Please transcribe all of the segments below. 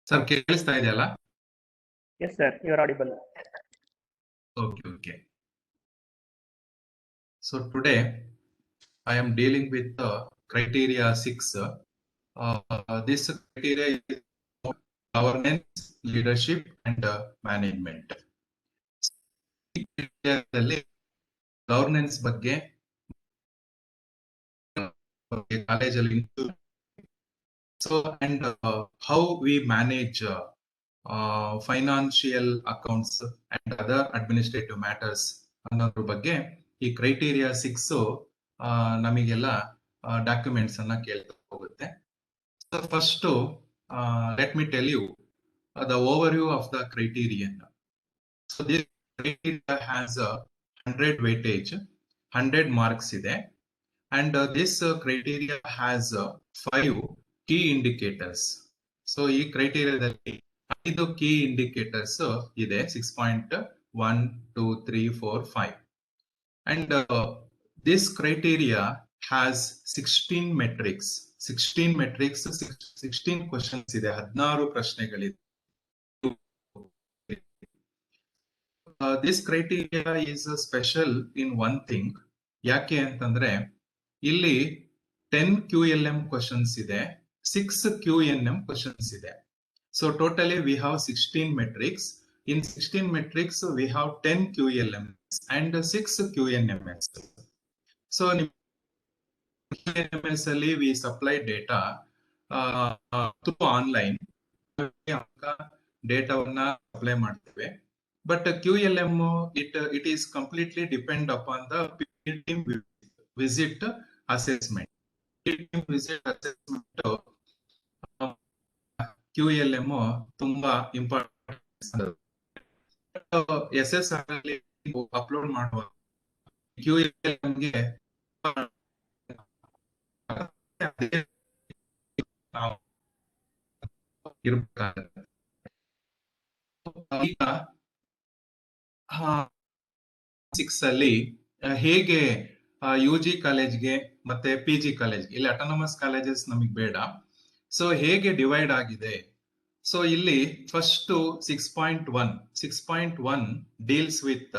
Sir ಕೇಳಿಸ್ತಾ ಇದೆಯಲ್ಲ? Yes, sir. You are audible. Okay. So today I am dealing with criteria 6. This criteria is governance, leadership, and management. Governance ಬಗ್ಗೆ ಕಾಲೇಜಲ್ಲಿ and how we manage financial accounts and other administrative matters ಅನ್ನೋದ್ರ ಬಗ್ಗೆ ಈ criteria 6 ನಮಗೆಲ್ಲ documents ಅನ್ನ ಕೇಳ್ತಾ ಹೋಗುತ್ತೆ. So first let me tell you the overview of the criterion. So this criteria has a 100 weightage, 100 marks ಇದೆ, and this criteria has 5 key indicators. So ಈ ಕ್ರೈಟೀರಿಯಾದಲ್ಲಿ 5 key indicators ಇದೆ, 6.1, 2, 3, 4, 5. And this criteria has 16 metrics. 16 questions ಇದೆ, 16 ಪ್ರಶ್ನೆಗಳಿದೆ. This criteria is special in one thing. ಯಾಕೆ ಅಂತಂದ್ರೆ ಇಲ್ಲಿ 10 QLM questions ಇದೆ, 6 QNM questions ಇದೆ. So totally we have 16 metrics. In 16 metrics we have 10 QLMs and 6 QNMs. So in QNMs ಅಲ್ಲಿ we supply data through online. ಡೇಟಾವನ್ನ apply ಮಾಡ್ತೇವೆ. But QLM, it is completely depend upon the team visit assessment. Team visit assessment QLM ತುಂಬಾ important. SSR ಅಲ್ಲಿ upload ಮಾಡುವ QLM ಗೆ ನಾವು ಇರಬೇಕಾಗುತ್ತೆ. ಈಗ 6 ಅಲ್ಲಿ ಹೇಗೆ UG ಕಾಲೇಜ್ಗೆ ಮತ್ತೆ PG ಕಾಲೇಜ್, ಇಲ್ಲಿ ಅಟಾನಮಸ್ ಕಾಲೇಜಸ್ ನಮಗೆ ಬೇಡ. ಸೊ ಹೇಗೆ ಡಿವೈಡ್ ಆಗಿದೆ? ಸೊ ಇಲ್ಲಿ first 6.1 deals with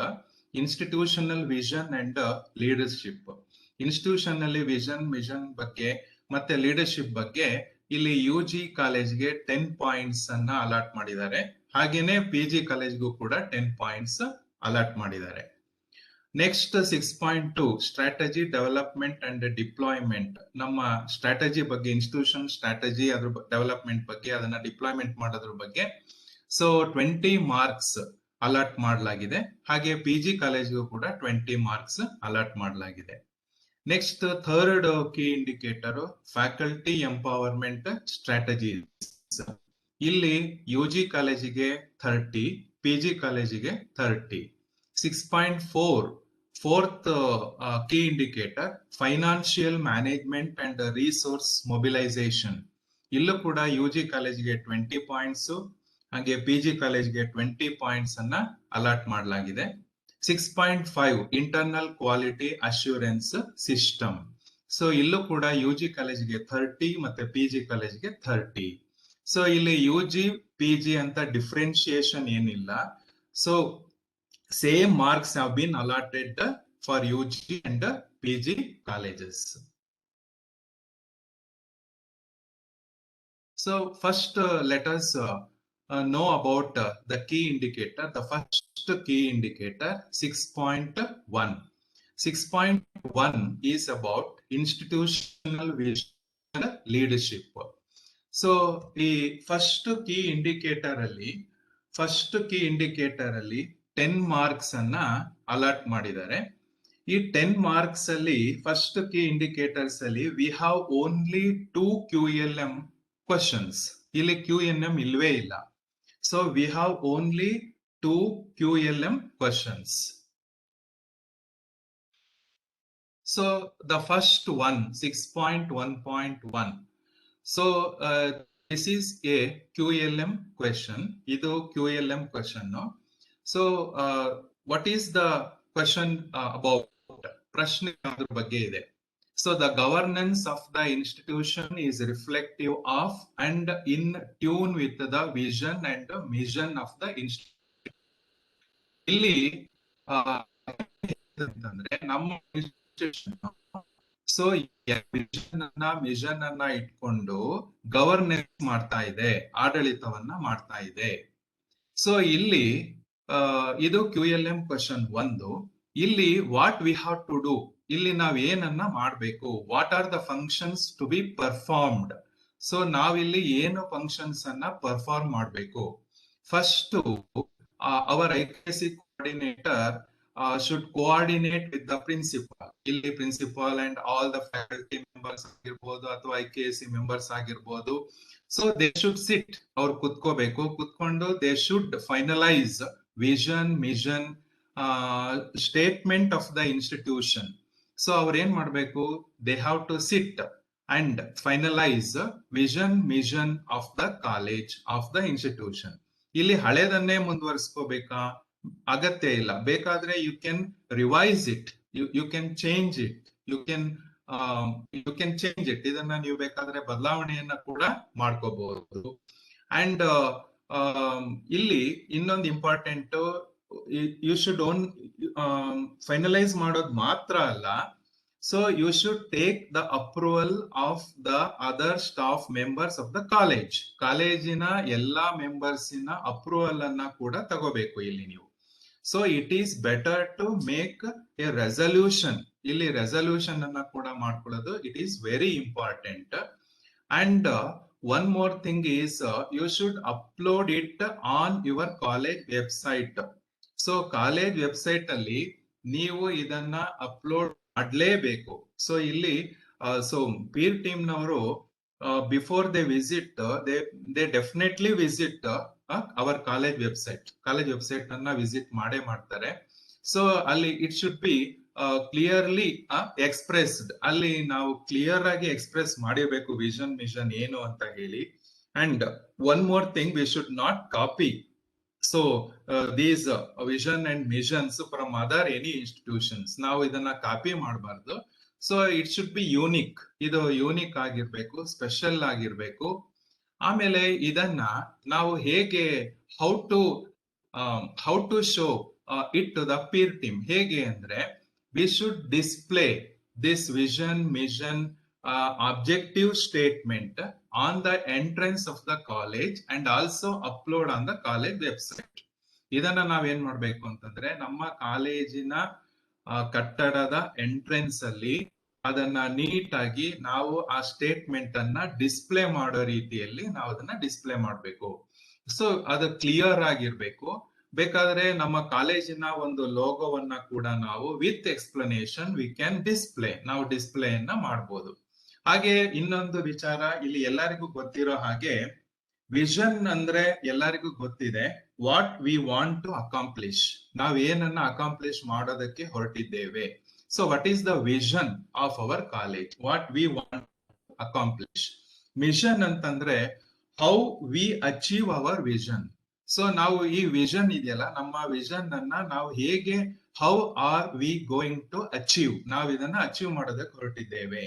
institutional vision and leadership. Institutional vision ಬಗ್ಗೆ ಮತ್ತೆ ಲೀಡರ್ಶಿಪ್ ಬಗ್ಗೆ ಇಲ್ಲಿ UG ಕಾಲೇಜ್ಗೆ 10 ಪಾಯಿಂಟ್ಸ್ ಅನ್ನ ಅಲಾಟ್ ಮಾಡಿದ್ದಾರೆ. ಹಾಗೇನೆ PG ಕಾಲೇಜ್ಗೂ ಕೂಡ 10 ಪಾಯಿಂಟ್ಸ್ ಅಲಾಟ್ ಮಾಡಿದ್ದಾರೆ. Next 6.2 strategy development and deployment. ನಮ್ಮ ಸ್ಟ್ರಾಟಜಿ ಬಗ್ಗೆ, ಇನ್ಸ್ಟಿಟ್ಯೂಷನ್ ಸ್ಟ್ರಾಟಜಿ, ಅದ್ರ ಡೆವಲಪ್ಮೆಂಟ್ ಬಗ್ಗೆ, ಅದನ್ನ ಡಿಪ್ಲಾಯ್ಮೆಂಟ್ ಮಾಡೋದ್ರ ಬಗ್ಗೆ ಸೊ 20 ಮಾರ್ಕ್ಸ್ ಅಲಾಟ್ ಮಾಡಲಾಗಿದೆ. ಹಾಗೆ PG ಕಾಲೇಜ್ಗೂ ಕೂಡ 20 ಮಾರ್ಕ್ಸ್ ಅಲಾಟ್ ಮಾಡಲಾಗಿದೆ. Next third key indicator faculty empowerment strategies. ಇಲ್ಲಿ UG ಕಾಲೇಜಿಗೆ 30, PG ಕಾಲೇಜಿಗೆ 30. 6.4 fourth key indicator financial management and resource mobilisation. ಇಲ್ಲೂ ಕೂಡ UG ಕಾಲೇಜ್ಗೆ 20 ಪಾಯಿಂಟ್ಸ್, ಹಾಗೆ PG ಕಾಲೇಜ್ಗೆ 20 ಪಾಯಿಂಟ್ಸ್ ಅನ್ನ ಅಲಾಟ್ ಮಾಡಲಾಗಿದೆ. 6.5 internal quality assurance system. So ಇಲ್ಲೂ ಕೂಡ UG ಕಾಲೇಜ್ಗೆ 30 ಮತ್ತೆ PG ಕಾಲೇಜ್ಗೆ 30. ಸೊ ಇಲ್ಲಿ UG PG ಅಂತ ಡಿಫ್ರೆನ್ಶಿಯೇಷನ್ ಏನಿಲ್ಲ. So same marks have been allotted for UG and PG colleges. So first let us know about the key indicator. The first key indicator 6.1. 6.1 is about institutional vision and leadership. So the first key indicator ಅಲ್ಲಿ 10 marks ಅನ್ನ allot ಮಾಡಿದ್ದಾರೆ. ಈ 10 marks ಅಲ್ಲಿ first key indicators ಅಲ್ಲಿ we have only 2 QLM questions. ಇಲ್ಲಿ QNM ಇಲ್ವೇ ಇಲ್ಲ. So we have only 2 QLM questions. So the first one, 6.1.1. So this is a QLM question. Idu QLM question. No? So what is the question about? ಪ್ರಶ್ನೆ ಅದ್ರ ಬಗ್ಗೆ ಇದೆ. So the governance of the institution is reflective of and in tune with the vision and mission of the institution. ಇಲ್ಲಿ ಅಂತಂದ್ರೆ ನಮ್ಮ institution so mission ಅನ್ನ ಇಟ್ಕೊಂಡು governance ಮಾಡ್ತಾ ಇದೆ, ಆಡಳಿತವನ್ನ ಮಾಡ್ತಾ ಇದೆ. ಸೊ ಇಲ್ಲಿ ಇದು QLM ಕ್ವಶನ್ 1. ಇಲ್ಲಿ what we have to do, ಇಲ್ಲಿ ನಾವ್ ಏನನ್ನ ಮಾಡ್ಬೇಕು, what are the functions to be performed. So ನಾವಿಲ್ಲಿ ಏನು ಫಂಕ್ಷನ್ಸ್ ಅನ್ನ ಪರ್ಫಾರ್ಮ್ ಮಾಡ್ಬೇಕು. First our IKC coordinator should coordinate with the principal. ಇಲ್ಲಿ principal and all the faculty members ಆಗಿರ್ಬೋದು ಅಥವಾ IKC ಮೆಂಬರ್ಸ್ ಆಗಿರ್ಬೋದು. ಸೊ ದೇ ಶುಡ್ ಸಿಟ್, ಅವ್ರು ಕುತ್ಕೋಬೇಕು, ಕುತ್ಕೊಂಡು they should finalise vision, mission, statement of the institution. So ಅವ್ರ ಏನ್ ಮಾಡ್ಬೇಕು, they have to sit and finalise vision, mission of the college, of the institution. ಇಲ್ಲಿ ಹಳೆದನ್ನೇ ಮುಂದುವರಿಸ್ಕೋಬೇಕಾ? ಅಗತ್ಯ ಇಲ್ಲ. ಬೇಕಾದ್ರೆ you can revise it, you can change it, you can change it. ಇದನ್ನ ನೀವು ಬೇಕಾದ್ರೆ ಬದಲಾವಣೆಯನ್ನ ಕೂಡ ಮಾಡ್ಕೋಬಹುದು. ಅಂಡ್ ಇಲ್ಲಿ ಇನ್ನೊಂದು ಇಂಪಾರ್ಟೆಂಟ್, ಯು ಶುಡ್ ಫೈನಲೈಸ್ ಮಾಡೋದು ಮಾತ್ರ ಅಲ್ಲ, so you should take the approval of the other staff members of the college. ಕಾಲೇಜಿನ ಎಲ್ಲಾ ಮೆಂಬರ್ಸಿನ ಅಪ್ರೂವಲ್ ಅನ್ನ ಕೂಡ ತಗೋಬೇಕು ಇಲ್ಲಿ ನೀವು. So it is better to make a resolution. ಇಲ್ಲಿ ರೆಸಲ್ಯೂಷನ್ ಅನ್ನ ಕೂಡ ಮಾಡ್ಕೊಳ್ಳೋದು it is very important. And one more thing is you should upload it on your college website. So college website ಅಲ್ಲಿ ನೀವು ಇದನ್ನ ಅಪ್ಲೋಡ್ ಮಾಡ್ಲೇಬೇಕು. ಸೊ ಇಲ್ಲಿ so peer team ನವರು before they visit, they definitely visit our college website ಅನ್ನ visit ಮಾಡೇ ಮಾಡ್ತಾರೆ. So ಅಲ್ಲಿ it should B clearly expressed. ಅಲ್ಲಿ ನಾವು ಕ್ಲಿಯರ್ ಆಗಿ ಎಕ್ಸ್ಪ್ರೆಸ್ ಮಾಡಿರ್ಬೇಕು ವಿಷನ್, ಮಿಷನ್ ಏನು ಅಂತ ಹೇಳಿ. And one more thing, we should not copy so these vision and missions from other any institutions. ನಾವು ಇದನ್ನ ಕಾಪಿ ಮಾಡಬಾರ್ದು. So it should be unique. ಇದು ಯೂನಿಕ್ ಆಗಿರ್ಬೇಕು, ಸ್ಪೆಷಲ್ ಆಗಿರ್ಬೇಕು. ಆಮೇಲೆ ಇದನ್ನ ನಾವು ಹೇಗೆ how to show it to the peer team, ಹೇಗೆ ಅಂದ್ರೆ we should display this vision, mission, objective statement on the entrance of the college and also upload on the college website. ಇದನ್ನ ನಾವೇನ್ ಮಾಡ್ಬೇಕು ಅಂತಂದ್ರೆ ನಮ್ಮ ಕಾಲೇಜಿನ ಕಟ್ಟಡದ ಎಂಟ್ರೆನ್ಸ್ ಅಲ್ಲಿ ಅದನ್ನ ನೀಟಾಗಿ ನಾವು ಆ ಸ್ಟೇಟ್ಮೆಂಟ್ ಅನ್ನ ಡಿಸ್ಪ್ಲೇ ಮಾಡೋ ರೀತಿಯಲ್ಲಿ ನಾವು ಅದನ್ನ ಡಿಸ್ಪ್ಲೇ ಮಾಡ್ಬೇಕು. ಸೊ ಅದು ಕ್ಲಿಯರ್ ಆಗಿರ್ಬೇಕು. ಬೇಕಾದ್ರೆ ನಮ್ಮ ಕಾಲೇಜಿನ ಒಂದು ಲೋಗೋವನ್ನ ಕೂಡ ನಾವು with explanation we can display, ನಾವು ಡಿಸ್ಪ್ಲೇಯನ್ನ ಮಾಡ್ಬೋದು. ಹಾಗೆ ಇನ್ನೊಂದು ವಿಚಾರ, ಇಲ್ಲಿ ಎಲ್ಲರಿಗೂ ಗೊತ್ತಿರೋ ಹಾಗೆ ವಿಷನ್ ಅಂದ್ರೆ ಎಲ್ಲರಿಗೂ ಗೊತ್ತಿದೆ, what we want to accomplish, ನಾವ್ ಏನನ್ನ ಅಕಾಂಪ್ಲಿಷ್ ಮಾಡೋದಕ್ಕೆ ಹೊರಟಿದ್ದೇವೆ. So what is the vision of our college, what we want to accomplish. Mission ಅಂತಂದ್ರೆ how we achieve our vision. So ನಾವು ಈ ವಿಷನ್ ಇದೆಯಲ್ಲ, ನಮ್ಮ ವಿಷನ್ ಅನ್ನ ನಾವು ಹೇಗೆ, how are we going to achieve, ನಾವು ಇದನ್ನ ಅಚೀವ್ ಮಾಡೋದಕ್ಕೆ ಹೊರಟಿದ್ದೇವೆ.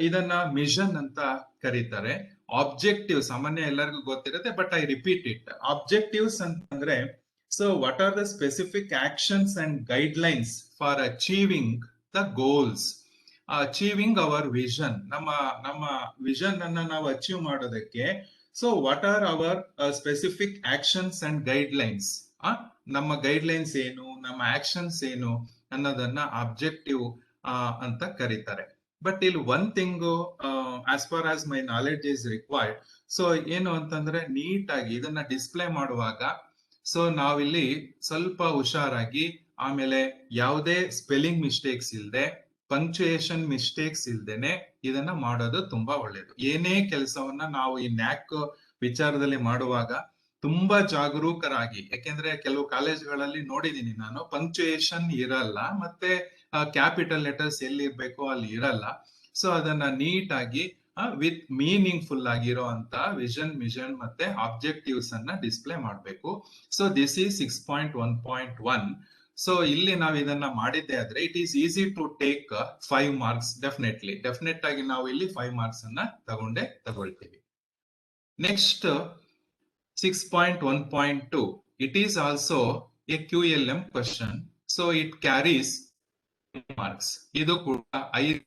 ಇದನ್ನ ಮಿಷನ್ ಅಂತ ಕರೀತಾರೆ. ಆಬ್ಜೆಕ್ಟಿವ್ ಸಾಮಾನ್ಯ ಎಲ್ಲರಿಗೂ ಗೊತ್ತಿರುತ್ತೆ, but I repeat it. Objectives ಅಂತಂದ್ರೆ so what are the specific actions and guidelines for achieving the goals, achieving our vision. ನಮ್ಮ ವಿಷನ್ ಅನ್ನ ನಾವು ಅಚೀವ್ ಮಾಡೋದಕ್ಕೆ so what are our specific actions and guidelines, ನಮ್ಮ guidelines ಏನು, ನಮ್ಮ actions ಏನು ಅನ್ನೋದನ್ನ ಆಬ್ಜೆಕ್ಟಿವ್ ಅಂತ ಕರೀತಾರೆ. ಬಟ್ ಇಲ್ಲಿ one thing as far as my knowledge is required. So ಏನು ಅಂತಂದ್ರೆ ನೀಟಾಗಿ ಇದನ್ನ ಡಿಸ್ಪ್ಲೇ ಮಾಡುವಾಗ ಸೊ ನಾವಿಲ್ಲಿ ಸ್ವಲ್ಪ ಹುಷಾರಾಗಿ, ಆಮೇಲೆ ಯಾವುದೇ ಸ್ಪೆಲ್ಲಿಂಗ್ ಮಿಸ್ಟೇಕ್ಸ್ ಇಲ್ಲದೆ, ಪಂಕ್ಚುಯೇಷನ್ ಮಿಸ್ಟೇಕ್ಸ್ ಇಲ್ದೇನೆ ಇದನ್ನ ಮಾಡೋದು ತುಂಬಾ ಒಳ್ಳೇದು. ಏನೇ ಕೆಲಸವನ್ನ ನಾವು ಈ ನ್ಯಾಕ್ ವಿಚಾರದಲ್ಲಿ ಮಾಡುವಾಗ ತುಂಬಾ ಜಾಗರೂಕರಾಗಿ, ಯಾಕೆಂದ್ರೆ ಕೆಲವು ಕಾಲೇಜ್ಗಳಲ್ಲಿ ನೋಡಿದೀನಿ ನಾನು, ಪಂಕ್ಚುಯೇಷನ್ ಇರಲ್ಲ, ಮತ್ತೆ ಕ್ಯಾಪಿಟಲ್ ಲೆಟರ್ಸ್ ಎಲ್ಲಿ ಇರ್ಬೇಕೋ ಅಲ್ಲಿ ಇರಲ್ಲ. ಸೊ ಅದನ್ನ ನೀಟಾಗಿ ವಿತ್ ಮೀನಿಂಗ್ ಫುಲ್ ಆಗಿರೋ ಅಂತ ವಿಷನ್, ಮಿಷನ್ ಮತ್ತೆ ಆಬ್ಜೆಕ್ಟಿವ್ಸ್ ಅನ್ನ ಡಿಸ್ಪ್ಲೇ ಮಾಡಬೇಕು. So this is 6.1.1. ಸೊ ಇಲ್ಲಿ ನಾವು ಇದನ್ನ ಮಾಡಿದ್ದೆ ಆದ್ರೆ it is easy to take 5 marks. Definite ಆಗಿ ನಾವು ಇಲ್ಲಿ 5 ಮಾರ್ಕ್ಸ್ ಅನ್ನ ತಗೊಳ್ತೀವಿ. Next 6.1.2, it is also a QLM question, so it carries marks. Idu kuda 5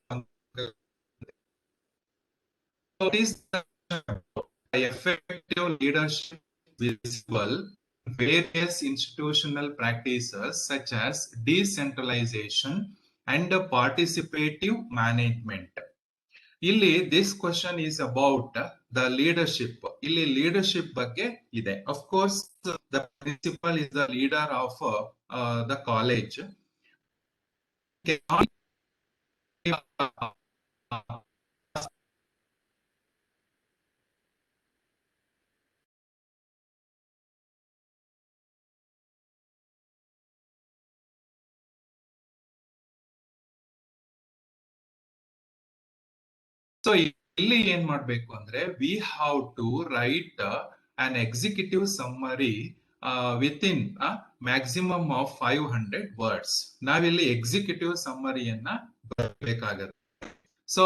so it is the effective leadership visible various institutional practices such as decentralization and participative management. ಇಲ್ಲಿ this question is about the leadership. ಇಲ್ಲಿ leadership ಬಗ್ಗೆ ಇದೆ. Of course the principal is the leader of the college. So ಇಲ್ಲಿ ಏನ್ ಮಾಡ್ಬೇಕು ಅಂದ್ರೆ we have to write an executive summary within maximum of 500 words. ನಾವಿಲ್ಲಿ executive ಸಮ್ಮರಿಯನ್ನ ಬರಬೇಕಾಗತ್ತೆ. So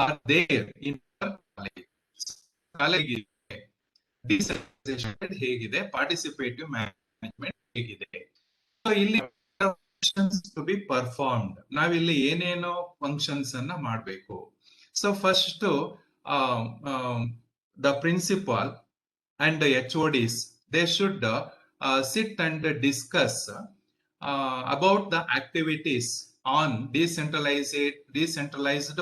are there in college ಹೇಗಿದೆ, ಪಾರ್ಟಿಸಿಪೇಟಿವ್ ಮ್ಯಾನೇಜ್ಮೆಂಟ್ ಹೇಗಿದೆ. ಸೊ ಇಲ್ಲಿ ಟು ಬಿ ಪರ್ಫಾರ್ಮ್ಡ್, ನಾವಿಲ್ಲಿ ಏನೇನೋ ಫಂಕ್ಷನ್ಸ್ ಅನ್ನ ಮಾಡಬೇಕು. So first the principal and HODs they should sit and discuss about the activities on decentralised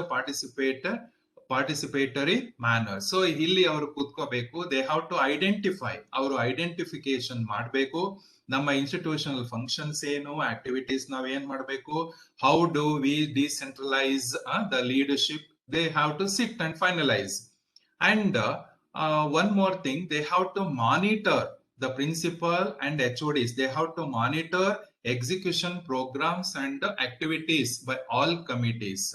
participatory manner. So ಇಲ್ಲಿ ಅವರು ಕೂತ್ಕೋಬೇಕು. ದೇ ಹ್ಯಾವ್ ಟು ಐಡೆಂಟಿಫೈ, ಅವರು ಐಡೆಂಟಿಫಿಕೇಶನ್ ಮಾಡಬೇಕು. ನಮ್ಮ ಇನ್ಸ್ಟಿಟ್ಯೂಷನಲ್ ಫಂಕ್ಷನ್ಸ್ ಏನು, ಆಕ್ಟಿವಿಟೀಸ್ ನಾವ್ ಏನ್ ಮಾಡಬೇಕು, how do we decentralise the leadership, they have to sit and finalise. And one more thing, they have to monitor the principal and HODs, they have to monitor execution programmes and activities by all committees.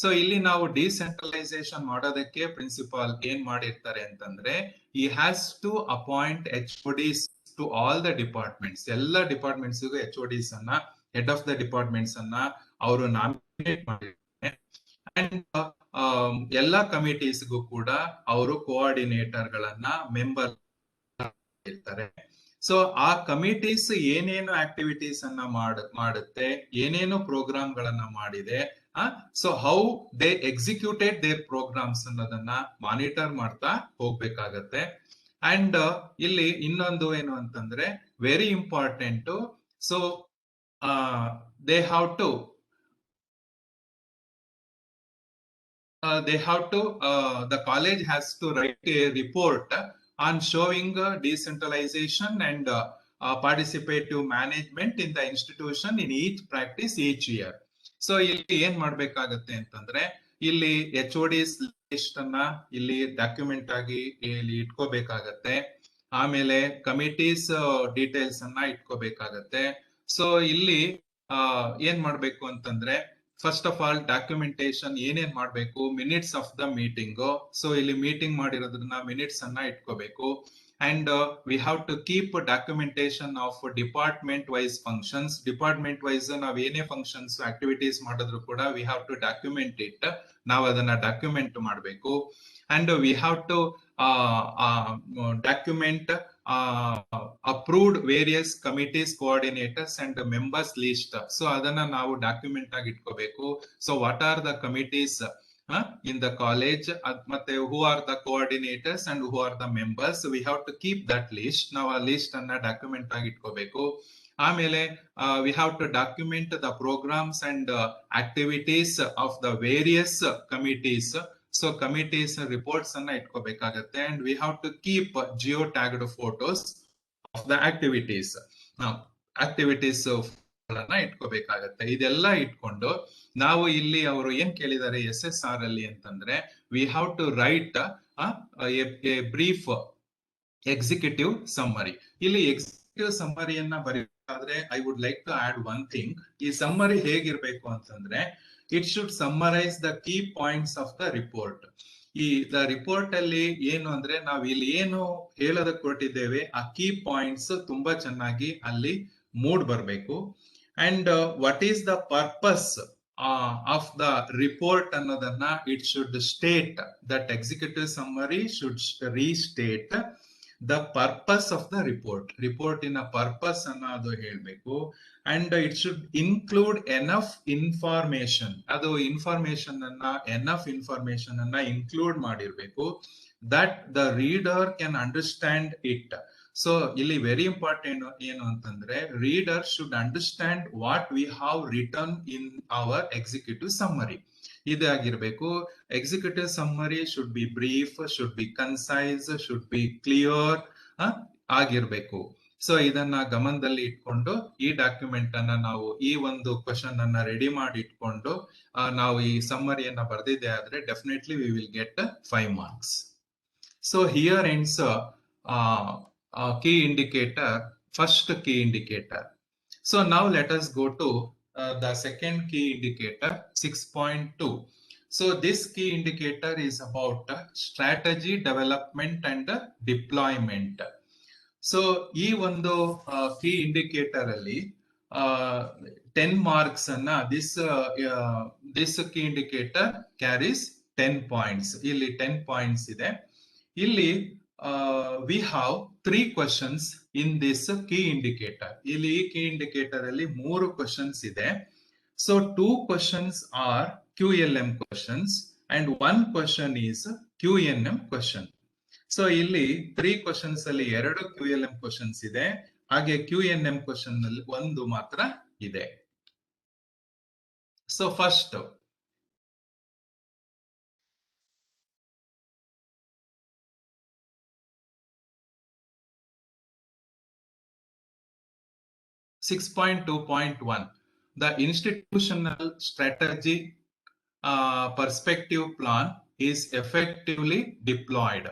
So ಇಲ್ಲಿ ನಾವು decentralisation ಮಾಡೋದಕ್ಕೆ principal ಏನ್ ಮಾಡಿರ್ತಾರೆ ಅಂತಂದ್ರೆ, he has to appoint HODs to all the departments. ಎಲ್ಲ departments ಗೂ HODs ಅನ್ನ, head of the departments ಅನ್ನ ಅವರು ನಾಮಿನೇಟ್ ಮಾಡಿರ್ತಾರೆ. ಅಂಡ್ ಎಲ್ಲಾ ಕಮಿಟೀಸ್ಗೂ ಕೂಡ ಅವರು ಕೋಆರ್ಡಿನೇಟರ್ ಗಳನ್ನ ಮೆಂಬರ್ ಇರ್ತಾರೆ. ಸೊ ಆ ಕಮಿಟೀಸ್ ಏನೇನು ಆಕ್ಟಿವಿಟೀಸ್ ಅನ್ನ ಮಾಡುತ್ತೆ, ಏನೇನು ಪ್ರೋಗ್ರಾಮ್ ಗಳನ್ನ ಮಾಡಿದೆ, so how they executed their programmes ಅನ್ನೋದನ್ನ ಮಾನಿಟರ್ ಮಾಡ್ತಾ ಹೋಗ್ಬೇಕಾಗತ್ತೆ. ಅಂಡ್ ಇಲ್ಲಿ ಇನ್ನೊಂದು ಏನು ಅಂತಂದ್ರೆ very important. So they have to the college has to write a report on showing decentralization and participative management in the institution in each practice each year. So ಇಲ್ಲಿ ಏನ್ ಮಾಡ್ಬೇಕಾಗತ್ತೆ ಅಂತಂದ್ರೆ, ಇಲ್ಲಿ HODs ಲಿಸ್ಟ್ ಅನ್ನ ಇಲ್ಲಿ ಡಾಕ್ಯುಮೆಂಟ್ ಆಗಿ ಇಲ್ಲಿ ಇಟ್ಕೋಬೇಕಾಗತ್ತೆ. ಆಮೇಲೆ ಕಮಿಟೀಸ್ ಡೀಟೇಲ್ಸ್ ಅನ್ನ ಇಟ್ಕೋಬೇಕಾಗತ್ತೆ. ಸೊ ಇಲ್ಲಿ ಏನ್ ಮಾಡ್ಬೇಕು ಅಂತಂದ್ರೆ, ಫಸ್ಟ್ ಆಫ್ ಆಲ್ ಡಾಕ್ಯುಮೆಂಟೇಶನ್ ಏನೇನ್ ಮಾಡ್ಬೇಕು, minutes of the meeting. So ಇಲ್ಲಿ ಮೀಟಿಂಗ್ ಮಾಡಿರೋದನ್ನ ಮಿನಿಟ್ಸ್ ಅನ್ನ ಇಟ್ಕೋಬೇಕು. And we have to keep documentation of department wise functions. Department wise ನಾವ್ ಏನೇ ಫಂಕ್ಷನ್ಸ್ ಆಕ್ಟಿವಿಟೀಸ್ ಮಾಡಿದ್ರು ಕೂಡ we have to document it. ನಾವು ಅದನ್ನ ಡಾಕ್ಯುಮೆಂಟ್ ಮಾಡಬೇಕು. And we have to document approved various committees, coordinators and members list. So ಅದನ್ನ ನಾವು document ಆಗಿ ಇಟ್ಕೋಬೇಕು. So what are the committees in the college, ಮತ್ತೆ who are the coordinators and who are the members, we have to keep that list. ನಾವು ಆ list ಅನ್ನ document ಆಗಿ ಇಟ್ಕೋಬೇಕು. ಆಮೇಲೆ we have to document the programs and activities of the various committees. So committees reports ಅನ್ನ ಇಟ್ಕೋಬೇಕಾಗತ್ತೆ. And we have to keep Jio tagged photos of the activities ಇಟ್ಕೋಬೇಕಾಗತ್ತೆ. ಇದೆಲ್ಲ ಇಟ್ಕೊಂಡು ನಾವು ಇಲ್ಲಿ ಅವರು ಏನ್ ಕೇಳಿದ್ದಾರೆ SSR ಅಲ್ಲಿ ಅಂತಂದ್ರೆ, we have to write a brief executive summary. ಇಲ್ಲಿ ಎಕ್ಸಿಕ್ಯೂಟಿವ್ ಸಮ್ಮರಿಯನ್ನ ಬರೀಬೇಕಾದ್ರೆ I would like to add one thing. ಈ ಸಮ್ಮರಿ ಹೇಗಿರ್ಬೇಕು ಅಂತಂದ್ರೆ, it should summarize the key points of the report. ಈ ದ ರಿಪೋರ್ಟ್ ಅಲ್ಲಿ ಏನು ಅಂದ್ರೆ ನಾವು ಇಲ್ಲಿ ಏನು ಹೇಳೋದಕ್ಕೆ ಕೊಟ್ಟಿದ್ದೇವೆ ಆ ಕೀ ಪಾಯಿಂಟ್ಸ್ ತುಂಬಾ ಚೆನ್ನಾಗಿ ಅಲ್ಲಿ ಮೂಡ್ ಬರಬೇಕು. And what is the purpose of the report ಅನ್ನೋದನ್ನ it should state that executive summary should restate the purpose of the ರಿಪೋರ್ಟಿನ ಪರ್ಪಸ್ ಅನ್ನ ಅದು ಹೇಳ್ಬೇಕು. And it should include enough information, ಅದು ಎನಫ್ ಇನ್ಫಾರ್ಮೇಶನ್ ಅನ್ನ ಇನ್ಕ್ಲೂಡ್ ಮಾಡಿರ್ಬೇಕು that the reader can understand it. So ಇಲ್ಲಿ very important ಏನು ಅಂತಂದ್ರೆ reader should understand what we have written in our executive summary. ಇದಾಗಿರ್ಬೇಕು. Executive summary should B brief, should be concise, should be clear ಆಗಿರ್ಬೇಕು. So ಇದನ್ನ ಗಮನದಲ್ಲಿ ಇಟ್ಕೊಂಡು ಈ document ಅನ್ನ ನಾವು ಈ ಒಂದು ಕ್ವಶನ್ ಅನ್ನ ರೆಡಿ ಮಾಡಿ ಇಟ್ಕೊಂಡು ನಾವು ಈ ಸಮ್ಮರಿಯನ್ನ ಬರೆದಿದ್ದೆ ಆದ್ರೆ definitely we will get 5 marks. So here ends key indicator, first key indicator. So now let us go to the second key indicator, 6.2. So this key indicator is about strategy development and deployment. So ಈ ಒಂದು key indicator ಅಲ್ಲಿ 10 marks ಅನ್ನ this key indicator carries 10 points. ಇಲ್ಲಿ 10 points ಇದೆ. ಇಲ್ಲಿ we have 3 questions in this key indicator. ಇಲ್ಲಿ ಈ key indicator ಅಲ್ಲಿ 3 questions ಇದೆ. So 2 questions are QLM questions and 1 question is QNM question. So ಇಲ್ಲಿ 3 questions ಅಲ್ಲಿ 2 QLM questions ಇದೆ, ಹಾಗೆ QNM question ಅಲ್ಲಿ 1 ಮಾತ್ರ ಇದೆ. So first 6.2.1, the institutional strategy perspective plan is effectively deployed.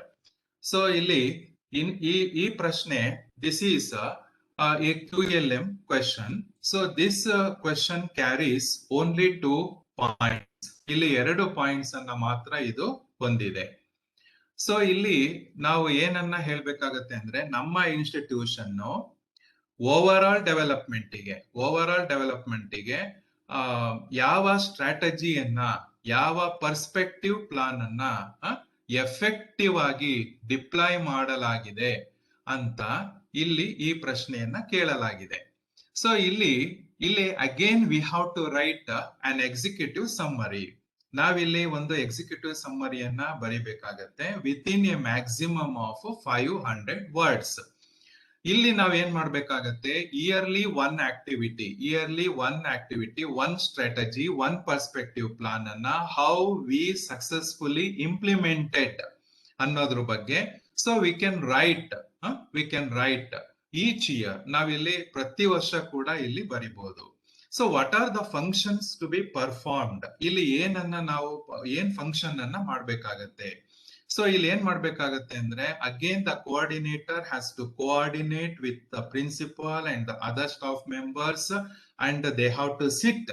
So ಇಲ್ಲಿ ಈ ಪ್ರಶ್ನೆ, this is a QLM question. So this question carries only 2 points. ಇಲ್ಲಿ 2 points ಅನ್ನ ಮಾತ್ರ ಇದು ಹೊಂದಿದೆ. ಸೊ ಇಲ್ಲಿ ನಾವು ಏನನ್ನ ಹೇಳ್ಬೇಕಾಗತ್ತೆ ಅಂದ್ರೆ ನಮ್ಮ ಇನ್ಸ್ಟಿಟ್ಯೂಷನ್ ಓವರ್ ಆಲ್ ಡೆವಲಪ್ಮೆಂಟಿಗೆ ಯಾವ ಸ್ಟ್ರಾಟಜಿಯನ್ನ, ಯಾವ ಪರ್ಸ್ಪೆಕ್ಟಿವ್ ಪ್ಲಾನ್ ಅನ್ನ ಎಫೆಕ್ಟಿವ್ ಆಗಿ ಡಿಪ್ಲಾಯ್ ಮಾಡಲಾಗಿದೆ ಅಂತ ಇಲ್ಲಿ ಈ ಪ್ರಶ್ನೆಯನ್ನ ಕೇಳಲಾಗಿದೆ. ಸೊ ಇಲ್ಲಿ again we have to write an executive summary. ನಾವಿಲ್ಲಿ ಒಂದು ಎಕ್ಸಿಕ್ಯೂಟಿವ್ ಸಮ್ಮರಿಯನ್ನ ಬರಿಬೇಕಾಗತ್ತೆ within a maximum of 500 words. ಇಲ್ಲಿ ನಾವ್ ಏನ್ ಮಾಡ್ಬೇಕಾಗತ್ತೆ, yearly one activity, one strategy, one perspective plan ಅನ್ನ ಹೌ ವಿ ಸಕ್ಸಸ್ಫುಲಿ ಇಂಪ್ಲಿಮೆಂಟೆಡ್ ಅನ್ನೋದ್ರ ಬಗ್ಗೆ. So we can write each year. ನಾವಿಲ್ಲಿ ಪ್ರತಿ ವರ್ಷ ಕೂಡ ಇಲ್ಲಿ ಬರಿಬಹುದು. So what are the functions to be performed, ಇಲ್ಲಿ ಏನ್ ಫಂಕ್ಷನ್ ಅನ್ನ ಮಾಡ್ಬೇಕಾಗತ್ತೆ. ಸೊ ಇಲ್ಲಿ ಏನ್ ಮಾಡ್ಬೇಕಾಗತ್ತೆ ಅಂದ್ರೆ again the coordinator has to coordinate with the principal and the other staff members and they have to sit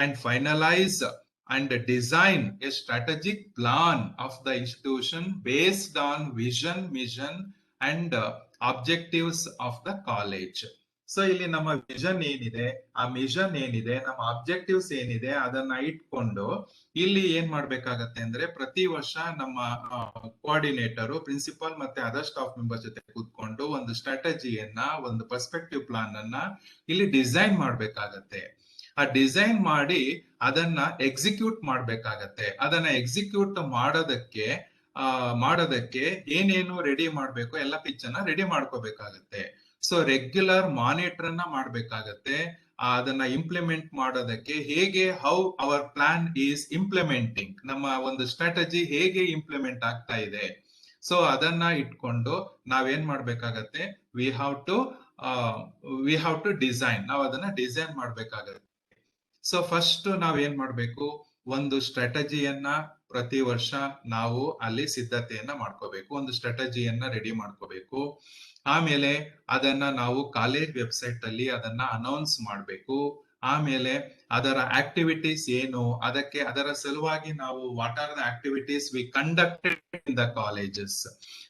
and finalise and design a strategic plan of the institution based on vision, mission and objectives of the college. So ಇಲ್ಲಿ ನಮ್ಮ vision ಏನಿದೆ, ಆ mission ಏನಿದೆ, ನಮ್ಮ objectives ಏನಿದೆ ಅದನ್ನ ಇಟ್ಕೊಂಡು ಇಲ್ಲಿ ಏನ್ ಮಾಡ್ಬೇಕಾಗತ್ತೆ ಅಂದ್ರೆ ಪ್ರತಿ ವರ್ಷ ನಮ್ಮ ಕೋಆರ್ಡಿನೇಟರ್, ಪ್ರಿನ್ಸಿಪಲ್ ಮತ್ತೆ ಅದರ್ ಸ್ಟಾಫ್ ಮೆಂಬರ್ಸ್ ಜೊತೆ ಕೂತ್ಕೊಂಡು ಒಂದು ಸ್ಟ್ರಾಟಜಿಯನ್ನ, ಒಂದು ಪರ್ಸ್ಪೆಕ್ಟಿವ್ ಪ್ಲಾನ್ ಅನ್ನ ಇಲ್ಲಿ ಡಿಸೈನ್ ಮಾಡ್ಬೇಕಾಗತ್ತೆ. ಆ ಡಿಸೈನ್ ಮಾಡಿ ಅದನ್ನ ಎಕ್ಸಿಕ್ಯೂಟ್ ಮಾಡ್ಬೇಕಾಗತ್ತೆ. ಅದನ್ನ ಎಕ್ಸಿಕ್ಯೂಟ್ ಮಾಡೋದಕ್ಕೆ ಏನೇನು ರೆಡಿ ಮಾಡ್ಬೇಕು, ಎಲ್ಲ ಪಿಚ್ ಅನ್ನ ರೆಡಿ ಮಾಡ್ಕೋಬೇಕಾಗತ್ತೆ. ಸೊ ರೆಗ್ಯುಲರ್ ಮಾನಿಟರ್ ಅನ್ನ ಮಾಡ್ಬೇಕಾಗತ್ತೆ. ಅದನ್ನ ಇಂಪ್ಲಿಮೆಂಟ್ ಮಾಡೋದಕ್ಕೆ ಹೇಗೆ, how our plan is implementing, ನಮ್ಮ ಒಂದು ಸ್ಟ್ರಾಟಜಿ ಹೇಗೆ ಇಂಪ್ಲಿಮೆಂಟ್ ಆಗ್ತಾ ಇದೆ. ಸೊ ಅದನ್ನ ಇಟ್ಕೊಂಡು ನಾವೇನ್ ಮಾಡ್ಬೇಕಾಗತ್ತೆ, ವಿ ಹ್ಯಾವ್ ಟು ಡಿಸೈನ್, ನಾವು ಅದನ್ನ ಡಿಸೈನ್ ಮಾಡ್ಬೇಕಾಗತ್ತೆ. ಸೊ ಫಸ್ಟ್ ನಾವ್ ಏನ್ ಮಾಡ್ಬೇಕು, ಒಂದು ಸ್ಟ್ರಾಟಜಿಯನ್ನ ಪ್ರತಿ ವರ್ಷ ನಾವು ಅಲ್ಲಿ ಸಿದ್ಧತೆಯನ್ನ ಮಾಡ್ಕೋಬೇಕು, ಒಂದು ಸ್ಟ್ರಾಟಜಿಯನ್ನ ರೆಡಿ ಮಾಡ್ಕೋಬೇಕು. ಆಮೇಲೆ ಅದನ್ನ ನಾವು ಕಾಲೇಜ್ ವೆಬ್ಸೈಟ್ ಅಲ್ಲಿ ಅದನ್ನ ಅನೌನ್ಸ್ ಮಾಡ್ಬೇಕು. ಆಮೇಲೆ ಅದರ ಆಕ್ಟಿವಿಟೀಸ್ ಏನು, ಅದರ ಸಲುವಾಗಿ ನಾವು what are the activities we conducted in the colleges.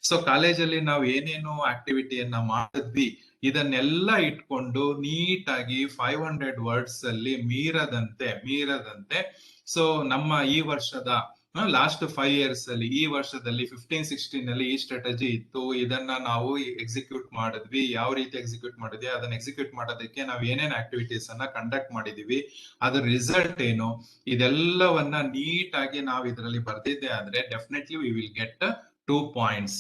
So ಕಾಲೇಜಲ್ಲಿ ನಾವು ಏನೇನು ಆಕ್ಟಿವಿಟಿಯನ್ನ ಮಾಡಿದ್ವಿ ಇದನ್ನೆಲ್ಲ ಇಟ್ಕೊಂಡು ನೀಟಾಗಿ 500 ವರ್ಡ್ಸ್ ಅಲ್ಲಿ ಮೀರದಂತೆ ಸೊ ನಮ್ಮ ಈ ವರ್ಷದ ಲಾಸ್ಟ್ 5 years ಅಲ್ಲಿ, ಈ ವರ್ಷದಲ್ಲಿ 15-16 ಅಲ್ಲಿ ಈ ಸ್ಟ್ರಾಟಜಿ ಇತ್ತು, ಇದನ್ನ ನಾವು ಎಕ್ಸಿಕ್ಯೂಟ್ ಮಾಡಿದ್ವಿ, ಯಾವ ರೀತಿ ಎಕ್ಸಿಕ್ಯೂಟ್ ಮಾಡಿದ್ವಿ, ಅದನ್ನ ಎಕ್ಸಿಕ್ಯೂಟ್ ಮಾಡೋದಕ್ಕೆ ನಾವು ಏನೇನ್ ಆಕ್ಟಿವಿಟೀಸ್ ಅನ್ನ ಕಂಡಕ್ಟ್ ಮಾಡಿದೀವಿ, ಅದ್ರ ರಿಸಲ್ಟ್ ಏನು, ಇದೆಲ್ಲವನ್ನ ನೀಟಾಗಿ ನಾವು ಇದರಲ್ಲಿ ಬರ್ದಿದ್ದೆ ಆದ್ರೆ definitely we will get 2 points.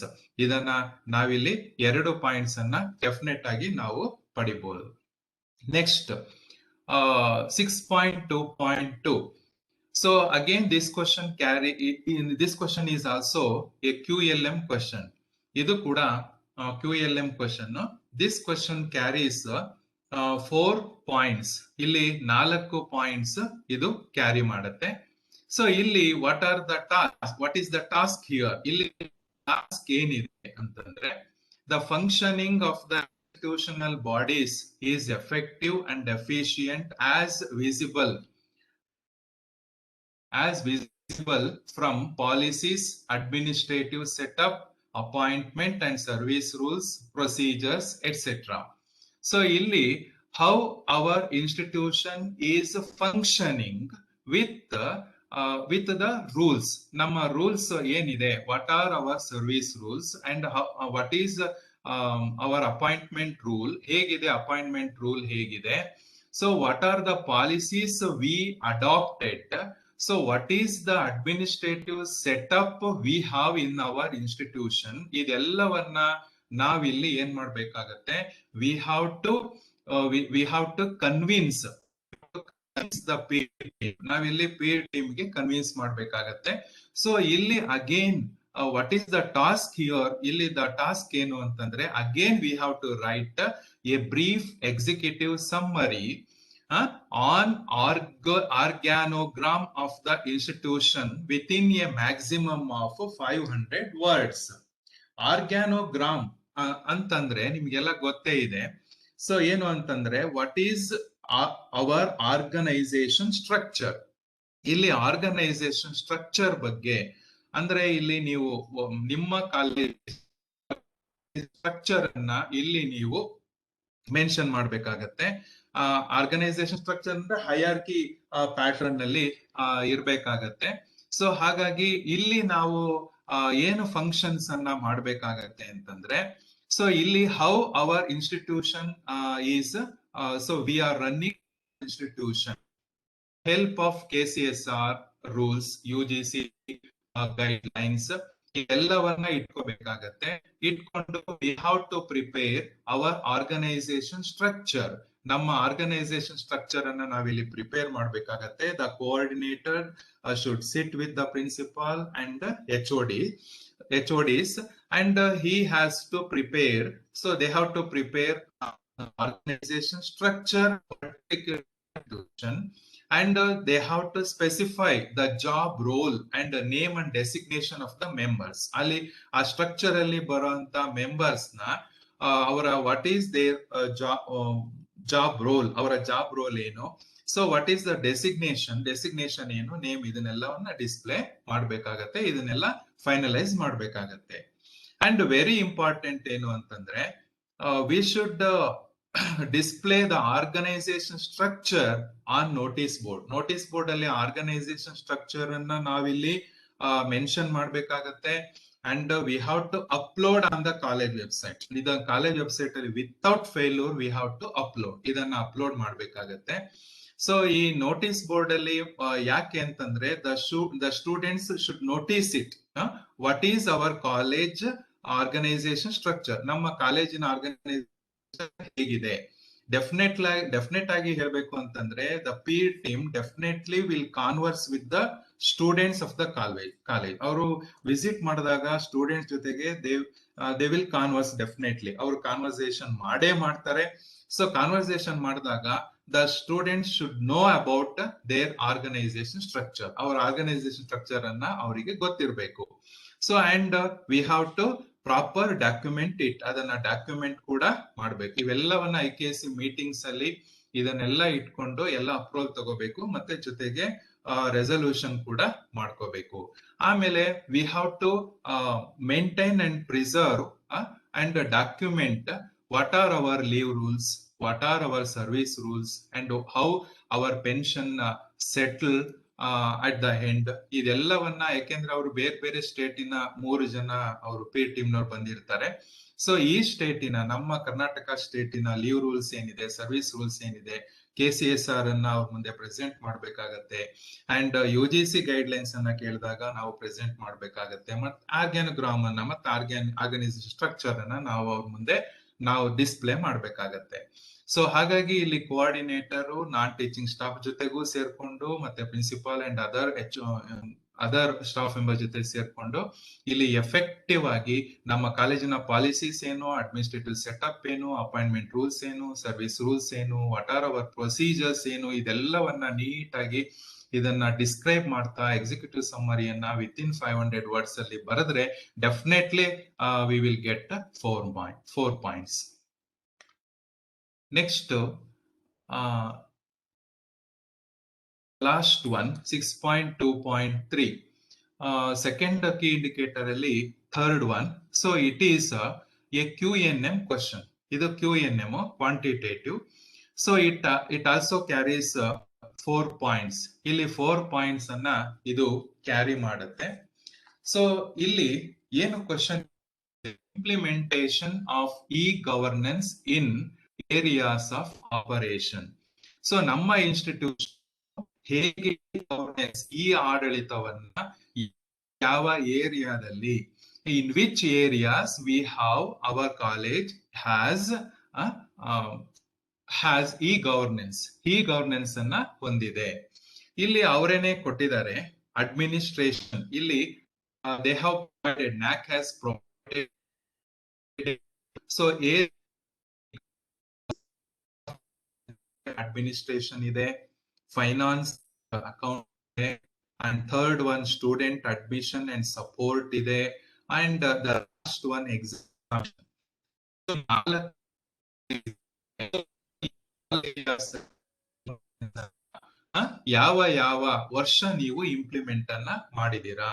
ಇದನ್ನ ನಾವಿಲ್ಲಿ 2 points ಅನ್ನ ಡೆಫಿನೆಟ್ ಆಗಿ ನಾವು ಪಡಿಬಹುದು. Next 6.2.2. So again this question is also a QLM question. ಇದು ಕೂಡ QLM question. This question carries 4 points. ಇಲ್ಲಿ 4 points ಇದು ಕ್ಯಾರಿ ಮಾಡುತ್ತೆ. ಸೊ ಇಲ್ಲಿ what is the task here? ಇಲ್ಲಿ ಟಾಸ್ಕ್ ಏನಿದೆ ಅಂತಂದ್ರೆ, the functioning of the institutional bodies is effective and efficient as visible from policies, administrative setup, appointment and service rules, procedures, etc. So illi how our institution is functioning with the rules. Nama rules yenide, what are our service rules and what is our appointment rule, hegide appointment rule hegide. So what are the policies we adopted? So what is the administrative setup we have in our institution? ಇದೆಲ್ಲವನ್ನ ನಾವಿಲ್ಲಿ ಏನ್ ಮಾಡ್ಬೇಕಾಗತ್ತೆ, we have to convince the peer team. ನಾವಿಲ್ಲಿ peer team ಗೆ convince ಮಾಡ್ಬೇಕಾಗತ್ತೆ. So ಇಲ್ಲಿ again what is the task here? ಇಲ್ಲಿ the task ಏನು ಅಂತಂದ್ರೆ, again we have to write a brief executive summary on organogram of the institution within a maximum of 500 words. Organogram ಅಂತಂದ್ರೆ ನಿಮ್ಗೆಲ್ಲ ಗೊತ್ತೇ ಇದೆ. ಸೊ ಏನು ಅಂತಂದ್ರೆ, what is our organisation structure. ಇಲ್ಲಿ ಆರ್ಗನೈಸೇಷನ್ ಸ್ಟ್ರಕ್ಚರ್ ಬಗ್ಗೆ ಅಂದ್ರೆ ಇಲ್ಲಿ ನೀವು ನಿಮ್ಮ ಕಾಲೇಜ್ ಸ್ಟ್ರಕ್ಚರ್ ಅನ್ನ ಇಲ್ಲಿ ನೀವು ಮೆನ್ಷನ್ ಮಾಡ್ಬೇಕಾಗತ್ತೆ. ಆರ್ಗನೈಸೇಷನ್ ಸ್ಟ್ರಕ್ಚರ್ ಅಂದ್ರೆ ಹೈಯಾರ್ಕಿ ಪ್ಯಾಟರ್ನ್ ನಲ್ಲಿ ಇರ್ಬೇಕಾಗತ್ತೆ. ಸೊ ಹಾಗಾಗಿ ಇಲ್ಲಿ ನಾವು ಏನು ಫಂಕ್ಷನ್ಸ್ ಅನ್ನ ಮಾಡ್ಬೇಕಾಗತ್ತೆ ಅಂತಂದ್ರೆ, ಸೊ ಇಲ್ಲಿ how our institution is, so we are running institution, help of KCSR rules, UGC guidelines, ಎಲ್ಲವನ್ನ ಇಟ್ಕೋಬೇಕಾಗತ್ತೆ. ಇಟ್ಕೊಂಡು we have to prepare our organisation structure. ನಮ್ಮ ಆರ್ಗನೈಸೇಷನ್ ಸ್ಟ್ರಕ್ಚರ್ ಅನ್ನ ನಾವಿಲ್ಲಿ ಪ್ರಿಪೇರ್ ಮಾಡ್ಬೇಕಾಗತ್ತೆ. The coordinator should sit with the principal and HODs and he has to prepare. So they have to prepare organization structure and they have to specify the job role and the name and designation of the members. Ali a structure alli baranta members na avara what is their job role, avara job role eno, so what is the designation enu, name, idannellavanna display ಮಾಡಬೇಕಾಗತ್ತೆ, ಇದನ್ನೆಲ್ಲ finalise ಮಾಡಬೇಕಾಗತ್ತೆ. And very important ಏನು ಅಂತಂದ್ರೆ, we should display the organization structure on notice board. Notice board ಅಲ್ಲಿ organisation structure ಅನ್ನ ನಾವಿಲ್ಲಿ mention ಮಾಡ್ಬೇಕಾಗತ್ತೆ. and we have to upload on the college website. ಇದು ಕಾಲೇಜ್ ವೆಬ್ಸೈಟ್ ಅಲ್ಲಿ without failure we have to upload, ಇದನ್ನ upload ಮಾಡ್ಬೇಕಾಗತ್ತೆ. So ಈ notice board ಅಲ್ಲಿ ಯಾಕೆ ಅಂತಂದ್ರೆ, the students should notice it, what is our college organization structure, ನಮ್ಮ ಕಾಲೇಜಿನ ಆರ್ಗನೈಸೇಷನ್ ಹೇಗಿದೆ. ಡೆಫಿನೆಟ್ ಆಗಿ ಹೇಳ್ಬೇಕು ಅಂತಂದ್ರೆ, the peer team definitely will converse with the students of the college. ಅವರು ವಿಸಿಟ್ ಮಾಡಿದಾಗ ಸ್ಟೂಡೆಂಟ್ಸ್ ಜೊತೆಗೆ they will converse definitely. ಅವರು ಕಾನ್ವರ್ಸೇಷನ್ ಮಾಡೇ ಮಾಡ್ತಾರೆ. ಸೊ ಕಾನ್ವರ್ಸೇಷನ್ ಮಾಡಿದಾಗ the students should know about their organization structure. our organization structure ಅನ್ನ ಅವರಿಗೆ ಗೊತ್ತಿರಬೇಕು. So and we have to proper document it, ಅದನ್ನ ಡಾಕ್ಯುಮೆಂಟ್ ಕೂಡ ಮಾಡ್ಬೇಕು. ಇವೆಲ್ಲವನ್ನ IKC ಮೀಟಿಂಗ್ಸ್ ಅಲ್ಲಿ ಇದನ್ನೆಲ್ಲ ಇಟ್ಕೊಂಡು ಎಲ್ಲ ಅಪ್ರೂವಲ್ ತಗೋಬೇಕು, ಮತ್ತೆ ಜೊತೆಗೆ ರೆಸಲ್ಯೂಷನ್ ಕೂಡ ಮಾಡ್ಕೋಬೇಕು. ಆಮೇಲೆ we have to maintain and preserve and document what are our leave rules, what are our service rules, and how our pension settle at the end. ಇದೆಲ್ಲವನ್ನ ಯಾಕೆಂದ್ರೆ ಅವರು ಬೇರೆ ಬೇರೆ ಸ್ಟೇಟಿನ 3 ಜನ ಅವರು ಪಿ ಟೀಮ್ನವ್ರು ಬಂದಿರ್ತಾರೆ. ಸೊ ಈ ಸ್ಟೇಟಿನ, ನಮ್ಮ ಕರ್ನಾಟಕ ಸ್ಟೇಟಿನ ಲೀವ್ ರೂಲ್ಸ್ ಏನಿದೆ, ಸರ್ವಿಸ್ ರೂಲ್ಸ್ ಏನಿದೆ, KCSR ಅನ್ನ ಅವ್ರ ಮುಂದೆ ಪ್ರೆಸೆಂಟ್ ಮಾಡ್ಬೇಕಾಗತ್ತೆ. ಅಂಡ್ UGC ಗೈಡ್ ಲೈನ್ಸ್ ಅನ್ನ ಕೇಳಿದಾಗ ನಾವು ಪ್ರೆಸೆಂಟ್ ಮಾಡ್ಬೇಕಾಗತ್ತೆ. ಮತ್ತೆ ಆರ್ಗ್ಯಾನೋಗ್ರಾಮ್ ಅನ್ನ ಮತ್ತೆ ಆರ್ಗನೈಸೇಷನ್ ಸ್ಟ್ರಕ್ಚರ್ ಅನ್ನ ನಾವು ಅವ್ರ ಮುಂದೆ ನಾವು ಡಿಸ್ಪ್ಲೇ ಮಾಡ್ಬೇಕಾಗತ್ತೆ. ಸೊ ಹಾಗಾಗಿ ಇಲ್ಲಿ ಕೋಆರ್ಡಿನೇಟರ್ ನಾನ್ ಟೀಚಿಂಗ್ ಸ್ಟಾಫ್ ಜೊತೆಗೂ ಸೇರ್ಕೊಂಡು, ಮತ್ತೆ principal and other staff member ಜೊತೆ ಸೇರ್ಕೊಂಡು ಇಲ್ಲಿ ಎಫೆಕ್ಟಿವ್ ಆಗಿ ನಮ್ಮ ಕಾಲೇಜಿನ ಪಾಲಿಸೀಸ್ ಏನು, ಅಡ್ಮಿನಿಸ್ಟ್ರೇಟಿವ್ ಸೆಟಪ್ ಏನು, ಅಪಾಯಿಂಟ್ಮೆಂಟ್ ರೂಲ್ಸ್ ಏನು, ಸರ್ವಿಸ್ ರೂಲ್ಸ್ ಏನು, ವಾಟ್ ಆರ್ ಅವರ್ ಪ್ರೊಸೀಜರ್ಸ್ ಏನು, ಇದೆಲ್ಲವನ್ನ ನೀಟಾಗಿ ಇದನ್ನ ಡಿಸ್ಕ್ರೈಬ್ ಮಾಡ್ತಾ ಎಕ್ಸಿಕ್ಯೂಟಿವ್ ಸಮ್ಮರಿಯನ್ನ ವಿತ್ ಇನ್ 500 ವರ್ಡ್ಸ್ ಅಲ್ಲಿ ಬರೆದ್ರೆ definitely we will get 4 points. Next last one 6.2.3 second key indicator ಅಲ್ಲಿ third one. So it is a QNM question. ಇದು QNM quantitative. So it also carries 4 points. ಇಲ್ಲಿ 4 points ಅನ್ನ ಇದು carry ಮಾಡುತ್ತೆ. So ಇಲ್ಲಿ ಏನು question, implementation of governance in areas of operation. So ನಮ್ಮ institution ಹೇಗೆ ಈ ಆಡಳಿತವನ್ನ ಯಾವ ಏರಿಯಾದಲ್ಲಿ, in which areas we have our college has governance ಅನ್ನ ಹೊಂದಿದೆ. ಇಲ್ಲಿ ಅವರೇನೆ ಕೊಟ್ಟಿದ್ದಾರೆ ಅಡ್ಮಿನಿಸ್ಟ್ರೇಷನ್. ಇಲ್ಲಿ they have provided, NAAC has provided. So administration ಇದೆ, ಫೈನಾನ್ಸ್, ಅಕೌಂಟ್ ಇದೆ, and third one student admission and support ಇದೆ, and the last one exam. ಯಾವ ಯಾವ ವರ್ಷ ನೀವು ಇಂಪ್ಲಿಮೆಂಟ್ ಅನ್ನ ಮಾಡಿದೀರಾ.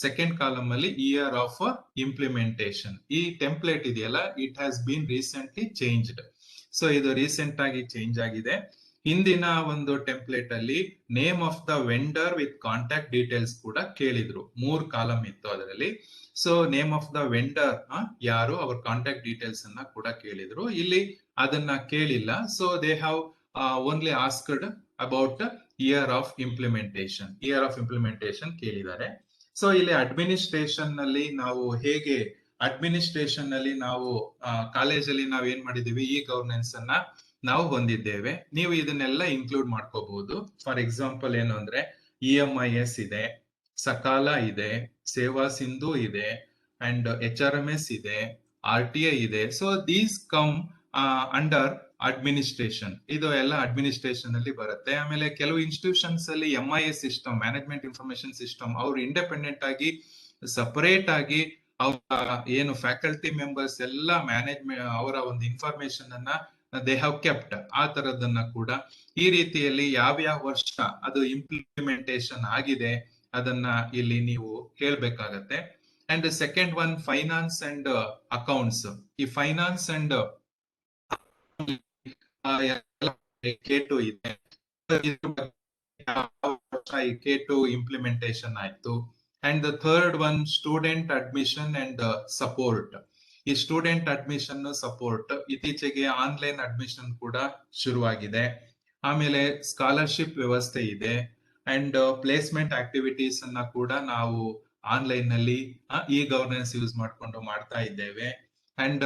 ಸೆಕೆಂಡ್ ಕಾಲಮ್ ಅಲ್ಲಿ ಇಯರ್ ಆಫ್ ಇಂಪ್ಲಿಮೆಂಟೇಷನ್. ಈ ಟೆಂಪ್ಲೇಟ್ ಇದೆಯಲ್ಲ, it has been recently changed. So ಇದು ರೀಸೆಂಟ್ ಆಗಿ ಚೇಂಜ್ ಆಗಿದೆ. ಹಿಂದಿನ ಒಂದು ಟೆಂಪ್ಲೇಟ್ ಅಲ್ಲಿ name of the vendor with contact details ಕೂಡ ಕೇಳಿದ್ರು. 3 ಕಾಲಮ್ ಇತ್ತು ಅದರಲ್ಲಿ. So name of the vendor ಯಾರು, ಅವ್ರ ಕಾಂಟ್ಯಾಕ್ಟ್ ಡೀಟೇಲ್ಸ್ ಅನ್ನ ಕೂಡ ಕೇಳಿದ್ರು. ಇಲ್ಲಿ ಅದನ್ನ ಕೇಳಿಲ್ಲ. So they have only asked about year of implementation ಕೇಳಿದ್ದಾರೆ. ಸೊ ಇಲ್ಲಿ ಅಡ್ಮಿನಿಸ್ಟ್ರೇಷನ್ ನಲ್ಲಿ ನಾವು ಹೇಗೆ, ಅಡ್ಮಿನಿಸ್ಟ್ರೇಷನ್ ನಲ್ಲಿ ನಾವು ಕಾಲೇಜಲ್ಲಿ ನಾವ್ ಏನ್ ಮಾಡಿದೀವಿ, ಗವರ್ನೆನ್ಸ್ ಅನ್ನ ನಾವು ಹೊಂದಿದ್ದೇವೆ. ನೀವು ಇದನ್ನೆಲ್ಲ ಇನ್ಕ್ಲೂಡ್ ಮಾಡ್ಕೋಬಹುದು. ಫಾರ್ ಎಕ್ಸಾಂಪಲ್ ಏನು ಅಂದ್ರೆ EMIS ಇದೆ, ಸಕಾಲ ಇದೆ, ಸೇವಾ ಸಿಂಧು ಇದೆ, ಅಂಡ್ HRMS ಇದೆ, RTI ಇದೆ. So these come under administration. ಇದು ಎಲ್ಲ ಅಡ್ಮಿನಿಸ್ಟ್ರೇಷನ್ ಅಲ್ಲಿ ಬರುತ್ತೆ. ಆಮೇಲೆ ಕೆಲವು ಇನ್ಸ್ಟಿಟ್ಯೂಷನ್ಸ್ ಅಲ್ಲಿ MIS system, management information system, ಅವ್ರು ಇಂಡಿಪೆಂಡೆಂಟ್ ಆಗಿ ಸಪರೇಟ್ ಆಗಿ ಅವರ ಏನು ಫ್ಯಾಕಲ್ಟಿ ಮೆಂಬರ್ಸ್ ಎಲ್ಲ ಮ್ಯಾನೇಜ್ಮೆಂಟ್ ಅವರ ಒಂದು ಇನ್ಫಾರ್ಮೇಶನ್ ಅನ್ನ ದೇ ಹ್ಯಾವ್ ಕೆಪ್ಟ್. ಆ ತರದನ್ನ ಕೂಡ ಈ ರೀತಿಯಲ್ಲಿ ಯಾವ್ಯಾವ ವರ್ಷ ಅದು ಇಂಪ್ಲಿಮೆಂಟೇಷನ್ ಆಗಿದೆ ಅದನ್ನ ಇಲ್ಲಿ ನೀವು ಹೇಳ್ಬೇಕಾಗತ್ತೆ. And second one finance and accounts. ಈ ಫೈನಾನ್ಸ್ ಅಂಡ್ K2 ಇದೆ, K2 ಇಂಪ್ಲಿಮೆಂಟೇಷನ್ ಆಯ್ತು. And the third one student admission and support. ಈ ಸ್ಟೂಡೆಂಟ್ ಅಡ್ಮಿಷನ್ ಸಪೋರ್ಟ್ ಇತ್ತೀಚೆಗೆ ಆನ್ಲೈನ್ ಅಡ್ಮಿಷನ್ ಕೂಡ ಶುರುವಾಗಿದೆ. ಆಮೇಲೆ ಸ್ಕಾಲರ್ಶಿಪ್ ವ್ಯವಸ್ಥೆ ಇದೆ, ಅಂಡ್ ಪ್ಲೇಸ್ಮೆಂಟ್ ಆಕ್ಟಿವಿಟೀಸ್ ಅನ್ನ ಕೂಡ ನಾವು ಆನ್ಲೈನ್ ನಲ್ಲಿ ಗವರ್ನೆನ್ಸ್ ಯೂಸ್ ಮಾಡ್ಕೊಂಡು ಮಾಡ್ತಾ ಇದ್ದೇವೆ. ಅಂಡ್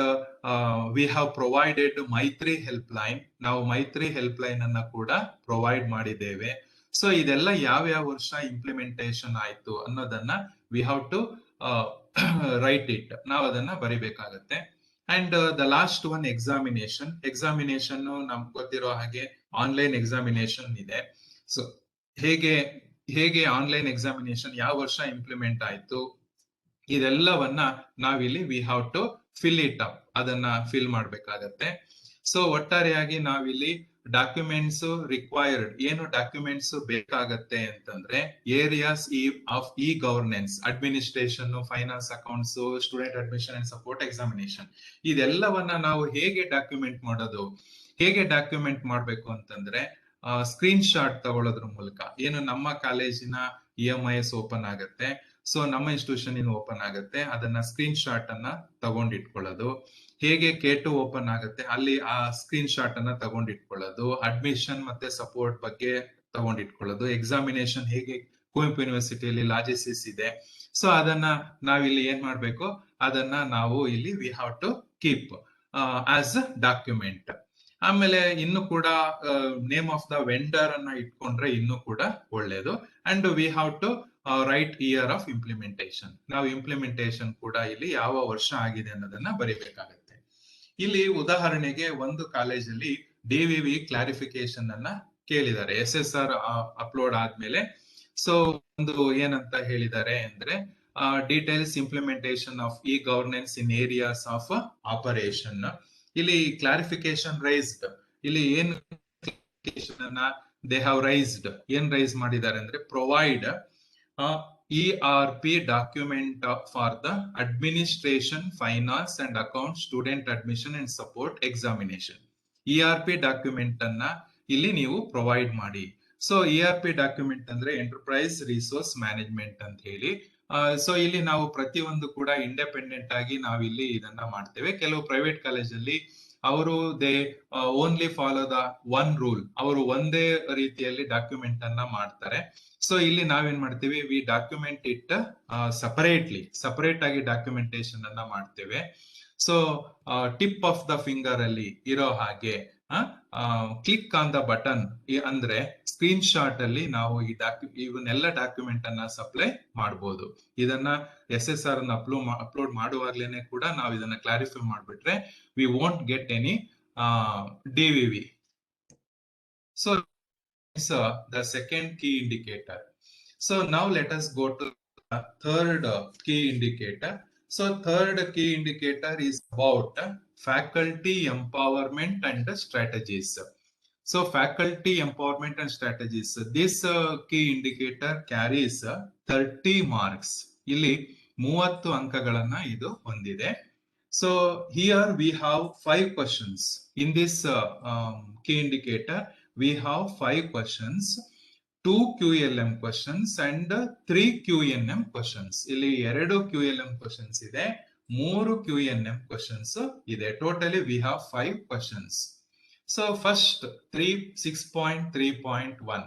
ವಿ ಹ್ಯಾವ್ ಪ್ರೊವೈಡೆಡ್ ಮೈತ್ರಿ ಹೆಲ್ಪ್ ಲೈನ್. ನಾವು ಮೈತ್ರಿ ಹೆಲ್ಪ್ ಲೈನ್ ಅನ್ನ ಕೂಡ ಪ್ರೊವೈಡ್ ಮಾಡಿದ್ದೇವೆ. ಸೊ ಇದೆಲ್ಲ ಯಾವ್ಯಾವ ವರ್ಷ ಇಂಪ್ಲಿಮೆಂಟೇಷನ್ ಆಯ್ತು ಅನ್ನೋದನ್ನ we have to write it. ನಾವು ಅದನ್ನ ಬರಿಬೇಕಾಗತ್ತೆ. And the last one examination ನಮ್ಗೆ ಗೊತ್ತಿರೋ ಹಾಗೆ ಆನ್ಲೈನ್ ಎಕ್ಸಾಮಿನೇಷನ್ ಇದೆ. ಸೊ ಹೇಗೆ ಆನ್ಲೈನ್ ಎಕ್ಸಾಮಿನೇಷನ್ ಯಾವ ವರ್ಷ ಇಂಪ್ಲಿಮೆಂಟ್ ಆಯ್ತು, ಇದೆಲ್ಲವನ್ನ ನಾವಿಲ್ಲಿ we have to fill it up. ಅದನ್ನ ಫಿಲ್ ಮಾಡ್ಬೇಕಾಗತ್ತೆ. ಸೊ ಒಟ್ಟಾರೆಯಾಗಿ ನಾವಿಲ್ಲಿ ಡಾಕ್ಯುಮೆಂಟ್ಸ್ ರಿಕ್ವೈರ್ಡ್, ಏನು ಡಾಕ್ಯುಮೆಂಟ್ಸ್ ಬೇಕಾಗತ್ತೆ ಅಂತಂದ್ರೆ areas of e governance, administration, finance, accounts, student admission and support examination, ಇದೆಲ್ಲವನ್ನ ನಾವು ಹೇಗೆ ಡಾಕ್ಯುಮೆಂಟ್ ಮಾಡೋದು, ಹೇಗೆ ಡಾಕ್ಯುಮೆಂಟ್ ಮಾಡ್ಬೇಕು ಅಂತಂದ್ರೆ ಸ್ಕ್ರೀನ್ ಶಾಟ್ ತಗೊಳ್ಳೋದ್ರ ಮೂಲಕ. ಏನು ನಮ್ಮ ಕಾಲೇಜಿನ EMIS ಓಪನ್ ಆಗುತ್ತೆ, ಸೊ ನಮ್ಮ ಇನ್ಸ್ಟಿಟ್ಯೂಷನ್ ಇನ್ ಓಪನ್ ಆಗುತ್ತೆ, ಅದನ್ನ ಸ್ಕ್ರೀನ್ ಶಾಟ್ ಅನ್ನ ತಗೊಂಡಿಟ್ಕೊಳ್ಳೋದು. ಹೇಗೆ K2 ಓಪನ್ ಆಗುತ್ತೆ, ಅಲ್ಲಿ ಆ ಸ್ಕ್ರೀನ್ ಶಾಟ್ ಅನ್ನ ತಗೊಂಡಿಟ್ಕೊಳ್ಳೋದು. ಅಡ್ಮಿಷನ್ ಮತ್ತೆ ಸಪೋರ್ಟ್ ಬಗ್ಗೆ ತಗೊಂಡಿಟ್ಕೊಳ್ಳೋದು. ಎಕ್ಸಾಮಿನೇಷನ್ ಹೇಗೆ ಕುವೆಂಪು ಯೂನಿವರ್ಸಿಟಿಯಲ್ಲಿ ಲಾಜಿಸಿಸ್ ಇದೆ, ಸೊ ಅದನ್ನ ನಾವಿಲ್ಲಿ ಏನ್ ಮಾಡ್ಬೇಕು, ಅದನ್ನ ನಾವು ಇಲ್ಲಿ we have to keep as a document. ಆಮೇಲೆ ಇನ್ನು ಕೂಡ ನೇಮ್ ಆಫ್ ದ ವೆಂಡರ್ ಅನ್ನ ಇಟ್ಕೊಂಡ್ರೆ ಇನ್ನು ಕೂಡ ಒಳ್ಳೇದು. And we have to write year of implementation. ನಾವು ಇಂಪ್ಲಿಮೆಂಟೇಷನ್ ಕೂಡ ಇಲ್ಲಿ ಯಾವ ವರ್ಷ ಆಗಿದೆ ಅನ್ನೋದನ್ನ ಬರೀಬೇಕಾಗತ್ತೆ. ಇಲ್ಲಿ ಉದಾಹರಣೆಗೆ ಒಂದು ಕಾಲೇಜಲ್ಲಿ DVV ಕ್ಲಾರಿಫಿಕೇಶನ್ ಅನ್ನ ಕೇಳಿದ್ದಾರೆ SSR ಅಪ್ಲೋಡ್ ಆದ್ಮೇಲೆ. ಸೊ ಒಂದು ಏನಂತ ಹೇಳಿದ್ದಾರೆ ಅಂದ್ರೆ details implementation of e governance in areas of operation. ಇಲ್ಲಿ ಕ್ಲಾರಿಫಿಕೇಶನ್ ರೈಸ್ಡ್, ಇಲ್ಲಿ ಏನು ದೇ ಹ್ಯಾವ್ ರೈಸ್ಡ್, ಏನ್ ರೈಸ್ ಮಾಡಿದ್ದಾರೆ ಅಂದ್ರೆ provide ERP document for the administration, finance and account, student admission and support examination. ERP document ಅನ್ನ ಇಲ್ಲಿ ನೀವು provide ಮಾಡಿ. ಸೊ ERP ಡಾಕ್ಯುಮೆಂಟ್ ಅಂದ್ರೆ ಎಂಟರ್ಪ್ರೈಸ್ ರಿಸೋರ್ಸ್ ಮ್ಯಾನೇಜ್ಮೆಂಟ್ ಅಂತ ಹೇಳಿ. ಸೊ ಇಲ್ಲಿ ನಾವು ಪ್ರತಿಯೊಂದು ಕೂಡ ಇಂಡಿಪೆಂಡೆಂಟ್ ಆಗಿ ನಾವಿಲ್ಲಿ ಇದನ್ನ ಮಾಡ್ತೇವೆ. ಕೆಲವು ಪ್ರೈವೇಟ್ ಕಾಲೇಜಲ್ಲಿ ಅವರು they only follow the one rule, ಅವರು ಒಂದೇ ರೀತಿಯಲ್ಲಿ ಡಾಕ್ಯುಮೆಂಟ್ ಅನ್ನ ಮಾಡ್ತಾರೆ. ಸೊ ಇಲ್ಲಿ ನಾವೇನ್ ಮಾಡ್ತೀವಿ, ವಿ ಡಾಕ್ಯುಮೆಂಟ್ ಇಟ್ ಸಪರೇಟ್ ಆಗಿ ಡಾಕ್ಯುಮೆಂಟೇಶನ್ ಅನ್ನ ಮಾಡ್ತೇವೆ. So tip of the finger ಅಲ್ಲಿ ಇರೋ ಹಾಗೆ ಕ್ಲಿಕ್ ಆನ್ ದ ಬಟನ್ ಅಂದ್ರೆ ಸ್ಕ್ರೀನ್ ಶಾಟ್ ಅಲ್ಲಿ ನಾವು ಇವನ್ನೆಲ್ಲ ಡಾಕ್ಯುಮೆಂಟ್ ಅನ್ನ ಸಪ್ಲೈ ಮಾಡಬಹುದು. ಇದನ್ನ SSR ಅನ್ನ ಅಪ್ಲೋಡ್ ಮಾಡುವಾಗ್ಲೇನೆ ಕೂಡ ನಾವು ಇದನ್ನ ಕ್ಲಾರಿಫೈ ಮಾಡ್ಬಿಟ್ರೆ we won't get any DVV. So the second key indicator. So now let us go to the third key indicator. So third key indicator is about faculty empowerment and strategies. So faculty empowerment and strategies. This key indicator carries 30 marks. ಇಲ್ಲಿ 30 ಅಂಕಗಳನ್ನ ಇದು ಹೊಂದಿದೆ. So here we have 5 questions. In this key indicator, we have 5 questions, 2 QLM questions and 3 QNM questions. ಇಲ್ಲಿ 2 QLM questions ಇದೆ, 3 QNM questions ಇದೆ. Totally we have 5 questions. So first 6.3.1.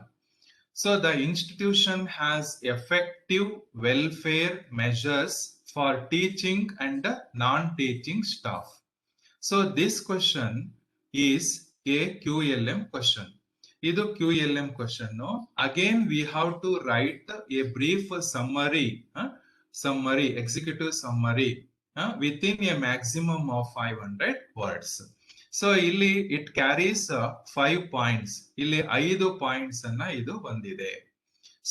So the institution has effective welfare measures for teaching and non-teaching staff. So this question is a QLM question. Idu QLM question. Again we have to write a brief summary, executive summary within a maximum of 500 words. So illi it carries 5 points. Illi 5 points anna idu bandide.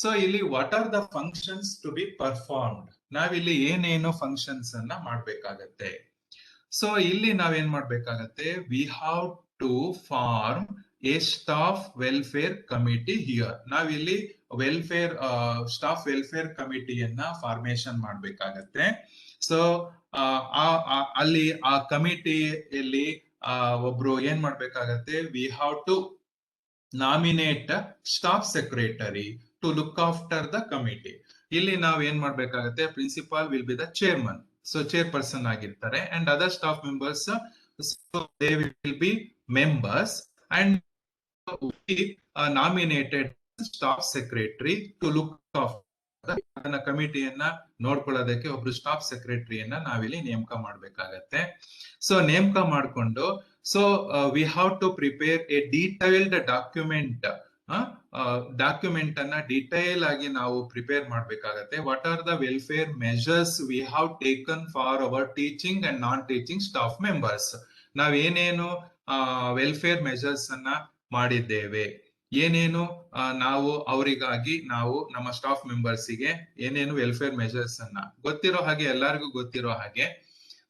So illi what are the functions to be performed? ನಾವಿಲ್ಲಿ ಏನೇನು functions ಅನ್ನ ಮಾಡ್ಬೇಕಾಗತ್ತೆ. So ಇಲ್ಲಿ ನಾವೇನ್ ಮಾಡ್ಬೇಕಾಗತ್ತೆ, we have to form a staff welfare committee here. ನಾವಿಲ್ಲಿ staff welfare ಕಮಿಟಿಯನ್ನ formation ಮಾಡ್ಬೇಕಾಗತ್ತೆ. ಸೊ ಅಲ್ಲಿ ಆ ಕಮಿಟಿಯಲ್ಲಿ ಒಬ್ರು ಏನ್ ಮಾಡ್ಬೇಕಾಗತ್ತೆ, we have to nominate staff secretary to look after the committee. ಇಲ್ಲಿ ನಾವ್ ಏನ್ ಮಾಡ್ಬೇಕಾಗತ್ತೆ, principal will be the chairman, so chairperson ಆಗಿರ್ತಾರೆ, and other staff members they will be members and nominated staff secretary to look after ಕಮಿಟಿಯನ್ನ ನೋಡ್ಕೊಳ್ಳೋದಕ್ಕೆ ಒಬ್ರು staff ಸೆಕ್ರೆಟರಿಯನ್ನ ನಾವಿಲ್ಲಿ ನೇಮಕ ಮಾಡ್ಬೇಕಾಗತ್ತೆ. ಸೊ ನೇಮಕ ಮಾಡ್ಕೊಂಡು so we have to prepare a detailed document. Document ಅನ್ನ ಡೀಟೇಲ್ ಆಗಿ ನಾವು ಪ್ರಿಪೇರ್ ಮಾಡ್ಬೇಕಾಗತ್ತೆ. What are the welfare measures we have taken for our teaching and non teaching staff members. ನಾವೇನೇನು ವೆಲ್ಫೇರ್ ಮೆಜರ್ಸ್ ಅನ್ನ ಮಾಡಿದ್ದೇವೆ, ಏನೇನು ನಾವು ಅವರಿಗಾಗಿ ನಾವು ನಮ್ಮ ಸ್ಟಾಫ್ ಮೆಂಬರ್ಸಿಗೆ ಏನೇನು ವೆಲ್ಫೇರ್ ಮೆಜರ್ಸ್ ಅನ್ನ ಗೊತ್ತಿರೋ ಹಾಗೆ, ಎಲ್ಲರಿಗೂ ಗೊತ್ತಿರೋ ಹಾಗೆ.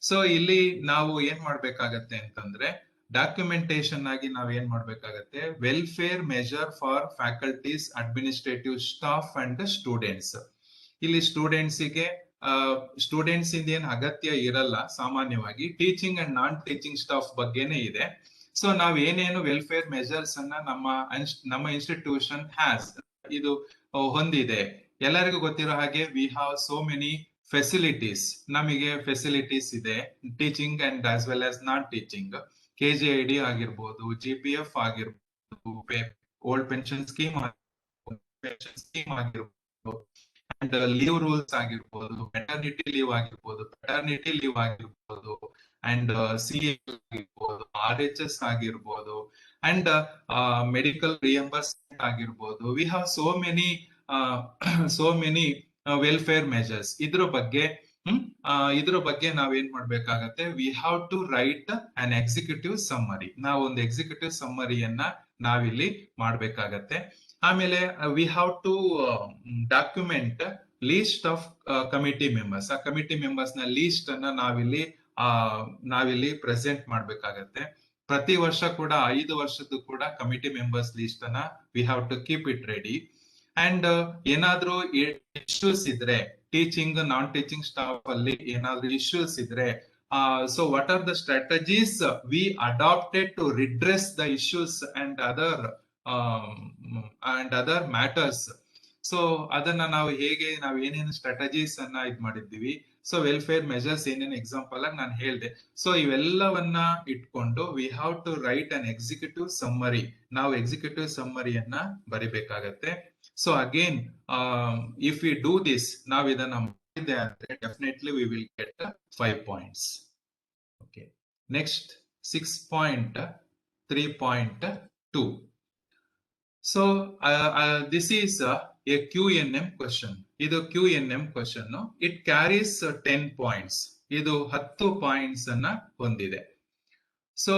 ಸೊ ಇಲ್ಲಿ ನಾವು ಏನ್ ಮಾಡ್ಬೇಕಾಗತ್ತೆ ಅಂತಂದ್ರೆ ಡಾಕ್ಯುಮೆಂಟೇಶನ್ ಆಗಿ ನಾವ್ ಏನ್ ಮಾಡ್ಬೇಕಾಗತ್ತೆ, welfare measure for faculties, administrative staff and students. ಇಲ್ಲಿ ಸ್ಟೂಡೆಂಟ್ಸಿಗೆ ಸ್ಟೂಡೆಂಟ್ಸ್ ಇಂದ ಏನ್ ಅಗತ್ಯ ಇರಲ್ಲ, ಸಾಮಾನ್ಯವಾಗಿ teaching and non teaching staff ಬಗ್ಗೆನೇ ಇದೆ. ಸೊ ನಾವ್ ಏನೇನು ವೆಲ್ಫೇರ್ ಮೆಜರ್ಸ್ ಅನ್ನ ನಮ್ಮ ಇನ್ಸ್ಟಿಟ್ಯೂಷನ್ ಹ್ಯಾಸ್ ಇದು ಹೊಂದಿದೆ. ಎಲ್ಲರಿಗೂ ಗೊತ್ತಿರೋ ಹಾಗೆ we have so many facilities. ನಮಗೆ ಫೆಸಿಲಿಟೀಸ್ ಇದೆ teaching and as well as non teaching. KJID ಆಗಿರ್ಬೋದು, GPF ಆಗಿರ್ಬೋದು, ಓಲ್ಡ್ ಪೆನ್ಷನ್ ಸ್ಕೀಮ್ ಆಗಿರ್ಬೋದು, ಅಂಡ್ ಲೀವ್ ರೂಲ್ಸ್ ಆಗಿರ್ಬೋದು, ಮೆಟರ್ನಿಟಿ ಲೀವ್ ಆಗಿರ್ಬೋದು, ಪಟರ್ನಿಟಿ ಲೀವ್ ಆಗಿರ್ಬೋದು, ಅಂಡ್ CA ಆಗಿರ್ಬೋದು, RHS ಆಗಿರ್ಬೋದು, ಅಂಡ್ ಮೆಡಿಕಲ್ ರಿಯಂಬರ್ಸ್ಮೆಂಟ್ ಆಗಿರ್ಬೋದು. We have so many welfare measures. ಇದ್ರ ಬಗ್ಗೆ ನಾವೇನ್ ಮಾಡ್ಬೇಕಾಗತ್ತೆ, we have to write an executive summary. ನಾವು ಒಂದು ಎಕ್ಸಿಕ್ಯೂಟಿವ್ ಸಮ್ಮರಿಯನ್ನ ನಾವಿಲ್ಲಿ ಮಾಡ್ಬೇಕಾಗತ್ತೆ. ಆಮೇಲೆ we have to document list of committee members. ಆ ಕಮಿಟಿ ಮೆಂಬರ್ಸ್ ನ ಲೀಸ್ಟ್ ಅನ್ನ ನಾವಿಲ್ಲಿ ಪ್ರೆಸೆಂಟ್ ಮಾಡ್ಬೇಕಾಗತ್ತೆ. ಪ್ರತಿ ವರ್ಷ ಕೂಡ 5 ವರ್ಷದ್ದು ಕೂಡ ಕಮಿಟಿ ಮೆಂಬರ್ಸ್ ಲೀಸ್ಟ್ ಅನ್ನ we have to keep it ready. And ಏನಾದ್ರೂ ಇಶ್ಯೂಸ್ ಇದ್ರೆ, ಟೀಚಿಂಗ್ ನಾನ್ ಟೀಚಿಂಗ್ ಸ್ಟಾಫ್ ಅಲ್ಲಿ ಏನಾದ್ರೂ ಇಶ್ಯೂಸ್ ಇದ್ರೆ, so what are the strategies we adapted to redress the issues and other matters. So ಅದನ್ನ ನಾವು ಏನೇನು strategies ಅನ್ನ ಇದ್ ಮಾಡಿದ್ದೀವಿ. ಸೊ ವೆಲ್ಫೇರ್ ಮೆಜರ್ಸ್ ಏನೇನು ಎಕ್ಸಾಂಪಲ್ ಆಗಿ ನಾನು ಹೇಳಿದೆ. ಸೊ ಇವೆಲ್ಲವನ್ನ ಇಟ್ಕೊಂಡು we have to write an executive summary. ನಾವು ಎಕ್ಸಿಕ್ಯೂಟಿವ್ ಸಮ್ಮರಿಯನ್ನ ಬರಿಬೇಕಾಗತ್ತೆ. So again if we do this, ನಾವ್ ಇದನ್ನ ಮಾಡಿದೆ ಅಂದ್ರೆ definitely we will get 5 points. Okay, next 6.3.2. So this is a QNM question. ಇದು QNM question. It carries 10 points. ಇದು 10 points ಅನ್ನ ಹೊಂದಿದೆ. So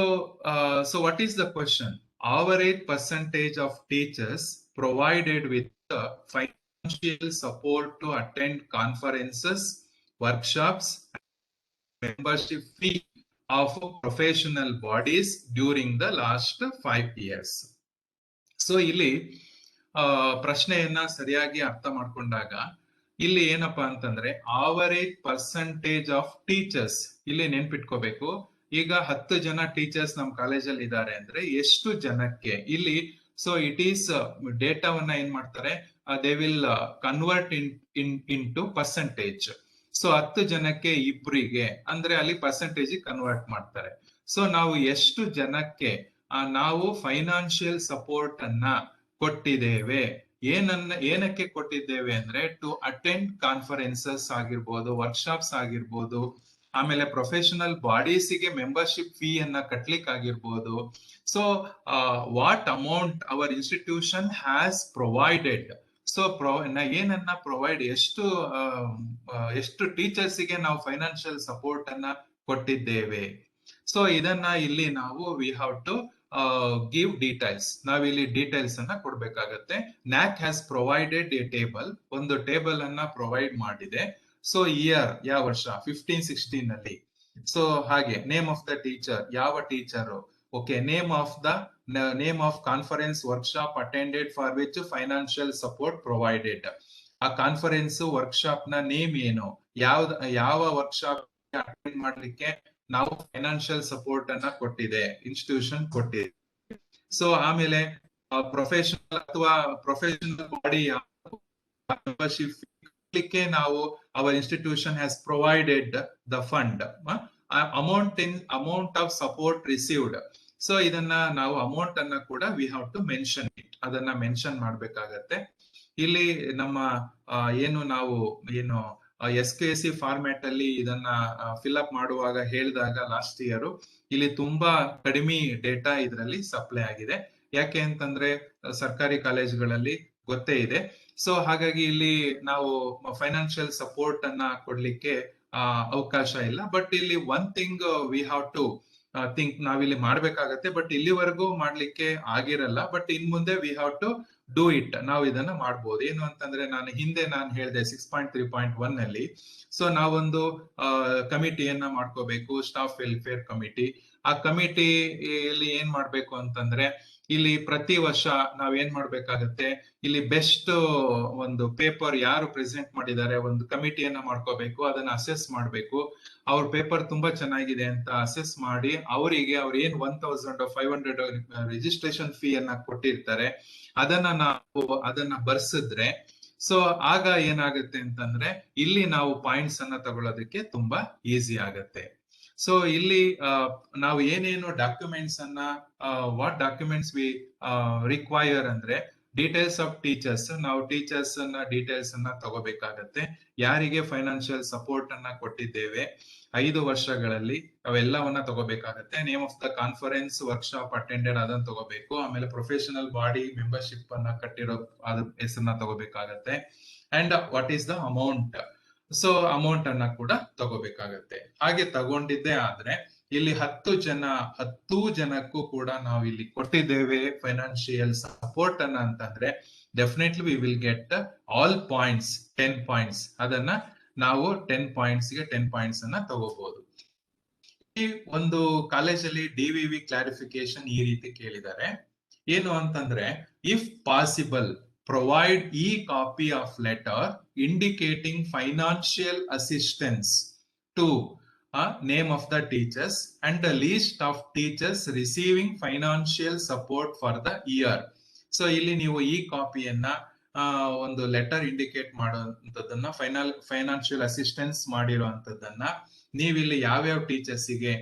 what is the question? Average percentage of teachers provided with financial support to attend conferences, workshops, membership fee of professional bodies during the last 5 years. So ಇಲ್ಲಿ ಪ್ರಶ್ನೆಯನ್ನ ಸರಿಯಾಗಿ ಅರ್ಥ ಮಾಡ್ಕೊಂಡಾಗ ಇಲ್ಲಿ ಏನಪ್ಪಾ ಅಂತಂದ್ರೆ, ಆವರೇಜ್ ಪರ್ಸೆಂಟೇಜ್ ಆಫ್ ಟೀಚರ್ಸ್. ಇಲ್ಲಿ ನೆನ್ಪಿಟ್ಕೋಬೇಕು, ಈಗ 10 ಜನ ಟೀಚರ್ಸ್ ನಮ್ ಕಾಲೇಜಲ್ಲಿ ಇದ್ದಾರೆ ಅಂದ್ರೆ ಎಷ್ಟು ಜನಕ್ಕೆ ಇಲ್ಲಿ. ಸೊ ಇಟ್ ಈಸ್ ಡೇಟಾವನ್ನ ಏನ್ ಮಾಡ್ತಾರೆ, they will convert into percentage. So 10 ಜನಕ್ಕೆ ಇಬ್ರಿಗೆ ಅಂದ್ರೆ ಅಲ್ಲಿ ಪರ್ಸೆಂಟೇಜ್ ಕನ್ವರ್ಟ್ ಮಾಡ್ತಾರೆ. ಸೊ ನಾವು ಎಷ್ಟು ಜನಕ್ಕೆ ನಾವು ಫೈನಾನ್ಷಿಯಲ್ ಸಪೋರ್ಟ್ ಅನ್ನ ಕೊಟ್ಟಿದ್ದೇವೆ, ಏನಕ್ಕೆ ಕೊಟ್ಟಿದ್ದೇವೆ ಅಂದ್ರೆ ಟು ಅಟೆಂಡ್ ಕಾನ್ಫರೆನ್ಸಸ್ ಆಗಿರ್ಬೋದು, ವರ್ಕ್ಶಾಪ್ಸ್ ಆಗಿರ್ಬೋದು, ಆಮೇಲೆ ಪ್ರೊಫೆಷನಲ್ ಬಾಡೀಸ್ಗೆ ಮೆಂಬರ್ಶಿಪ್ ಫೀ ಅನ್ನ ಕಟ್ಲಿಕ್ಕೆ ಆಗಿರ್ಬೋದು. So what amount our institution has provided. So ಏನನ್ನ ಪ್ರೊವೈಡ್, ಎಷ್ಟು ಟೀಚರ್ಸ್ಗೆ ನಾವು ಫೈನಾನ್ಷಿಯಲ್ ಸಪೋರ್ಟ್ ಅನ್ನ ಕೊಟ್ಟಿದ್ದೇವೆ. ಸೊ ಇದನ್ನ ಇಲ್ಲಿ ನಾವು we have to give details. ನಾವಿಲ್ಲಿ ಡೀಟೇಲ್ಸ್ ಅನ್ನ ಕೊಡ್ಬೇಕಾಗತ್ತೆ. NAAC has provided a table. ಒಂದು ಟೇಬಲ್ ಅನ್ನ ಪ್ರೊವೈಡ್ ಮಾಡಿದೆ. ಸೊ ಇಯರ್ ಯಾವ ವರ್ಷ, 15-16 ಅಲ್ಲಿ. ಸೊ ಹಾಗೆ ನೇಮ್ ಆಫ್ ದ ಟೀಚರ್, ಯಾವ teacher. Okay, name of conference workshop attended for which financial support provided. ಆ ಕಾನ್ಫರೆನ್ಸ್ ವರ್ಕ್ಶಾಪ್ ನ ನೇಮ್ ಏನು, ಯಾವ ವರ್ಕ್ಶಾಪ್ ಅಟೆಂಡ್ ಮಾಡ್ಲಿಕ್ಕೆ ನಾವು ಫೈನಾನ್ಷಿಯಲ್ ಸಪೋರ್ಟ್ ಅನ್ನ ಕೊಟ್ಟಿದೆ, ಇನ್ಸ್ಟಿಟ್ಯೂಷನ್ ಕೊಟ್ಟಿದೆ. ಸೊ ಆಮೇಲೆ ಪ್ರೊಫೆಷನಲ್ ಬಾಡಿ ಮೆಂಬರ್ಶಿಪ್ ನಾವು our institution has provided the fund, amount of support received. So ಇದನ್ನ ನಾವು ಅಮೌಂಟ್ ಅನ್ನ ಕೂಡ we have to mention it. ಅದನ್ನ ಮೆನ್ಷನ್ ಮಾಡ್ಬೇಕಾಗತ್ತೆ. ಇಲ್ಲಿ ನಮ್ಮ ನಾವು SKC ಫಾರ್ಮ್ಯಾಟ್ ಅಲ್ಲಿ ಇದನ್ನ ಫಿಲ್ಅಪ್ ಮಾಡುವಾಗ ಹೇಳಿದಾಗ ಲಾಸ್ಟ್ ಇಯರ್ ಇಲ್ಲಿ ತುಂಬಾ ಕಡಿಮೆ ಡೇಟಾ ಇದರಲ್ಲಿ ಸಪ್ಲೈ ಆಗಿದೆ. ಯಾಕೆ ಅಂತಂದ್ರೆ ಸರ್ಕಾರಿ ಕಾಲೇಜುಗಳಲ್ಲಿ ಗೊತ್ತೇ ಇದೆ. ಸೊ ಹಾಗಾಗಿ ಇಲ್ಲಿ ನಾವು ಫೈನಾನ್ಷಿಯಲ್ ಸಪೋರ್ಟ್ ಅನ್ನ ಕೊಡ್ಲಿಕ್ಕೆ ಅವಕಾಶ ಇಲ್ಲ. ಬಟ್ ಇಲ್ಲಿ one thing we have to think, ನಾವಿಲ್ಲಿ ಮಾಡ್ಬೇಕಾಗತ್ತೆ. ಬಟ್ ಇಲ್ಲಿವರೆಗೂ ಮಾಡ್ಲಿಕ್ಕೆ ಆಗಿರಲ್ಲ. ಬಟ್ ಇನ್ ಮುಂದೆ we have to do it. ನಾವು ಇದನ್ನ ಮಾಡ್ಬೋದು. ಏನು ಅಂತಂದ್ರೆ, ನಾನು ಹೇಳಿದೆ 6.3.1 ಅಲ್ಲಿ. ಸೊ ನಾವೊಂದು ಕಮಿಟಿಯನ್ನ ಮಾಡ್ಕೋಬೇಕು, ಸ್ಟಾಫ್ ವೆಲ್ಫೇರ್ ಕಮಿಟಿ. ಆ ಕಮಿಟಿಯಲ್ಲಿ ಏನ್ ಮಾಡ್ಬೇಕು ಅಂತಂದ್ರೆ ಇಲ್ಲಿ ಪ್ರತಿ ವರ್ಷ ನಾವ್ ಏನ್ ಮಾಡ್ಬೇಕಾಗತ್ತೆ, ಇಲ್ಲಿ ಬೆಸ್ಟ್ ಒಂದು ಪೇಪರ್ ಯಾರು ಪ್ರೆಸೆಂಟ್ ಮಾಡಿದ್ದಾರೆ ಒಂದು ಕಮಿಟಿಯನ್ನ ಮಾಡ್ಕೋಬೇಕು, ಅದನ್ನ ಅಸೆಸ್ ಮಾಡ್ಬೇಕು. ಅವ್ರ ಪೇಪರ್ ತುಂಬಾ ಚೆನ್ನಾಗಿದೆ ಅಂತ ಅಸೆಸ್ ಮಾಡಿ ಅವರಿಗೆ ಅವ್ರು ಏನ್ 1500 ರಿಜಿಸ್ಟ್ರೇಷನ್ ಫೀ ಅನ್ನ ಕೊಟ್ಟಿರ್ತಾರೆ ಅದನ್ನ ಬರ್ಸಿದ್ರೆ ಸೊ ಆಗ ಏನಾಗುತ್ತೆ ಅಂತಂದ್ರೆ ಇಲ್ಲಿ ನಾವು ಪಾಯಿಂಟ್ಸ್ ಅನ್ನ ತಗೊಳ್ಳೋದಕ್ಕೆ ತುಂಬಾ ಈಸಿ ಆಗತ್ತೆ. ಸೊ ಇಲ್ಲಿ ನಾವು ಏನೇನು ಡಾಕ್ಯುಮೆಂಟ್ಸ್ ಅನ್ನ ವಾಟ್ ಡಾಕ್ಯುಮೆಂಟ್ಸ್ ವಿ ರಿಕ್ವೈರ್ ಅಂದ್ರೆ ಡೀಟೇಲ್ಸ್ ಆಫ್ ಟೀಚರ್ಸ್, ನಾವು ಟೀಚರ್ಸ್ ಅನ್ನ ಡೀಟೇಲ್ಸ್ ಅನ್ನ ತಗೋಬೇಕಾಗತ್ತೆ. ಯಾರಿಗೆ ಫೈನಾನ್ಷಿಯಲ್ ಸಪೋರ್ಟ್ ಅನ್ನ ಕೊಟ್ಟಿದ್ದೇವೆ 5 ವರ್ಷಗಳಲ್ಲಿ ಅವೆಲ್ಲವನ್ನ ತಗೋಬೇಕಾಗತ್ತೆ. Name of the conference workshop attended ಅದನ್ನ ತಗೋಬೇಕು. ಆಮೇಲೆ ಪ್ರೊಫೆಷನಲ್ ಬಾಡಿ ಮೆಂಬರ್ಶಿಪ್ ಅನ್ನ ಕಟ್ಟಿರೋ ಅದ್ರ ಹೆಸರನ್ನ ತಗೋಬೇಕಾಗತ್ತೆ. And what is the amount, so amount ಅನ್ನ ಕೂಡ ತಗೋಬೇಕಾಗತ್ತೆ. ಹಾಗೆ ತಗೊಂಡಿದ್ದೇ ಆದ್ರೆ ಇಲ್ಲಿ 10 ಜನಕ್ಕೂ ಕೂಡ ನಾವು ಇಲ್ಲಿ ಕೊಟ್ಟಿದ್ದೇವೆ ಫೈನಾನ್ಷಿಯಲ್ ಸಪೋರ್ಟ್ ಅನ್ನ ಅಂತಂದ್ರೆ definitely we will get all points 10 points. ಅದನ್ನ ನಾವು 10 ಪಾಯಿಂಟ್ಸ್ ಗೆ 10 ಪಾಯಿಂಟ್ಸ್ ಅನ್ನ ತಗೋಬಹುದು. ಈ ಒಂದು ಕಾಲೇಜಲ್ಲಿ DVV ಕ್ಲಾರಿಫಿಕೇಶನ್ ಈ ರೀತಿ ಕೇಳಿದ್ದಾರೆ. ಏನು ಅಂತಂದ್ರೆ if possible provide e-copy of letter indicating financial assistance to name of the teachers and the list of teachers receiving financial support for the year. So ಇಲ್ಲಿ ನೀವು ಈ ಕಾಪಿಯನ್ನ ಒಂದು ಲೆಟರ್ ಇಂಡಿಕೇಟ್ ಮಾಡುವಂತದನ್ನ ಫೈನಾನ್ಷಿಯಲ್ ಅಸಿಸ್ಟೆನ್ಸ್ ಮಾಡಿರುವಂತದನ್ನ ನೀವಿಲ್ಲಿ ಯಾವ್ಯಾವ ಟೀಚರ್ಸಿಗೆ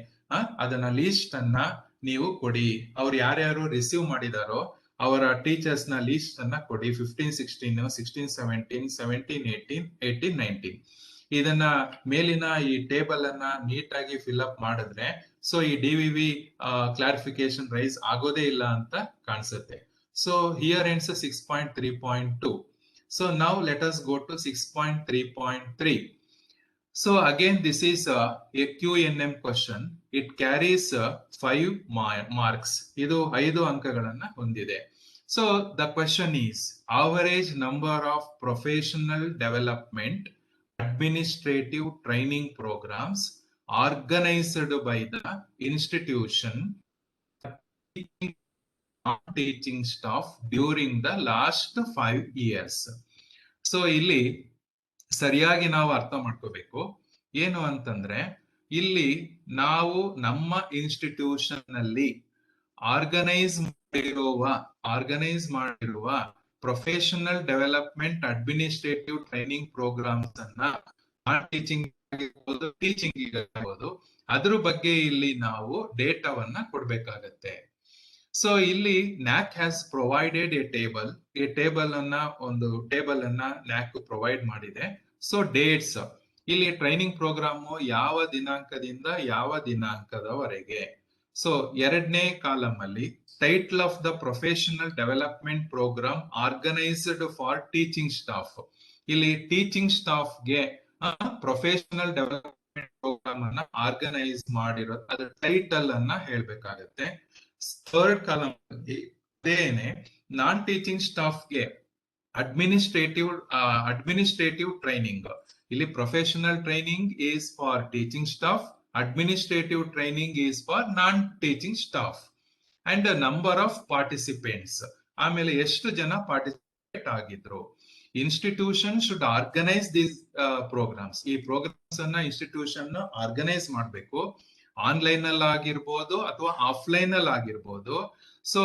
ಅದನ್ನ ಲೀಸ್ಟ್ ಅನ್ನ ನೀವು ಕೊಡಿ. ಅವ್ರು ಯಾರ್ಯಾರು ರಿಸೀವ್ ಮಾಡಿದಾರೋ ಅವರ ಟೀಚರ್ಸ್ ನ ಲೀಸ್ಟ್ ಅನ್ನ ಕೊಡಿ. 15, 16, 16, 17, 17, 18, 18, 19 ಇದನ್ನ ಮೇಲಿನ ಈ ಟೇಬಲ್ ಅನ್ನ ನೀಟಾಗಿ ಫಿಲ್ ಅಪ್ ಮಾಡಿದ್ರೆ ಸೊ ಈ DVV ಕ್ಲಾರಿಫಿಕೇಶನ್ ರೈಸ್ ಆಗೋದೇ ಇಲ್ಲ ಅಂತ ಕಾಣಿಸುತ್ತೆ. So here ends 6.3.2. So now let us go to 6.3.3. So again this is a QNM question. It carries 5 marks. ಇದು 5 ಅಂಕಗಳನ್ನ ಹೊಂದಿದೆ. So the question is average number of professional development administrative training programs organized by the institution teaching staff during the last 5 years. So ಇಲ್ಲಿ ಸರಿಯಾಗಿ ನಾವು ಅರ್ಥ ಮಾಡ್ಕೋಬೇಕು. ಏನು ಅಂತಂದ್ರೆ ಇಲ್ಲಿ ನಾವು ನಮ್ಮ ಇನ್ಸ್ಟಿಟ್ಯೂಷನ್ ಅಲ್ಲಿ ಆರ್ಗನೈಸ್ ಮಾಡಿರುವ professional development administrative training programmes ಅನ್ನ ಟೀಚಿಂಗ್ ಆಗಿರ್ಬೋದು ಅದ್ರ ಬಗ್ಗೆ ಇಲ್ಲಿ ನಾವು ಡೇಟಾವನ್ನ ಕೊಡ್ಬೇಕಾಗತ್ತೆ. ಸೊ ಇಲ್ಲಿ NAAC has provided a table ಅನ್ನ NAAC ಪ್ರೊವೈಡ್ ಮಾಡಿದೆ. ಸೊ ಡೇಟ್ಸ್ ಇಲ್ಲಿ ಟ್ರೈನಿಂಗ್ ಪ್ರೋಗ್ರಾಮ್ ಯಾವ ದಿನಾಂಕದಿಂದ ಯಾವ ದಿನಾಂಕದವರೆಗೆ. ಸೊ 2ನೇ ಕಾಲಮ್ ಅಲ್ಲಿ title of the professional development programme organised for teaching staff. ಇಲ್ಲಿ ಟೀಚಿಂಗ್ ಸ್ಟಾಫ್ ಗೆ ಪ್ರೊಫೆಷನಲ್ ಡೆವಲಪ್ಮೆಂಟ್ ಪ್ರೋಗ್ರಾಮ್ ಅನ್ನ ಆರ್ಗನೈಸ್ ಮಾಡಿರೋ ಅದ್ರ ಟೈಟಲ್ ಅನ್ನ ಹೇಳ್ಬೇಕಾಗತ್ತೆ. 3rd ಕಾಲಮ್ ಅಲ್ಲಿ ಅದೇನೆ ನಾನ್ ಟೀಚಿಂಗ್ ಸ್ಟಾಫ್ ಗೆ ಅಡ್ಮಿನಿಸ್ಟ್ರೇಟಿವ್ ಟ್ರೈನಿಂಗ್. ಇಲ್ಲಿ professional training is for teaching staff, administrative training is for non teaching staff. And number of participants, ಆಮೇಲೆ ಎಷ್ಟು ಜನ ಪಾರ್ಟಿಸಿಪೇಟ್ ಆಗಿದ್ರು. Institution should organise these programmes. ಈ ಪ್ರೋಗ್ರಾಮ್ಸ್ ಅನ್ನ ಇನ್ಸ್ಟಿಟ್ಯೂಷನ್ ಆರ್ಗನೈಸ್ ಮಾಡಬೇಕು. ಆನ್ಲೈನ್ ಅಲ್ಲಿ ಆಗಿರ್ಬೋದು ಅಥವಾ ಆಫ್ಲೈನ್ ಅಲ್ಲಿ ಆಗಿರ್ಬೋದು. So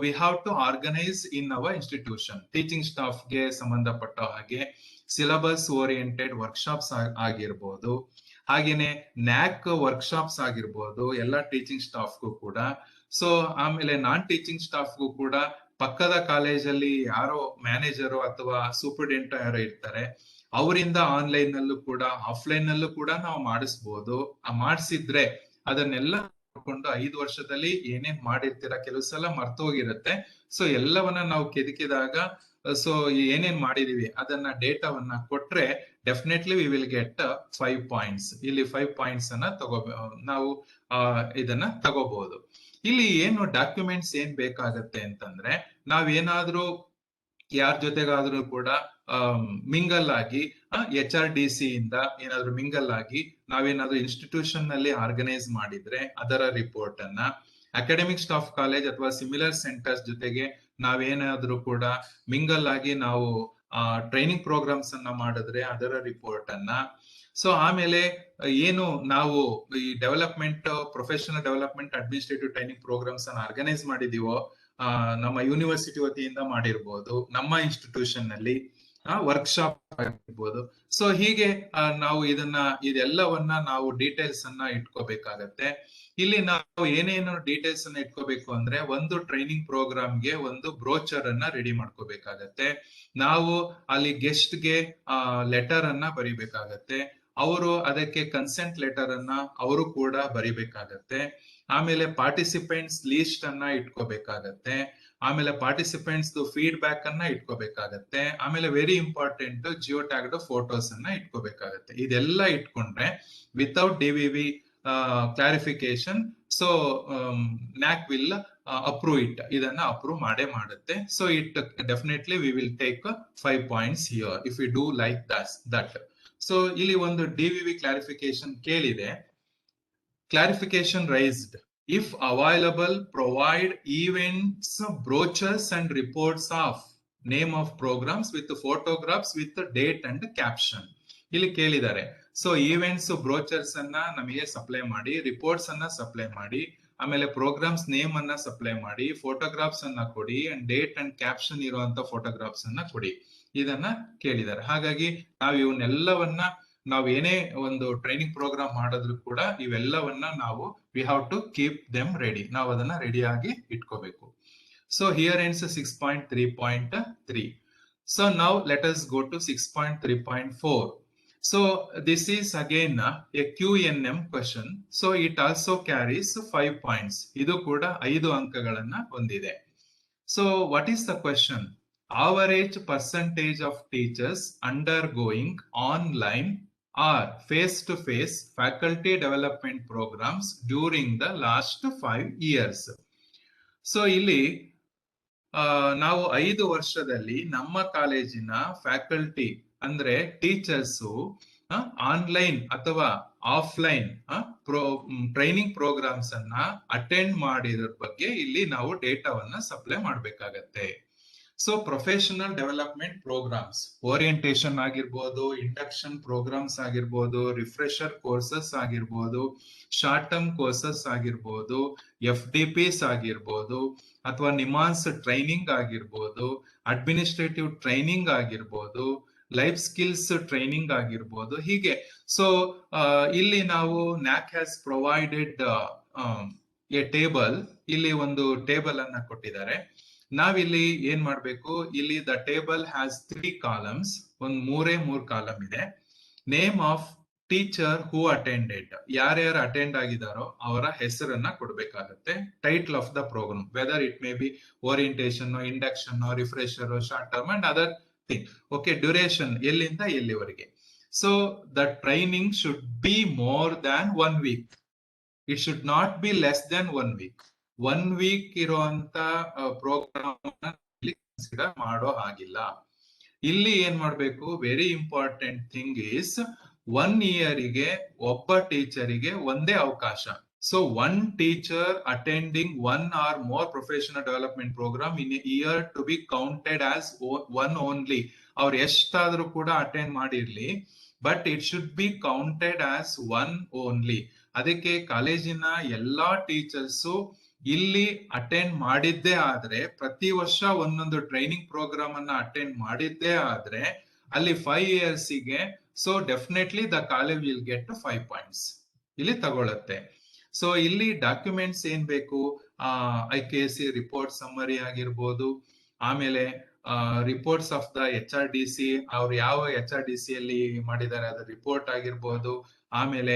we have to organise in our institution. Teaching staff ಗೆ ಸಂಬಂಧಪಟ್ಟ ಹಾಗೆ ಸಿಲೆಬಸ್ ಓರಿಯೆಂಟೆಡ್ ವರ್ಕ್ಶಾಪ್ಸ್ ಆಗಿರ್ಬೋದು, ಹಾಗೇನೆ NAAC ವರ್ಕ್ಶಾಪ್ಸ್ ಆಗಿರ್ಬೋದು ಎಲ್ಲ ಟೀಚಿಂಗ್ ಸ್ಟಾಫ್ಗೂ ಕೂಡ. ಸೊ ಆಮೇಲೆ ನಾನ್ ಟೀಚಿಂಗ್ ಸ್ಟಾಫ್ಗೂ ಕೂಡ ಪಕ್ಕದ ಕಾಲೇಜಲ್ಲಿ ಯಾರೋ ಮ್ಯಾನೇಜರು ಅಥವಾ ಸೂಪರ್ಡೆಂಟ್ ಯಾರೋ ಇರ್ತಾರೆ, ಅವರಿಂದ ಆನ್ಲೈನ್ ನಲ್ಲೂ ಕೂಡ ಆಫ್ಲೈನ್ ನಲ್ಲೂ ಕೂಡ ನಾವು ಮಾಡಿಸ್ಬೋದು. ಮಾಡಿಸಿದ್ರೆ ಅದನ್ನೆಲ್ಲ ನೋಡ್ಕೊಂಡು 5 ವರ್ಷದಲ್ಲಿ ಏನೇನ್ ಮಾಡಿರ್ತೀರ, ಕೆಲವು ಸಲ ಮರ್ತೋಗಿರುತ್ತೆ. ಸೊ ಎಲ್ಲವನ್ನ ನಾವು ಕೆದಕಿದಾಗ ಸೊ ಏನೇನ್ ಮಾಡಿದೀವಿ ಅದನ್ನ ಡೇಟಾವನ್ನ ಕೊಟ್ರೆ definitely we will get 5 points. ಇಲ್ಲಿ 5 ಪಾಯಿಂಟ್ಸ್ ಅನ್ನ ನಾವು ಇದನ್ನ ತಗೋಬಹುದು. ಇಲ್ಲಿ ಏನು ಡಾಕ್ಯುಮೆಂಟ್ಸ್ ಏನ್ ಬೇಕಾಗತ್ತೆ ಅಂತಂದ್ರೆ ನಾವೇನಾದ್ರೂ ಯಾರ ಜೊತೆಗಾದ್ರೂ ಕೂಡ ಮಿಂಗಲ್ ಆಗಿ HRDC ಇಂದ ಏನಾದ್ರು ಮಿಂಗಲ್ ಆಗಿ ನಾವೇನಾದ್ರೂ ಇನ್ಸ್ಟಿಟ್ಯೂಷನ್ ನಲ್ಲಿ ಆರ್ಗನೈಸ್ ಮಾಡಿದ್ರೆ ಅದರ ರಿಪೋರ್ಟ್ ಅನ್ನ, ಅಕಾಡೆಮಿಕ್ ಸ್ಟಾಫ್ ಕಾಲೇಜ್ ಅಥವಾ ಸಿಮಿಲರ್ ಸೆಂಟರ್ಸ್ ಜೊತೆಗೆ ನಾವೇನಾದ್ರೂ ಕೂಡ ಮಿಂಗಲ್ ಆಗಿ ನಾವು ಟ್ರೈನಿಂಗ್ ಪ್ರೋಗ್ರಾಮ್ಸ್ ಅನ್ನ ಮಾಡಿದ್ರೆ ಅದರ ರಿಪೋರ್ಟ್ ಅನ್ನ, ಸೊ ಆಮೇಲೆ ಏನು ನಾವು ಈ development professional development administrative training programmes ಅನ್ನ ಆರ್ಗನೈಸ್ ಮಾಡಿದೀವೋ ನಮ್ಮ ಯೂನಿವರ್ಸಿಟಿ ವತಿಯಿಂದ ಮಾಡಿರ್ಬೋದು, ನಮ್ಮ ಇನ್ಸ್ಟಿಟ್ಯೂಷನ್ ನಲ್ಲಿ ವರ್ಕ್ಶಾಪ್ ಆಗಿರ್ಬೋದು. ಸೊ ಹೀಗೆ ನಾವು ಇದೆಲ್ಲವನ್ನ ನಾವು ಡೀಟೇಲ್ಸ್ ಅನ್ನ ಇಟ್ಕೋಬೇಕಾಗತ್ತೆ. ಇಲ್ಲಿ ನಾವು ಏನೇನು ಡೀಟೇಲ್ಸ್ ಅನ್ನ ಇಟ್ಕೋಬೇಕು ಅಂದ್ರೆ, ಒಂದು ಟ್ರೈನಿಂಗ್ ಪ್ರೋಗ್ರಾಮ್ಗೆ ಒಂದು ಬ್ರೋಚರ್ ಅನ್ನ ರೆಡಿ ಮಾಡ್ಕೋಬೇಕಾಗತ್ತೆ. ನಾವು ಅಲ್ಲಿ ಗೆಸ್ಟ್ಗೆ ಲೆಟರ್ ಅನ್ನ ಬರಿಬೇಕಾಗತ್ತೆ. ಅವರು ಅದಕ್ಕೆ ಕನ್ಸೆಂಟ್ ಲೆಟರ್ ಅನ್ನ ಅವರು ಕೂಡ ಬರಿಬೇಕಾಗತ್ತೆ. ಆಮೇಲೆ ಪಾರ್ಟಿಸಿಪೆಂಟ್ಸ್ ಲೀಸ್ಟ್ ಅನ್ನ ಇಟ್ಕೋಬೇಕಾಗತ್ತೆ. ಆಮೇಲೆ ಪಾರ್ಟಿಸಿಪೆಂಟ್ಸ್ ಫೀಡ್ಬ್ಯಾಕ್ ಅನ್ನ ಇಟ್ಕೋಬೇಕಾಗತ್ತೆ. ಆಮೇಲೆ very important geo tagged photos ಅನ್ನ ಇಟ್ಕೋಬೇಕಾಗತ್ತೆ. ಇದೆಲ್ಲ ಇಟ್ಕೊಂಡ್ರೆ without DVV clarification, so NAAC will approve it, ಇದನ್ನ ಅಪ್ರೂವ್ ಮಾಡೇ ಮಾಡುತ್ತೆ. So it definitely we will take 5 points here if you do like that. So ಇಲ್ಲಿ ಒಂದು DVV ಕ್ಲಾರಿಫಿಕೇಶನ್ ಕೇಳಿದೆ. Clarification raised. If available, provide events, brochures and reports of name of programs with photographs with the date and caption. ಇಲ್ಲಿ ಕೇಳಿದ್ದಾರೆ. So events brochures ಅನ್ನ ನಮಗೆ supply ಮಾಡಿ, reports ಅನ್ನ supply ಮಾಡಿ, ಆಮೇಲೆ ಪ್ರೋಗ್ರಾಮ್ಸ್ ನೇಮ್ ಅನ್ನ ಸಪ್ಲೈ ಮಾಡಿ, ಫೋಟೋಗ್ರಾಫ್ಸ್ ಅನ್ನ ಕೊಡಿ, ಅಂಡ್ ಡೇಟ್ ಅಂಡ್ ಕ್ಯಾಪ್ಷನ್ ಇರುವಂತ ಫೋಟೋಗ್ರಾಫ್ಸ್ ಅನ್ನ ಕೊಡಿ, ಇದನ್ನ ಕೇಳಿದ್ದಾರೆ. ಹಾಗಾಗಿ ನಾವು ಇವನ್ನೆಲ್ಲವನ್ನ ನಾವು ಏನೇ ಒಂದು ಟ್ರೈನಿಂಗ್ ಪ್ರೋಗ್ರಾಮ್ ಮಾಡಿದ್ರು ಕೂಡ ಇವೆಲ್ಲವನ್ನ ನಾವು we have to keep them ready, ನಾವು ಅದನ್ನ ರೆಡಿಯಾಗಿ ಇಟ್ಕೋಬೇಕು. So here ends 6.3.3. So now let us go to 6.3.4. So this is again a QNM question. So it also carries 5 points. ಇದು ಕೂಡ 5 ಅಂಕಗಳನ್ನ ಹೊಂದಿದೆ. So what is the question? Average percentage of teachers undergoing online or face-to-face faculty development programs during the last 5 years. So ಇಲ್ಲಿ ನಾವು 5 ವರ್ಷದಲ್ಲಿ ನಮ್ಮ ಕಾಲೇಜಿನ faculty ಅಂದ್ರೆ ಟೀಚರ್ಸ್ ಆನ್ಲೈನ್ ಅಥವಾ ಆಫ್ಲೈನ್ ಟ್ರೈನಿಂಗ್ ಪ್ರೋಗ್ರಾಮ್ಸ್ ಅನ್ನ ಅಟೆಂಡ್ ಮಾಡಿದ್ರ ಬಗ್ಗೆ ಇಲ್ಲಿ ನಾವು ಡೇಟಾವನ್ನ ಸಪ್ಲೈ ಮಾಡ್ಬೇಕಾಗತ್ತೆ. So professional development programmes, orientation ಆಗಿರ್ಬೋದು, ಇಂಡಕ್ಷನ್ ಪ್ರೋಗ್ರಾಮ್ಸ್ ಆಗಿರ್ಬೋದು, ರಿಫ್ರೆಶರ್ ಕೋರ್ಸಸ್ ಆಗಿರ್ಬೋದು, ಶಾರ್ಟ್ ಟರ್ಮ್ ಕೋರ್ಸಸ್ ಆಗಿರ್ಬೋದು, FDPs ಆಗಿರ್ಬೋದು, ಅಥವಾ ನಿಮಾನ್ಸ್ ಟ್ರೈನಿಂಗ್ ಆಗಿರ್ಬೋದು, ಅಡ್ಮಿನಿಸ್ಟ್ರೇಟಿವ್ ಟ್ರೈನಿಂಗ್ ಆಗಿರ್ಬೋದು, ಲೈಫ್ ಸ್ಕಿಲ್ಸ್ ಟ್ರೈನಿಂಗ್ ಆಗಿರ್ಬೋದು, ಹೀಗೆ. ಸೊ ಇಲ್ಲಿ ನಾವು NAAC has provided a table. ಇಲ್ಲಿ ಒಂದು ಟೇಬಲ್ ಅನ್ನ ಕೊಟ್ಟಿದ್ದಾರೆ. ನಾವಿಲ್ಲಿ ಏನ್ ಮಾಡ್ಬೇಕು, ಇಲ್ಲಿ ದ ಟೇಬಲ್ ಹ್ಯಾಸ್ 3 ಕಾಲಮ್ಸ್, ಒಂದ್ 3 ಕಾಲಮ್ ಇದೆ. Name of teacher who attended, ಯಾರ್ಯಾರು ಅಟೆಂಡ್ ಆಗಿದಾರೋ ಅವರ ಹೆಸರನ್ನ ಕೊಡ್ಬೇಕಾಗತ್ತೆ. Title of the programme, whether it may be orientation, induction, refresher, short term and other thing. Okay, duration ಎಲ್ಲಿಂದ ಎಲ್ಲಿವರೆಗೆ. So the training should be more than 1 week. It should not be less than 1 week. 1 week ಇರುವಂತ programme consider ಮಾಡೋ ಹಾಗಿಲ್ಲ. ಇಲ್ಲಿ ಏನ್ ಮಾಡ್ಬೇಕು, very important thing is 1 yearಗೆ ಒಬ್ಬ ಟೀಚರಿಗೆ ಒಂದೇ ಅವಕಾಶ. So 1 teacher attending 1 or more professional development program in a year to be counted as 1 only. ಅವ್ರು ಎಷ್ಟಾದ್ರೂ ಕೂಡ ಅಟೆಂಡ್ ಮಾಡಿರ್ಲಿ, but it should be counted as 1 only. ಅದಕ್ಕೆ ಕಾಲೇಜಿನ ಎಲ್ಲಾ ಟೀಚರ್ಸು ಇಲ್ಲಿ ಅಟೆಂಡ್ ಮಾಡಿದ್ದೇ ಆದ್ರೆ, ಪ್ರತಿ ವರ್ಷ ಒಂದೊಂದು ಟ್ರೈನಿಂಗ್ ಪ್ರೋಗ್ರಾಮ್ ಅನ್ನ ಅಟೆಂಡ್ ಮಾಡಿದ್ದೇ ಆದ್ರೆ ಅಲ್ಲಿ 5 yearsಗೆ so definitely the college will get 5 points ಇಲ್ಲಿ ತಗೊಳತ್ತೆ. ಸೊ ಇಲ್ಲಿ ಡಾಕ್ಯುಮೆಂಟ್ಸ್ ಏನ್ ಬೇಕು, IKC ರಿಪೋರ್ಟ್ ಸಮ್ಮರಿ ಆಗಿರ್ಬೋದು, ಆಮೇಲೆ ರಿಪೋರ್ಟ್ಸ್ ಆಫ್ ದ HRDC, ಅವ್ರು ಯಾವ HRDC ಅಲ್ಲಿ ಮಾಡಿದ್ದಾರೆ ಅದ್ರ ರಿಪೋರ್ಟ್ ಆಗಿರ್ಬೋದು. ಆಮೇಲೆ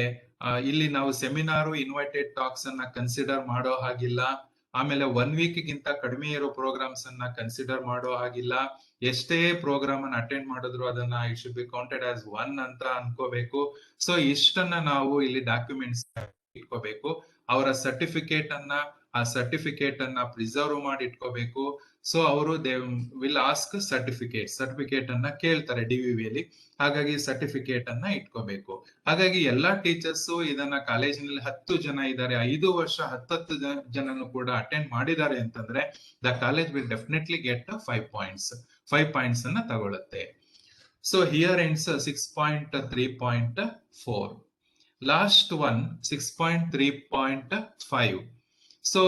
ಇಲ್ಲಿ ನಾವು ಸೆಮಿನಾರು, ಇನ್ವೈಟೆಡ್ ಟಾಕ್ಸ್ ಅನ್ನ ಕನ್ಸಿಡರ್ ಮಾಡೋ ಹಾಗಿಲ್ಲ. ಆಮೇಲೆ 1 weekಗಿಂತ ಕಡಿಮೆ ಇರೋ ಪ್ರೋಗ್ರಾಮ್ಸ್ ಅನ್ನ ಕನ್ಸಿಡರ್ ಮಾಡೋ ಹಾಗಿಲ್ಲ. ಎಷ್ಟೇ ಪ್ರೋಗ್ರಾಮ್ ಅನ್ನ ಅಟೆಂಡ್ ಮಾಡಿದ್ರು ಅದನ್ನ it should be counted as 1 ಅಂತ ಅನ್ಕೋಬೇಕು. ಸೊ ಇಷ್ಟನ್ನ ನಾವು ಇಲ್ಲಿ ಡಾಕ್ಯುಮೆಂಟ್ಸ್ ಇಟ್ಕೋಬೇಕು. ಅವರ ಸರ್ಟಿಫಿಕೇಟ್ ಅನ್ನ ಪ್ರಿಸರ್ವ್ ಮಾಡಿ ಇಟ್ಕೋಬೇಕು. ಸೊ ಅವರು ದೇ ವಿಲ್ ಆಸ್ಕ್ ಸರ್ಟಿಫಿಕೇಟ್ ಅನ್ನ ಕೇಳ್ತಾರೆ DVV ಅಲ್ಲಿ. ಹಾಗಾಗಿ ಸರ್ಟಿಫಿಕೇಟ್ ಅನ್ನ ಇಟ್ಕೋಬೇಕು. ಹಾಗಾಗಿ ಎಲ್ಲಾ ಟೀಚರ್ಸ್ ಇದನ್ನ ಕಾಲೇಜಿನಲ್ಲಿ 10 ಜನ ಇದ್ದಾರೆ, 5 ವರ್ಷ 10 ಜನನು ಕೂಡ ಅಟೆಂಡ್ ಮಾಡಿದ್ದಾರೆ ಅಂತಂದ್ರೆ the college will definitely get 5 points ಅನ್ನ ತಗೊಳುತ್ತೆ. So here ends 6.3.4. Last one 6.3.5. So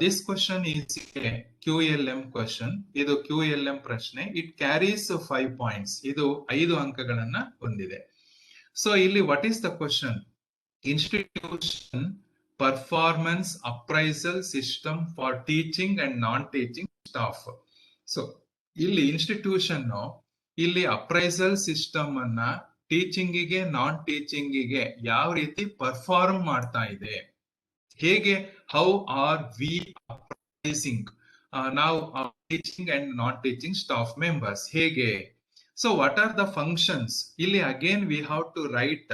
this question is a QLM question. ಇದು QLM ಪ್ರಶ್ನೆ. It carries 5 points. ಇದು 5 ಅಂಕಗಳನ್ನ ಹೊಂದಿದೆ. So ಇಲ್ಲಿ what is the question? Institution performance appraisal system for teaching and non-teaching staff. So ಇಲ್ಲಿ institution ಇಲ್ಲಿ appraisal system ಅನ್ನ ಟೀಚಿಂಗಿಗೆ ನಾನ್ ಟೀಚಿಂಗಿಗೆ ಯಾವ ರೀತಿ ಪರ್ಫಾರ್ಮ್ ಮಾಡ್ತಾ ಇದೆ, ಹೇಗೆ, ಹೌ ಆರ್ ವಿ ಅಪ್ರೈಸಿಂಗ್ ನಾವು teaching and non teaching staff members ಹೇಗೆ. So what are the functions? ಇಲ್ಲಿ again we have to write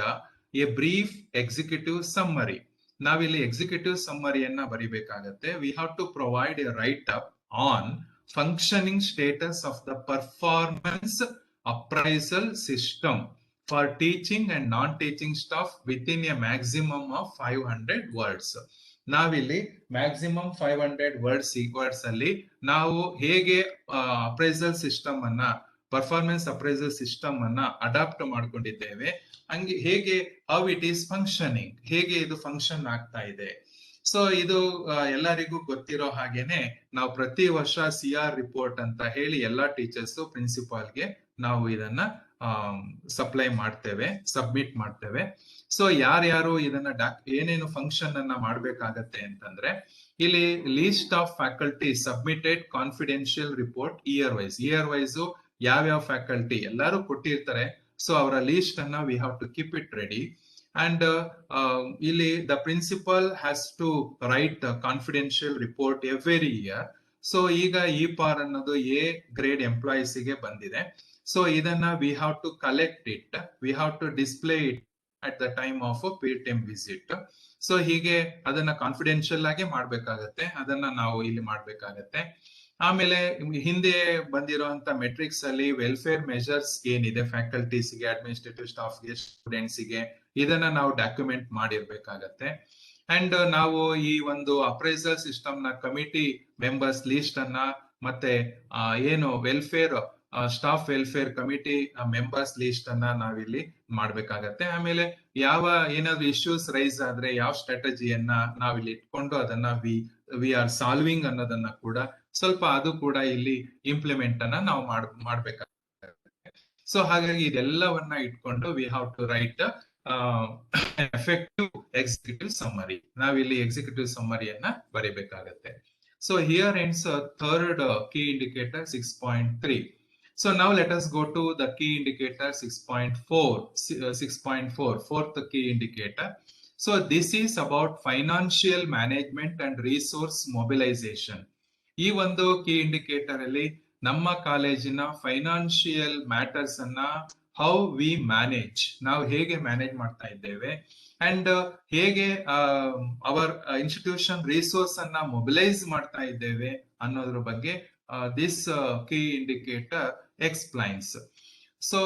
a brief executive summary. ನಾವಿಲ್ಲಿ ಎಕ್ಸಿಕ್ಯೂಟಿವ್ ಸಮ್ಮರಿಯನ್ನ ಬರಿಬೇಕಾಗತ್ತೆ. We have to provide a write up on functioning status of the performance appraisal system for teaching and non-teaching staff within a maximum of 500 words. ನಾವಿಲ್ಲಿ maximum 500 words ಅಲ್ಲಿ ನಾವು ಹೇಗೆ appraisal system ಅನ್ನ, performance appraisal system ಅನ್ನ adapt ಮಾಡ್ಕೊಂಡಿದ್ದೇವೆ, ಹಂಗೆ ಹೇಗೆ how it is functioning, ಹೇಗೆ ಇದು ಫಂಕ್ಷನ್ ಆಗ್ತಾ ಇದೆ. ಸೊ ಇದು ಎಲ್ಲರಿಗೂ ಗೊತ್ತಿರೋ ಹಾಗೇನೆ ನಾವು ಪ್ರತಿ ವರ್ಷ CR ರಿಪೋರ್ಟ್ ಅಂತ ಹೇಳಿ ಎಲ್ಲಾ ಟೀಚರ್ಸ್ ಪ್ರಿನ್ಸಿಪಾಲ್ಗೆ ನಾವು ಇದನ್ನ ಸಬ್ಮಿಟ್ ಮಾಡ್ತೇವೆ. ಸೊ ಯಾರ್ಯಾರು ಇದನ್ನ ಏನೇನು ಫಂಕ್ಷನ್ ಅನ್ನ ಮಾಡ್ಬೇಕಾಗತ್ತೆ ಅಂತಂದ್ರೆ, ಇಲ್ಲಿ list of faculty submitted confidential report year wise ಯಾವ್ಯಾವ ಫ್ಯಾಕಲ್ಟಿ ಎಲ್ಲರೂ ಕೊಟ್ಟಿರ್ತಾರೆ. ಸೊ ಅವರ ಲೀಸ್ಟ್ ಅನ್ನ we have to keep it ready. And ಇಲ್ಲಿ the principal has to write confidential report every year. So ಈಗ ಈ ಪಾರ್ ಅನ್ನೋದು A ಗ್ರೇಡ್ ಎಂಪ್ಲಾಯೀಸ್ ಗೆ ಬಂದಿದೆ. ಸೊ ಇದನ್ನ we have to collect it, we have to display it at the time of PTM visit. So ಹೀಗೆ ಅದನ್ನ confidential ಆಗಿ ಮಾಡ್ಬೇಕಾಗತ್ತೆ, ಅದನ್ನ ನಾವು ಇಲ್ಲಿ ಮಾಡ್ಬೇಕಾಗತ್ತೆ. ಆಮೇಲೆ ಹಿಂದೆ ಬಂದಿರುವಂತ ಮೆಟ್ರಿಕ್ಸ್ ಅಲ್ಲಿ ವೆಲ್ಫೇರ್ ಮೆಜರ್ಸ್ ಏನಿದೆ ಫ್ಯಾಕಲ್ಟೀಸ್ಗೆ, ಅಡ್ಮಿನಿಸ್ಟ್ರೇಟಿವ್ ಸ್ಟಾಫ್ಗೆ, ಸ್ಟೂಡೆಂಟ್ಸ್ಗೆ, ಇದನ್ನ ನಾವು ಡಾಕ್ಯುಮೆಂಟ್ ಮಾಡಿರ್ಬೇಕಾಗತ್ತೆ. ಅಂಡ್ ನಾವು ಈ ಒಂದು ಅಪ್ರೈಸಲ್ ಸಿಸ್ಟಮ್ ನ ಕಮಿಟಿ ಮೆಂಬರ್ಸ್ ಲಿಸ್ಟ್ ಅನ್ನ ಮತ್ತೆ ಏನು staff welfare committee members list ಅನ್ನ ನಾವಿಲ್ಲಿ ಮಾಡ್ಬೇಕಾಗತ್ತೆ. ಆಮೇಲೆ ಏನಾದ್ರು ಇಶ್ಯೂಸ್ ರೈಸ್ ಆದ್ರೆ ಯಾವ ಸ್ಟ್ರಾಟಜಿಯನ್ನ ನಾವಿಲ್ಲಿ ಇಟ್ಕೊಂಡು ಅದನ್ನ ವಿ ಆರ್ ಸಾಲ್ವಿಂಗ್ ಅನ್ನೋದನ್ನ ಕೂಡ ಸ್ವಲ್ಪ ಅದು ಕೂಡ ಇಲ್ಲಿ ಇಂಪ್ಲಿಮೆಂಟ್ ಅನ್ನ ನಾವು ಮಾಡ್ಬೇಕಾಗುತ್ತೆ. ಸೊ ಹಾಗಾಗಿ ಇದೆಲ್ಲವನ್ನ ಇಟ್ಕೊಂಡು we have to write effective executive summary. ನಾವಿಲ್ಲಿ ಎಕ್ಸಿಕ್ಯೂಟಿವ್ ಸಮ್ಮರಿಯನ್ನ ಬರೀಬೇಕಾಗತ್ತೆ. So here ends third key indicator 6.3. So now let us go to the key indicator 6.4, fourth key indicator. So this is about financial management and resource mobilization. ಈ ಒಂದು key indicator ಅಲ್ಲಿ ನಮ್ಮ ಕಾಲೇಜಿನ financial matters ಅನ್ನ how V manage, ನಾವು ಹೇಗೆ manage ಮಾಡ್ತಾ ಇದ್ದೇವೆ, ಅಂಡ್ ಹೇಗೆ ಅವರ್ ಇನ್ಸ್ಟಿಟ್ಯೂಷನ್ ರಿಸೋರ್ಸ್ ಅನ್ನ ಮೊಬಿಲೈಸ್ ಮಾಡ್ತಾ ಇದ್ದೇವೆ ಅನ್ನೋದ್ರ ಬಗ್ಗೆ this key indicator explains. So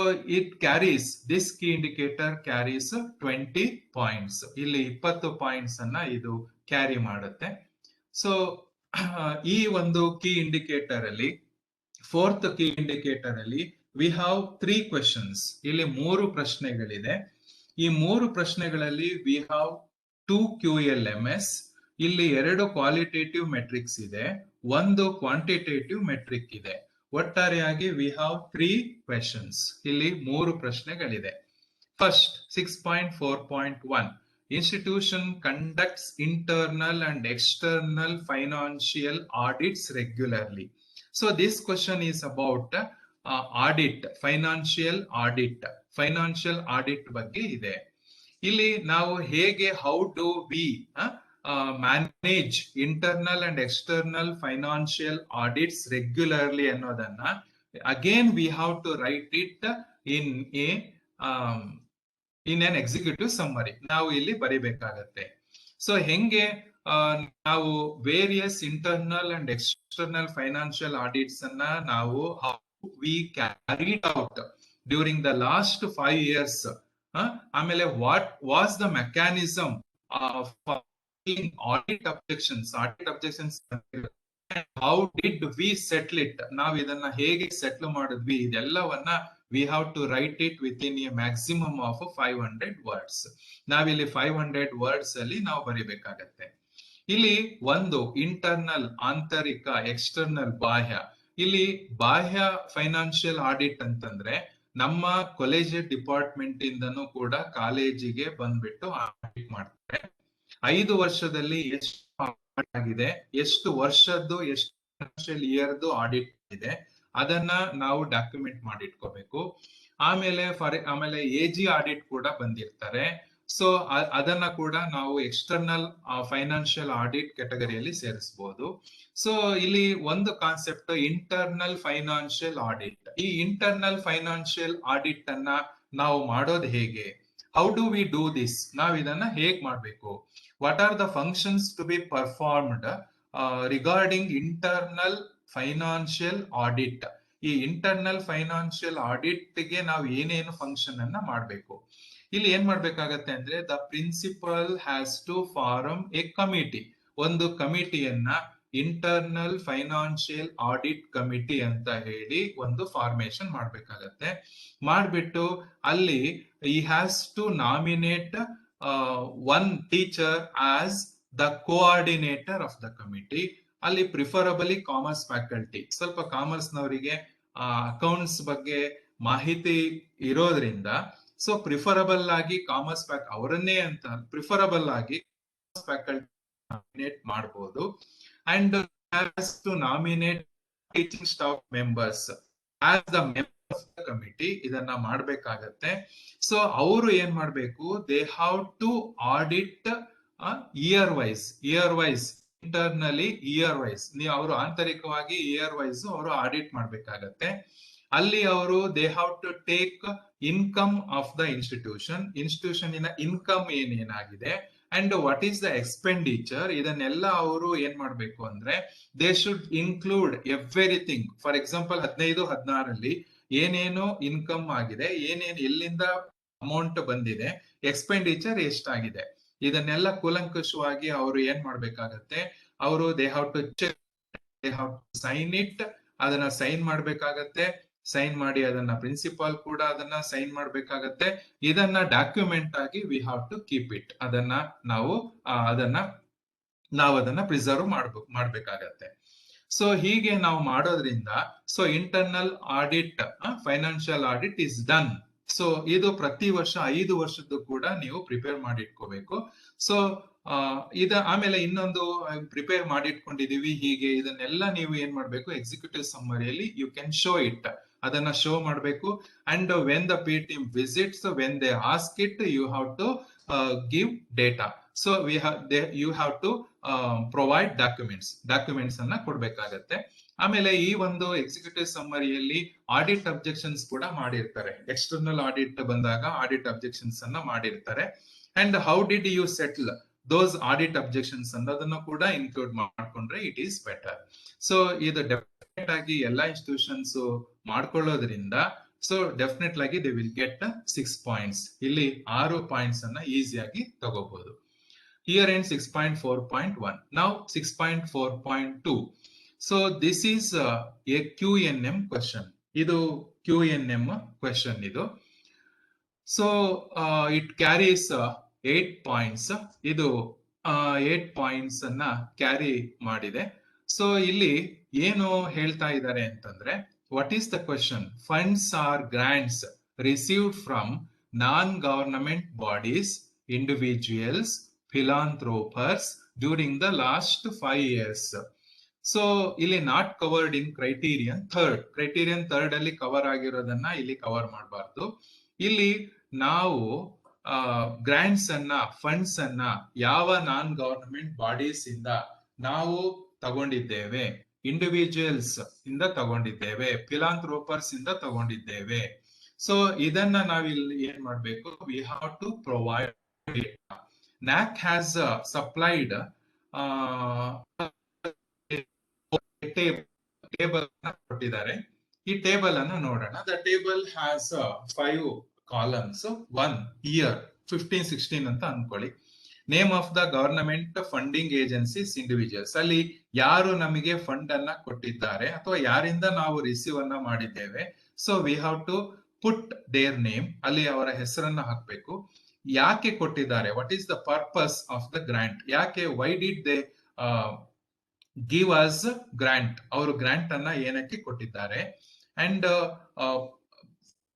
this key indicator carries 20 points. ಇಲ್ಲಿ 20 ಪಾಯಿಂಟ್ಸ್ ಅನ್ನ ಇದು ಕ್ಯಾರಿ ಮಾಡುತ್ತೆ. ಸೊ ಈ ಒಂದು ಕೀ ಇಂಡಿಕೇಟರ್ ಅಲ್ಲಿ, ಫೋರ್ತ್ ಕೀ ಇಂಡಿಕೇಟರ್ ಅಲ್ಲಿ ವಿ ಹ್ಯಾವ್ 3 ಕ್ವೆಶನ್ಸ್. ಇಲ್ಲಿ 3 ಪ್ರಶ್ನೆಗಳಿದೆ. ಈ 3 ಪ್ರಶ್ನೆಗಳಲ್ಲಿ ವಿ ಹ್ಯಾವ್ 2 QLMS. ಇಲ್ಲಿ 2 ಕ್ವಾಲಿಟೇಟಿವ್ ಮೆಟ್ರಿಕ್ಸ್ ಇದೆ, 1 ಕ್ವಾಂಟಿಟೇಟಿವ್ ಮೆಟ್ರಿಕ್ ಇದೆ. ಒಟ್ಟಾರೆಯಾಗಿ ವಿ ಹ್ಯಾವ್ 3 ಕ್ವೆಶನ್ಸ್. ಇಲ್ಲಿ 3 ಪ್ರಶ್ನೆಗಳಿದೆ. First 6.4.1 institution conducts internal and external financial audits regularly. So this question is about audit, financial audit ಬಗ್ಗೆ ಇದೆ. ಇಲ್ಲಿ ನಾವು ಹೇಗೆ how do we manage internal and external financial audits regularly ಅನ್ನೋದನ್ನ again we have to write it in an executive summary. ನಾವು ಇಲ್ಲಿ ಬರಿಬೇಕಾಗತ್ತೆ. So ಹೆಂಗೆ ನಾವು various internal and external financial audits ಅನ್ನ ನಾವು how we carried out during the last 5 years. ಆಮೇಲೆ what was the mechanism audit objections how did we settle it, ನಾವ್ ಇದನ್ನ ಹೇಗೆ ಸೆಟ್ಲ್ ಮಾಡಿದ್ವಿ, ಇದೆಲ್ಲವನ್ನ we have to write it within a maximum of 500 words. ನಾವಿಲ್ಲಿ 500 words ಅಲ್ಲಿ ನಾವು ಬರಿಬೇಕಾಗತ್ತೆ. ಇಲ್ಲಿ ಒಂದು ಇಂಟರ್ನಲ್ ಆಂತರಿಕ, ಎಕ್ಸ್ಟರ್ನಲ್ ಬಾಹ್ಯ. ಇಲ್ಲಿ ಬಾಹ್ಯ ಫೈನಾನ್ಷಿಯಲ್ ಆಡಿಟ್ ಅಂತಂದ್ರೆ ನಮ್ಮ ಕಾಲೇಜಿಯೇಟ್ ಡಿಪಾರ್ಟ್ಮೆಂಟ್ ಇಂದನೂ ಕೂಡ ಕಾಲೇಜಿಗೆ ಬಂದ್ಬಿಟ್ಟು ಆಡಿಟ್ ಮಾಡ್ತಾರೆ. 5 ವರ್ಷದಲ್ಲಿ ಎಷ್ಟು ಆಗಿದೆ, ಎಷ್ಟು ವರ್ಷದ್ದು, ಎಷ್ಟು ಫೈನಾನ್ಷಿಯಲ್ ಇಯರ್ದು ಆಡಿಟ್ ಇದೆ, ಅದನ್ನ ನಾವು ಡಾಕ್ಯುಮೆಂಟ್ ಮಾಡಿಟ್ಕೋಬೇಕು. ಆಮೇಲೆ ಎಜಿ ಆಡಿಟ್ ಕೂಡ ಬಂದಿರ್ತಾರೆ. ಸೊ ಅದನ್ನ ಕೂಡ ನಾವು ಎಕ್ಸ್ಟರ್ನಲ್ ಫೈನಾನ್ಷಿಯಲ್ ಆಡಿಟ್ ಕ್ಯಾಟಗರಿಯಲ್ಲಿ ಸೇರಿಸಬಹುದು. ಸೊ ಇಲ್ಲಿ ಒಂದು ಕಾನ್ಸೆಪ್ಟ್ ಇಂಟರ್ನಲ್ ಫೈನಾನ್ಷಿಯಲ್ ಆಡಿಟ್. ಈ ಇಂಟರ್ನಲ್ ಫೈನಾನ್ಷಿಯಲ್ ಆಡಿಟ್ ಅನ್ನ ನಾವು ಮಾಡೋದು ಹೇಗೆ, how do we do this, ನಾವ್ ಇದನ್ನ ಹೇಗ್ ಮಾಡ್ಬೇಕು, what are the functions to be performed regarding internal financial audit. ಈ ಇಂಟರ್ನಲ್ ಫೈನಾನ್ಷಿಯಲ್ ಆಡಿಟ್ ಗೆ ನಾವು ಏನೇನು ಫಂಕ್ಷನ್ ಅನ್ನ ಮಾಡ್ಬೇಕು. ಇಲ್ಲಿ ಏನ್ ಮಾಡ್ಬೇಕಾಗತ್ತೆ ಅಂದ್ರೆ the principal has to form a committee. ಒಂದು ಕಮಿಟಿಯನ್ನ ಇಂಟರ್ನಲ್ ಫೈನಾನ್ಷಿಯಲ್ ಆಡಿಟ್ ಕಮಿಟಿ ಅಂತ ಹೇಳಿ ಒಂದು ಫಾರ್ಮೇಶನ್ ಮಾಡ್ಬೇಕಾಗತ್ತೆ. ಮಾಡ್ಬಿಟ್ಟು ಅಲ್ಲಿ ಈ has to nominate one teacher as the coordinator of the committee. ಅಲ್ಲಿ ಪ್ರಿಫರಬಲಿ ಕಾಮರ್ಸ್ ಫ್ಯಾಕಲ್ಟಿ, ಸ್ವಲ್ಪ ಕಾಮರ್ಸ್ ನವರಿಗೆ ಅಕೌಂಟ್ಸ್ ಬಗ್ಗೆ ಮಾಹಿತಿ ಇರೋದ್ರಿಂದ ಸೊ ಪ್ರಿಫರಬಲ್ ಆಗಿ ಕಾಮರ್ಸ್ ಅವರನ್ನೇ ಅಂತ ಪ್ರಿಫರಬಲ್ ಆಗಿ ಫ್ಯಾಕಲ್ಟಿ ನಾಮಿನೇಟ್ ಮಾಡಬಹುದು. And has to nominate teaching staff members as the member of the committee. ಇದನ್ನ ಮಾಡ್ಬೇಕಾಗತ್ತೆ. ಸೊ ಅವರು ಏನ್ ಮಾಡ್ಬೇಕು, they have to audit year wise internally year wise. ನೀವು ಅವರು ಆಂತರಿಕವಾಗಿ ಇಯರ್ ವೈಸ್ ಅವರು ಆಡಿಟ್ ಮಾಡ್ಬೇಕಾಗತ್ತೆ. ಅಲ್ಲಿ ಅವರು they have to take income of the institution ಇನ ಇನ್ಕಮ್ ಏನೇನಾಗಿದೆ and what is the expenditure, ಇದನ್ನೆಲ್ಲ ಅವರು ಏನ್ ಮಾಡ್ಬೇಕು ಅಂದ್ರೆ they should include everything. For example 15-16 ಏನೇನು ಇನ್ಕಮ್ ಆಗಿದೆ, ಏನೇನು ಎಲ್ಲಿಂದ ಅಮೌಂಟ್ ಬಂದಿದೆ, ಎಕ್ಸ್ಪೆಂಡಿಚರ್ ಎಷ್ಟಾಗಿದೆ, ಇದನ್ನೆಲ್ಲ ಕೂಲಂಕಷವಾಗಿ ಅವರು ಏನ್ ಮಾಡ್ಬೇಕಾಗತ್ತೆ, ಅವರು they have to check, they have to sign it, ಅದನ್ನ ಸೈನ್ ಮಾಡ್ಬೇಕಾಗತ್ತೆ. ಸೈನ್ ಮಾಡಿ ಅದನ್ನ ಪ್ರಿನ್ಸಿಪಾಲ್ ಕೂಡ ಅದನ್ನ ಸೈನ್ ಮಾಡ್ಬೇಕಾಗತ್ತೆ. ಇದನ್ನ ಡಾಕ್ಯುಮೆಂಟ್ ಆಗಿ we have to keep it. ಅದನ್ನ ನಾವು ಅದನ್ನ ಪ್ರಿಸರ್ವ್ ಮಾಡ್ಬೇಕಾಗತ್ತೆ. ಸೊ ಹೀಗೆ ನಾವು ಮಾಡೋದ್ರಿಂದ so internal audit, financial audit is done. So ಇದು ಪ್ರತಿ ವರ್ಷ 5 ವರ್ಷದ್ದು ಕೂಡ ನೀವು ಪ್ರಿಪೇರ್ ಮಾಡಿ ಇಟ್ಕೋಬೇಕು. ಸೊ ಆಮೇಲೆ ಇನ್ನೊಂದು ಪ್ರಿಪೇರ್ ಮಾಡಿಟ್ಕೊಂಡಿದೀವಿ ಹೀಗೆ, ಇದನ್ನೆಲ್ಲ ನೀವು ಏನ್ ಮಾಡ್ಬೇಕು, ಎಕ್ಸಿಕ್ಯೂಟಿವ್ ಸಮ್ಮರಿಯಲ್ಲಿ ಯು ಕ್ಯಾನ್ ಶೋ ಇಟ್, ಅದನ್ನ ಶೋ ಮಾಡ್ಬೇಕು. And when the peer team visits, when they ask it, you have to give data. So you have to provide documents ಅನ್ನ ಕೊಡ್ಬೇಕಾಗತ್ತೆ. ಆಮೇಲೆ ಈ ಒಂದು ಎಕ್ಸಿಕ್ಯೂಟಿವ್ ಸಮ್ಮರಿಯಲ್ಲಿ ಆಡಿಟ್ ಅಬ್ಜೆಕ್ಷನ್ಸ್ ಕೂಡ ಮಾಡಿರ್ತಾರೆ. ಎಕ್ಸ್ಟರ್ನಲ್ ಆಡಿಟ್ ಬಂದಾಗ ಆಡಿಟ್ ಅಬ್ಜೆಕ್ಷನ್ಸ್ ಅನ್ನ ಮಾಡಿರ್ತಾರೆ. And how did you settle those audit objections ಅನ್ನೋದನ್ನು ಕೂಡ ಇನ್ಕ್ಲೂಡ್ ಮಾಡ್ಕೊಂಡ್ರೆ ಇಟ್ ಈಸ್ ಬೆಟರ್. ಸೊ ಇದು ಡೆಫಿನೆಟ್ ಆಗಿ ಎಲ್ಲಾ ಇನ್ಸ್ಟಿಟ್ಯೂಷನ್ಸ್ ಮಾಡ್ಕೊಳ್ಳೋದ್ರಿಂದ ಸೊ ಡೆಫಿನೆಟ್ ಆಗಿ ದೇ ವಿಲ್ ಗೆಟ್ 6 points. ಇಲ್ಲಿ 6 ಪಾಯಿಂಟ್ಸ್ ಅನ್ನ ಈಸಿಯಾಗಿ ತಗೋಬಹುದು. Here ends 6.4.1. Now 6.4.2. So this is a QNM question. Idu QNM question idu. So it carries 8 points. Idu 8 points anna carry madide. So ಇಲ್ಲಿ ಏನು ಹೇಳ್ತಾ ಇದ್ದಾರೆ ಅಂತಂದ್ರೆ, what is the question? Funds or grants received from non-government bodies, individuals, philanthropers during the last 5 years. So ಇಲ್ಲಿ not covered in criterion third ಅಲ್ಲಿ cover ಆಗಿರೋದನ್ನ ಇಲ್ಲಿ cover ಮಾಡಬಾರ್ದು. ಇಲ್ಲಿ ನಾವು ಗ್ರಾಂಟ್ಸ್ ಅನ್ನ, ಫಂಡ್ಸ್ ಅನ್ನ ಯಾವ ನಾನ್ ಗವರ್ನಮೆಂಟ್ ಬಾಡೀಸ್ ಇಂದ ನಾವು ತಗೊಂಡಿದ್ದೇವೆ, ಇಂಡಿವಿಜುವಲ್ಸ್ ಇಂದ ತಗೊಂಡಿದ್ದೇವೆ, ಫಿಲಾಂಥ್ರೋಪರ್ಸ್ ಇಂದ ತಗೊಂಡಿದ್ದೇವೆ. ಸೊ ಇದನ್ನ ನಾವಿಲ್ಲಿ ಏನ್ ಮಾಡ್ಬೇಕು, we have to provide data. NAAC has supplied table ಕೊಟ್ಟಿದ್ದಾರೆ. ಈ ಟೇಬಲ್ ಅನ್ನು ನೋಡೋಣ. The table has 5 columns. 1 year 15-16 ಅಂತ ಅನ್ಕೊಳ್ಳಿ. Name of the government funding agencies individuals, ಅಲ್ಲಿ ಯಾರು ನಮಗೆ ಫಂಡ್ ಅನ್ನ ಕೊಟ್ಟಿದ್ದಾರೆ ಅಥವಾ ಯಾರಿಂದ ನಾವು ರಿಸೀವ್ ಅನ್ನ ಮಾಡಿದ್ದೇವೆ. So we have to put their name, ಅಲ್ಲಿ ಅವರ ಹೆಸರನ್ನ ಹಾಕ್ಬೇಕು. ಯಾಕೆ ಕೊಟ್ಟಿದ್ದಾರೆ, what is the purpose of the grant, ಯಾಕೆ, why did they give us grant, ಅವರು ಗ್ರಾಂಟ್ ಅನ್ನ ಏನಕ್ಕೆ ಕೊಟ್ಟಿದ್ದಾರೆ. And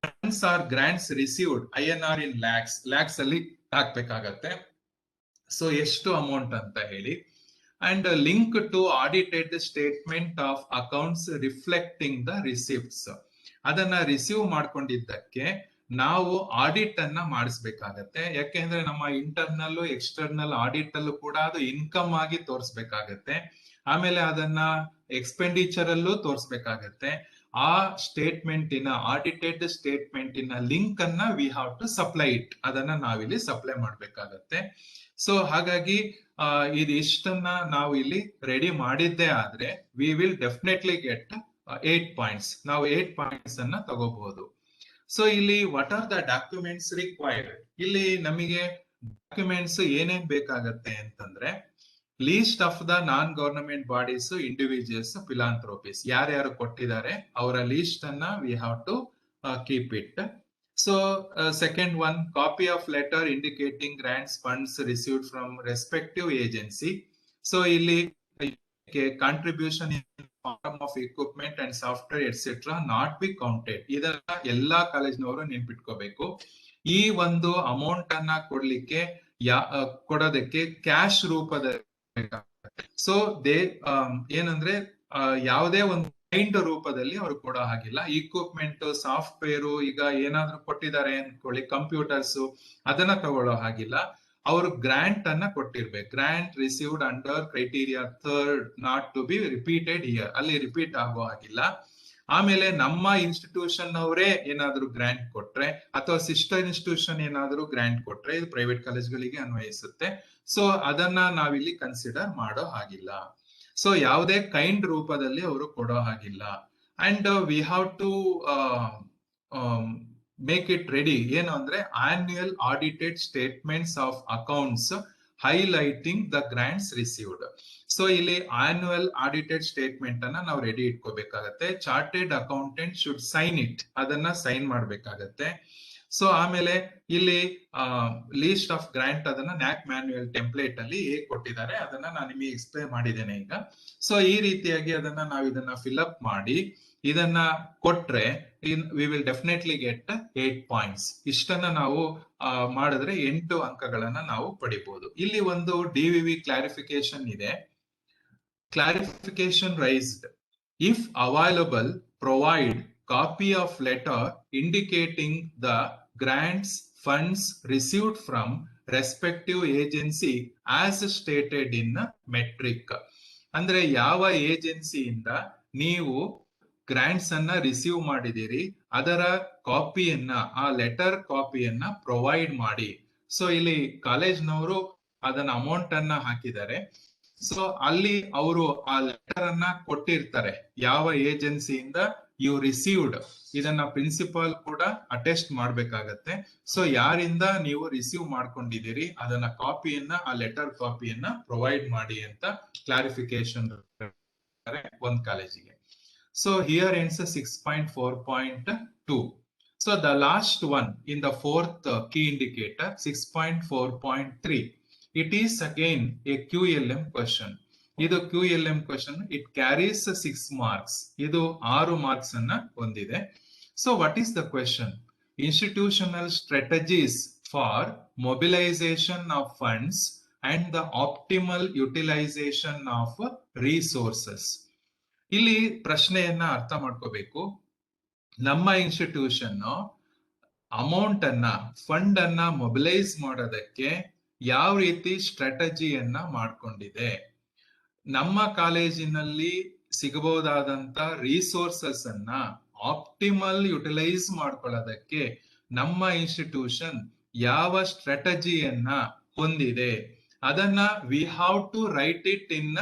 funds or grants received INR in lakhs ಅಲ್ಲಿ ಹಾಕ್ಬೇಕಾಗತ್ತೆ. ಸೊ ಎಷ್ಟು ಅಮೌಂಟ್ ಅಂತ ಹೇಳಿ. And link to audited statement of accounts reflecting the receipts, ಅದನ್ನ ರಿಸೀವ್ ಮಾಡ್ಕೊಂಡಿದ್ದಕ್ಕೆ ನಾವು ಆಡಿಟ್ ಅನ್ನ ಮಾಡಿಸ್ಬೇಕಾಗತ್ತೆ. ಯಾಕೆಂದ್ರೆ ನಮ್ಮ ಇಂಟರ್ನಲ್ ಎಕ್ಸ್ಟರ್ನಲ್ ಆಡಿಟ್ ಅಲ್ಲೂ ಕೂಡ ಅದು ಇನ್ಕಮ್ ಆಗಿ ತೋರಿಸ್ಬೇಕಾಗತ್ತೆ. ಆಮೇಲೆ ಅದನ್ನ ಎಕ್ಸ್ಪೆಂಡಿಚರ್ ಅಲ್ಲೂ ತೋರಿಸ್ಬೇಕಾಗತ್ತೆ. ಆ ಸ್ಟೇಟ್ಮೆಂಟಿನ ಆಡಿಟೆಡ್ ಸ್ಟೇಟ್ಮೆಂಟಿನ ಲಿಂಕ್ ಅನ್ನ we have to supply it, ಅದನ್ನ ನಾವಿಲ್ಲಿ ಸಪ್ಲೈ ಮಾಡ್ಬೇಕಾಗತ್ತೆ. ಸೊ ಹಾಗಾಗಿ ಇದು ಇಷ್ಟನ್ನ ನಾವು ಇಲ್ಲಿ ರೆಡಿ ಮಾಡಿದ್ದೇ ಆದ್ರೆ we will definitely get 8 points. ನಾವು 8 ಪಾಯಿಂಟ್ಸ್ ಅನ್ನ ತಗೋಬಹುದು. ಸೊ ಇಲ್ಲಿ what are the documents required, ಇಲ್ಲಿ ನಮಗೆ ಡಾಕ್ಯುಮೆಂಟ್ಸ್ ಏನೇನ್ ಬೇಕಾಗತ್ತೆ ಅಂತಂದ್ರೆ, list of the non government bodies, individuals, philanthropies, ಯಾರ್ಯಾರು ಕೊಟ್ಟಿದ್ದಾರೆ ಅವರ ಲೀಸ್ಟ್ ಅನ್ನ we have to keep it. So second one, copy of letter indicating grants funds received from respective agency. So ಇಲ್ಲಿ contribution in form of equipment and software etc. not be counted. ಇದನ್ನ ಎಲ್ಲಾ ಕಾಲೇಜ್ನವರು ನೆನ್ಪಿಟ್ಕೋಬೇಕು. ಈ ಒಂದು amount ಅನ್ನ ಕೊಡೋದಕ್ಕೆ cash ರೂಪದಲ್ಲಿ. So ಏನಂದ್ರೆ ಯಾವುದೇ ಒಂದು ಕೈಂಡ್ ರೂಪದಲ್ಲಿ ಅವರು ಕೊಡೋ ಹಾಗಿಲ್ಲ. ಇಕ್ವಿಪ್ಮೆಂಟ್, ಸಾಫ್ಟ್ವೇರ್, ಈಗ ಏನಾದ್ರು ಕೊಟ್ಟಿದ್ದಾರೆ ಅನ್ಕೊಳ್ಳಿ, ಕಂಪ್ಯೂಟರ್ಸ್, ಅದನ್ನ ತಗೊಳ್ಳೋ ಹಾಗಿಲ್ಲ. ಅವರು ಗ್ರಾಂಟ್ ಅನ್ನ ಕೊಟ್ಟಿರ್ಬೇಕು. Grant received under criteria 3rd not to be repeated year, ಅಲ್ಲಿ ರಿಪೀಟ್ ಆಗೋ ಹಾಗಿಲ್ಲ. ಆಮೇಲೆ ನಮ್ಮ ಇನ್ಸ್ಟಿಟ್ಯೂಷನ್ ಅವರೇ ಏನಾದ್ರು ಗ್ರಾಂಟ್ ಕೊಟ್ರೆ ಅಥವಾ ಸಿಸ್ಟರ್ ಇನ್ಸ್ಟಿಟ್ಯೂಷನ್ ಏನಾದ್ರು ಗ್ರಾಂಟ್ ಕೊಟ್ರೆ, ಇದು ಪ್ರೈವೇಟ್ ಕಾಲೇಜ್ಗಳಿಗೆ ಅನ್ವಯಿಸುತ್ತೆ. ಸೊ ಅದನ್ನ ನಾವಿಲ್ಲಿ ಕನ್ಸಿಡರ್ ಮಾಡೋ ಹಾಗಿಲ್ಲ. ಸೊ ಯಾವುದೇ ಕೈಂಡ್ ರೂಪದಲ್ಲಿ ಅವರು ಕೊಡೋ ಹಾಗಿಲ್ಲ. And we have to make it ready. ಏನು ಅಂದ್ರೆ annual audited statements of accounts highlighting the grants received. So ಇಲ್ಲಿ ಆನ್ಯುಯಲ್ ಆಡಿಟೆಡ್ ಸ್ಟೇಟ್ಮೆಂಟ್ ಅನ್ನ ನಾವು ರೆಡಿ ಇಟ್ಕೋಬೇಕಾಗತ್ತೆ. Chartered accountant should sign it, ಅದನ್ನ ಸೈನ್ ಮಾಡ್ಬೇಕಾಗತ್ತೆ. ಸೊ ಆಮೇಲೆ ಇಲ್ಲಿ ಲೀಸ್ಟ್ ಆಫ್ ಗ್ರಾಂಟ್ ಅದನ್ನ ನ್ಯಾಕ್ ಮ್ಯಾನ್ಯುಯಲ್ ಟೆಂಪ್ಲೇಟ್ ಅಲ್ಲಿ ಹೇಗೆ ಕೊಟ್ಟಿದ್ದಾರೆ ಅದನ್ನ ನಾನು ನಿಮಗೆ ಎಕ್ಸ್ಪ್ಲೇನ್ ಮಾಡಿದ್ದೇನೆ ಈಗ. ಸೊ ಈ ರೀತಿಯಾಗಿ ಅದನ್ನ ನಾವು ಇದನ್ನ ಫಿಲ್ ಅಪ್ ಮಾಡಿ ಇದನ್ನ ಕೊಟ್ರೆ we will definitely get 8 points. ಇಷ್ಟನ್ನ ನಾವು ಮಾಡಿದ್ರೆ 8 ಅಂಕಗಳನ್ನ ನಾವು ಪಡಿಬಹುದು. ಇಲ್ಲಿ ಒಂದು DVV ಕ್ಲಾರಿಫಿಕೇಶನ್ ಇದೆ. Clarification raised, if available provide copy of letter indicating the grants funds received from respective agency as stated in metric. ಅಂದ್ರೆ ಯಾವ ಏಜೆನ್ಸಿಯಿಂದ ನೀವು ಗ್ರಾಂಟ್ಸ್ ಅನ್ನ ರಿಸೀವ್ ಮಾಡಿದಿರಿ ಅದರ ಕಾಪಿಯನ್ನ, ಆ ಲೆಟರ್ ಕಾಪಿಯನ್ನ ಪ್ರೊವೈಡ್ ಮಾಡಿ. ಸೊ ಇಲ್ಲಿ ಕಾಲೇಜ್ನವರು ಅದನ್ನ ಅಮೌಂಟ್ ಅನ್ನ ಹಾಕಿದ್ದಾರೆ. ಸೊ ಅಲ್ಲಿ ಅವರು ಆ ಲೆಟರ್ ಅನ್ನ ಕೊಟ್ಟಿರ್ತಾರೆ, ಯಾವ ಏಜೆನ್ಸಿಯಿಂದ ಯು ರಿಸೀವ್ಡ್, ಇದನ್ನ ಪ್ರಿನ್ಸಿಪಾಲ್ ಕೂಡ ಅಟೆಸ್ಟ್ ಮಾಡ್ಬೇಕಾಗತ್ತೆ. ಸೊ ಯಾರಿಂದ ನೀವು ರಿಸೀವ್ ಮಾಡ್ಕೊಂಡಿದ್ದೀರಿ ಅದನ್ನ ಕಾಪಿಯನ್ನ, ಆ ಲೆಟರ್ ಕಾಪಿಯನ್ನ ಪ್ರೊವೈಡ್ ಮಾಡಿ ಅಂತ ಕ್ಲಾರಿಫಿಕೇಶನ್ ಒಂದ್ ಕಾಲೇಜಿಗೆ. So here ends 6.4.2. So the last one in the 4th key indicator 6.4.3. it is again a QLM question. ಇದು QLM question, it carries 6 marks. ಇದು 6 ಮಾರ್ಕ್ಸ್ ಅನ್ನ ಹೊಂದಿದೆ. So what is the question? Institutional strategies for mobilization of funds and the optimal utilization of resources. ಇಲ್ಲಿ ಪ್ರಶ್ನೆಯನ್ನ ಅರ್ಥ ಮಾಡ್ಕೋಬೇಕು. ನಮ್ಮ institution amount ಅನ್ನ, ಫಂಡ್ ಅನ್ನ ಮೊಬಿಲೈಸ್ ಮಾಡೋದಕ್ಕೆ ಯಾವ ರೀತಿ ಸ್ಟ್ರಾಟಜಿಯನ್ನ ಮಾಡ್ಕೊಂಡಿದೆ, ನಮ್ಮ ಕಾಲೇಜಿನಲ್ಲಿ ಸಿಗಬಹುದಾದಂತ ರಿಸೋರ್ಸಸ್ ಅನ್ನ ಆಪ್ಟಿಮಲ್ ಯುಟಿಲೈಸ್ ಮಾಡ್ಕೊಳ್ಳೋದಕ್ಕೆ ನಮ್ಮ ಇನ್ಸ್ಟಿಟ್ಯೂಷನ್ ಯಾವ ಸ್ಟ್ರಾಟಜಿಯನ್ನ ಹೊಂದಿದೆ ಅದನ್ನ we have to write it in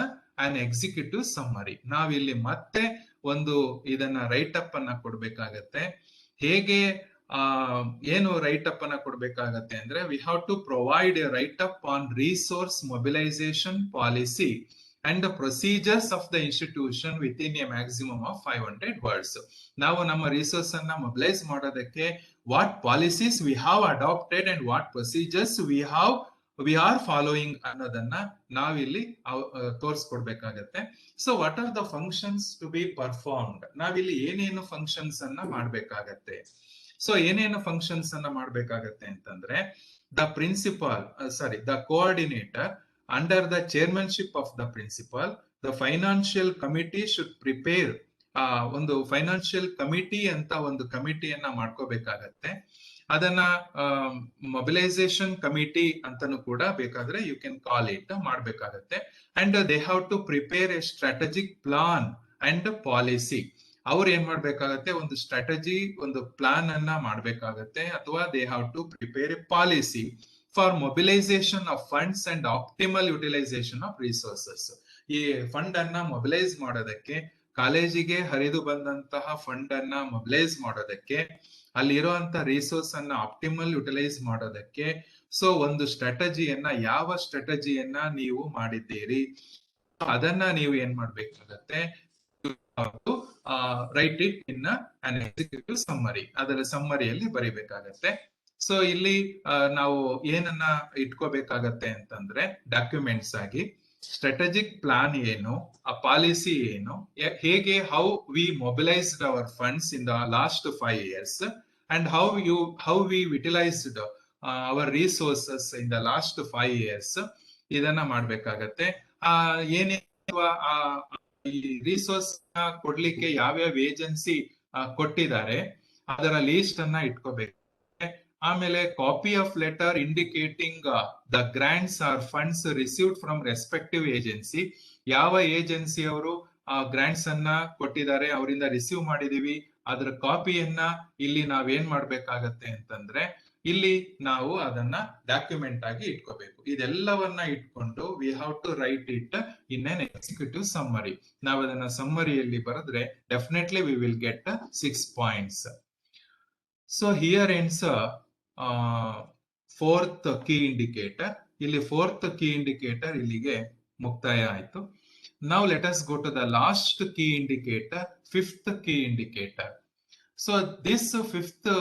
an executive summary. ನಾವಿಲ್ಲಿ ಮತ್ತೆ ಒಂದು ಇದನ್ನ ರೈಟ್ ಅಪ್ ಅನ್ನ ಕೊಡ್ಬೇಕಾಗತ್ತೆ. ಹೇಗೆ ಏನು ರೈಟ್ ಅಪ್ ಅನ್ನ ಕೊಡ್ಬೇಕಾಗತ್ತೆ ಅಂದ್ರೆ, we have to provide a write up on resource mobilisation policy and the procedures of the institution within a maximum of 500 words. ನಾವು ನಮ್ಮ ರಿಸೋರ್ಸ್ ಅನ್ನ ಮೊಬಿಲೈಸ್ ಮಾಡೋದಕ್ಕೆ what policies we have adopted and what procedures we are following ಅನ್ನೋದನ್ನ ನಾವಿಲ್ಲಿ ತೋರಿಸ್ಕೊಡ್ಬೇಕಾಗತ್ತೆ. So what are the functions to be performed, ನಾವಿಲ್ಲಿ ಏನೇನು functions ಅನ್ನ ಮಾಡ್ಬೇಕಾಗತ್ತೆ. ಸೊ ಏನೇನು ಫಂಕ್ಷನ್ಸ್ ಅನ್ನ ಮಾಡ್ಬೇಕಾಗತ್ತೆ ಅಂತಂದ್ರೆ, the principal the coordinator under the chairmanship of the principal, the financial committee should prepare ಒಂದು ಫೈನಾನ್ಷಿಯಲ್ ಕಮಿಟಿ ಅಂತ ಒಂದು ಕಮಿಟಿಯನ್ನ ಮಾಡ್ಕೋಬೇಕಾಗತ್ತೆ. ಅದನ್ನ ಮೊಬಿಲೈಸೇಷನ್ ಕಮಿಟಿ ಅಂತಾನು ಕೂಡ ಬೇಕಾದ್ರೆ ಯು ಕ್ಯಾನ್ ಕಾಲ್ ಇಟ್ ಮಾಡ್ಬೇಕಾಗತ್ತೆ. And they have to prepare a strategic plan and policy. ಅವ್ರು ಏನ್ ಮಾಡ್ಬೇಕಾಗತ್ತೆ, ಒಂದು ಸ್ಟ್ರಾಟಜಿ, ಒಂದು ಪ್ಲಾನ್ ಅನ್ನ ಮಾಡ್ಬೇಕಾಗತ್ತೆ, ಅಥವಾ they have to prepare a policy for mobilisation of funds and optimal utilisation of resources. ಈ ಫಂಡ್ ಅನ್ನ ಮೊಬಿಲೈಸ್ ಮಾಡೋದಕ್ಕೆ, ಕಾಲೇಜಿಗೆ ಹರಿದು ಬಂದಂತಹ ಫಂಡ್ ಅನ್ನ ಮೊಬಿಲೈಸ್ ಮಾಡೋದಕ್ಕೆ, ಅಲ್ಲಿರುವಂತ ರಿಸೋರ್ಸ್ ಅನ್ನ ಆಪ್ಟಿಮಲ್ ಯುಟಿಲೈಸ್ ಮಾಡೋದಕ್ಕೆ, ಸೊ ಒಂದು ಸ್ಟ್ರಾಟಜಿಯನ್ನ, ಯಾವ ಸ್ಟ್ರಾಟಜಿಯನ್ನ ನೀವು ಮಾಡಿದ್ದೀರಿ ಅದನ್ನ ನೀವು ಏನ್ ಮಾಡ್ಬೇಕಾಗತ್ತೆ, right it in an executive summary, ಅದರ ಸಮ್ಮರಿಯಲ್ಲಿ ಬರಿಬೇಕಾಗತ್ತೆ. ಸೊ ಇಲ್ಲಿ ನಾವು ಏನನ್ನ ಇಟ್ಕೋಬೇಕಾಗತ್ತೆ ಅಂತಂದ್ರೆ, ಡಾಕ್ಯುಮೆಂಟ್ಸ್ ಆಗಿ ಸ್ಟ್ರಾಟಜಿಕ್ ಪ್ಲಾನ್ ಏನು, ಆ ಪಾಲಿಸಿ ಏನು, ಹೇಗೆ how we mobilised our funds in the last 5 years and how we utilised our resources in the last 5 years, ಇದನ್ನ ಮಾಡ್ಬೇಕಾಗತ್ತೆ. ಏನೇ ಈ ರಿಸೋರ್ಸ್ ಕೊಡ್ಲಿಕ್ಕೆ ಯಾವ್ಯಾವ ಏಜೆನ್ಸಿ ಕೊಟ್ಟಿದ್ದಾರೆ ಅದರ ಲೀಸ್ಟ್ ಅನ್ನ ಇಟ್ಕೋಬೇಕು. ಆಮೇಲೆ copy of letter indicating the grants or funds received from respective agency. ಯಾವ ಏಜೆನ್ಸಿ ಅವರು ಗ್ರಾಂಟ್ಸ್ ಅನ್ನ ಕೊಟ್ಟಿದ್ದಾರೆ, ಅವರಿಂದ ರಿಸೀವ್ ಮಾಡಿದೀವಿ, ಅದರ ಕಾಪಿಯನ್ನ ಇಲ್ಲಿ ನಾವೇನ್ ಮಾಡ್ಬೇಕಾಗತ್ತೆ ಅಂತಂದ್ರೆ, ಇಲ್ಲಿ ನಾವು ಅದನ್ನ ಡಾಕ್ಯುಮೆಂಟ್ ಆಗಿ ಇಟ್ಕೋಬೇಕು. ಇದೆಲ್ಲವನ್ನ ಇಟ್ಕೊಂಡು we have to write it in an executive summary. ನಾವು ಅದನ್ನ ಸಮ್ಮರಿಯಲ್ಲಿ ಬರೆದ್ರೆ definitely we will get 6 points. So here ends fourth key indicator. ಇಲ್ಲಿ ಫೋರ್ತ್ ಕೀ ಇಂಡಿಕೇಟರ್ ಇಲ್ಲಿಗೆ ಮುಕ್ತಾಯ ಆಯ್ತು. Now let us go to the last key indicator, fifth key indicator. So this fifth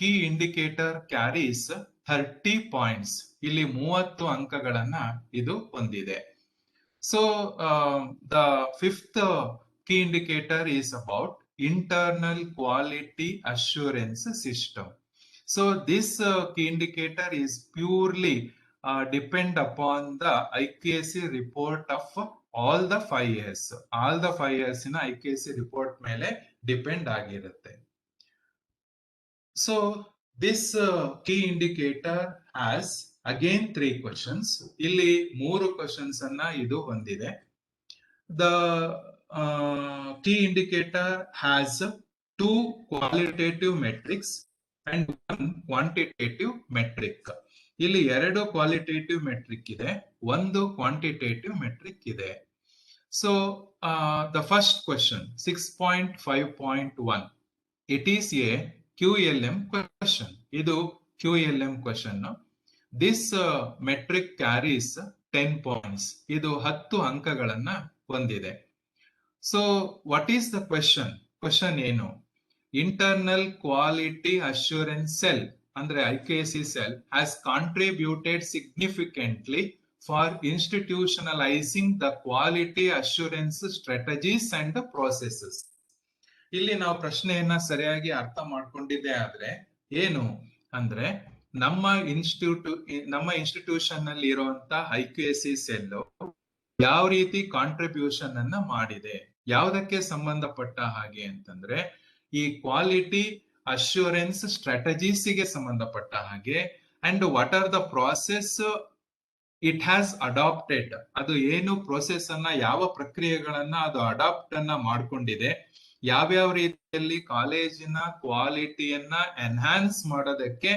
key indicator carries 30 points. ಇಲ್ಲಿ 30 ಅಂಕಗಳನ್ನ ಇದು ಹೊಂದಿದೆ. So the fifth key indicator is about internal quality assurance system. So this key indicator is purely depend upon the IKC report of all the 5 years. All the 5 years in IKC report ಮೇಲೆ depend ಆಗಿರುತ್ತೆ. So this key indicator has again 3 questions. ಇಲ್ಲಿ 3 questions ಅನ್ನ ಇದು ಹೊಂದಿದೆ. The key indicator has 2 qualitative metrics and 1 quantitative metric. ಇಲ್ಲಿ 2 qualitative metric ಇದೆ, 1 quantitative metric ಇದೆ. So the first question, 6.5.1, it is a QLM question. ಇದು QLM question. This metric carries 10 points. ಇದು 10 ಅಂಕಗಳನ್ನ ಹೊಂದಿದೆ. So what is the question? Question ಏನು? Internal Quality Assurance Cell ಅಂದ್ರೆ IKC cell has contributed significantly for institutionalizing the quality assurance strategies and processes. ಇಲ್ಲಿ ನಾವು ಪ್ರಶ್ನೆಯನ್ನ ಸರಿಯಾಗಿ ಅರ್ಥ ಮಾಡ್ಕೊಂಡಿದ್ದೆ ಆದ್ರೆ ಏನು ಅಂದ್ರೆ, ನಮ್ಮ ಇನ್ಸ್ಟಿಟ್ಯೂಷನ್ ನಲ್ಲಿ ಇರುವಂತ IKC ಸೆಲ್ ಯಾವ ರೀತಿ ಕಾಂಟ್ರಿಬ್ಯೂಷನ್ ಅನ್ನ ಮಾಡಿದೆ, ಯಾವುದಕ್ಕೆ ಸಂಬಂಧಪಟ್ಟ ಹಾಗೆ ಅಂತಂದ್ರೆ ಈ ಕ್ವಾಲಿಟಿ ಅಶ್ಯೂರೆನ್ಸ್ ಸ್ಟ್ರಾಟಜೀಸ್ ಗೆ ಸಂಬಂಧಪಟ್ಟ ಹಾಗೆ, and what are the process it has adapted, ಅದು ಏನು ಪ್ರೋಸೆಸ್ ಅನ್ನ, ಯಾವ ಪ್ರಕ್ರಿಯೆಗಳನ್ನ ಅದು ಅಡಾಪ್ಟ್ ಅನ್ನ ಮಾಡ್ಕೊಂಡಿದೆ, ಯಾವ್ಯಾವ ರೀತಿಯಲ್ಲಿ ಕಾಲೇಜಿನ ಕ್ವಾಲಿಟಿಯನ್ನ ಎನ್ಹಾನ್ಸ್ ಮಾಡೋದಕ್ಕೆ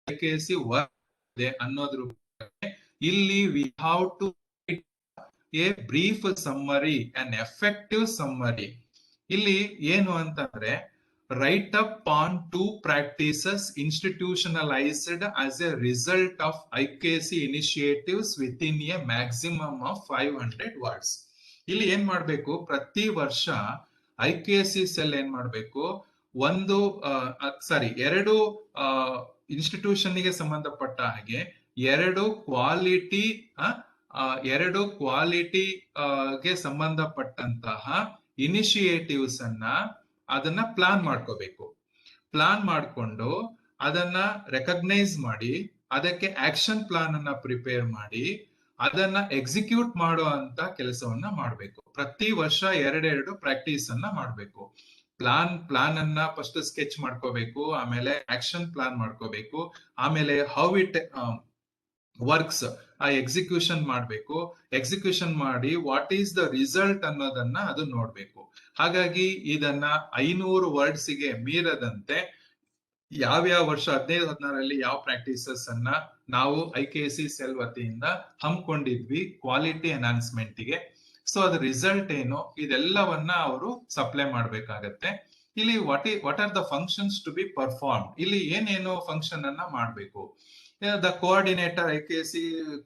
IKC ವರ್ಕ್ ಇದೆ ಅನ್ನೋದ್ರ ಬಗ್ಗೆ ಇಲ್ಲಿ we have to a brief summary, an effective summary. ಇಲ್ಲಿ ಏನು ಅಂತಂದ್ರೆ write up on 2 practices institutionalized as a result of IKC initiatives within a maximum of 500 words. ಇಲ್ಲಿ ಏನ್ ಮಾಡ್ಬೇಕು, ಪ್ರತಿ ವರ್ಷ IKC ಸೆಲ್ ಏನ್ ಮಾಡ್ಬೇಕು, ಎರಡು ಇನ್ಸ್ಟಿಟ್ಯೂಷನ್ ಗೆ ಸಂಬಂಧಪಟ್ಟ ಹಾಗೆ ಎರಡು ಕ್ವಾಲಿಟಿ ಗೆ ಸಂಬಂಧಪಟ್ಟಂತಹ ಇನಿಷಿಯೇಟಿವ್ಸ್ ಅನ್ನ ಅದನ್ನ ಪ್ಲಾನ್ ಮಾಡ್ಕೋಬೇಕು. ಪ್ಲಾನ್ ಮಾಡ್ಕೊಂಡು ಅದನ್ನ ರೆಕಗ್ನೈಸ್ ಮಾಡಿ ಅದಕ್ಕೆ ಆಕ್ಷನ್ ಪ್ಲಾನ್ ಅನ್ನ ಪ್ರಿಪೇರ್ ಮಾಡಿ ಅದನ್ನ ಎಕ್ಸಿಕ್ಯೂಟ್ ಮಾಡೋ ಅಂತ ಕೆಲಸವನ್ನ ಮಾಡ್ಬೇಕು. ಪ್ರತಿ ವರ್ಷ ಎರಡೆರಡು ಪ್ರಾಕ್ಟೀಸ್ ಅನ್ನ ಮಾಡ್ಬೇಕು. ಪ್ಲಾನ್ ಅನ್ನ ಫಸ್ಟ್ ಸ್ಕೆಚ್ ಮಾಡ್ಕೋಬೇಕು, ಆಮೇಲೆ ಆಕ್ಷನ್ ಪ್ಲಾನ್ ಮಾಡ್ಕೋಬೇಕು, ಆಮೇಲೆ ಹೌ ಇಟ್ ವರ್ಕ್ಸ್ ಆ ಎಕ್ಸಿಕ್ಯೂಷನ್ ಮಾಡ್ಬೇಕು. ಎಕ್ಸಿಕ್ಯೂಷನ್ ಮಾಡಿ ವಾಟ್ ಈಸ್ ದ ರಿಸಲ್ಟ್ ಅನ್ನೋದನ್ನ ಅದು ನೋಡ್ಬೇಕು. ಹಾಗಾಗಿ ಇದನ್ನ 500 ವರ್ಡ್ಸ್ ಗೆ ಮೀರದಂತೆ ಯಾವ್ಯಾವ ವರ್ಷ 15-16 ಯಾವ ಪ್ರಾಕ್ಟೀಸಸ್ ಅನ್ನ ನಾವು IKC ಸೆಲ್ ವತಿಯಿಂದ ಹಮ್ಮಿಕೊಂಡಿದ್ವಿ ಕ್ವಾಲಿಟಿ ಎನ್ಹಾನ್ಸ್ಮೆಂಟ್ ಗೆ, ಸೊ ಅದ್ರ ರಿಸಲ್ಟ್ ಏನು ಇದೆಲ್ಲವನ್ನ ಅವರು ಸಪ್ಲೈ ಮಾಡ್ಬೇಕಾಗತ್ತೆ. ಇಲ್ಲಿ what are the functions to be perform, ಇಲ್ಲಿ ಏನೇನು ಫಂಕ್ಷನ್ ಅನ್ನ ಮಾಡ್ಬೇಕು. The coordinator, IKC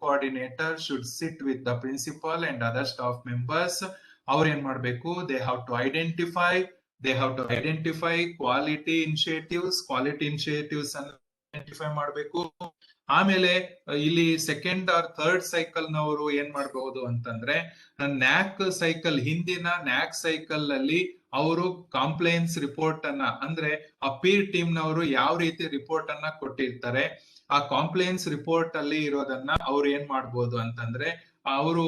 coordinator should sit with the principal and other staff members. ಅವ್ರು ಏನ್ ಮಾಡ್ಬೇಕು, they have to identify quality initiatives ಅನ್ನು ಐಡೆಂಟಿಫೈ ಮಾಡ್ಬೇಕು. ಆಮೇಲೆ ಇಲ್ಲಿ ಸೆಕೆಂಡ್ ಆರ್ ಥರ್ಡ್ ಸೈಕಲ್ ನವರು ಏನ್ ಮಾಡಬಹುದು ಅಂತಂದ್ರೆ NAAC ಸೈಕಲ್, ಹಿಂದಿನ NAAC ಸೈಕಲ್ ಅಲ್ಲಿ ಅವರು ಕಾಂಪ್ಲೈನ್ಸ್ ರಿಪೋರ್ಟ್ ಅನ್ನ, ಅಂದ್ರೆ ಆ ಪೀರ್ ಟೀಮ್ ನವರು ಯಾವ ರೀತಿ ರಿಪೋರ್ಟ್ ಅನ್ನ ಕೊಟ್ಟಿರ್ತಾರೆ, ಆ ಕಾಂಪ್ಲೈನ್ಸ್ ರಿಪೋರ್ಟ್ ಅಲ್ಲಿ ಇರೋದನ್ನ ಅವ್ರು ಏನ್ ಮಾಡ್ಬೋದು ಅಂತಂದ್ರೆ ಅವರು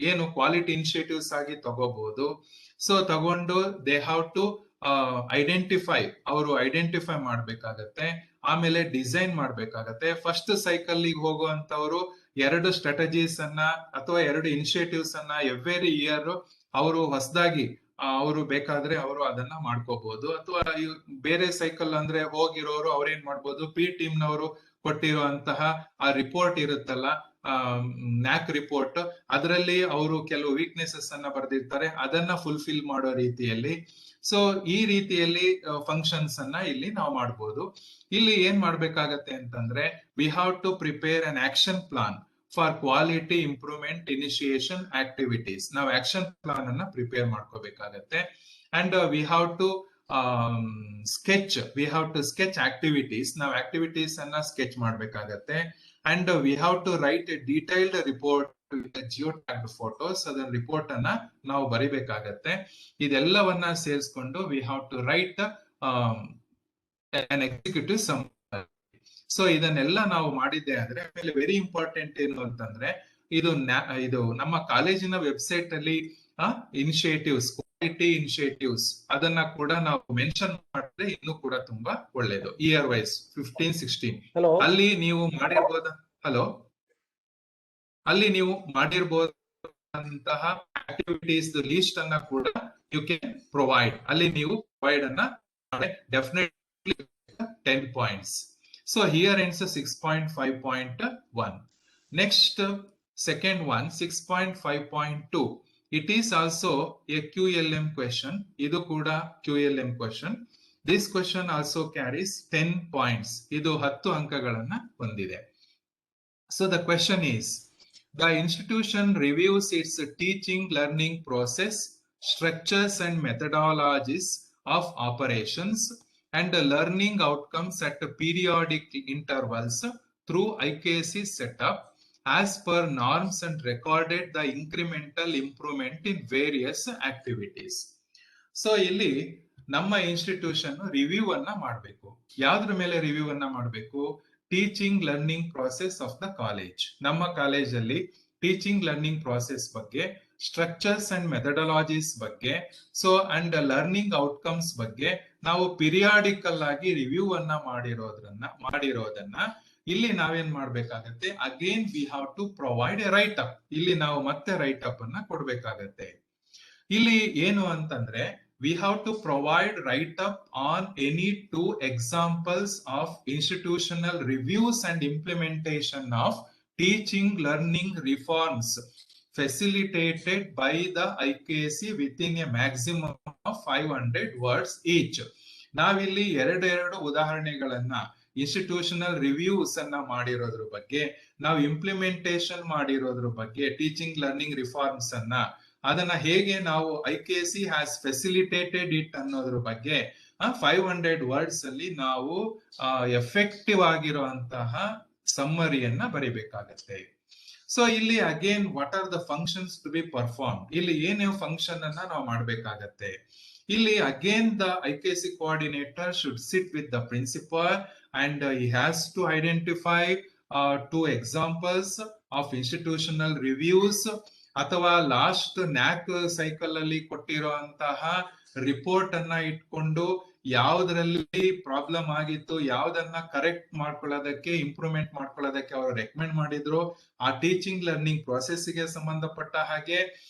ಏನು ಕ್ವಾಲಿಟಿ ಇನಿಷಿಯೇಟಿವ್ಸ್ ಆಗಿ ತಗೋಬಹುದು. ಸೊ ತಗೊಂಡು ದೇ ಹ್ಯಾವ್ ಟು ಐಡೆಂಟಿಫೈ ಮಾಡ್ಬೇಕಾಗತ್ತೆ. ಆಮೇಲೆ ಡಿಸೈನ್ ಮಾಡ್ಬೇಕಾಗತ್ತೆ. ಫಸ್ಟ್ ಸೈಕಲ್ ಹೋಗುವಂತವ್ರು 2 ಸ್ಟ್ರಾಟಜೀಸ್ ಅನ್ನ ಅಥವಾ 2 ಇನಿಷಿಯೇಟಿವ್ಸ್ ಅನ್ನ ಎವ್ರಿ ಇಯರ್ ಅವರು ಹೊಸದಾಗಿ ಅವರು ಬೇಕಾದ್ರೆ ಅವರು ಅದನ್ನ ಮಾಡ್ಕೋಬಹುದು. ಅಥವಾ ಬೇರೆ ಸೈಕಲ್ ಅಂದ್ರೆ ಹೋಗಿರೋರು ಅವ್ರೇನ್ ಮಾಡ್ಬೋದು, ಟೀಮ್ ನವರು ಕೊಟ್ಟಿರುವಂತಹ ಆ ರಿಪೋರ್ಟ್ ಇರುತ್ತಲ್ಲ, NAAC ರಿಪೋರ್ಟ್, ಅದರಲ್ಲಿ ಅವರು ಕೆಲವು ವೀಕ್ನೆಸಸ್ ಅನ್ನ ಬರೆದಿರ್ತಾರೆ, ಅದನ್ನ ಫುಲ್ಫಿಲ್ ಮಾಡೋ ರೀತಿಯಲ್ಲಿ. ಸೊ ಈ ರೀತಿಯಲ್ಲಿ ಫಂಕ್ಷನ್ಸ್ ಅನ್ನ ಇಲ್ಲಿ ನಾವು ಮಾಡ್ಬೋದು. ಇಲ್ಲಿ ಏನ್ ಮಾಡ್ಬೇಕಾಗತ್ತೆ ಅಂತಂದ್ರೆ we have to prepare an action plan for quality improvement initiation activities. ನಾವು ಆಕ್ಷನ್ ಪ್ಲಾನ್ ಅನ್ನ ಪ್ರಿಪೇರ್ ಮಾಡ್ಕೋಬೇಕಾಗತ್ತೆ. And we have to sketch activities. ನಾವು ಆಕ್ಟಿವಿಟೀಸ್ ಅನ್ನ ಸ್ಕೆಚ್ ಮಾಡ್ಬೇಕಾಗತ್ತೆ. And we have to write a detailed report with geo tagged photos. ಅದನ್ನ report ಅನ್ನ ನಾವು ಬರಿಬೇಕಾಗತ್ತೆ. ಇದೆಲ್ಲವನ್ನ ಸೇರಿಸ್ಕೊಂಡು we have to write an executive summary. So ಇದನ್ನೆಲ್ಲ ನಾವು ಮಾಡಿದ್ದೆ ಆದ್ರೆ ಆಮೇಲೆ ವೆರಿ ಇಂಪಾರ್ಟೆಂಟ್ ಏನು ಅಂತಂದ್ರೆ ಇದು ನಮ್ಮ ಕಾಲೇಜಿನ ವೆಬ್ಸೈಟ್ ಅಲ್ಲಿ ಇನಿಷಿಯೇಟಿವ್ಸ್, ಕ್ವಾಲಿಟಿ ಇನಿಷಿಯೇಟಿವ್ಸ್ ಅದನ್ನ ಕೂಡ ನಾವು ಮೆನ್ಷನ್ ಮಾಡಿದ್ರೆ ಇನ್ನೂ ಕೂಡ ತುಂಬಾ ಒಳ್ಳೇದು. ಇಯರ್ ವೈಸ್ 15-16 ಅಲ್ಲಿ ನೀವು ಮಾಡಿರ್ಬೋದಂತಹ ಆಕ್ಟಿವಿಟೀಸ್ ಲೀಸ್ಟ್ ಅನ್ನ ಕೂಡ ಯು ಕ್ಯಾನ್ ಪ್ರೊವೈಡ್. ಅಲ್ಲಿ ನೀವು ಪ್ರೊವೈಡ್ ಅನ್ನ definitely 10 points. So here ends 6.5.1. Next, second one, 6.5.2. It is also a QLM question. Idu kuda QLM question. This question also carries 10 points. Idu 10 ಅಂಕಗಳನ್ನ ಹೊಂದಿದೆ. So the question is, the institution reviews its teaching learning process, structures and methodologies of operations and learning outcomes at periodic intervals through IKC setup as per norms and recorded the incremental improvement in various activities. So ಇಲ್ಲಿ ನಮ್ಮ institution review ಅನ್ನ ಮಾಡಬೇಕು. ಯಾವ್ದ್ರ ಮೇಲೆ review ಅನ್ನ ಮಾಡಬೇಕು? Teaching learning process of the college. ನಮ್ಮ ಕಾಲೇಜಲ್ಲಿ ಟೀಚಿಂಗ್ ಲರ್ನಿಂಗ್ ಪ್ರಾಸೆಸ್ ಬಗ್ಗೆ, ಸ್ಟ್ರಕ್ಚರ್ಸ್ ಅಂಡ್ ಮೆಥಡಾಲಜೀಸ್ ಬಗ್ಗೆ, ಸೊ ಅಂಡ್ ಲರ್ನಿಂಗ್ ಔಟ್ಕಮ್ಸ್ ಬಗ್ಗೆ ನಾವು ಪಿರಿಯಾಡಿಕಲ್ ಆಗಿ ರಿವ್ಯೂ ಅನ್ನ ಮಾಡಿರೋದನ್ನ ಇಲ್ಲಿ ನಾವೇನ್ ಮಾಡ್ಬೇಕಾಗತ್ತೆ, again we have to provide a write up. ಇಲ್ಲಿ ನಾವು ಮತ್ತೆ ರೈಟ್ ಅಪ್ ಅನ್ನ ಕೊಡ್ಬೇಕಾಗತ್ತೆ. ಇಲ್ಲಿ ಏನು ಅಂತಂದ್ರೆ we have to provide write-up on any 2 examples of institutional reviews and implementation of teaching learning reforms facilitated by the IKC within a maximum of 500 words each. ನಾವಿಲ್ಲಿ ಎರಡು ಉದಾಹರಣೆಗಳನ್ನ institutional reviews ಅನ್ನ ಮಾಡಿರೋದ್ರ ಬಗ್ಗೆ, ನಾವು implementation ಮಾಡಿರೋದ್ರ ಬಗ್ಗೆ, ಟೀಚಿಂಗ್ ಲರ್ನಿಂಗ್ ರಿಫಾರ್ಮ್ಸ್ ಅನ್ನ ಅದನ್ನ ಹೇಗೆ ನಾವು IKC ಹ್ಯಾಸ್ ಫೆಸಿಲಿಟೇಟೆಡ್ ಇಟ್ ಅನ್ನೋದ್ರ ಬಗ್ಗೆ 500 ವರ್ಡ್ಸ್ ಅಲ್ಲಿ ನಾವು ಎಫೆಕ್ಟಿವ್ ಆಗಿರುವಂತಹ ಸಮ್ಮರಿಯನ್ನ ಬರಿಬೇಕಾಗತ್ತೆ. ಸೊ ಇಲ್ಲಿ again what are the functions to be perform, ಇಲ್ಲಿ ಏನೇ ಫಂಕ್ಷನ್ ಅನ್ನ ನಾವು ಮಾಡ್ಬೇಕಾಗತ್ತೆ. ಇಲ್ಲಿ again the IKC coordinator should sit with the principal and he has to identify 2 examples of institutional reviews ಅಥವಾ ಲಾಸ್ಟ್ NAAC ಸೈಕಲ್ ಅಲ್ಲಿ ಕೊಟ್ಟಿರುವಂತಹ ರಿಪೋರ್ಟ್ ಅನ್ನ ಇಟ್ಕೊಂಡು ಯಾವ್ದ್ರಲ್ಲಿ ಪ್ರಾಬ್ಲಮ್ ಆಗಿತ್ತು, ಯಾವ್ದನ್ನ ಕರೆಕ್ಟ್ ಮಾಡ್ಕೊಳ್ಳೋದಕ್ಕೆ, ಇಂಪ್ರೂವ್ಮೆಂಟ್ ಮಾಡ್ಕೊಳ್ಳೋದಕ್ಕೆ ಅವರು ರೆಕಮೆಂಡ್ ಮಾಡಿದ್ರು ಆ ಟೀಚಿಂಗ್ ಲರ್ನಿಂಗ್ ಪ್ರೊಸೆಸ್ ಗೆ ಸಂಬಂಧಪಟ್ಟ ಹಾಗೆ.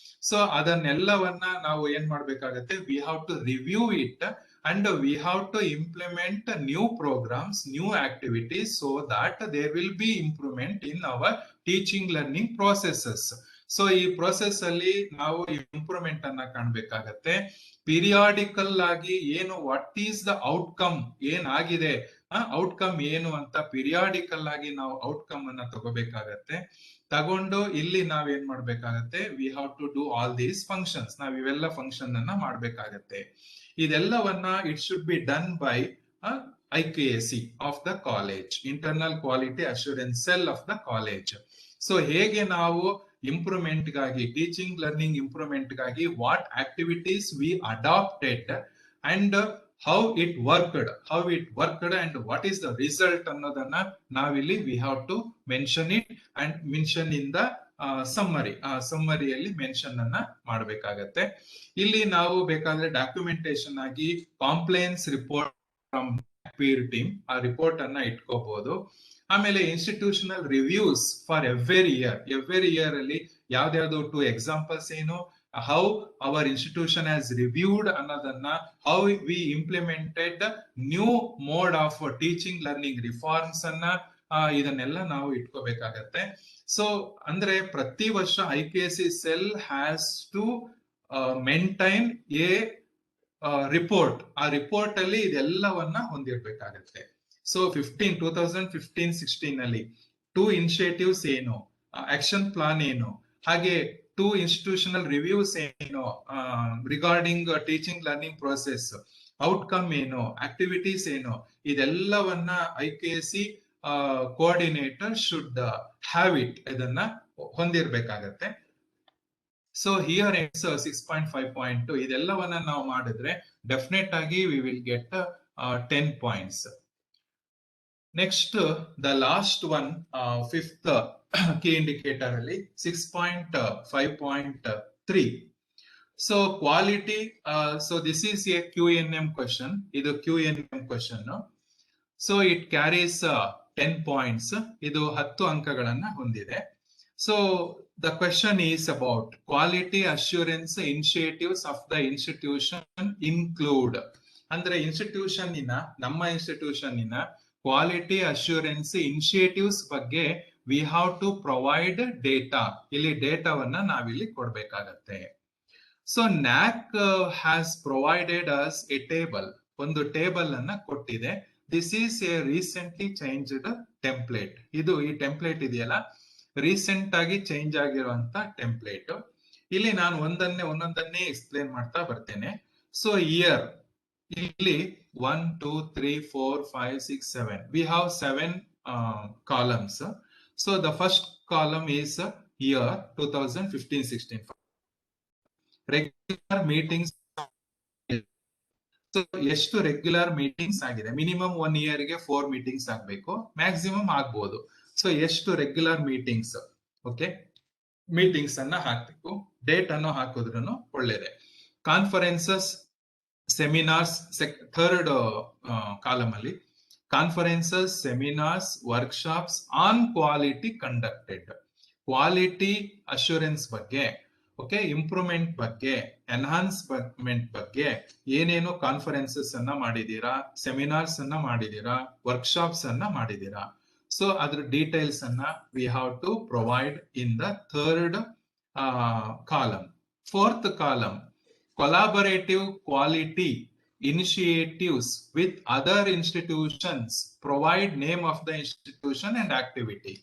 ಸೊ ಅದನ್ನೆಲ್ಲವನ್ನ ನಾವು ಏನ್ ಮಾಡ್ಬೇಕಾಗತ್ತೆ, we have to review it and we have to implement new programmes, new activities so that there will be improvement in our teaching learning processes. So ಈ process ಅಲ್ಲಿ ನಾವು improvement ಅನ್ನ ಕಾಣ್ಬೇಕಾಗತ್ತೆ. ಪಿರಿಯಾಡಿಕಲ್ ಆಗಿ ಏನು ವಾಟ್ ಈಸ್ ದ ಔಟ್ಕಮ್, ಏನಾಗಿದೆ outcome ಏನು ಅಂತ periodical ಆಗಿ ನಾವು ಔಟ್ಕಮ್ ಅನ್ನ ತಗೋಬೇಕಾಗತ್ತೆ. ತಗೊಂಡು ಇಲ್ಲಿ ನಾವ್ ಏನ್ ಮಾಡ್ಬೇಕಾಗತ್ತೆ, we have to do all these functions, ನಾವ್ ಇವೆಲ್ಲ ಫಂಕ್ಷನ್ ಅನ್ನ ಮಾಡ್ಬೇಕಾಗತ್ತೆ. ಇದೆಲ್ಲವನ್ನ it should be done by IKC of the college, internal quality assurance cell of the college. So ಹೇಗೆ ನಾವು ಇಂಪ್ರೂವ್ಮೆಂಟ್ ಗಾಗಿ, ಟೀಚಿಂಗ್ ಲರ್ನಿಂಗ್ ಇಂಪ್ರೂವ್ಮೆಂಟ್ ಗಾಗಿ what activities we adapted and how it worked and what is the result ಅನ್ನೋದನ್ನ ನಾವಿಲ್ಲಿ we have to mention it and mention in the summary. ಸಮ್ಮರಿಯಲ್ಲಿ mention ಅನ್ನ ಮಾಡ್ಬೇಕಾಗತ್ತೆ. ಇಲ್ಲಿ ನಾವು ಬೇಕಾದ್ರೆ ಡಾಕ್ಯುಮೆಂಟೇಶನ್ ಆಗಿ compliance report from peer team ಆ ರಿಪೋರ್ಟ್ ಅನ್ನ ಇಟ್ಕೋಬಹುದು. ಆಮೇಲೆ institutional reviews for every year ಅಲ್ಲಿ ಯಾವ್ದಾವ್ದು 2 ಎಕ್ಸಾಂಪಲ್ಸ್ ಏನು, how our institution has reviewed ಅನ್ನೋದನ್ನ, how we implemented new mode of teaching learning reforms ಅನ್ನ, ಇದನ್ನೆಲ್ಲ ನಾವು ಇಟ್ಕೋಬೇಕಾಗತ್ತೆ. ಸೊ ಅಂದ್ರೆ ಪ್ರತಿ ವರ್ಷ IKC cell has to maintain a report. ಆ ರಿಪೋರ್ಟ್ ಅಲ್ಲಿ ಇದೆಲ್ಲವನ್ನ ಹೊಂದಿರ್ಬೇಕಾಗತ್ತೆ. ಸೊ 2015-16 ನಲ್ಲಿ 2 ಇನಿಷಿಯೇಟಿವ್ಸ್ ಏನು, ಆಕ್ಷನ್ ಪ್ಲಾನ್ ಏನು, ಹಾಗೆ 2 ಇನ್ಸ್ಟಿಟ್ಯೂಷನಲ್ ರಿವ್ಯೂಸ್ ಏನು regarding teaching learning process, outcome ಏನು, ಆಕ್ಟಿವಿಟೀಸ್ ಏನು, ಇದೆಲ್ಲವನ್ನ IKC coordinator should have it, ಇದನ್ನ ಹೊಂದಿರ್ಬೇಕಾಗತ್ತೆ. ಸೊ ಹಿಯರ್ ಇಟ್ಸ್ 6.5.2 ಇದೆಲ್ಲವನ್ನ ನಾವು ಮಾಡಿದ್ರೆ ಡೆಫಿನೆಟ್ ಆಗಿ V will get 10 points. Next the last one, 5th key indicator ಅಲ್ಲಿ 6.5.3. So quality, so this is a QNM question, ಇದು QNM question. So it carries 10 points, ಇದು 10 ಅಂಕಗಳನ್ನ ಹೊಂದಿದೆ. So the question is about quality assurance initiatives of the institution include, ಅಂದ್ರೆ institution ನಮ್ಮ institution quality assurance initiatives ಬಗ್ಗೆ we have to provide data, ಇಲ್ಲಿ ಡೇಟಾವನ್ನ ನಾವಿಲ್ಲಿ ಕೊಡ್ಬೇಕಾಗತ್ತೆ. ಸೊ NAAC has provided us a table, ಒಂದು ಟೇಬಲ್ ಅನ್ನ ಕೊಟ್ಟಿದೆ. This is a recently changed template. ಇದು ಈ ಟೆಂಪ್ಲೇಟ್ ಇದೆಯಲ್ಲ, ರೀಸೆಂಟ್ ಆಗಿ ಚೇಂಜ್ ಆಗಿರುವಂತ ಟೆಂಪ್ಲೇಟ್. ಇಲ್ಲಿ ನಾನು ಒಂದೊಂದನ್ನೇ ಎಕ್ಸ್ಪ್ಲೇನ್ ಮಾಡ್ತಾ ಬರ್ತೇನೆ. ಸೊ ಇಯರ್, ಇಲ್ಲಿ 1 2 3 4 5 6 7 we have 7 columns. So the first column is year 2015-16. regular meetings. So ಎಷ್ಟು ರೆಗ್ಯುಲರ್ ಮೀಟಿಂಗ್ಸ್ ಆಗಿದೆ, ಮಿನಿಮಮ್ 1 year ಗೆ 4 ಮೀಟಿಂಗ್ಸ್ ಆಗ್ಬೇಕು, ಮ್ಯಾಕ್ಸಿಮಮ್ ಆಗ್ಬಹುದು. ಸೊ ಎಷ್ಟು ರೆಗ್ಯುಲರ್ ಮೀಟಿಂಗ್ಸ್, ಓಕೆ, ಮೀಟಿಂಗ್ಸ್ ಅನ್ನ ಹಾಕ್ಬೇಕು. ಡೇಟ್ ಅನ್ನು ಹಾಕಿದ್ರು ಒಳ್ಳೇದೆ. ಕಾನ್ಫರೆನ್ಸಸ್, ಸೆಮಿನಾರ್ಸ್, 3rd ಕಾಲಮ್ ಅಲ್ಲಿ conferences, seminars, workshops on quality conducted, quality assurance ಬಗ್ಗೆ, ಓಕೆ, ಇಂಪ್ರೂವ್ಮೆಂಟ್ ಬಗ್ಗೆ, ಎನ್ಹಾನ್ಸ್ಮೆಂಟ್ ಬಗ್ಗೆ ಏನೇನು ಕಾನ್ಫರೆನ್ಸಸ್ ಅನ್ನ ಮಾಡಿದೀರಾ, ಸೆಮಿನಾರ್ಸ್ ಅನ್ನ ಮಾಡಿದೀರಾ, ವರ್ಕ್ಶಾಪ್ಸ್ ಅನ್ನ ಮಾಡಿದೀರಾ. ಸೊ ಅದ್ರ ಡೀಟೇಲ್ಸ್ ಅನ್ನ we have to provide in the third column. Fourth column, collaborative quality initiatives with other institutions, provide name of the institution and activity.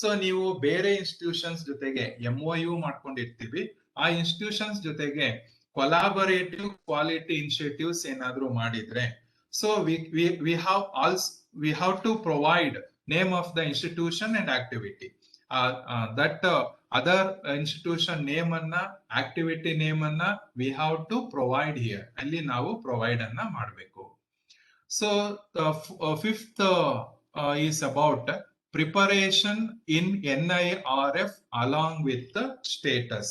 So ನೀವು ಬೇರೆ ಇನ್ಸ್ಟಿಟ್ಯೂಷನ್ಸ್ ಜೊತೆಗೆ MOU ಮಾಡ್ಕೊಂಡಿರ್ತೀವಿ, ಆ ಇನ್ಸ್ಟಿಟ್ಯೂಷನ್ಸ್ ಜೊತೆಗೆ ಕೊಲಾಬರೇಟಿವ್ ಕ್ವಾಲಿಟಿ ಇನಿಷಿಯೇಟಿವ್ಸ್ ಏನಾದ್ರೂ ಮಾಡಿದ್ರೆ, so we have to provide name of the institution and activity. That other institution name ಅನ್ನ, activity name ಅನ್ನ we have to provide here, ಅಲ್ಲಿ ನಾವು ಪ್ರೊವೈಡ್ ಅನ್ನ ಮಾಡಬೇಕು. So fifth is about preparation in NIRF along with the status.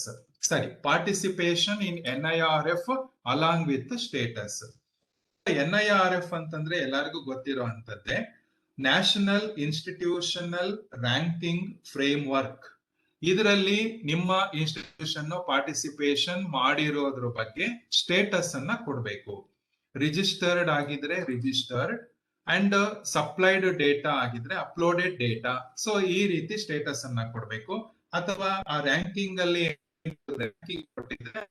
Sorry, participation in NIRF along with the status. NIRF ಅಂತಂದ್ರೆ ಎಲ್ಲರಿಗೂ ಗೊತ್ತಿರೋ ಅಂತದ್ದೇ national institutional ranking framework. ಇದರಲ್ಲಿ ನಿಮ್ಮ ಇನ್ಸ್ಟಿಟ್ಯೂಷನ್ ಪಾರ್ಟಿಸಿಪೇಷನ್ ಮಾಡಿರೋದ್ರ ಬಗ್ಗೆ ಸ್ಟೇಟಸ್ ಅನ್ನ ಕೊಡ್ಬೇಕು. ರಿಜಿಸ್ಟರ್ಡ್ ಆಗಿದ್ರೆ ರಿಜಿಸ್ಟರ್ಡ್ ಅಂಡ್ ಸಪ್ಲೈಡ್ ಡೇಟಾ ಆಗಿದ್ರೆ ಅಪ್ಲೋಡೆಡ್ ಡೇಟಾ. ಸೊ ಈ ರೀತಿ ಸ್ಟೇಟಸ್ ಅನ್ನ ಕೊಡ್ಬೇಕು. ಅಥವಾ ಆ ರ್ಯಾಂಕಿಂಗ್ ಅಲ್ಲಿ ಕೊಟ್ಟಿದ್ರೆ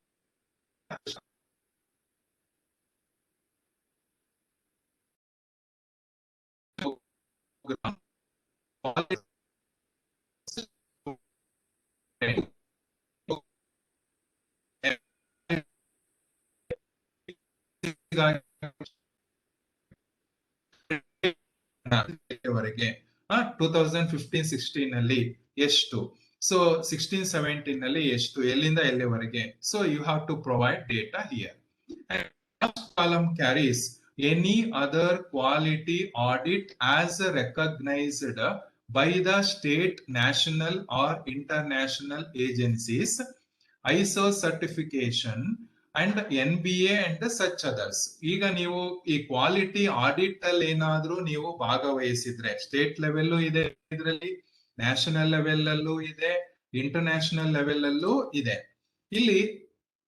ವರೆಗೆ 2015-16 ನಲ್ಲಿ ಎಷ್ಟು, ಸೊ 16-17 ನಲ್ಲಿ ಎಷ್ಟು, ಎಲ್ಲಿಂದ ಎಲ್ಲಿವರೆಗೆ. So you have to provide data here. Column carries any other quality audit as recognised by the state, national or international agencies, ISO certification and NBA and such others. ಈಗ ನೀವು ಈ ಕ್ವಾಲಿಟಿ ಆಡಿಟ್ ಅಲ್ಲಿ ಏನಾದ್ರೂ ನೀವು ಭಾಗವಹಿಸಿದ್ರೆ, state level ಇದೆ ಇದರಲ್ಲಿ, national level ಅಲ್ಲೂ ಇದೆ, ಇಂಟರ್ನ್ಯಾಷನಲ್ ಲೆವೆಲ್ ಅಲ್ಲೂ ಇದೆ. ಇಲ್ಲಿ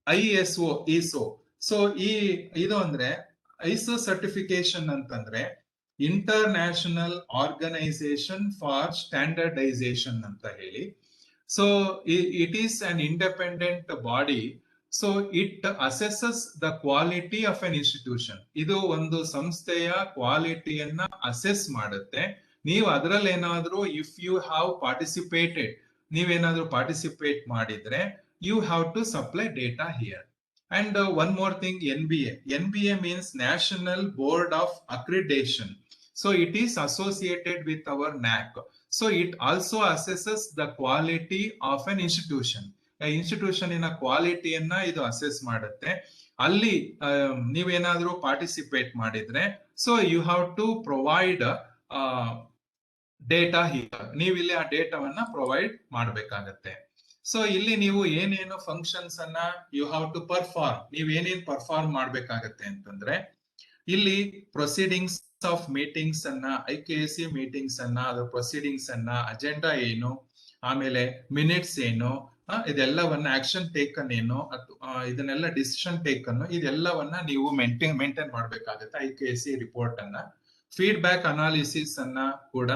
ISO ISO. ಸೊ ಇದು ಅಂದ್ರೆ ಐಸೋ ಸರ್ಟಿಫಿಕೇಶನ್ ಅಂತಂದ್ರೆ ಇಂಟರ್ನ್ಯಾಷನಲ್ ಆರ್ಗನೈಸೇಷನ್ ಫಾರ್ ಸ್ಟ್ಯಾಂಡರ್ಡೈಸೇಷನ್ ಅಂತ ಹೇಳಿ. So it is an independent body. So it assesses the quality of an institution. ಇದು ಒಂದು ಸಂಸ್ಥೆಯ ಕ್ವಾಲಿಟಿಯನ್ನ ಅಸೆಸ್ ಮಾಡುತ್ತೆ. ನೀವು ಅದರಲ್ಲಿ ಏನಾದ್ರೂ ಇಫ್ ಯು ಹ್ಯಾವ್ ಪಾರ್ಟಿಸಿಪೇಟೆಡ್, ನೀವೇನಾದ್ರೂ ಪಾರ್ಟಿಸಿಪೇಟ್ ಮಾಡಿದ್ರೆ you have to supply data here. And one more thing, NBA. NBA means National Board of Accreditation. So it is associated with our NAAC. So it also assesses the quality of an institution. Institution in a quality anna idu assess ಮಾಡುತ್ತೆ. ಅಲ್ಲಿ ನೀವೇನಾದ್ರೂ participate ಮಾಡಿದ್ರೆ so you have to provide data here. ನೀವು ಇಲ್ಲಿ ಆ ಡೇಟಾವನ್ನ provide ಮಾಡಬೇಕಾಗತ್ತೆ. So ಇಲ್ಲಿ ನೀವು ಏನೇನು ಫಂಕ್ಷನ್ಸ್ ಅನ್ನ ಯು ಹ್ಯಾವ್ ಟು ಪರ್ಫಾರ್ಮ್, ನೀವ್ ಏನೇನ್ ಪರ್ಫಾರ್ಮ್ ಮಾಡ್ಬೇಕಾಗತ್ತೆ ಅಂತಂದ್ರೆ, ಇಲ್ಲಿ ಪ್ರೊಸೀಡಿಂಗ್ಸ್ ಆಫ್ ಮೀಟಿಂಗ್ಸ್ ಅನ್ನ, IKAC ಮೀಟಿಂಗ್ಸ್ ಅನ್ನ, ಅದರ ಪ್ರೊಸೀಡಿಂಗ್ಸ್ ಅನ್ನ, ಅಜೆಂಡಾ ಏನು, ಆಮೇಲೆ ಮಿನಿಟ್ಸ್ ಏನು, ಇದೆಲ್ಲವನ್ನ ಆಕ್ಷನ್ ಟೇಕನ್ ಏನು, ಇದನ್ನೆಲ್ಲ ಡಿಸಿಷನ್ ಟೇಕನ್, ಇದೆಲ್ಲವನ್ನ ನೀವು ಮೇಂಟೈನ್ ಮಾಡ್ಬೇಕಾಗತ್ತೆ IKAC ರಿಪೋರ್ಟ್ ಅನ್ನ. ಫೀಡ್ಬ್ಯಾಕ್ ಅನಾಲಿಸಿಸ್ ಅನ್ನ ಕೂಡ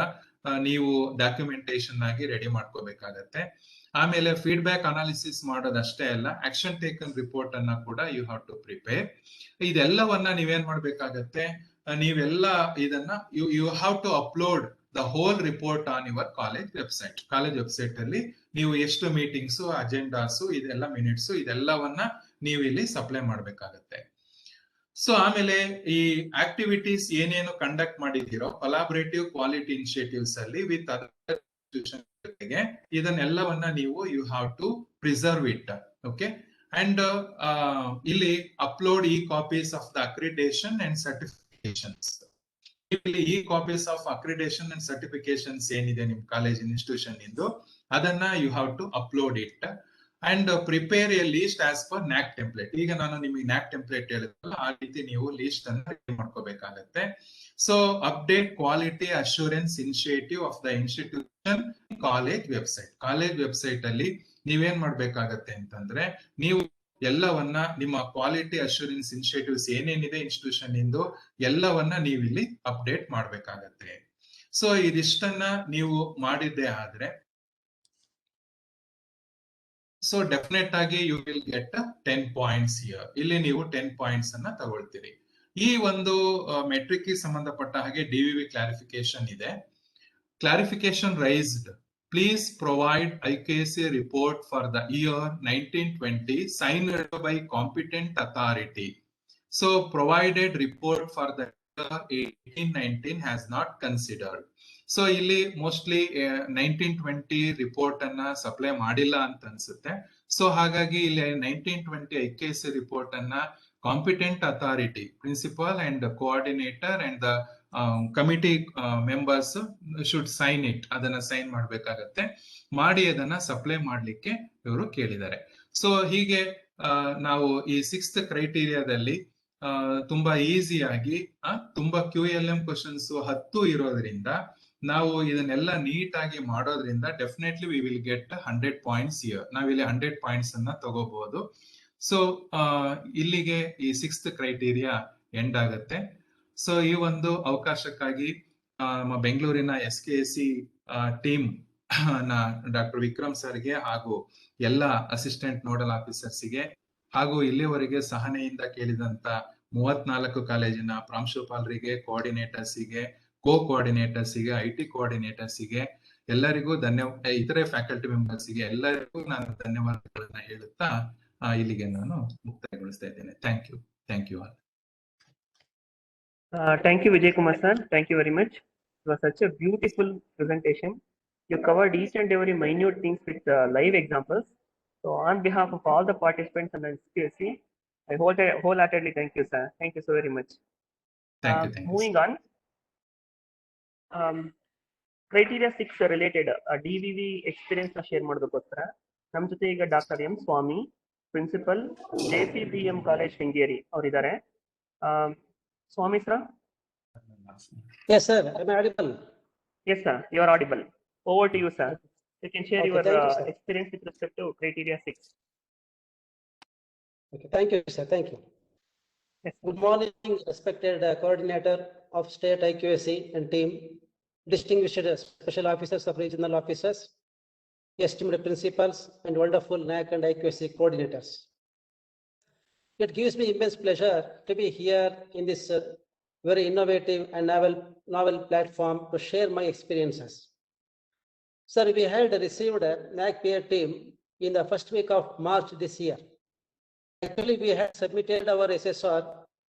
ನೀವು ಡಾಕ್ಯುಮೆಂಟೇಶನ್ ಆಗಿ ರೆಡಿ ಮಾಡ್ಕೋಬೇಕಾಗತ್ತೆ. ಆಮೇಲೆ ಫೀಡ್ಬ್ಯಾಕ್ ಅನಾಲಿಸಿಸ್ ಮಾಡೋದಷ್ಟೇ ಅಲ್ಲ, ಆಕ್ಷನ್ ಟೇಕನ್ ರಿಪೋರ್ಟ್ ಅನ್ನ ಕೂಡ ಯು ಹ್ಯಾವ್ ಟು ಪ್ರಿಪೇರ್. ಇದೆಲ್ಲವನ್ನ ನೀವೇನ್ ಮಾಡ್ಬೇಕಾಗತ್ತೆ, ನೀವೆಲ್ಲ ಇದನ್ನ you have to upload the whole report on your college website. College website ಅಲ್ಲಿ ನೀವು ಎಷ್ಟು ಮೀಟಿಂಗ್ಸ್, ಅಜೆಂಡಾಸ್, ಇದೆಲ್ಲ ಮಿನಿಟ್ಸ್, ಇದೆಲ್ಲವನ್ನ ನೀವು ಇಲ್ಲಿ ಸಪ್ಲೈ ಮಾಡ್ಬೇಕಾಗತ್ತೆ. ಸೊ ಆಮೇಲೆ ಈ ಆಕ್ಟಿವಿಟೀಸ್ ಏನೇನು ಕಂಡಕ್ಟ್ ಮಾಡಿದಿರೋ ಕೊಲಾಬರೇಟಿವ್ ಕ್ವಾಲಿಟಿ ಇನಿಷಿಯೇಟಿವ್ಸ್ ಅಲ್ಲಿ ವಿತ್ ಅದರ್ ಇನ್ಸ್ಟಿಟ್ಯೂಷನ್ ಜೊತೆಗೆ, ಇದನ್ನೆಲ್ಲವನ್ನ ನೀವು you have to preserve it. Okay. And ಇಲ್ಲಿ ಅಪ್ಲೋಡ್ ಈ copies of the accreditation and certifications. ಇಲ್ಲಿ ಈ copies of accreditation and certifications ಏನಿದೆ ನಿಮ್ ಕಾಲೇಜ್ ಇನ್ಸ್ಟಿಟ್ಯೂಷನ್ ಇಂದು, ಅದನ್ನ you have to upload it. And prepare a list as per NAAC template. ಈಗ ನಾನು ನಿಮಗೆ NAAC ಟೆಂಪ್ಲೇಟ್ ಹೇಳಿದ್ರಲ್ಲ, ಆ ರೀತಿ ನೀವು ಲೀಸ್ಟ್ ಅನ್ನ ರೆಡಿ ಮಾಡ್ಕೋಬೇಕಾಗತ್ತೆ. So update quality assurance initiative of the institution college website. College website ಅಲ್ಲಿ ನೀವೇನ್ ಮಾಡ್ಬೇಕಾಗತ್ತೆ ಅಂತಂದ್ರೆ, ನೀವು ಎಲ್ಲವನ್ನ ನಿಮ್ಮ ಕ್ವಾಲಿಟಿ ಅಶ್ಯೂರೆನ್ಸ್ ಇನಿಷಿಯೇಟಿವ್ಸ್ ಏನೇನಿದೆ ಇನ್ಸ್ಟಿಟ್ಯೂಷನ್ ಇಂದು ಎಲ್ಲವನ್ನ ನೀವು ಇಲ್ಲಿ ಅಪ್ಡೇಟ್ ಮಾಡ್ಬೇಕಾಗತ್ತೆ. ಸೊ ಇದಿಷ್ಟನ್ನ ನೀವು ಮಾಡಿದ್ದೆ ಆದ್ರೆ ಸೊ ಡೆಫಿನೆಟ್ ಆಗಿ you will get 10 points here. ಇಲ್ಲಿ ನೀವು 10 ಪಾಯಿಂಟ್ಸ್ ಅನ್ನ ತಗೊಳ್ತೀರಿ. ಈ ಒಂದು ಮೆಟ್ರಿಕ್ ಗೆ ಸಂಬಂಧಪಟ್ಟ ಹಾಗೆ DVV ಕ್ಲಾರಿಫಿಕೇಶನ್ ಇದೆ. Clarification raised, please provide IKC report for the year 1920 signed by competent authority. So provided report for the year 1819 has not considered. So ಇಲ್ಲಿ ಮೋಸ್ಟ್ಲಿ 1920 ರಿಪೋರ್ಟ್ ಅನ್ನ ಸಪ್ಲೈ ಮಾಡಿಲ್ಲ ಅಂತ ಅನ್ಸುತ್ತೆ. ಸೊ ಹಾಗಾಗಿ ಇಲ್ಲಿ 1920 IKC ರಿಪೋರ್ಟ್ ಅನ್ನ competent authority, principal and coordinator and the committee members should sign it, ಅದನ್ನ sign ಮಾಡ್ಬೇಕಾಗತ್ತೆ. ಮಾಡಿ ಅದನ್ನ ಸಪ್ಲೈ ಮಾಡ್ಲಿಕ್ಕೆ ಇವರು ಕೇಳಿದ್ದಾರೆ. ಸೊ ಹೀಗೆ ನಾವು ಈ 6th ಕ್ರೈಟೀರಿಯಾದಲ್ಲಿ ತುಂಬಾ ಈಸಿಯಾಗಿ ತುಂಬಾ QLM ಕ್ವಶನ್ಸ್ 10 ಇರೋದ್ರಿಂದ ನಾವು ಇದನ್ನೆಲ್ಲ ನೀಟ್ ಆಗಿ ಮಾಡೋದ್ರಿಂದ definitely we will get 100 points here. ನಾವಿಲ್ಲಿ 100 ಪಾಯಿಂಟ್ಸ್ ಅನ್ನ ತಗೋಬಹುದು. ಸೊ ಇಲ್ಲಿಗೆ ಈ 6th ಕ್ರೈಟೀರಿಯಾ ಎಂಡ್ ಆಗುತ್ತೆ. ಸೊ ಈ ಒಂದು ಅವಕಾಶಕ್ಕಾಗಿ ನಮ್ಮ ಬೆಂಗಳೂರಿನ SKC ಟೀಮ್ ಡಾಕ್ಟರ್ ವಿಕ್ರಮ್ ಸರ್ಗೆ ಹಾಗೂ ಎಲ್ಲ ಅಸಿಸ್ಟೆಂಟ್ ನೋಡಲ್ ಆಫೀಸರ್ಸ್ಗೆ ಹಾಗೂ ಇಲ್ಲಿವರೆಗೆ ಸಹನೆಯಿಂದ ಕೇಳಿದಂತ 34 ಕಾಲೇಜಿನ ಪ್ರಾಂಶುಪಾಲರಿಗೆ, ಕೋಆರ್ಡಿನೇಟರ್ಸ್ಗೆ, ಕೋಆರ್ಡಿನೇಟರ್ಸ್ಗೆ, IT ಕೋಆರ್ಡಿನೇಟರ್ಸ್ಗೆ ಎಲ್ಲರಿಗೂ ಇತರೆ ಫ್ಯಾಕಲ್ಟಿ ಮೆಂಬರ್ಸ್ಗೆ ಎಲ್ಲರಿಗೂ ನಾನು ಧನ್ಯವಾದಗಳನ್ನ ಹೇಳುತ್ತಾ ಇಲ್ಲಿಗೆ ನಾನು ಮುಕ್ತಾಯಗೊಳಿಸ್ತಾ ಇದ್ದೇನೆ. Thank you all. Thank you, Vijay Kumar sir. Thank you very much. It was such a beautiful presentation. You covered each and every minute things with live examples. So on behalf of all the participants and SKC, I wholeheartedly thank you, sir. Thank you so very much. Thank you. Moving on, criteria 6 related DVV experience na share ಮಾಡೋದಕ್ಕೋಸ್ಕರ ನಮ್ಮ ಜೊತೆ ಈಗ doctor M ಸ್ವಾಮಿ, principal JCBM college Sringeri ಅವರಿದ್ದಾರೆ. Swami sir? Yes sir, am I audible? Yes sir, you are audible. Over to you sir. You can share your experience with respect to criteria 6. Okay, thank you sir, thank you. Yes. Good morning respected coordinator of state IQAC and team, distinguished special officers of regional officers, esteemed principals and wonderful NAAC and IQAC coordinators. It gives me immense pleasure to be here in this very innovative and novel platform to share my experiences. Sir, we had received a NAAC peer team in the first week of March this year. Actually, we had submitted our SSR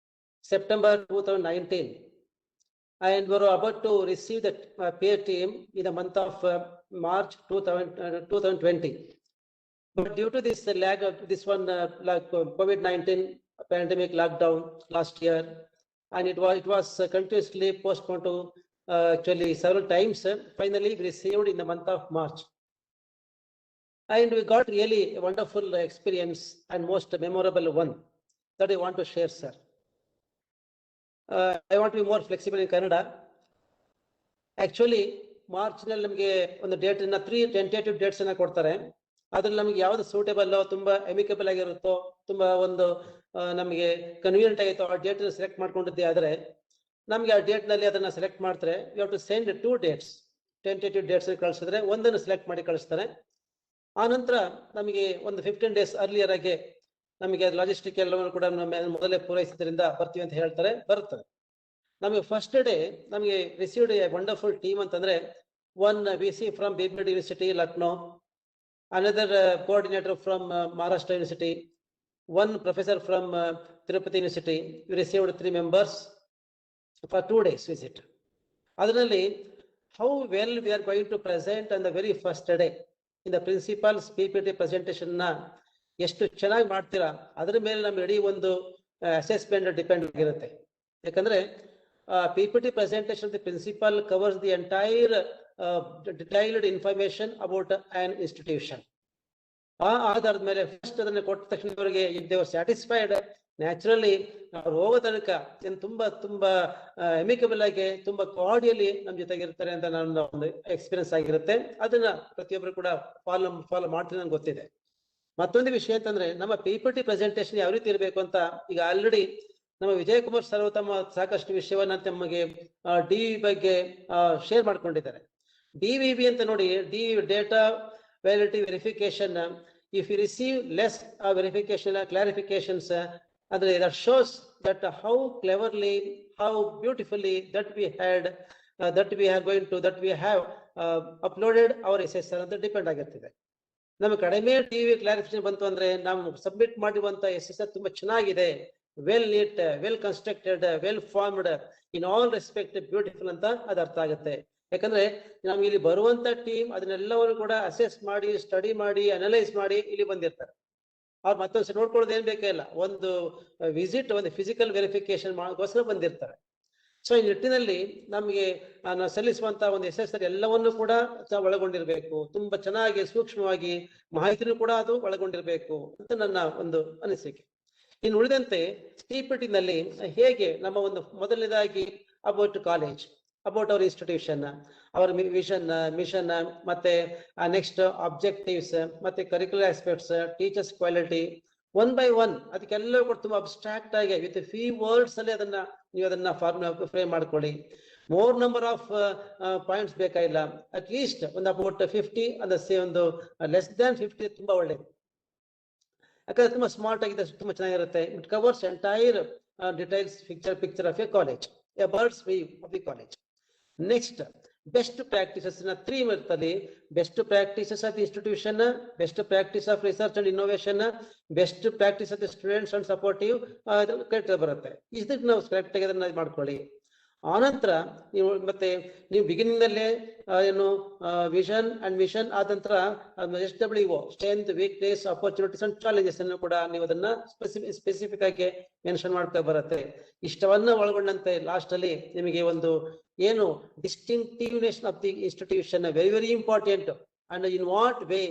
September 2019 and we were about to receive the peer team in the month of March 2020. But due to this lag of this one, like COVID-19 pandemic lockdown last year, and it was continuously postponed to actually several times. Finally, we received in the month of March, and we got really a wonderful experience and most memorable one that I want to share, sir. I want to be more flexible in Kannada. Actually, March ನಲ್ಲಿ ನಮಗೆ ಒಂದು date 3 tentative dates ಅನ್ನ ಕೊಡ್ತಾರೆ. ಅದ್ರಲ್ಲಿ ನಮಗೆ ಯಾವ್ದು suitable ತುಂಬಾ ಎಮಿಕಬಲ್ ಆಗಿರುತ್ತೋ, ತುಂಬಾ ಒಂದು ನಮಗೆ ಕನ್ವೀನಿಯಂಟ್ ಆಗಿತ್ತೋ ಆ ಡೇಟ್ ಸೆಲೆಕ್ಟ್ ಮಾಡ್ಕೊಂಡಿದ್ದೆ ಆದ್ರೆ ನಮ್ಗೆ ಆ ಡೇಟ್ ನಲ್ಲಿ ಅದನ್ನ ಸೆಲೆಕ್ಟ್ ಮಾಡ್ತಾರೆ. You have to send 2 dates, tentative dates ಕಳಿಸಿದ್ರೆ ಒಂದನ್ನು ಸೆಲೆಕ್ಟ್ ಮಾಡಿ ಕಳಿಸ್ತಾರೆ. ಆ ನಂತರ ನಮಗೆ ಒಂದು 15 days ಅರ್ಲಿಯರ್ ಆಗಿ ನಮಗೆ ಲಾಜಿಸ್ಟಿಕ್ ಎಲ್ಲವನ್ನು ಕೂಡ ಮೊದಲೇ ಪೂರೈಸಿದ್ರಿಂದ ಬರ್ತೀವಿ ಅಂತ ಹೇಳ್ತಾರೆ, ಬರುತ್ತದೆ. ನಮಗೆ ಫಸ್ಟ್ ಡೇ ನಮಗೆ ರಿಸೀವ್ಡ್ ಎ ವಂಡರ್ಫುಲ್ ಟೀಮ್ ಅಂತಂದ್ರೆ, one VC from BBD University, Lucknow, another coordinator from Maharashtra University, one professor from Tirupati University. We received 3 members for 2 days visit. Adrinalli how well we are going to present on the very first day in the principal's PPT presentation na ಎಷ್ಟು ಚೆನ್ನಾಗಿ ಮಾಡ್ತೀರಾ ಅದ್ರ ಮೇಲೆ ನಮ್ಮ ಇಡೀ ಒಂದು assessment depend ಆಗಿರುತ್ತೆ. ಯಾಕಂದ್ರೆ PPT presentation the principal covers the entire detailed information about an institution. ಆ ಆಧಾರದ ಮೇಲೆ ಫಸ್ಟ್ ಅದನ್ನ ಕೊಟ್ಟ ತಕ್ಷಣ ಅವರಿಗೆ they were satisfied, ನ್ಯಾಚುರಲಿ ಅವ್ರು ಹೋಗೋ ತನಕ ತುಂಬಾ ಎಮಿಕಬಲ್ ಆಗಿ ತುಂಬಾ ಕಾರ್ಡಿಯಲಿ ನಮ್ಮ ಜೊತೆಗೆ ಇರ್ತಾರೆ ಅಂತ ನನ್ನ ಒಂದು ಎಕ್ಸ್ಪೀರಿಯನ್ಸ್ ಆಗಿರುತ್ತೆ. ಅದನ್ನ ಪ್ರತಿಯೊಬ್ಬರು ಕೂಡ ಫಾಲೋ ಮಾಡ್ತೀನಿ ನಂಗೆ ಗೊತ್ತಿದೆ. ಮತ್ತೊಂದು ವಿಷಯ ಅಂತಂದ್ರೆ ನಮ್ಮ PPT ಪ್ರೆಸೆಂಟೇಶನ್ ಯಾವ ರೀತಿ ಇರಬೇಕು ಅಂತ ಈಗ ಆಲ್ರೆಡಿ ನಮ್ಮ ವಿಜಯ್ ಕುಮಾರ್ ಸರ್ ತಮ್ಮ ಸಾಕಷ್ಟು ವಿಷಯವನ್ನ ತಮಗೆ DVV ಬಗ್ಗೆ ಶೇರ್ ಮಾಡ್ಕೊಂಡಿದ್ದಾರೆ. DVV ಅಂತ ನೋಡಿ, DVV data validity verification. If you receive less verification clarifications, that shows that how cleverly, how beautifully that we had that we have uploaded our SSR ಅಂತ ಡಿಪೆಂಡ್ ಆಗಿರ್ತದೆ. ನಮಗೆ ಕಡಿಮೆ DVV ಕ್ಲಾರಿಫಿಕೇಶನ್ ಬಂತು ಅಂದ್ರೆ ನಾವು ಸಬ್ಮಿಟ್ ಮಾಡಿರುವಂತ SSR ತುಂಬಾ ಚೆನ್ನಾಗಿದೆ, well neat, well constructed, well formed, in all respect beautiful ಅಂತ ಅದು ಅರ್ಥ ಆಗುತ್ತೆ. ಯಾಕಂದ್ರೆ ನಮ್ಗೆ ಇಲ್ಲಿ ಬರುವಂತ ಟೀಮ್ ಅದನ್ನೆಲ್ಲವನ್ನು ಕೂಡ ಅಸೆಸ್ ಮಾಡಿ, ಸ್ಟಡಿ ಮಾಡಿ, ಅನಲೈಸ್ ಮಾಡಿ ಇಲ್ಲಿ ಬಂದಿರ್ತಾರೆ. ಅವ್ರು ಮತ್ತೊಂದ್ಸರಿ ನೋಡ್ಕೊಳ್ಳೋದು ಏನ್ ಬೇಕೇ ಇಲ್ಲ, ಒಂದು ವಿಸಿಟ್, ಒಂದು ಫಿಸಿಕಲ್ ವೆರಿಫಿಕೇಶನ್ ಗೋಸ್ಕರ ಬಂದಿರ್ತಾರೆ. ಸೊ ಈ ನಿಟ್ಟಿನಲ್ಲಿ ನಮಗೆ ನಾವು ಸಲ್ಲಿಸುವಂತ ಒಂದು SSR ಎಲ್ಲವನ್ನು ಕೂಡ ಒಳಗೊಂಡಿರ್ಬೇಕು, ತುಂಬಾ ಚೆನ್ನಾಗಿ ಸೂಕ್ಷ್ಮವಾಗಿ ಮಾಹಿತಿನೂ ಕೂಡ ಅದು ಒಳಗೊಂಡಿರ್ಬೇಕು ಅಂತ ನನ್ನ ಒಂದು ಅನಿಸಿಕೆ. ಇನ್ನು ಉಳಿದಂತೆ PPT ನಲ್ಲಿ ಹೇಗೆ ನಮ್ಮ ಒಂದು ಮೊದಲನೇದಾಗಿ about college, about our institution, ಅವರ ವಿಷನ್, ಮಿಷನ್, ಮತ್ತೆ ನೆಕ್ಸ್ಟ್ ಆಬ್ಜೆಕ್ಟಿವ್ಸ್, ಮತ್ತೆ curricular aspects, teachers quality, one by one ಅದಕ್ಕೆಲ್ಲವೂ ಕೂಡ ತುಂಬಾ ಅಬ್ಸ್ಟ್ರಾಕ್ಟ್ ಆಗಿ ವಿತ್ ಫ್ಯೂ ವರ್ಡ್ಸ್ ಅಲ್ಲಿ ನೀವು ಅದನ್ನ ಫ್ರೇಮ್ ಮಾಡ್ಕೊಳ್ಳಿ. ಮೋರ್ ನಂಬರ್ ಆಫ್ ಪಾಯಿಂಟ್ಸ್ ಬೇಕಾಗಿಲ್ಲ, ಅಟ್ ಲೀಸ್ಟ್ ಒಂದು ಅಬೌಟ್ 50 ಒಂದು ಲೆಸ್ ದ್ಯಾನ್ 50 ತುಂಬಾ ಒಳ್ಳೇದು. ಯಾಕಂದ್ರೆ ತುಂಬಾ ಸ್ಮಾರ್ಟ್ ಆಗಿದೆ, ತುಂಬಾ ಚೆನ್ನಾಗಿರುತ್ತೆ. It covers entire details picture of A college, A birds view of the college. Next best practices ನ 3 ಇರ್ತದೆ. Best practices of the institution, best practice of research and innovation, best practice of the students and supportive correct ಬರುತ್ತೆ. ಇದಕ್ಕೆ ನಾವು correct ಆಗಿ ಅದನ್ನ ಮಾಡ್ಕೊಳ್ಳಿ. ಆನಂತರ ನೀವು ಬಿಗಿನಿಂಗ್ ನಲ್ಲೇ ಏನು ವಿಷನ್ ಅಂಡ್ ಮಿಷನ್ ಆದ ನಂತರ SWO strength, weakness, opportunities and challenges ಅನ್ನು ಕೂಡ ನೀವು ಅದನ್ನ ಸ್ಪೆಸಿಫಿಕ್ ಆಗಿ ಮೆನ್ಷನ್ ಮಾಡ್ತಾ ಬರುತ್ತೆ. ಇಷ್ಟವನ್ನ ಒಳಗೊಂಡಂತೆ ಲಾಸ್ಟ್ ಅಲ್ಲಿ ನಿಮಗೆ ಒಂದು ಏನು distinctiveness of the institution very very important, and in what way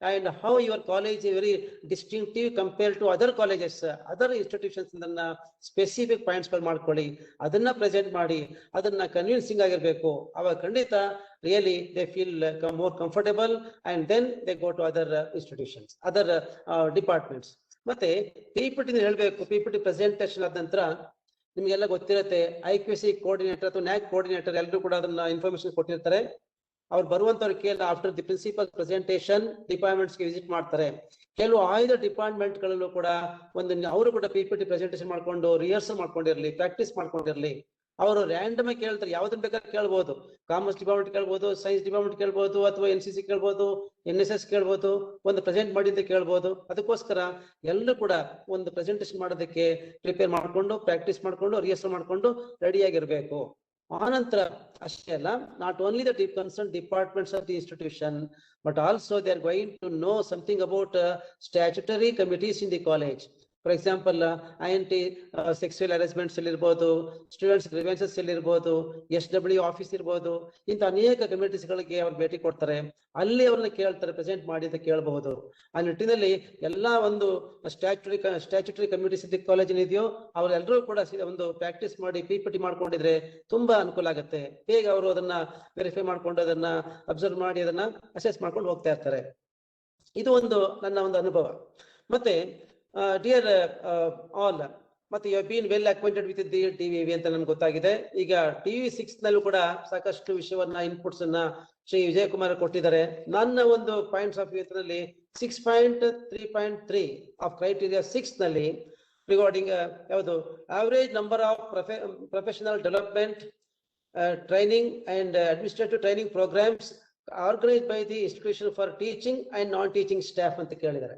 and how your college is very distinctive compared to other colleges, other institutions ಅದನ್ನ ಸ್ಪೆಸಿಫಿಕ್ ಪಾಯಿಂಟ್ಸ್ ಗಳು ಮಾಡ್ಕೊಳ್ಳಿ, ಅದನ್ನ ಪ್ರೆಸೆಂಟ್ ಮಾಡಿ, ಅದನ್ನ ಕನ್ವಿನ್ಸಿಂಗ್ ಆಗಿರ್ಬೇಕು. ಅವಾಗ ಖಂಡಿತ really they feel more comfortable and then they go to other institutions, other departments. ಮತ್ತೆ PPT ಹೇಳ್ಬೇಕು. PPT ಪ್ರೆಸೆಂಟೇಶನ್ ಆದ ನಂತರ ನಿಮ್ಗೆಲ್ಲ ಗೊತ್ತಿರುತ್ತೆ, IQC ಕೋಆರ್ಡಿನೇಟರ್ ಅಥವಾ NAAC ಕೋಆರ್ಡಿನೇಟರ್ ಎಲ್ಲರೂ ಕೂಡ ಅದನ್ನ ಇನ್ಫಾರ್ಮೇಶನ್ ಕೊಟ್ಟಿರ್ತಾರೆ. ಅವ್ರು ಬರುವಂತವ್ರು ಕೇಳಿ after the principal presentation departments ಗೆ ವಿಸಿಟ್ ಮಾಡ್ತಾರೆ. ಕೆಲವು ಆಯ್ದ ಡಿಪಾರ್ಟ್ಮೆಂಟ್ ಗಳಲ್ಲೂ ಕೂಡ ಅವರು ಕೂಡ PPT ಪ್ರೆಸೆಂಟೇಶನ್ ಮಾಡ್ಕೊಂಡು ರಿಹರ್ಸಲ್ ಮಾಡ್ಕೊಂಡಿರ್ಲಿ, ಪ್ರಾಕ್ಟೀಸ್ ಮಾಡ್ಕೊಂಡಿರ್ಲಿ. ಅವರು ರ್ಯಾಂಡಮ್ ಆಗಿ ಕೇಳ್ತಾರೆ, ಯಾವ್ದನ್ನ ಬೇಕಾದ್ರೆ ಕೇಳ್ಬೋದು. ಕಾಮರ್ಸ್ ಡಿಪಾರ್ಟ್ಮೆಂಟ್ ಕೇಳ್ಬೋದು, ಸೈನ್ಸ್ ಡಿಪಾರ್ಟ್ಮೆಂಟ್ ಕೇಳ್ಬೋದು, ಅಥವಾ NCC ಕೇಳ್ಬೋದು, NSS ಕೇಳ್ಬೋದು, ಒಂದು ಪ್ರೆಸೆಂಟ್ ಮಾಡಿದ್ದೆ ಕೇಳ್ಬೋದು. ಅದಕ್ಕೋಸ್ಕರ ಎಲ್ಲರೂ ಕೂಡ ಒಂದು ಪ್ರೆಸೆಂಟೇಶನ್ ಮಾಡೋದಕ್ಕೆ ಪ್ರಿಪೇರ್ ಮಾಡ್ಕೊಂಡು, ಪ್ರಾಕ್ಟೀಸ್ ಮಾಡ್ಕೊಂಡು, ರಿಹರ್ಸಲ್ ಮಾಡ್ಕೊಂಡು ರೆಡಿಯಾಗಿರ್ಬೇಕು. ಆನಂತರ ಅಷ್ಟೇ ಅಲ್ಲ, not only the concern departments of the institution, but also they are going to know something about statutory committees in the college. For example INT sexual harassments ಇರ್ಬೋದು, students grievances ಇರ್ಬೋದು, SW office ಇರ್ಬೋದು. ಇಂಥ ಅನೇಕ committees ಗಳಿಗೆ ಅವ್ರು ಭೇಟಿ ಕೊಡ್ತಾರೆ. ಅಲ್ಲಿ ಅವ್ರನ್ನ ಕೇಳ್ತಾರೆ, ಪ್ರೆಸೆಂಟ್ ಮಾಡಿ ಅಂತ ಕೇಳಬಹುದು. ಆ ನಿಟ್ಟಿನಲ್ಲಿ ಎಲ್ಲಾ ಒಂದು ಸ್ಟ್ಯಾಚ್ಯುಟರಿ ಕಮಿಟೀಸ್ ಕಾಲೇಜ್ ಏನಿದೆಯೋ ಅವರೆಲ್ಲರೂ ಕೂಡ ಒಂದು ಪ್ರಾಕ್ಟೀಸ್ ಮಾಡಿ PPT ಮಾಡ್ಕೊಂಡಿದ್ರೆ ತುಂಬಾ ಅನುಕೂಲ ಆಗುತ್ತೆ. ಹೇಗೆ ಅವರು ಅದನ್ನ ವೆರಿಫೈ ಮಾಡ್ಕೊಂಡು, ಅದನ್ನ ಅಬ್ಸರ್ವ್ ಮಾಡಿ, ಅದನ್ನ ಅಸೆಸ್ ಮಾಡ್ಕೊಂಡು ಹೋಗ್ತಾ ಇರ್ತಾರೆ. ಇದು ಒಂದು ನನ್ನ ಒಂದು ಅನುಭವ. ಮತ್ತೆ ಡಿಯರ್ ಆಲ್, ಮತ್ತೆ you have been well acquainted with the DVV ಅಂತ ನಮ್ಗೆ ಗೊತ್ತಾಗಿದೆ. ಈಗ DVV 6 ನಲ್ಲೂ ಕೂಡ ಸಾಕಷ್ಟು ವಿಷಯವನ್ನ, ಇನ್ಪುಟ್ಸ್ ಅನ್ನ ಶ್ರೀ ವಿಜಯ್ ಕುಮಾರ್ ಕೊಟ್ಟಿದ್ದಾರೆ. ನನ್ನ ಒಂದು ಪಾಯಿಂಟ್ಸ್ ಆಫ್ ವ್ಯೂ ನಲ್ಲಿ 6.3.3 ಆಫ್ ಕ್ರೈಟೀರಿಯಾ 6 ನಲ್ಲಿ ರಿಗಾರ್ಡಿಂಗ್ ಯಾವುದು average number of professional development training and administrative training programmes organised by the institution for teaching and non teaching staff ಅಂತ ಕೇಳಿದ್ದಾರೆ.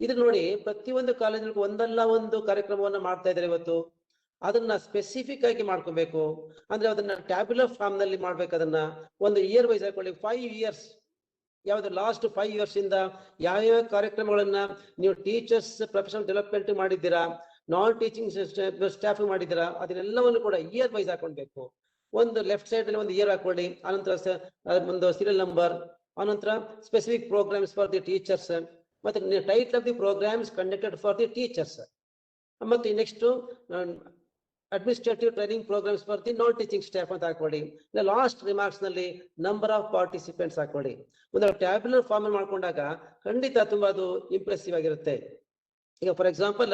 ಇದು ನೋಡಿ, ಪ್ರತಿಯೊಂದು ಕಾಲೇಜಿಗೂ ಒಂದಲ್ಲ ಒಂದು ಕಾರ್ಯಕ್ರಮವನ್ನ ಮಾಡ್ತಾ ಇದ್ದಾರೆ ಇವತ್ತು. ಅದನ್ನ ಸ್ಪೆಸಿಫಿಕ್ ಆಗಿ ಮಾಡ್ಕೋಬೇಕು. ಅಂದ್ರೆ ಅದನ್ನ ಟ್ಯಾಬ್ಯುಲರ್ ಫಾರ್ಮ್ ನಲ್ಲಿ ಮಾಡ್ಬೇಕು. ಅದನ್ನ ಒಂದು ಇಯರ್ ವೈಸ್ ಹಾಕೊಳ್ಳಿ. 5 years, ಯಾವ್ದು ಲಾಸ್ಟ್ 5 years ಇಂದ ಯಾವ್ಯಾವ ಕಾರ್ಯಕ್ರಮಗಳನ್ನ ನೀವು ಟೀಚರ್ಸ್ ಪ್ರೊಫೆಷನಲ್ ಡೆವಲಪ್ಮೆಂಟ್ ಮಾಡಿದ್ದೀರಾ, ನಾನ್ ಟೀಚಿಂಗ್ ಸ್ಟಾಫ್ ಮಾಡಿದ್ದೀರಾ, ಅದನ್ನೆಲ್ಲವನ್ನು ಕೂಡ ಇಯರ್ ವೈಸ್ ಹಾಕೊಳ್ಬೇಕು. ಒಂದು ಲೆಫ್ಟ್ ಸೈಡ್ ಅಲ್ಲಿ ಒಂದು ಇಯರ್ ಹಾಕೊಳ್ಳಿ, ಆನಂತರ ಒಂದು ಸೀರಿಯಲ್ ನಂಬರ್, ಆನಂತರ specific programmes for the teachers, ಮತ್ತೆ title of the programmes conducted for the teachers, ಮತ್ತೆ next administrative training programs for the non-teaching staff ಅಂತ ಹಾಕೊಳ್ಳಿ. ಲಾಸ್ಟ್ ರಿಮಾರ್ಕ್ಸ್ ನಲ್ಲಿ ನಂಬರ್ ಆಫ್ ಪಾರ್ಟಿಸಿಪೆಂಟ್ಸ್ ಹಾಕೊಳ್ಳಿ. ಒಂದು ಟ್ಯಾಬ್ಯುಲರ್ ಫಾರ್ಮ್ ಮಾಡ್ಕೊಂಡಾಗ ಖಂಡಿತ ತುಂಬಾ ಅದು ಇಂಪ್ರೆಸಿವ್ ಆಗಿರುತ್ತೆ. ಈಗ ಫಾರ್ ಎಕ್ಸಾಂಪಲ್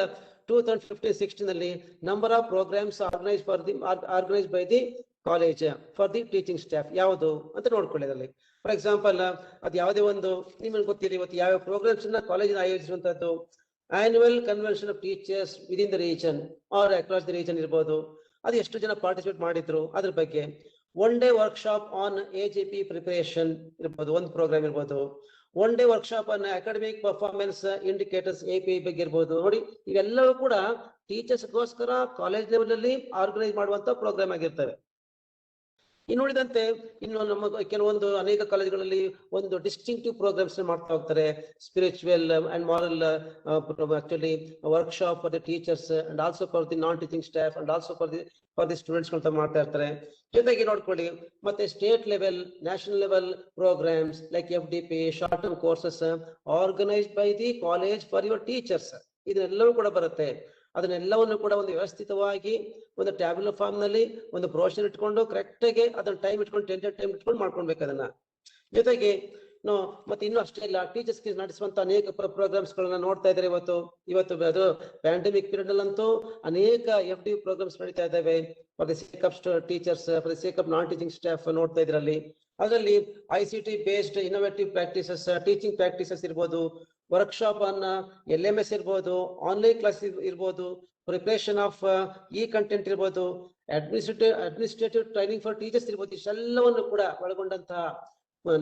2015-16 ನಲ್ಲಿ number of programmes organised by the college for the teaching staff ಯಾವುದು ಅಂತ ನೋಡ್ಕೊಳ್ಳಿ. ಅದರಲ್ಲಿ ಫಾರ್ ಎಕ್ಸಾಂಪಲ್ ಅದು ಯಾವುದೇ ಒಂದು ನಿಮಗೆ ಗೊತ್ತಿದೆ ಇವತ್ತು ಯಾವ ಪ್ರೋಗ್ರಾಮ್ಸ್ ಕಾಲೇಜಿನ ಆಯೋಜಿಸುವಂತದ್ದು. Annual convention of teachers within the region or across the region ಇರ್ಬೋದು. ಅದು ಎಷ್ಟು ಜನ ಪಾರ್ಟಿಸಿಪೇಟ್ ಮಾಡಿದ್ರು ಅದ್ರ ಬಗ್ಗೆ. One day workshop on AJP preparation ಇರ್ಬೋದು, ಒಂದು ಪ್ರೋಗ್ರಾಮ್ ಇರ್ಬೋದು. One day workshop on academic performance indicators API ಬಗ್ಗೆ ಇರ್ಬೋದು. ನೋಡಿ, ಇವೆಲ್ಲವೂ ಕೂಡ ಟೀಚರ್ಸ್ಗೋಸ್ಕರ ಕಾಲೇಜ್ ಲೆವೆಲ್ ಅಲ್ಲಿ ಆರ್ಗನೈಸ್ ಮಾಡುವಂತ ಪ್ರೋಗ್ರಾಮ್ ಆಗಿರ್ತವೆ. ಇನ್ನು ಉಳಿದಂತೆ ಇನ್ನು ನಮ್ಮ ಕೆಲವೊಂದು ಅನೇಕ ಕಾಲೇಜುಗಳಲ್ಲಿ ಒಂದು ಡಿಸ್ಟಿಂಕ್ಟಿವ್ ಪ್ರೋಗ್ರಾಮ್ಸ್ ಮಾಡ್ತಾ ಹೋಗ್ತಾರೆ. Spiritual and moral actually workshop for the teachers and also for the non teaching staff and also for the students ಅಂತ ಮಾಡ್ತಾ ಇರ್ತಾರೆ. ಜೊತೆಗೆ ನೋಡ್ಕೊಳ್ಳಿ, ಮತ್ತೆ state level, national level programmes like FDP, short term courses organised by the college for your teachers, ಇದೆಲ್ಲವೂ ಕೂಡ ಬರುತ್ತೆ. ಅದನ್ನೆಲ್ಲವನ್ನು ಕೂಡ ಒಂದು ವ್ಯವಸ್ಥಿತವಾಗಿ ಒಂದು ಟ್ಯಾಬ್ಯುಲರ್ ಫಾರ್ಮ್ ನಲ್ಲಿ ಒಂದು ಬ್ರೋಷರ್ ಇಟ್ಕೊಂಡು ಕರೆಕ್ಟ್ ಆಗಿ ಅದನ್ನ ಟೈಮ್ ಇಟ್ಕೊಂಡು ಟೈಮ್ ಇಟ್ಕೊಂಡು ಮಾಡ್ಕೊಳ್ಬೇಕು ಅದನ್ನ. ಜೊತೆಗೆ ಮತ್ತೆ ಇನ್ನೂ ಅಷ್ಟೇ ಇಲ್ಲ, ಟೀಚರ್ಸ್ ನಡೆಸುವಂತ ಅನೇಕ ಪ್ರೋಗ್ರಾಮ್ಸ್ ಗಳನ್ನ ನೋಡ್ತಾ ಇದ್ದಾರೆ ಇವತ್ತು ಅದು ಪ್ಯಾಂಡಮಿಕ್ ಪೀರಿಯಡ್ ಅಲ್ಲಂತೂ ಅನೇಕ FD ಪ್ರೋಗ್ರಾಮ್ಸ್ ನಡೀತಾ ಇದ್ದಾವೆ. For the sake of teachers, for the sake of non teaching staff ನೋಡ್ತಾ ಇದ್ರಲ್ಲಿ. ಅದರಲ್ಲಿ ICT based innovative practices, teaching practices ಇರ್ಬೋದು, ವರ್ಕ್ಶಾಪ್ ಅನ್ನ LMS ಇರ್ಬೋದು, ಆನ್ಲೈನ್ ಕ್ಲಾಸ್ ಇರ್ಬೋದು, ಪ್ರಿಪರೇಷನ್ ಆಫ್ ಕಂಟೆಂಟ್ ಇರ್ಬೋದು, ಅಡ್ಮಿನಿಸ್ಟ್ರೇಟಿವ್ ಟ್ರೈನಿಂಗ್ ಫಾರ್ ಟೀಚರ್ಸ್ ಇರ್ಬೋದು. ಇಷ್ಟೆಲ್ಲವನ್ನು ಕೂಡ ಒಳಗೊಂಡಂತಹ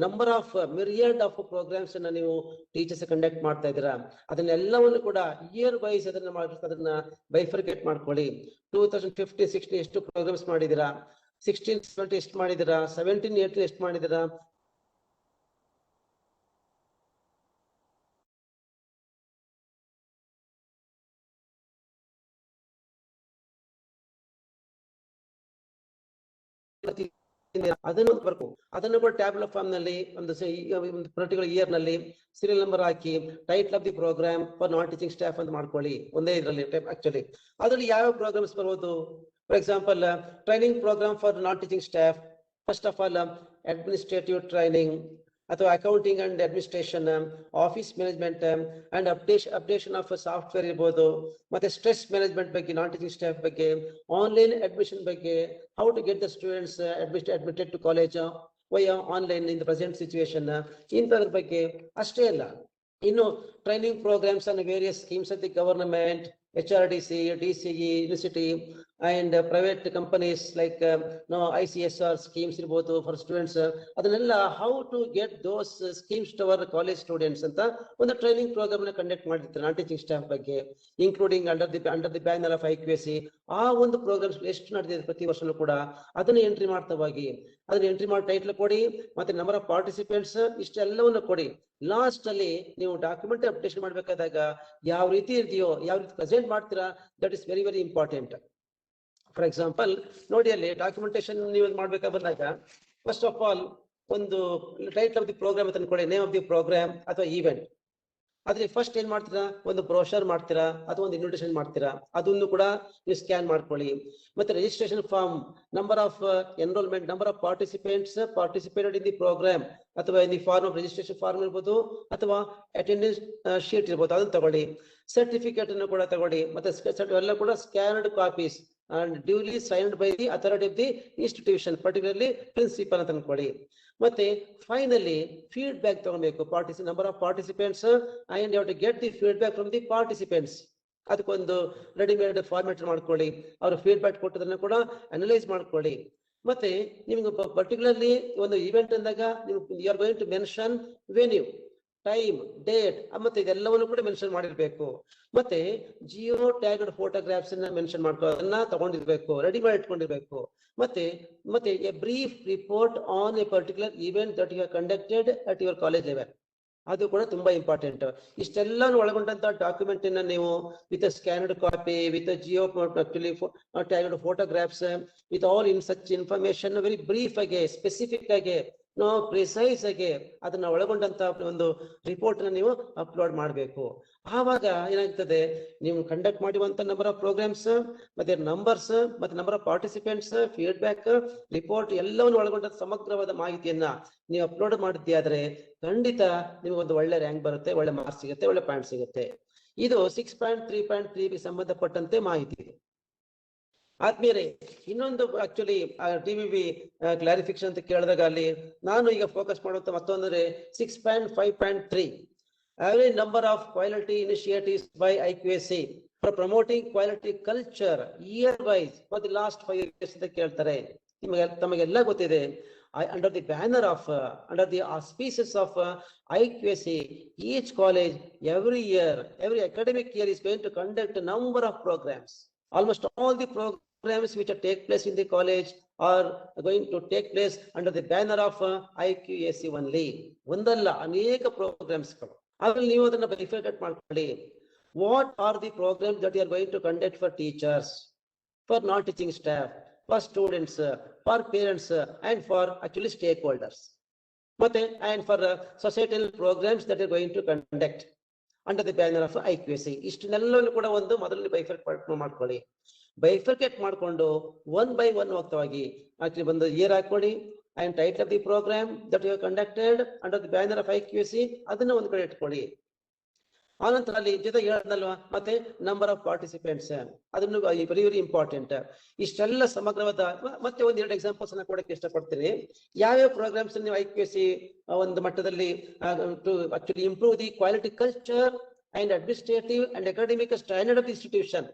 ನಂಬರ್ ಆಫ್ ಮಿರಿಯಡ್ ಆಫ್ ಪ್ರೋಗ್ರಾಮ್ಸ್ ಅನ್ನ ನೀವು ಟೀಚರ್ಸ್ ಕಂಡಕ್ಟ್ ಮಾಡ್ತಾ ಇದ್ದೀರಾ. ಅದನ್ನೆಲ್ಲವನ್ನು ಕೂಡ ಇಯರ್ ವೈಸ್ ಅದನ್ನ ಬೈಫರ್ಕೇಟ್ ಮಾಡ್ಕೊಳ್ಳಿ. 2015-16 ಎಷ್ಟು ಪ್ರೋಗ್ರಾಮ್ಸ್ ಮಾಡಿದಿರಾ, 16-17 ಎಷ್ಟು ಮಾಡಿದಿರಾ, 17-18 ಎಷ್ಟು ಮಾಡಿದಿರಾ, ಅದನ್ನು ಬರ್ಕು. ಅದನ್ನು ಕೂಡ ಟ್ಯಾಬ್ಯುಲರ್ ಫಾರ್ಮ್ ನಲ್ಲಿ ಒಂದು ಪರ್ಟಿಕ್ಯುಲರ್ ಇಯರ್ ನಲ್ಲಿ ಸೀರಿಯಲ್ ನಂಬರ್ ಹಾಕಿ title of the programme for non teaching staff ಅಂತ ಮಾಡ್ಕೊಳ್ಳಿ ಒಂದೇ ಇದರಲ್ಲಿ. ಆಕ್ಚುಲಿ ಅದರಲ್ಲಿ ಯಾವ ಪ್ರೋಗ್ರಾಮ್ಸ್ ಬರ್ಬೋದು? For example training programme for non teaching staff, first of all administrative training ಅಥವಾ accounting and administration, office management and updation of software ಇರ್ಬೋದು. ಮತ್ತೆ ಸ್ಟ್ರೆಸ್ ಮ್ಯಾನೇಜ್ಮೆಂಟ್ ಬಗ್ಗೆ, ನಾನ್ ಟೀಚಿಂಗ್ ಸ್ಟಾಫ್ ಬಗ್ಗೆ, ಆನ್ಲೈನ್ ಅಡ್ಮಿಷನ್ ಬಗ್ಗೆ, how to get the students admitted to college via online in the present situation, ಇಂಥದ್ರ ಬಗ್ಗೆ ಅಷ್ಟೇ ಅಲ್ಲ. ಇನ್ನು training programs and various schemes of the government, HRDC, DCE, university and private companies like ICSR schemes ಇರ್ಬೋದು for students. ಅದನ್ನೆಲ್ಲ how to get those schemes to our college students ಅಂತ ಒಂದು training programme ನ ಕಂಡಕ್ಟ್ ಮಾಡಿರ್ತಾರೆ non teaching staff ಬಗ್ಗೆ, including under the banner of IQAC. ಆ ಒಂದು programmes ಎಷ್ಟು ನಡೆದಿದೆ ಪ್ರತಿ ವರ್ಷನೂ ಕೂಡ ಅದನ್ನ ಎಂಟ್ರಿ ಮಾಡ್ತಾ ಹೋಗಿ, ಅದನ್ನ ಎಂಟ್ರಿ ಮಾಡಿ ಟೈಟ್ಲ್ ಕೊಡಿ, ಮತ್ತೆ ನಂಬರ್ ಆಫ್ ಪಾರ್ಟಿಸಿಪೆಂಟ್ಸ್ ಇಷ್ಟೆಲ್ಲವನ್ನು ಕೊಡಿ. ಲಾಸ್ಟ್ ಅಲ್ಲಿ ನೀವು ಡಾಕ್ಯುಮೆಂಟ್ ಅಪ್ಡೇಷನ್ ಮಾಡ್ಬೇಕಾದಾಗ ಯಾವ ರೀತಿ ಇದೆಯೋ, ಯಾವ ರೀತಿ ಪ್ರೆಸೆಂಟ್ ಮಾಡ್ತೀರಾ, that is very very important. For example ನೋಡಿ, ಅಲ್ಲಿ ಡಾಕ್ಯುಮೆಂಟೇಶನ್ ನೀವು ಮಾಡ್ಬೇಕಾ ಬಂದಾಗ ಫಸ್ಟ್ ಆಫ್ ಆಲ್ ಒಂದು ಟೈಟಲ್ ಆಫ್ ದಿ ಪ್ರೋಗ್ರಾಮ್ ಅಂತ ಅನ್ಕೊಳ್ಳಿ, ನೇಮ್ ಆಫ್ ದಿ ಪ್ರೋಗ್ರಾಮ್ ಅಥವಾ ಈವೆಂಟ್. ಆದ್ರೆ ಫಸ್ಟ್ ಏನ್ ಮಾಡ್ತೀರಾ, ಒಂದು ಬ್ರೋಷರ್ ಮಾಡ್ತೀರಾ ಅಥವಾ ಒಂದು ಇನ್ವಿಟೇಷನ್ ಮಾಡ್ತೀರಾ, ಅದನ್ನು ಕೂಡ ನೀವು ಸ್ಕ್ಯಾನ್ ಮಾಡ್ಕೊಳ್ಳಿ. ಮತ್ತೆ registration form, number of enrollment, number of participated in the program ಅಥವಾ in the form of registration form ಇರ್ಬೋದು ಅಥವಾ ಅಟೆಂಡೆನ್ಸ್ ಶೀಟ್ ಇರ್ಬೋದು, ಅದನ್ನ ತಗೊಳ್ಳಿ. ಸರ್ಟಿಫಿಕೇಟ್ ಅನ್ನು ಕೂಡ ತಗೊಳ್ಳಿ. ಮತ್ತೆ ಎಲ್ಲ ಕೂಡ scanned copies and duly signed by the authority of the institution, particularly principal ಅಂತ ಅನ್ಕೊಳ್ಳಿ. ಮತ್ತೆ ಫೈನಲಿ ಫೀಡ್ಬ್ಯಾಕ್ ತಗೊಳ್ಬೇಕು. Number of participants and you have to get the feedback from the participants. ಅದಕ್ಕೊಂದು ರೆಡಿಮೇಡ್ ಫಾರ್ಮ್ಯಾಟ್ ಮಾಡ್ಕೊಳ್ಳಿ. ಅವರು ಫೀಡ್ಬ್ಯಾಕ್ ಕೊಟ್ಟದನ್ನ ಕೂಡ analyse ಮಾಡ್ಕೊಳ್ಳಿ. ಮತ್ತೆ ನಿಮ್ಗೆ ಪರ್ಟಿಕ್ಯುಲರ್ಲಿ ಒಂದು ಇವೆಂಟ್ ಅಂದಾಗ ನೀವು you are going to mention venue, time, date, ಮತ್ತೆ ಇದೆಲ್ಲವನ್ನು ಕೂಡ ಮೆನ್ಷನ್ ಮಾಡಿರ್ಬೇಕು. ಮತ್ತೆ ಜಿಯೋ ಟ್ಯಾಗ್ಡ್ ಫೋಟೋಗ್ರಾಫ್ಸ್ ಅನ್ನ ಮೆನ್ಷನ್ ಅದನ್ನ ತಗೊಂಡಿರ್ಬೇಕು, ರೆಡಿ ಮಾಡಿ ಇಟ್ಕೊಂಡಿರ್ಬೇಕು. ಮತ್ತೆ a brief report on a particular event that you have conducted at your college level, ಅದು ಕೂಡ ತುಂಬಾ ಇಂಪಾರ್ಟೆಂಟ್. ಇಷ್ಟೆಲ್ಲ ಒಳಗೊಂಡಂತ ಡಾಕ್ಯುಮೆಂಟ್ ಅನ್ನ ನೀವು with scanned copy, with geo tagged photographs, with all in such information very brief ಆಗಿ, specific ಆಗಿ ನಾವು ಪ್ರಿಸೈಸ್ ಆಗಿ ಅದನ್ನ ಒಳಗೊಂಡಂತ ಒಂದು ರಿಪೋರ್ಟ್ ನ ನೀವು ಅಪ್ಲೋಡ್ ಮಾಡಬೇಕು. ಆವಾಗ ಏನಾಗ್ತದೆ, ನೀವು ಕಂಡಕ್ಟ್ ಮಾಡುವಂತ ನಂಬರ್ ಆಫ್ ಪ್ರೋಗ್ರಾಮ್ಸ್, ಮತ್ತೆ ನಂಬರ್ಸ್, ಮತ್ತೆ number of participants, feedback, report ಎಲ್ಲವನ್ನು ಒಳಗೊಂಡ ಸಮಗ್ರವಾದ ಮಾಹಿತಿಯನ್ನ ನೀವು ಅಪ್ಲೋಡ್ ಮಾಡಿದ್ದೆ ಆದ್ರೆ ಖಂಡಿತ ನಿಮಗೆ ಒಂದು ಒಳ್ಳೆ ರ್ಯಾಂಕ್ ಬರುತ್ತೆ, ಒಳ್ಳೆ ಮಾರ್ಕ್ಸ್ ಸಿಗುತ್ತೆ, ಒಳ್ಳೆ ಪಾಯಿಂಟ್ ಸಿಗುತ್ತೆ. ಇದು 6.3.3 ಸಂಬಂಧಪಟ್ಟಂತೆ ಮಾಹಿತಿ. ಆದ್ಮೇಲೆ ಇನ್ನೊಂದು ಆಕ್ಚುಲಿ DVV ಕ್ಲಾರಿಫಿಕೇಶನ್ ಅಂತ ಕೇಳಿದಾಗ ಅಲ್ಲಿ ನಾನು ಈಗ ಫೋಕಸ್ ಮಾಡುವಂತ ಮತ್ತೊಂದ್ರೆ 6.5.3 average number of quality initiatives by IQAC for promoting quality culture year wise for the last 5 years ಅಂತ ಕೇಳ್ತಾರೆ. ತಮಗೆಲ್ಲ ಗೊತ್ತಿದೆ, under the banner of under the auspices of IQAC, each college every year, every academic year is going to conduct a number of programs. Almost all the programs which are take place in the college are going to take place under the banner of IQAC only. ಒಂದಲ್ಲ ಅನೇಕ ಪ್ರೋಗ್ರಾಮ್ಸ್ಗಳು. ಅದ್ರಲ್ಲಿ ನೀವು ಅದನ್ನ bifurcate ಮಾಡ್ಕೊಳ್ಳಿ. What are the programs that you are going to conduct for teachers, for non-teaching staff, for students, for parents, and for actually stakeholders, ಮತ್ತೆ and for societal programs that you are going to conduct under the banner of IQAC. ಇಷ್ಟನ್ನೆಲ್ಲವನ್ನು ಕೂಡ ಒಂದು ಮೊದಲನೇ bifurcate ಮಾಡ್ಕೊಳ್ಳಿ. Bifurcate ಮಾಡ್ಕೊಂಡು 1 by 1 ಹೋಗ್ತವಾಗಿ actually ಒಂದು year ಹಾಕೊಳ್ಳಿ and title of the program that you have conducted under the banner of IQAC ಅದನ್ನ ಒಂದು ಕಡೆ ಇಟ್ಕೊಳ್ಳಿ. ಆನಂತರ ಅಲ್ಲಿ ಜೊತೆ ಹೇಳದಲ್ವಾ, ಮತ್ತೆ ನಂಬರ್ ಆಫ್ ಪಾರ್ಟಿಸಿಪೆಂಟ್ಸ್ ಅದನ್ನು ವೆರಿ ವೆರಿ ಇಂಪಾರ್ಟೆಂಟ್. ಇಷ್ಟೆಲ್ಲ ಸಮಗ್ರವಾದ ಮತ್ತೆ ಒಂದ್ 2 ಎಕ್ಸಾಂಪಲ್ಸ್ ಅನ್ನ ಕೊಡಕ್ಕೆ ಇಷ್ಟಪಡ್ತೀನಿ. ಯಾವ್ಯಾವ ಪ್ರೋಗ್ರಾಮ್ಸ್ ನೀವು IQAC ಒಂದು ಮಟ್ಟದಲ್ಲಿ actually improve the quality culture and administrative and academic standard of the institution.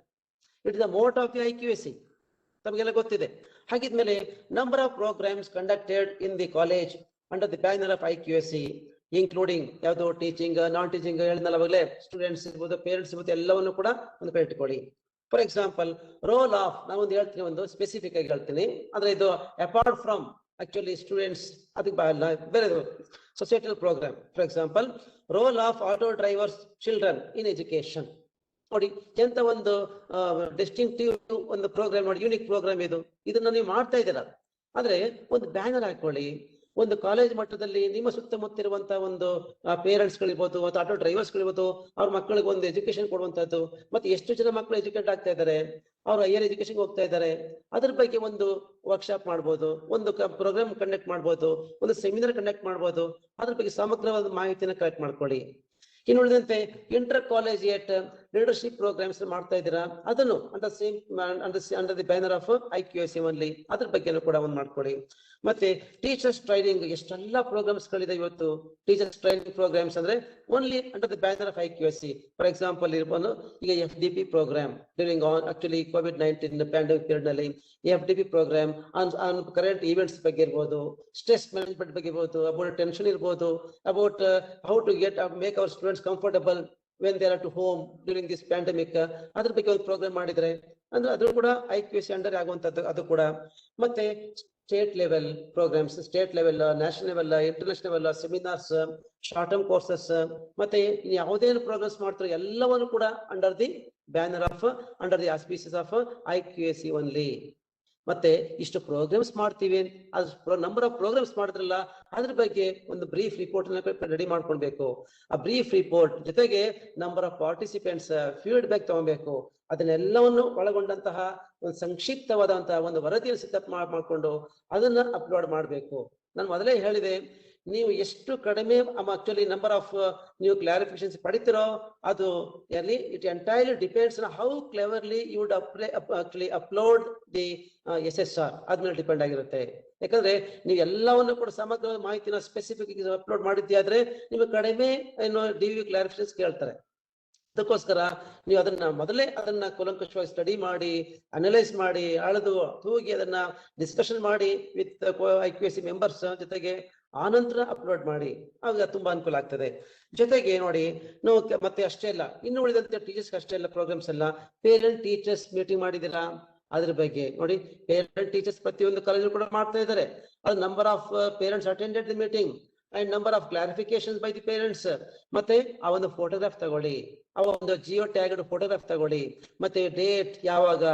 It is the motto of the IQAC, ತಮಗೆಲ್ಲ ಗೊತ್ತಿದೆ. ಹಾಗಿದ್ಮೇಲೆ number of programs conducted in the college under the banner of IQAC including ಯಾವುದು teaching, non teaching ಹೇಳಿದ್ನಲ್ಲ ಅವಾಗಲೇ, students ಇರ್ಬೋದು, parents ಇರ್ಬೋದು, ಎಲ್ಲವನ್ನು ಕೂಡ ಒಂದು ಕಡೆ ಇಟ್ಕೊಳ್ಳಿ. ಫಾರ್ ಎಕ್ಸಾಂಪಲ್ ರೋಲ್ ಆಫ್ ನಾವೊಂದು ಹೇಳ್ತೀನಿ, ಒಂದು ಸ್ಪೆಸಿಫಿಕ್ ಆಗಿ ಹೇಳ್ತೀನಿ, ಅಂದ್ರೆ ಇದು ಅಪಾರ್ಟ್ ಫ್ರಮ್ ಆಕ್ಚುಲಿ ಸ್ಟೂಡೆಂಟ್ಸ್ ಅದಕ್ಕೆ ಬೇರೆ societal programme. For example role of auto drivers children in education. ನೋಡಿ ಎಂತ ಒಂದು ಡಿಸ್ಟಿಂಕ್ಟಿವ್ ಒಂದು ಪ್ರೋಗ್ರಾಮ್, ನೋಡಿ ಯೂನಿಕ್ ಪ್ರೋಗ್ರಾಮ್ ಇದು. ಇದನ್ನ ನೀವು ಮಾಡ್ತಾ ಇದ್ದೀರಾ ಆದ್ರೆ ಒಂದು ಬ್ಯಾನರ್ ಹಾಕೊಳ್ಳಿ. ಒಂದು ಕಾಲೇಜ್ ಮಟ್ಟದಲ್ಲಿ ನಿಮ್ಮ ಸುತ್ತಮುತ್ತ ಇರುವಂತಹ ಒಂದು ಪೇರೆಂಟ್ಸ್ ಗಳಿರ್ಬೋದು, ಅಥವಾ ಆಟೋ ಡ್ರೈವರ್ಸ್ ಗಳಿರ್ಬೋದು, ಅವ್ರ ಮಕ್ಕಳಿಗೆ ಒಂದು ಎಜುಕೇಶನ್ ಕೊಡುವಂತದ್ದು, ಮತ್ತೆ ಎಷ್ಟು ಜನ ಮಕ್ಕಳು ಎಜುಕೇಟ್ ಆಗ್ತಾ ಇದ್ದಾರೆ, ಅವ್ರು ಹೈಯರ್ ಎಜುಕೇಶನ್ ಹೋಗ್ತಾ ಇದ್ದಾರೆ, ಅದ್ರ ಬಗ್ಗೆ ಒಂದು ವರ್ಕ್ಶಾಪ್ ಮಾಡ್ಬೋದು, ಒಂದು ಪ್ರೋಗ್ರಾಮ್ ಕಂಡಕ್ಟ್ ಮಾಡ್ಬೋದು, ಒಂದು ಸೆಮಿನಾರ್ ಕಂಡಕ್ಟ್ ಮಾಡ್ಬೋದು. ಅದ್ರ ಬಗ್ಗೆ ಸಮಗ್ರವಾದ ಮಾಹಿತಿನ ಕಲೆಕ್ಟ್ ಮಾಡ್ಕೊಳ್ಳಿ. ಇನ್ನು ಉಳಿದಂತೆ ಇಂಟರ್ ಕಾಲೇಜಿಯೇಟ್ ಲೀಡರ್ಶಿಪ್ ಪ್ರೋಗ್ರಾಮ್ಸ್ ಮಾಡ್ತಾ ಇದ್ದೀರಾ, ಅದನ್ನು under the banner of IQAC only, ಅದ್ರ ಬಗ್ಗೆನೂ ಕೂಡ ಒಂದು ಮಾಡ್ಕೊಳ್ಳಿ. ಮತ್ತೆ ಟೀಚರ್ಸ್ ಟ್ರೈನಿಂಗ್, ಎಷ್ಟೆಲ್ಲ ಪ್ರೋಗ್ರಾಮ್ಸ್ ಗಳಿದೆ ಇವತ್ತು. ಟೀಚರ್ಸ್ ಟ್ರೈನಿಂಗ್ ಪ್ರೋಗ್ರಾಮ್ಸ್ ಅಂದ್ರೆ only under the banner of IQAC. For example ಇರ್ಬೋದು, ಈಗ FDP programme during actually COVID-19 pandemic period ನಲ್ಲಿ FDP programme on current events ಬಗ್ಗೆ ಇರ್ಬೋದು, ಸ್ಟ್ರೆಸ್ ಮ್ಯಾನೇಜ್ಮೆಂಟ್ ಬಗ್ಗೆ ಇರ್ಬೋದು, ಅಬೌಟ್ ಟೆನ್ಷನ್ ಇರ್ಬೋದು, about how to make our students comfortable when they are at home during this pandemic, ಅದ್ರ ಬಗ್ಗೆ ಒಂದು program ಮಾಡಿದ್ರೆ ಅಂದ್ರೆ ಅದು ಕೂಡ IQAC ಅಂಡರ್ ಆಗುವಂತದ್ದು. ಅದು ಕೂಡ ಮತ್ತೆ state level programmes, state level, national level, international level seminars, short term courses, ಮತ್ತೆ ಯಾವುದೇನು ಪ್ರೋಗ್ರಾಮ್ಸ್ ಮಾಡ್ತಾರೆ ಎಲ್ಲವನ್ನು ಕೂಡ under the banner of under the auspices of IQAC only. ಮತ್ತೆ ಇಷ್ಟು ಪ್ರೋಗ್ರಾಮ್ಸ್ ಮಾಡ್ತೀವಿ, ಅದು ನಂಬರ್ ಆಫ್ ಪ್ರೋಗ್ರಾಮ್ಸ್ ಮಾಡಿದ್ರಲ್ಲ ಅದ್ರ ಬಗ್ಗೆ ಒಂದು ಬ್ರೀಫ್ ರಿಪೋರ್ಟ್ ರೆಡಿ ಮಾಡ್ಕೊಳ್ಬೇಕು. ಆ ಬ್ರೀಫ್ ರಿಪೋರ್ಟ್ ಜೊತೆಗೆ ನಂಬರ್ ಆಫ್ ಪಾರ್ಟಿಸಿಪೆಂಟ್ಸ್ ಫೀಡ್ಬ್ಯಾಕ್ ತಗೊಬೇಕು. ಅದನ್ನೆಲ್ಲವನ್ನು ಒಳಗೊಂಡಂತಹ ಒಂದು ಸಂಕ್ಷಿಪ್ತವಾದಂತಹ ಒಂದು ವರದಿಯನ್ನು ಸಿದ್ಧ ಮಾಡ್ಕೊಂಡು ಅದನ್ನ ಅಪ್ಲೋಡ್ ಮಾಡಬೇಕು. ನಾನು ಮೊದಲೇ ಹೇಳಿದೆ, ನೀವು ಎಷ್ಟು ಕಡಿಮೆ ಆಕ್ಚುಲಿ ನಂಬರ್ ಆಫ್ ನೀವು ಕ್ಲಾರಿಫಿಕೇಶನ್ಸ್ ಪಡಿತೀರೋ ಅದು it entirely depends on how cleverly you would actually upload the SSR. ಅದ್ಮೇಲೆ ಡಿಪೆಂಡ್ ಆಗಿರುತ್ತೆ. ಯಾಕಂದ್ರೆ ನೀವು ಎಲ್ಲವನ್ನು ಕೂಡ ಸಮಗ್ರ ಮಾಹಿತಿನ ಸ್ಪೆಸಿಫಿಕ್ ಅಪ್ಲೋಡ್ ಮಾಡಿದ್ದೆ ಆದ್ರೆ ನಿಮಗೆ ಕಡಿಮೆ ಏನು DVV ಕ್ಲಾರಿಫಿಕೇಶನ್ಸ್ ಕೇಳ್ತಾರೆ. ಅದಕ್ಕೋಸ್ಕರ ನೀವು ಅದನ್ನ ಮೊದಲೇ ಅದನ್ನ ಕೂಲಂಕಷವಾಗಿ ಸ್ಟಡಿ ಮಾಡಿ, ಅನಲೈಸ್ ಮಾಡಿ, ಅಳೆದು ತೂಗಿ ಅದನ್ನ ಡಿಸ್ಕಷನ್ ಮಾಡಿ ವಿತ್ IQAC ಮೆಂಬರ್ಸ್ ಜೊತೆಗೆ ಆನಂತರ ಅಪ್ಲೋಡ್ ಮಾಡಿ. ಆಗ ತುಂಬಾ ಅನುಕೂಲ ಆಗ್ತದೆ. ಜೊತೆಗೆ ನೋಡಿ ನಾವು ಮತ್ತೆ ಅಷ್ಟೇ ಅಲ್ಲ, ಇನ್ನು ಉಳಿದಂತೆ ಟೀಚರ್ಸ್ ಅಷ್ಟೇ ಅಲ್ಲ ಪ್ರೋಗ್ರಾಮ್ಸ್ ಎಲ್ಲ ಪೇರೆಂಟ್ ಟೀಚರ್ಸ್ ಮೀಟಿಂಗ್ ಮಾಡಿದಿರಾ, ಅದ್ರ ಬಗ್ಗೆ ನೋಡಿ. ಪೇರೆಂಟ್ ಟೀಚರ್ಸ್ ಪ್ರತಿಯೊಂದು ಕಾಲೇಜು ಕೂಡ ಮಾಡ್ತಾ ಇದ್ದಾರೆ. ಅದು number of parents attended the meeting and number of clarifications by the parents. ಮತ್ತೆ ಆ ಒಂದು ಫೋಟೋಗ್ರಾಫ್ ತಗೊಳ್ಳಿ. ಅವ ಒಂದು ಜಿಯೋ ಟ್ಯಾಗ್ಡ್ ಫೋಟೋಗ್ರಾಫ್ ತಗೊಳ್ಳಿ, ಮತ್ತೆ ಡೇಟ್ ಯಾವಾಗ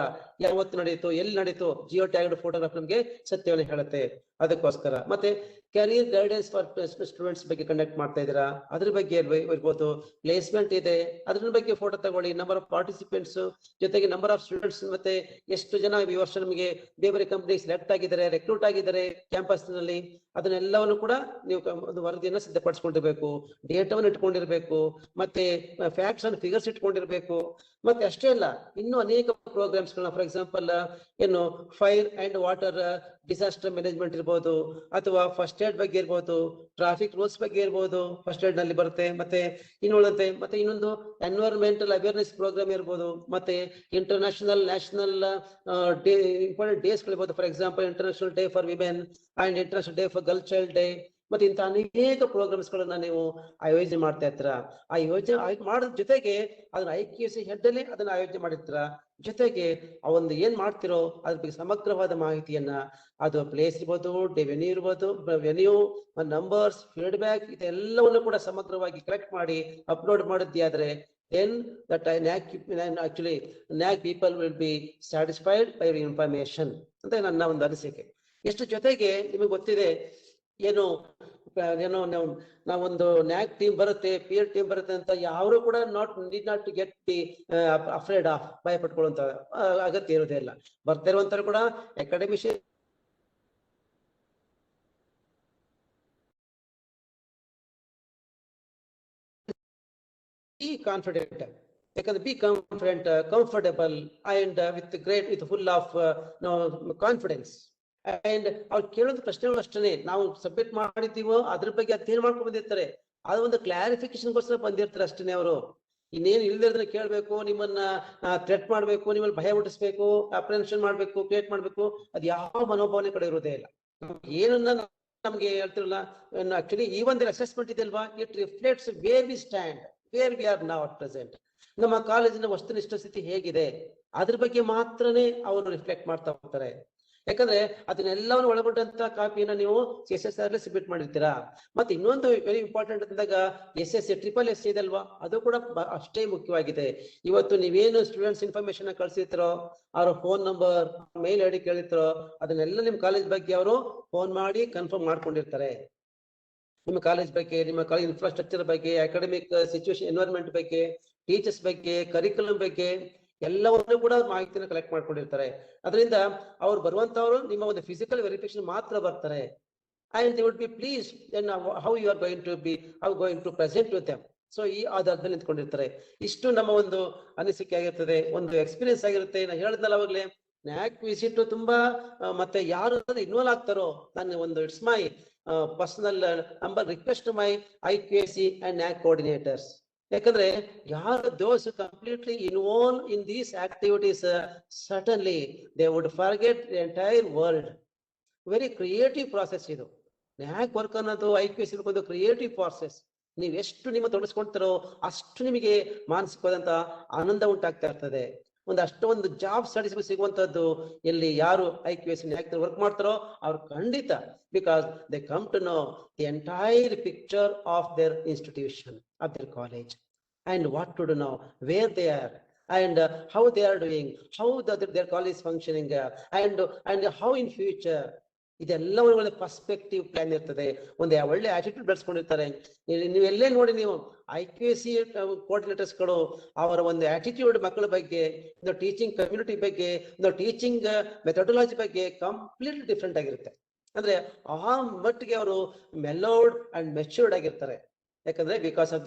ಯಾವತ್ತು ನಡೀತು ಎಲ್ಲಿ ನಡೀತು ಜಿಯೋ ಟ್ಯಾಗ್ಡ್ ಫೋಟೋಗ್ರಾಫ್ ನಮಗೆ ಸತ್ಯವನ್ನು ಹೇಳುತ್ತೆ. ಅದಕ್ಕೋಸ್ಕರ ಮತ್ತೆ ಕ್ಯಾರಿಯರ್ ಗೈಡೆನ್ಸ್ ಫಾರ್ ಸ್ಟೂಡೆಂಟ್ಸ್ ಬಗ್ಗೆ ಕಂಡಕ್ಟ್ ಮಾಡ್ತಾ ಇದ್ದೀರಾ, ಅದ್ರ ಬಗ್ಗೆ ಇರ್ಬೋದು. ಪ್ಲೇಸ್ಮೆಂಟ್ ಇದೆ, ಅದ್ರ ಬಗ್ಗೆ ಫೋಟೋ ತಗೊಳ್ಳಿ. ನಂಬರ್ ಆಫ್ ಪಾರ್ಟಿಸಿಪೆಂಟ್ಸ್ ಜೊತೆಗೆ ನಂಬರ್ ಆಫ್ ಸ್ಟೂಡೆಂಟ್ಸ್, ಮತ್ತೆ ಎಷ್ಟು ಜನ ಈ ವರ್ಷ ನಮಗೆ ಬೇರೆ ಬೇರೆ ಕಂಪನಿ ಸೆಲೆಕ್ಟ್ ಆಗಿದ್ದಾರೆ, ರೆಕ್ರೂಟ್ ಆಗಿದ್ದಾರೆ ಕ್ಯಾಂಪಸ್ ನಲ್ಲಿ, ಅದನ್ನೆಲ್ಲವನ್ನು ಕೂಡ ನೀವು ಒಂದು ವರದಿಯನ್ನು ಸಿದ್ಧಪಡಿಸ್ಕೊಂಡಿರ್ಬೇಕು, ಡೇಟಾವನ್ನು ಇಟ್ಕೊಂಡಿರ್ಬೇಕು, ಮತ್ತೆ ಫ್ಯಾಕ್ಟ್ಸ್ ಅಂಡ್ ಫಿಗರ್ಸ್ ಇಟ್ಕೊಂಡಿರ್ಬೇಕು. ಮತ್ತೆ ಅಷ್ಟೇ ಅಲ್ಲ, ಇನ್ನೂ ಅನೇಕ ಪ್ರೋಗ್ರಾಮ್ಸ್ ಗಳನ್ನ, ಫಾರ್ ಎಕ್ಸಾಂಪಲ್ ಏನು fire and water disaster management ಇರ್ಬೋದು, ಅಥವಾ ಫಸ್ಟ್ ಏಡ್ ಬಗ್ಗೆ ಇರ್ಬೋದು, ಟ್ರಾಫಿಕ್ ರೂಲ್ಸ್ ಬಗ್ಗೆ ಇರ್ಬೋದು, ಫಸ್ಟ್ ಏಡ್ ನಲ್ಲಿ ಬರುತ್ತೆ. ಮತ್ತೆ ಇನ್ನೊಂದು ಎನ್ವೈರನ್ಮೆಂಟಲ್ ಅವೇರ್ನೆಸ್ ಪ್ರೋಗ್ರಾಮ್ ಇರ್ಬೋದು, ಮತ್ತೆ international national day important days ಗಳಿರ್ಬೋದು. For example international day for women and international day for girl child day, ಮತ್ತೆ ಇಂಥ ಅನೇಕ ಪ್ರೋಗ್ರಾಮ್ಸ್ ಗಳನ್ನ ನೀವು ಆಯೋಜನೆ ಮಾಡ್ತಾ ಇರ್ತೀರ. ಆ ಯೋಜನೆ ಮಾಡೋದ್ರ ಜೊತೆಗೆ ಅದನ್ನ IQAC ಹೆಡ್ ಅಲ್ಲಿ ಅದನ್ನ ಆಯೋಜನೆ ಮಾಡಿರ್ತೀರ. ಜೊತೆಗೆ ಆ ಒಂದು ಏನ್ ಮಾಡ್ತಿರೋ ಅದ್ರ ಬಗ್ಗೆ ಸಮಗ್ರವಾದ ಮಾಹಿತಿಯನ್ನ, ಅದು ಪ್ಲೇಸ್ ಇರ್ಬೋದು, ವೆನ್ಯೂ ಇರ್ಬೋದು, ವೆನ್ಯೂ ನಂಬರ್ಸ್, ಫೀಡ್ಬ್ಯಾಕ್, ಇದೆಲ್ಲವನ್ನು ಕೂಡ ಸಮಗ್ರವಾಗಿ ಕಲೆಕ್ಟ್ ಮಾಡಿ ಅಪ್ಲೋಡ್ ಮಾಡಿದ್ದೆ ಆದ್ರೆ then that NAAC people will be satisfied by your information ಅಂತ ನನ್ನ ಒಂದು ಅನಿಸಿಕೆ. ಎಷ್ಟು ಜೊತೆಗೆ ನಿಮಗೆ ಗೊತ್ತಿದೆ ಏನು ನಾವೊಂದು NAAC ಟೀಮ್ ಬರುತ್ತೆ, ಪಿಯರ್ ಟೀಮ್ ಬರುತ್ತೆ ಅಂತ ಯಾರು ಕೂಡ need not to get be afraid of, ಭಯ ಪಟ್ಕೊಳ್ಳುವಂತ ಅಗತ್ಯ ಇರೋದೇ ಇಲ್ಲ. ಬರ್ತಾ ಇರುವಂತರು ಕೂಡ ಅಕಾಡೆಮಿಷಿಯನ್ be confident, ಯಾಕಂದ್ರೆ be confident, comfortable and with full of confidence. And ಅವ್ರು ಕೇಳೋದು ಪ್ರಶ್ನೆಗಳು ಅಷ್ಟೇ, ನಾವು ಸಬ್ಮಿಟ್ ಮಾಡಿದ್ದೀವೋ ಅದ್ರ ಬಗ್ಗೆ ಅಧ್ಯಯನ ಮಾಡ್ಕೊಂಡು ಬಂದಿರ್ತಾರೆ, ಅದು ಒಂದು ಕ್ಲಾರಿಫಿಕೇಶನ್ಗೋಸ್ಕರ ಬಂದಿರ್ತಾರೆ ಅಷ್ಟೇ. ಅವರು ಇನ್ನೇನು ಇಲ್ದಿರೋದನ್ನ ಕೇಳಬೇಕು, ನಿಮ್ಮನ್ನ ಥ್ರೆಟ್ ಮಾಡ್ಬೇಕು, ನಿಮ್ಮಲ್ಲಿ ಭಯ ಹುಟ್ಟಿಸ್ಬೇಕು, ಅಪ್ರೆನ್ಷನ್ ಮಾಡ್ಬೇಕು, ಕ್ರಿಯೇಟ್ ಮಾಡ್ಬೇಕು, ಅದು ಯಾವ ಮನೋಭಾವನೆ ಕಡೆ ಇರೋದೇ ಇಲ್ಲ. ಏನನ್ನ ನಮ್ಗೆ ಹೇಳ್ತಿರಲ್ಲ, ಆಕ್ಚುಲಿ ಈ ಒಂದು ಅಸೆಸ್ಮೆಂಟ್ ಇದೆ ಅಲ್ವಾ, it reflects where we stand, wear we are now at present. ನಮ್ಮ ಕಾಲೇಜಿನ ವಸ್ತುನಿಷ್ಠ ಸ್ಥಿತಿ ಹೇಗಿದೆ ಅದ್ರ ಬಗ್ಗೆ ಮಾತ್ರನೇ ಅವರು ರಿಫ್ಲೆಕ್ಟ್ ಮಾಡ್ತಾ ಹೋಗ್ತಾರೆ. ಯಾಕಂದ್ರೆ ಅದನ್ನೆಲ್ಲವನ್ನು ಒಳಗೊಂಡಂತ ಕಾಪಿಯನ್ನ ನೀವು SSR ಸಬ್ಮಿಟ್ ಮಾಡಿರ್ತೀರಾ. ಮತ್ತೆ ಇನ್ನೊಂದು ವೆರಿ ಇಂಪಾರ್ಟೆಂಟ್ ಅಂದಾಗ SSC ಇದೆ ಅಲ್ವಾ, ಅದು ಕೂಡ ಅಷ್ಟೇ ಮುಖ್ಯವಾಗಿದೆ. ಇವತ್ತು ನೀವೇನು ಸ್ಟೂಡೆಂಟ್ಸ್ ಇನ್ಫಾರ್ಮೇಶನ್ ಕಳ್ಸಿರ್ತಾರೋ, ಅವ್ರ ಫೋನ್ ನಂಬರ್, ಮೇಲ್ ID ಕೇಳಿರ್ತಾರೋ, ಅದನ್ನೆಲ್ಲ ನಿಮ್ ಕಾಲೇಜ್ ಬಗ್ಗೆ ಅವರು ಫೋನ್ ಮಾಡಿ ಕನ್ಫರ್ಮ್ ಮಾಡ್ಕೊಂಡಿರ್ತಾರೆ. ನಿಮ್ಮ ಕಾಲೇಜ್ ಬಗ್ಗೆ, ನಿಮ್ಮ ಕಾಲೇಜ್ ಇನ್ಫ್ರಾಸ್ಟ್ರಕ್ಚರ್ ಬಗ್ಗೆ, ಅಕಾಡೆಮಿಕ್ ಸಿಚುವೇಶನ್ ಎನ್ವೈರನ್ಮೆಂಟ್ ಬಗ್ಗೆ, ಟೀಚರ್ಸ್ ಬಗ್ಗೆ, ಕರಿಕ್ಯುಲಮ್ ಬಗ್ಗೆ ಎಲ್ಲವನ್ನೂ ಕೂಡ ಮಾಹಿತಿನ ಕಲೆಕ್ಟ್ ಮಾಡ್ಕೊಂಡಿರ್ತಾರೆ. ಅದರಿಂದ ಅವ್ರು ಬರುವಂತವ್ರು ನಿಮ್ಮ ಒಂದು ಫಿಸಿಕಲ್ ವೆರಿಫಿಕೇಶನ್ ಮಾತ್ರ ಬರ್ತಾರೆ. and they would be pleased then how you are going to present with them. So ಈ ಆಧಾರದಲ್ಲಿ ನಿಂತ್ಕೊಂಡಿರ್ತಾರೆ. ಇಷ್ಟು ನಮ್ಮ ಒಂದು ಅನಿಸಿಕೆ ಆಗಿರ್ತದೆ, ಒಂದು ಎಕ್ಸ್ಪೀರಿಯನ್ಸ್ ಆಗಿರುತ್ತೆ. ನಾನು ಹೇಳಿದ್ನಲ್ಲ ಅವಾಗಲೇ, NAAC ವಿಸಿಟ್ ತುಂಬಾ ಮತ್ತೆ ಯಾರು ಇನ್ವಾಲ್ವ್ ಆಗ್ತಾರೋ, ನನ್ನ ಒಂದು it's my personal number request to my IQAC and NAAC coordinators. ಯಾಕಂದ್ರೆ ಯಾರು those who completely involved in these activities, certainly they would forget the entire world. Very creative process ಇದು. NAAC work ಅನ್ನೋದು IQAC ಒಂದು creative process. ನೀವು ಎಷ್ಟು ನಿಮ್ಮ ತೊಡಗಿಸ್ಕೊಳ್ತಾರೋ ಅಷ್ಟು ನಿಮಗೆ ಮಾನಸಿಕವಾದಂತ ಆನಂದ ಉಂಟಾಗ್ತಾ ಇರ್ತದೆ. ಅಷ್ಟೊಂದು ಜಾಬ್ ಸರ್ಟಿಫಿಕೇಟ್ ಸಿಗುವಂತದ್ದು ಎಲ್ಲಿ ಯಾರು IQAC NAAC ವರ್ಕ್ ಮಾಡ್ತಾರೋ ಅವ್ರು ಖಂಡಿತ, because they come to know the entire picture of their institution, of their college, and what to do now, where they are, and how they are doing, how their college is functioning, and how in future. ಇದೆಲ್ಲ ಒಳ್ಳೆ perspective plan ಇರ್ತದೆ, ಒಂದು ಒಳ್ಳೆ attitude ಬೆಳೆಸ್ಕೊಂಡಿರ್ತಾರೆ. ನೀವು ಎಲ್ಲೇ ನೋಡಿ, ನೀವು IQAC coordinators ಗಳು ಅವರ ಒಂದು ಆಟಿಟ್ಯೂಡ್ ಮಕ್ಕಳ ಬಗ್ಗೆ, ಒಂದು ಟೀಚಿಂಗ್ ಕಮ್ಯುನಿಟಿ ಬಗ್ಗೆ, ಒಂದು ಟೀಚಿಂಗ್ ಮೆಥಡಾಲಜಿ ಬಗ್ಗೆ ಕಂಪ್ಲೀಟ್ಲಿ ಡಿಫ್ರೆಂಟ್ ಆಗಿರುತ್ತೆ. ಅಂದ್ರೆ ಆ ಮಟ್ಟಿಗೆ ಅವರು ಮೆಲೋಡ್ ಅಂಡ್ ಮೆಚ್ಯೂರ್ಡ್ ಆಗಿರ್ತಾರೆ. ಯಾಕಂದ್ರೆ because of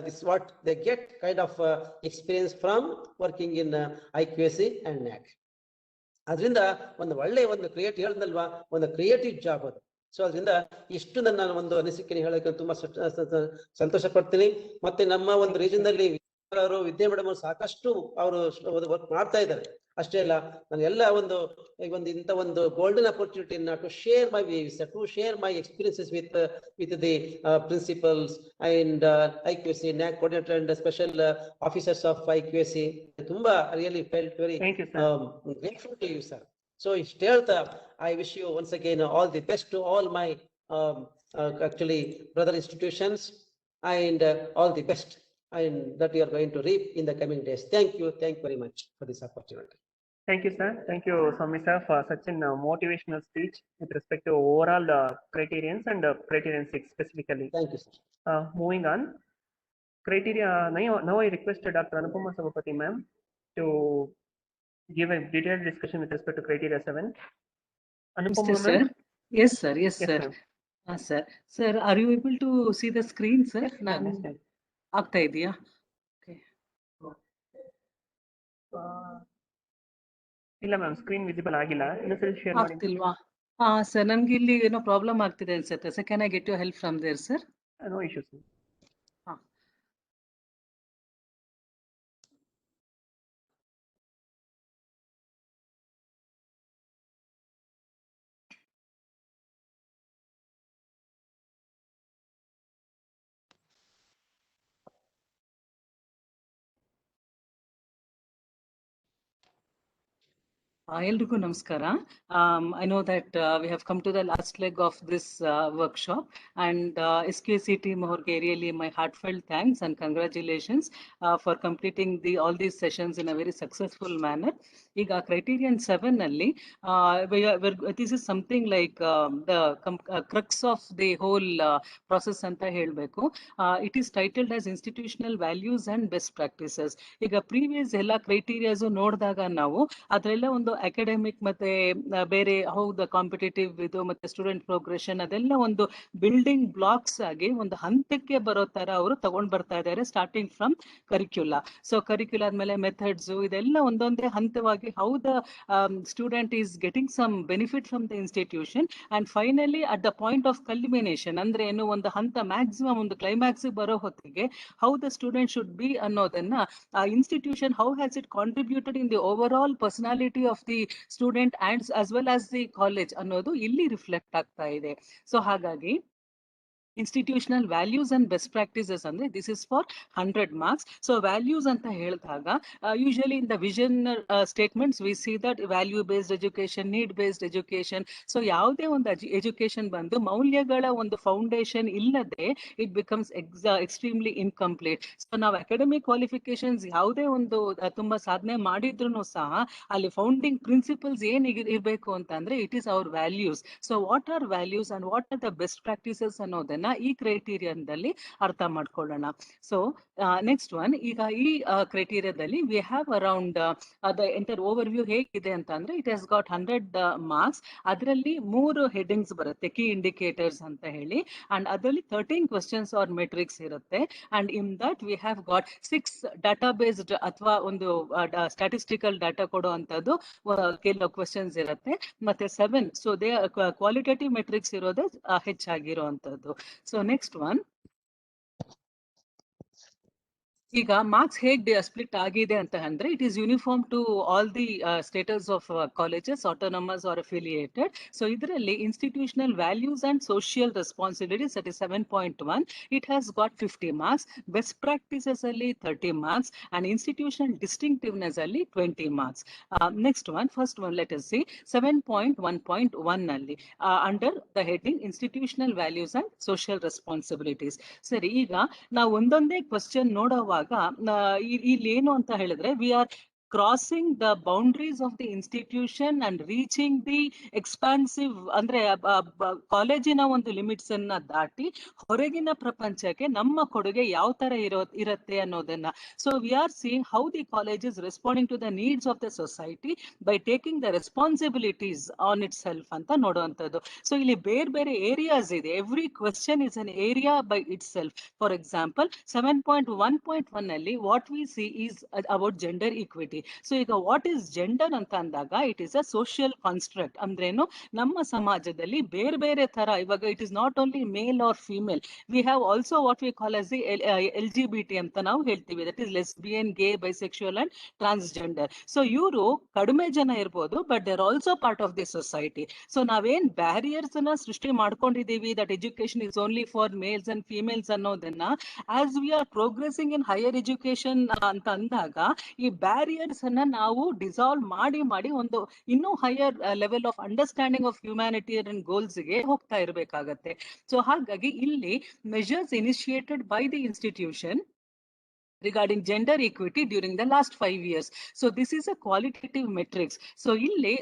this what they get kind of experience from working in IQAC and NAAC. ಅದರಿಂದ ಒಂದು ಒಳ್ಳೆ ಒಂದು ಹೇಳಿದ್ನಲ್ವಾ, ಒಂದು ಕ್ರಿಯೇಟಿವ್ ಜಾಬ್ ಅದು. ಸೊ ಅದರಿಂದ ಇಷ್ಟು ನನ್ನ ಒಂದು ಅನಿಸಿಕೆ ಹೇಳಕ್ಕೆ ತುಂಬಾ ಸಂತೋಷ ಪಡ್ತೀನಿ. ಮತ್ತೆ ನಮ್ಮ ಒಂದು ರೀಜನ್ ನಲ್ಲಿ ವಿದ್ಯಾ ಮೇಡಮ್ ಸಾಕಷ್ಟು ಅವರು ವರ್ಕ್ ಮಾಡ್ತಾ ಇದ್ದಾರೆ. ಅಷ್ಟೇ ಅಲ್ಲ, ನಾನು ಎಲ್ಲ ಒಂದು ಇಂಥ ಒಂದು ಗೋಲ್ಡನ್ ಅಪರ್ಚುನಿಟಿನ to share my views, to share my experiences with the principals and IQAC NAAC coordinator and special officers of IQAC. ತುಂಬಾ really felt very grateful to you, sir. So ಇಷ್ಟು ಹೇಳ್ತಾ, I wish you once again all the best to all my actually brother institutions, and all the best. and that we are going to reap in the coming days. Thank you very much for this opportunity. Thank you, sir. Thank you, Swami sir, for such a motivational speech with respect to overall criterions and criterion 6 specifically. Thank you, sir. Moving on, criteria, now I request Dr. Anupama Sabapati ma'am to give a detailed discussion with respect to criteria 7. Anupama Sir? ma'am? Yes, sir. Yes, Yes, sir. ma'am. Sir. Sir, are you able to see the screen, sir? Yes, ma'am. Yes, ma'am. ಆಗ್ತಾ ಇದೆಯಾ? Okay. ಇಲ್ಲ ma'am, screen visible ಆಗಿಲ್ಲ. ಇನ್ನೊಂದ್ಸರಿ share ಮಾಡಿ. ಆಗ್ತಿಲ್ವಾ? Sir, ನನ್ಗೆ ಇಲ್ಲಿ ಏನೋ problem ಆಗ್ತಿದೆ ಅನ್ಸುತ್ತೆ. Sir, can I get you help from there, sir? No issues. ಎಲ್ರಿಗೂ ನಮಸ್ಕಾರ. I know that we have come to the last leg of this workshop, and SQC team ಅವ್ರಿಗೆ really my heartfelt thanks and congratulations for completing all these sessions in a very successful manner. ಈಗ criterion 7 ನಲ್ಲಿ this is something like the crux of the whole process ಅಂತ ಹೇಳಬೇಕು. It is titled as institutional values and best practices. ಈಗ previous ಎಲ್ಲ criterias ನೋಡಿದಾಗ ನಾವು ಅದರೆಲ್ಲ ಒಂದು academic ಮತ್ತೆ ಬೇರೆ ಹೌ ದ ಕಾಂಪಿಟೇಟಿವ್ ಇದು ಮತ್ತೆ ಸ್ಟೂಡೆಂಟ್ ಪ್ರೋಗ್ರೆಷನ್ ಅದೆಲ್ಲ ಒಂದು ಬಿಲ್ಡಿಂಗ್ ಬ್ಲಾಕ್ಸ್ ಆಗಿ ಒಂದು ಹಂತಕ್ಕೆ ಬರೋ ತರ ಅವರು ತಗೊಂಡ್ ಬರ್ತಾ ಇದ್ದಾರೆ, starting from curricula. So curricula ಆದ್ಮೇಲೆ ಮೆಥಡ್ಸ್ ಇದೆಲ್ಲ ಒಂದೊಂದೇ ಹಂತವಾಗಿ how the student is getting some benefit from the institution and finally at the point of culmination ಅಂದ್ರೆ ಏನು ಒಂದು ಹಂತ ಮ್ಯಾಕ್ಸಿಮಮ್ ಒಂದು ಕ್ಲೈಮ್ಯಾಕ್ಸ್ ಬರೋ ಹೊತ್ತಿಗೆ how the student should be ಅನ್ನೋದನ್ನ institution how has it contributed in the overall personality of the student and as well as the college ಅನ್ನೋದು ಇಲ್ಲಿ ರಿಫ್ಲೆಕ್ಟ್ ಆಗ್ತಾ ಇದೆ. ಸೊ ಹಾಗಾಗಿ institutional values and best practices ಅಂದ್ರೆ this is for 100 marks. So values ಅಂತ ಹೇಳಿದಾಗ usually in the vision statements we see that value based education, need based education. So ಯಾವುದೇ ಒಂದು ಎಜುಕೇಶನ್ ಬಂದು ಮೌಲ್ಯಗಳ ಒಂದು ಫೌಂಡೇಶನ್ ಇಲ್ಲದೆ it becomes extremely incomplete. So ನಾವು ಅಕಾಡೆಮಿಕ್ ಕ್ವಾಲಿಫಿಕೇಶನ್ಸ್ ಯಾವುದೇ ಒಂದು ತುಂಬಾ ಸಾಧನೆ ಮಾಡಿದ್ರು ಸಹ ಅಲ್ಲಿ ಫೌಂಡಿಂಗ್ ಪ್ರಿನ್ಸಿಪಲ್ಸ್ ಏನ್ ಇರಬೇಕು ಅಂತಂದ್ರೆ it is our values. So what R values and what are the best practices ಅನ್ನೋದನ್ನ ಈ ಕ್ರೈಟೀರಿಯಾದಲ್ಲಿ ಅರ್ಥ ಮಾಡ್ಕೊಳ್ಳೋಣ. ಸೊ ನೆಕ್ಸ್ಟ್ ಒನ್, ಈಗ ಈ ಕ್ರೈಟೀರಿಯಾದಲ್ಲಿ we have around the entire overview ಹೇಗಿದೆ ಅಂತ ಅಂದ್ರೆ ಇಟ್ ಹ್ಯಾಸ್ ಗಾಟ್ 100 ಮಾರ್ಕ್ಸ್. ಅದರಲ್ಲಿ 3 ಹೆಡಿಂಗ್ಸ್ ಬರುತ್ತೆ, ಕೀ ಇಂಡಿಕೇಟರ್ಸ್ ಅಂತ ಹೇಳಿ, ಅಂಡ್ ಅದರಲ್ಲಿ 13 ಕ್ವೆಶ್ಚನ್ಸ್ ಆರ್ ಮೆಟ್ರಿಕ್ಸ್ ಇರುತ್ತೆ. And in that we have got 6 data based ಅಥವಾ ಒಂದು ಸ್ಟ್ಯಾಟಿಸ್ಟಿಕಲ್ ಡಾಟಾ ಕೊಡುವಂತದ್ದು ಕೆಲವು ಕ್ವೆಶ್ಚನ್ಸ್ ಇರುತ್ತೆ, ಮತ್ತೆ 7 ಸೊ ದೇ ಕ್ವಾಲಿಟೇಟಿವ್ ಮೆಟ್ರಿಕ್ಸ್ ಇರೋದೇ ಹೆಚ್ಚಾಗಿರುವಂತದ್ದು. ಸೊ ನೆಕ್ಸ್ಟ್ ಒನ್, ಈಗ ಮಾರ್ಕ್ಸ್ ಹೇಗೆ ಸ್ಪ್ಲಿಟ್ ಆಗಿದೆ ಅಂತ ಅಂದ್ರೆ it is uniform to all the status of colleges, autonomous or affiliated. So ಇದರಲ್ಲಿ institutional values and social responsibilities that is 7.1, it has got 50 marks. Best practices ಅಲ್ಲಿ 30 marks and institutional distinctiveness ಅಲ್ಲಿ 20 marks. Next one, first one let us see 7.1.1 ನಲ್ಲಿ under the heading institutional values and social responsibilities. ಸರಿ, ಈಗ ನಾವು ಒಂದೊಂದೇ question ನೋಡುವಾಗ ಇಲ್ಲಿ ಏನು ಅಂತ ಹೇಳಿದ್ರೆ we R crossing the boundaries of the institution and reaching the expansive ಅಂದ್ರೆ ಕಾಲೇಜಿನ ಒಂದು ಲಿಮಿಟ್ಸ್ ಅನ್ನ ದಾಟಿ ಹೊರಗಿನ ಪ್ರಪಂಚಕ್ಕೆ ನಮ್ಮ ಕೊಡುಗೆ ಯಾವ ತರ ಇರುತ್ತೆ ಅನ್ನೋದನ್ನ. So we are seeing how the college is responding to the needs of the society by taking the responsibilities on itself ಅಂತ ನೋಡುವಂಥದ್ದು. ಸೊ ಇಲ್ಲಿ ಬೇರೆ ಬೇರೆ ಏರಿಯಾಸ್ ಇದೆ, every question is an area by itself. For example 7.1.1 ನಲ್ಲಿ what we see is about gender equity. So ಈಗ what is gender ಅಂತ ಅಂದಾಗ it is a social construct. ಅಂದ್ರೇನು, ನಮ್ಮ ಸಮಾಜದಲ್ಲಿ ಬೇರೆ ಬೇರೆ ತರ, ಇವಾಗ it is not only male or female, we have also what we call as the LGBT ಅಂತ ನಾವು ಹೇಳ್ತೀವಿ, that is lesbian, gay, bisexual and transgender. So ಇವರು ಕಡಿಮೆ ಜನ ಇರ್ಬೋದು, but they are also part of the society. So ನಾವೇನ್ barriers ಅನ್ನ ಸೃಷ್ಟಿ ಮಾಡ್ಕೊಂಡಿದೀವಿ that education is only for males and females ಅನ್ನೋದನ್ನ as we are progressing in higher education ಅಂತ ಅಂದಾಗ ಈ ಬ್ಯಾರಿಯರ್ಸ್ ಅನ್ನ ನಾವು ಡಿಸಾಲ್ವ್ ಮಾಡಿ ಮಾಡಿ ಒಂದು ಇನ್ನೂ higher level of understanding of humanitarian goals ಗೆ ಹೋಗ್ತಾ ಇರಬೇಕಾಗತ್ತೆ. ಸೊ ಹಾಗಾಗಿ ಇಲ್ಲಿ measures initiated by the institution regarding gender equity during the last 5 years. So this is a qualitative metrics. So ಇಲ್ಲಿ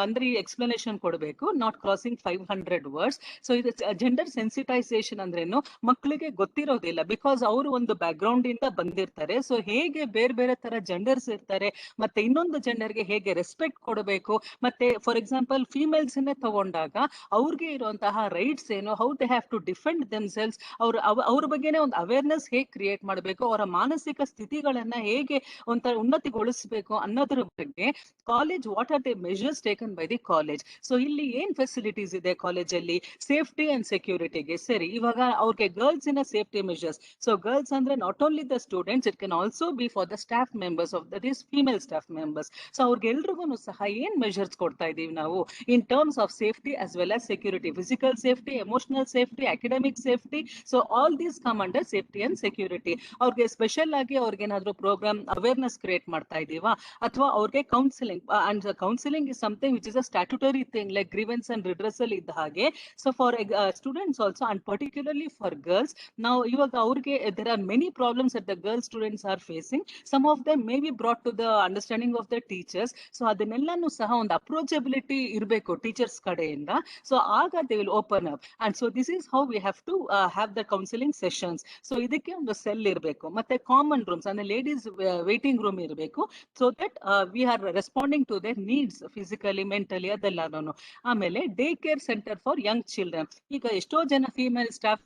ಅಂದ್ರೆ ಎಕ್ಸ್ಪ್ಲನೇಷನ್ ಕೊಡಬೇಕು, ನಾಟ್ ಕ್ರಾಸಿಂಗ್ 500 ವರ್ಡ್ಸ್. ಸೊ ಇದು gender sensitisation ಅಂದ್ರೇನು ಮಕ್ಕಳಿಗೆ ಗೊತ್ತಿರೋದಿಲ್ಲ, ಬಿಕಾಸ್ ಅವರು ಒಂದು ಬ್ಯಾಕ್ ಗ್ರೌಂಡ್ ಇಂದ ಬಂದಿರ್ತಾರೆ. ಸೊ ಹೇಗೆ ಬೇರೆ ಬೇರೆ ತರ ಜೆಂಡರ್ಸ್ ಇರ್ತಾರೆ, ಮತ್ತೆ ಇನ್ನೊಂದು ಜೆಂಡರ್ಗೆ ಹೇಗೆ ರೆಸ್ಪೆಕ್ಟ್ ಕೊಡಬೇಕು, ಮತ್ತೆ ಫಾರ್ ಎಕ್ಸಾಂಪಲ್ ಫಿಮೇಲ್ಸ್ ಅನ್ನೇ ತಗೊಂಡಾಗ ಅವ್ರಿಗೆ ಇರುವಂತಹ ರೈಟ್ಸ್ ಏನು, how they have to defend themselves, ಅವ್ರ ಬಗ್ಗೆನೇ ಒಂದು ಅವೇರ್ನೆಸ್ ಹೇಗೆ ಕ್ರಿಯೇಟ್ ಮಾಡಬೇಕು, ಅವರ ಮಾನಸಿಕ ಸ್ಥಿತಿಗಳನ್ನ ಹೇಗೆ ಒಂಥರ ಉನ್ನತಿಗೊಳಿಸಬೇಕು ಅನ್ನೋದ್ರ ಬಗ್ಗೆ college, what are the measures taken by the college. So ಇಲ್ಲಿ ಏನ್ ಫೆಸಿಲಿಟೀಸ್ ಇದೆ ಕಾಲೇಜಲ್ಲಿ ಸೇಫ್ಟಿ ಅಂಡ್ ಸೆಕ್ಯೂರಿಟಿಗೆ. ಸರಿ, ಇವಾಗ ಅವ್ರಿಗೆ ಗರ್ಲ್ಸ್ ಇನ ಸೇಫ್ಟಿ ಮೆಜರ್ಸ್. ಸೊ ಗರ್ಲ್ಸ್ ಅಂದ್ರೆ not only the students, it can also be for the staff members of that is female staff members. So ಅವ್ರಿಗೆಲ್ರಿಗೂ ಸಹ ಏನ್ ಮೆಜರ್ಸ್ ಕೊಡ್ತಾ ಇದೀವಿ ನಾವು in terms of safety as well as security, physical safety, emotional safety, academic safety. So all these come under safety and security. ಅವ್ರಿಗೆ special ಆಗಿ ಅವ್ರಿಗೆ ಏನಾದ್ರು ಪ್ರೋಗ್ರಾಮ್ ಅವೇರ್ನೆಸ್ ಕ್ರಿಯೇಟ್ ಮಾಡ್ತಾ ಇದೀವಾ, ಅಥವಾ ಅವ್ರಿಗೆ counselling, and counselling is something which is a statutory thing like grievance and redressal ಇದ್ದ ಹಾಗೆ. So for students also, and particularly for girls, ನಾವು ಇವಾಗ ಅವ್ರಿಗೆ there are many problems that the girl students are facing. Some of them may be brought to the understanding of the teachers. So ಅದನ್ನೆಲ್ಲಾನು ಸಹ ಒಂದು ಅಪ್ರೋಚಬಿಲಿಟಿ ಇರಬೇಕು teachers ಕಡೆಯಿಂದ. So ಆಗ they will open up, and so this is how we have to have the counseling sessions. So ಇದಕ್ಕೆ ಒಂದು cell ಇರಬೇಕು, ಮತ್ತೆ ಕಾಮನ್ ರೂಮ್ಸ್ ಅಂದ್ರೆ ಲೇಡೀಸ್ ವೇಟಿಂಗ್ ರೂಮ್ ಇರಬೇಕು, so that we are responding to their needs physically, mentally, ಅದೆಲ್ಲಾನು. ಆಮೇಲೆ day care centre for young children. ಈಗ ಎಷ್ಟೋ ಜನ female staff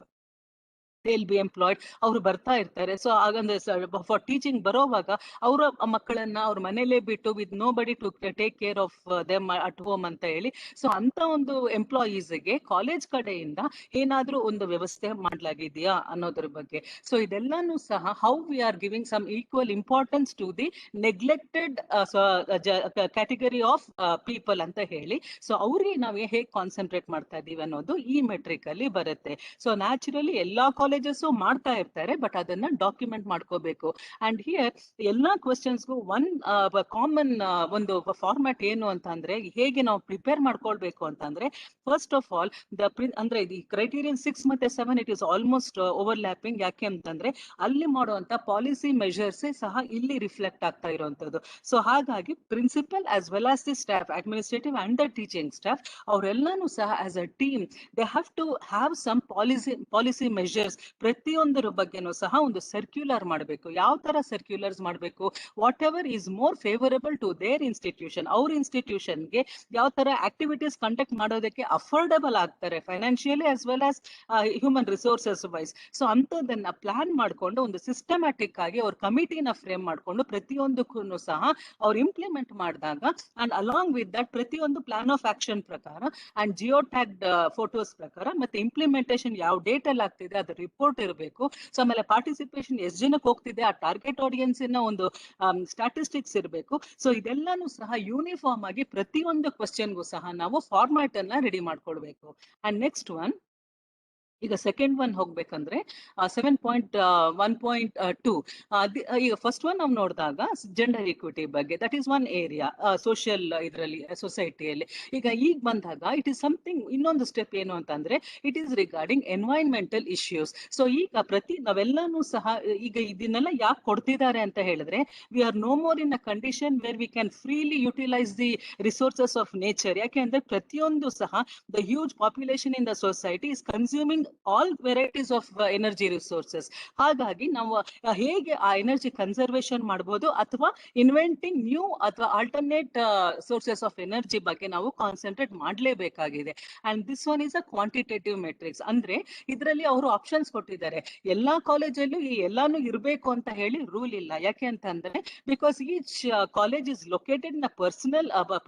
they'll be employed, ಅವರು ಬರ್ತಾ ಇರ್ತಾರೆ. ಸೊ ಹಾಗಂದ್ರೆ ಫಾರ್ ಟೀಚಿಂಗ್ ಬರೋವಾಗ ಅವರ ಮಕ್ಕಳನ್ನ ಅವ್ರ ಮನೇಲೆ ಬಿಟ್ಟು with nobody to take care of them at home ಅಂತ ಹೇಳಿ, ಸೊ ಅಂತ ಒಂದು ಎಂಪ್ಲಾಯೀಸ್ಗೆ ಕಾಲೇಜ್ ಕಡೆಯಿಂದ ಏನಾದ್ರೂ ಒಂದು ವ್ಯವಸ್ಥೆ ಮಾಡ್ಲಾಗಿದೆಯಾ ಅನ್ನೋದ್ರ ಬಗ್ಗೆ. ಸೊ ಇದೆಲ್ಲಾನು ಸಹ how we are giving some equal importance to the neglected category of people ಅಂತ ಹೇಳಿ. ಸೊ ಅವ್ರಿಗೆ ನಾವು ಹೇಗೆ ಕಾನ್ಸಂಟ್ರೇಟ್ ಮಾಡ್ತಾ ಇದೀವಿ ಅನ್ನೋದು ಈ ಮೆಟ್ರಿಕ್ ಅಲ್ಲಿ ಬರುತ್ತೆ. ಸೊ ನ್ಯಾಚುರಲಿ ಎಲ್ಲಾ ಕಾಲೇಜಸ್ ಮಾಡ್ತಾ ಇರ್ತಾರೆ, ಬಟ್ ಅದನ್ನ ಡಾಕ್ಯುಮೆಂಟ್ ಮಾಡ್ಕೋಬೇಕು. ಅಂಡ್ ಹಿಯರ್ ಎಲ್ಲಾ ಕ್ವೆಶನ್ಸ್ಗೂ ಒನ್ ಕಾಮನ್ ಒಂದು ಫಾರ್ಮ್ಯಾಟ್ ಏನು ಅಂತ ಅಂದ್ರೆ, ಹೇಗೆ ನಾವು ಪ್ರಿಪೇರ್ ಮಾಡ್ಕೊಳ್ಬೇಕು ಅಂತಂದ್ರೆ, ಫಸ್ಟ್ ಆಫ್ ಆಲ್ ಅಂದ್ರೆ ಈ ಕ್ರೈಟೀರಿಯನ್ 6 ಮತ್ತೆ 7 ಇಟ್ ಇಸ್ ಆಲ್ಮೋಸ್ಟ್ ಓವರ್ಲ್ಯಾಪಿಂಗ್. ಯಾಕೆ ಅಂತಂದ್ರೆ ಅಲ್ಲಿ ಮಾಡುವಂತ ಪಾಲಿಸಿ ಮೆಜರ್ಸ್ ಸಹ ಇಲ್ಲಿ ರಿಫ್ಲೆಕ್ಟ್ ಆಗ್ತಾ ಇರುವಂತದ್ದು. ಸೊ ಹಾಗಾಗಿ principal as well as the staff, administrative and the teaching staff, ಅವರೆಲ್ಲಾನು ಸಹ as a team they have to have some policy measures. ಪ್ರತಿಯೊಂದರ ಬಗ್ಗೆನೂ ಸಹ ಒಂದು ಸರ್ಕ್ಯುಲರ್ ಮಾಡಬೇಕು. ಯಾವ ತರ ಸರ್ಕ್ಯುಲರ್ಸ್ ಮಾಡಬೇಕು, whatever is more favourable to their institution, ಅವ್ರ ಇನ್ಸ್ಟಿಟ್ಯೂಷನ್ಗೆ ಯಾವ ತರ ಆಕ್ಟಿವಿಟೀಸ್ ಕಂಡಕ್ಟ್ ಮಾಡೋದಕ್ಕೆ ಅಫೋರ್ಡಬಲ್ ಆಗ್ತಾರೆ financially as well as human resources wise. So ಅಂತದನ್ನ ಪ್ಲಾನ್ ಮಾಡ್ಕೊಂಡು ಒಂದು ಸಿಸ್ಟಮ್ಯಾಟಿಕ್ ಆಗಿ ಅವ್ರ ಕಮಿಟಿನ ಫ್ರೇಮ್ ಮಾಡ್ಕೊಂಡು ಪ್ರತಿಯೊಂದಕ್ಕೂ ಸಹ ಅವ್ರು ಇಂಪ್ಲಿಮೆಂಟ್ ಮಾಡಿದಾಗ, ಅಂಡ್ ಅಲಾಂಗ್ ವಿತ್ ದಟ್ ಪ್ರತಿಯೊಂದು ಪ್ಲಾನ್ ಆಫ್ ಆಕ್ಷನ್ ಪ್ರಕಾರ ಅಂಡ್ ಜಿಯೋ ಟ್ಯಾಗ್ಡ್ ಫೋಟೋಸ್ ಪ್ರಕಾರ, ಮತ್ತೆ ಇಂಪ್ಲಿಮೆಂಟೇಷನ್ ಯಾವ ಡೇಟ್ ಅಲ್ಲಿ ಆಗ್ತಿದೆ ಅದು ರಿಪೋರ್ಟ್ ಇರಬೇಕು. ಸೊ ಆಮೇಲೆ ಪಾರ್ಟಿಸಿಪೇಷನ್ ಎಷ್ಟು ಜನಕ್ಕೆ ಹೋಗ್ತಿದೆ, ಆ ಟಾರ್ಗೆಟ್ ಆಡಿಯನ್ಸ್ ಒಂದು ಸ್ಟಾಟಿಸ್ಟಿಕ್ಸ್ ಇರಬೇಕು. ಸೊ ಇದೆಲ್ಲಾನು ಸಹ ಯೂನಿಫಾರ್ಮ್ ಆಗಿ ಪ್ರತಿಯೊಂದು ಕ್ವಶನ್ಗೂ ಸಹ ನಾವು ಫಾರ್ಮ್ಯಾಟ್ ಅನ್ನ ರೆಡಿ ಮಾಡ್ಕೊಳ್ಬೇಕು. ಅಂಡ್ ನೆಕ್ಸ್ಟ್ ಒನ್, ಈಗ ಸೆಕೆಂಡ್ ಒನ್ ಹೋಗ್ಬೇಕಂದ್ರೆ 7.1.2. ಈಗ ಫಸ್ಟ್ ಒನ್ ನಾವು ನೋಡಿದಾಗ ಜೆಂಡರ್ ಈಕ್ವಿಟಿ ಬಗ್ಗೆ, that is one area social ಇದರಲ್ಲಿ ಸೊಸೈಟಿಯಲ್ಲಿ. ಈಗ ಬಂದಾಗ ಇಟ್ ಈಸ್ ಸಮಥಿಂಗ್, ಇನ್ನೊಂದು ಸ್ಟೆಪ್ ಏನು ಅಂತಂದ್ರೆ it is regarding environmental issues. So ಈಗ ನಾವೆಲ್ಲಾನು ಸಹ ಈಗ ಇದನ್ನೆಲ್ಲ ಯಾಕೆ ಕೊಡ್ತಿದ್ದಾರೆ ಅಂತ ಹೇಳಿದ್ರೆ, we are no more in a condition where we can freely utilise the resources of nature. ಯಾಕೆ ಅಂದ್ರೆ ಪ್ರತಿಯೊಂದು ಸಹ the huge population in the society is consuming all varieties of energy resources. ಹಾಗಾಗಿ ನಾವು ಹೇಗೆ ಆ ಎನರ್ಜಿ ಕನ್ಸರ್ವೇಷನ್ ಮಾಡಬಹುದು, ಅಥವಾ ಇನ್ವೆಂಟಿಂಗ್ ನ್ಯೂ ಅಥವಾ ಆಲ್ಟರ್ನೇಟ್ ಸೋರ್ಸಸ್ ಆಫ್ ಎನರ್ಜಿ ಬಗ್ಗೆ ನಾವು ಕಾನ್ಸಂಟ್ರೇಟ್ ಮಾಡಲೇಬೇಕಾಗಿದೆ. And this one is a quantitative metrics. ಅಂದ್ರೆ ಇದರಲ್ಲಿ ಅವರು ಆಪ್ಷನ್ಸ್ ಕೊಟ್ಟಿದ್ದಾರೆ. ಎಲ್ಲಾ ಕಾಲೇಜಲ್ಲೂ ಈ ಎಲ್ಲಾನು ಇರಬೇಕು ಅಂತ ಹೇಳಿ ರೂಲ್ ಇಲ್ಲ. ಯಾಕೆ ಅಂತಂದ್ರೆ because each college is located in a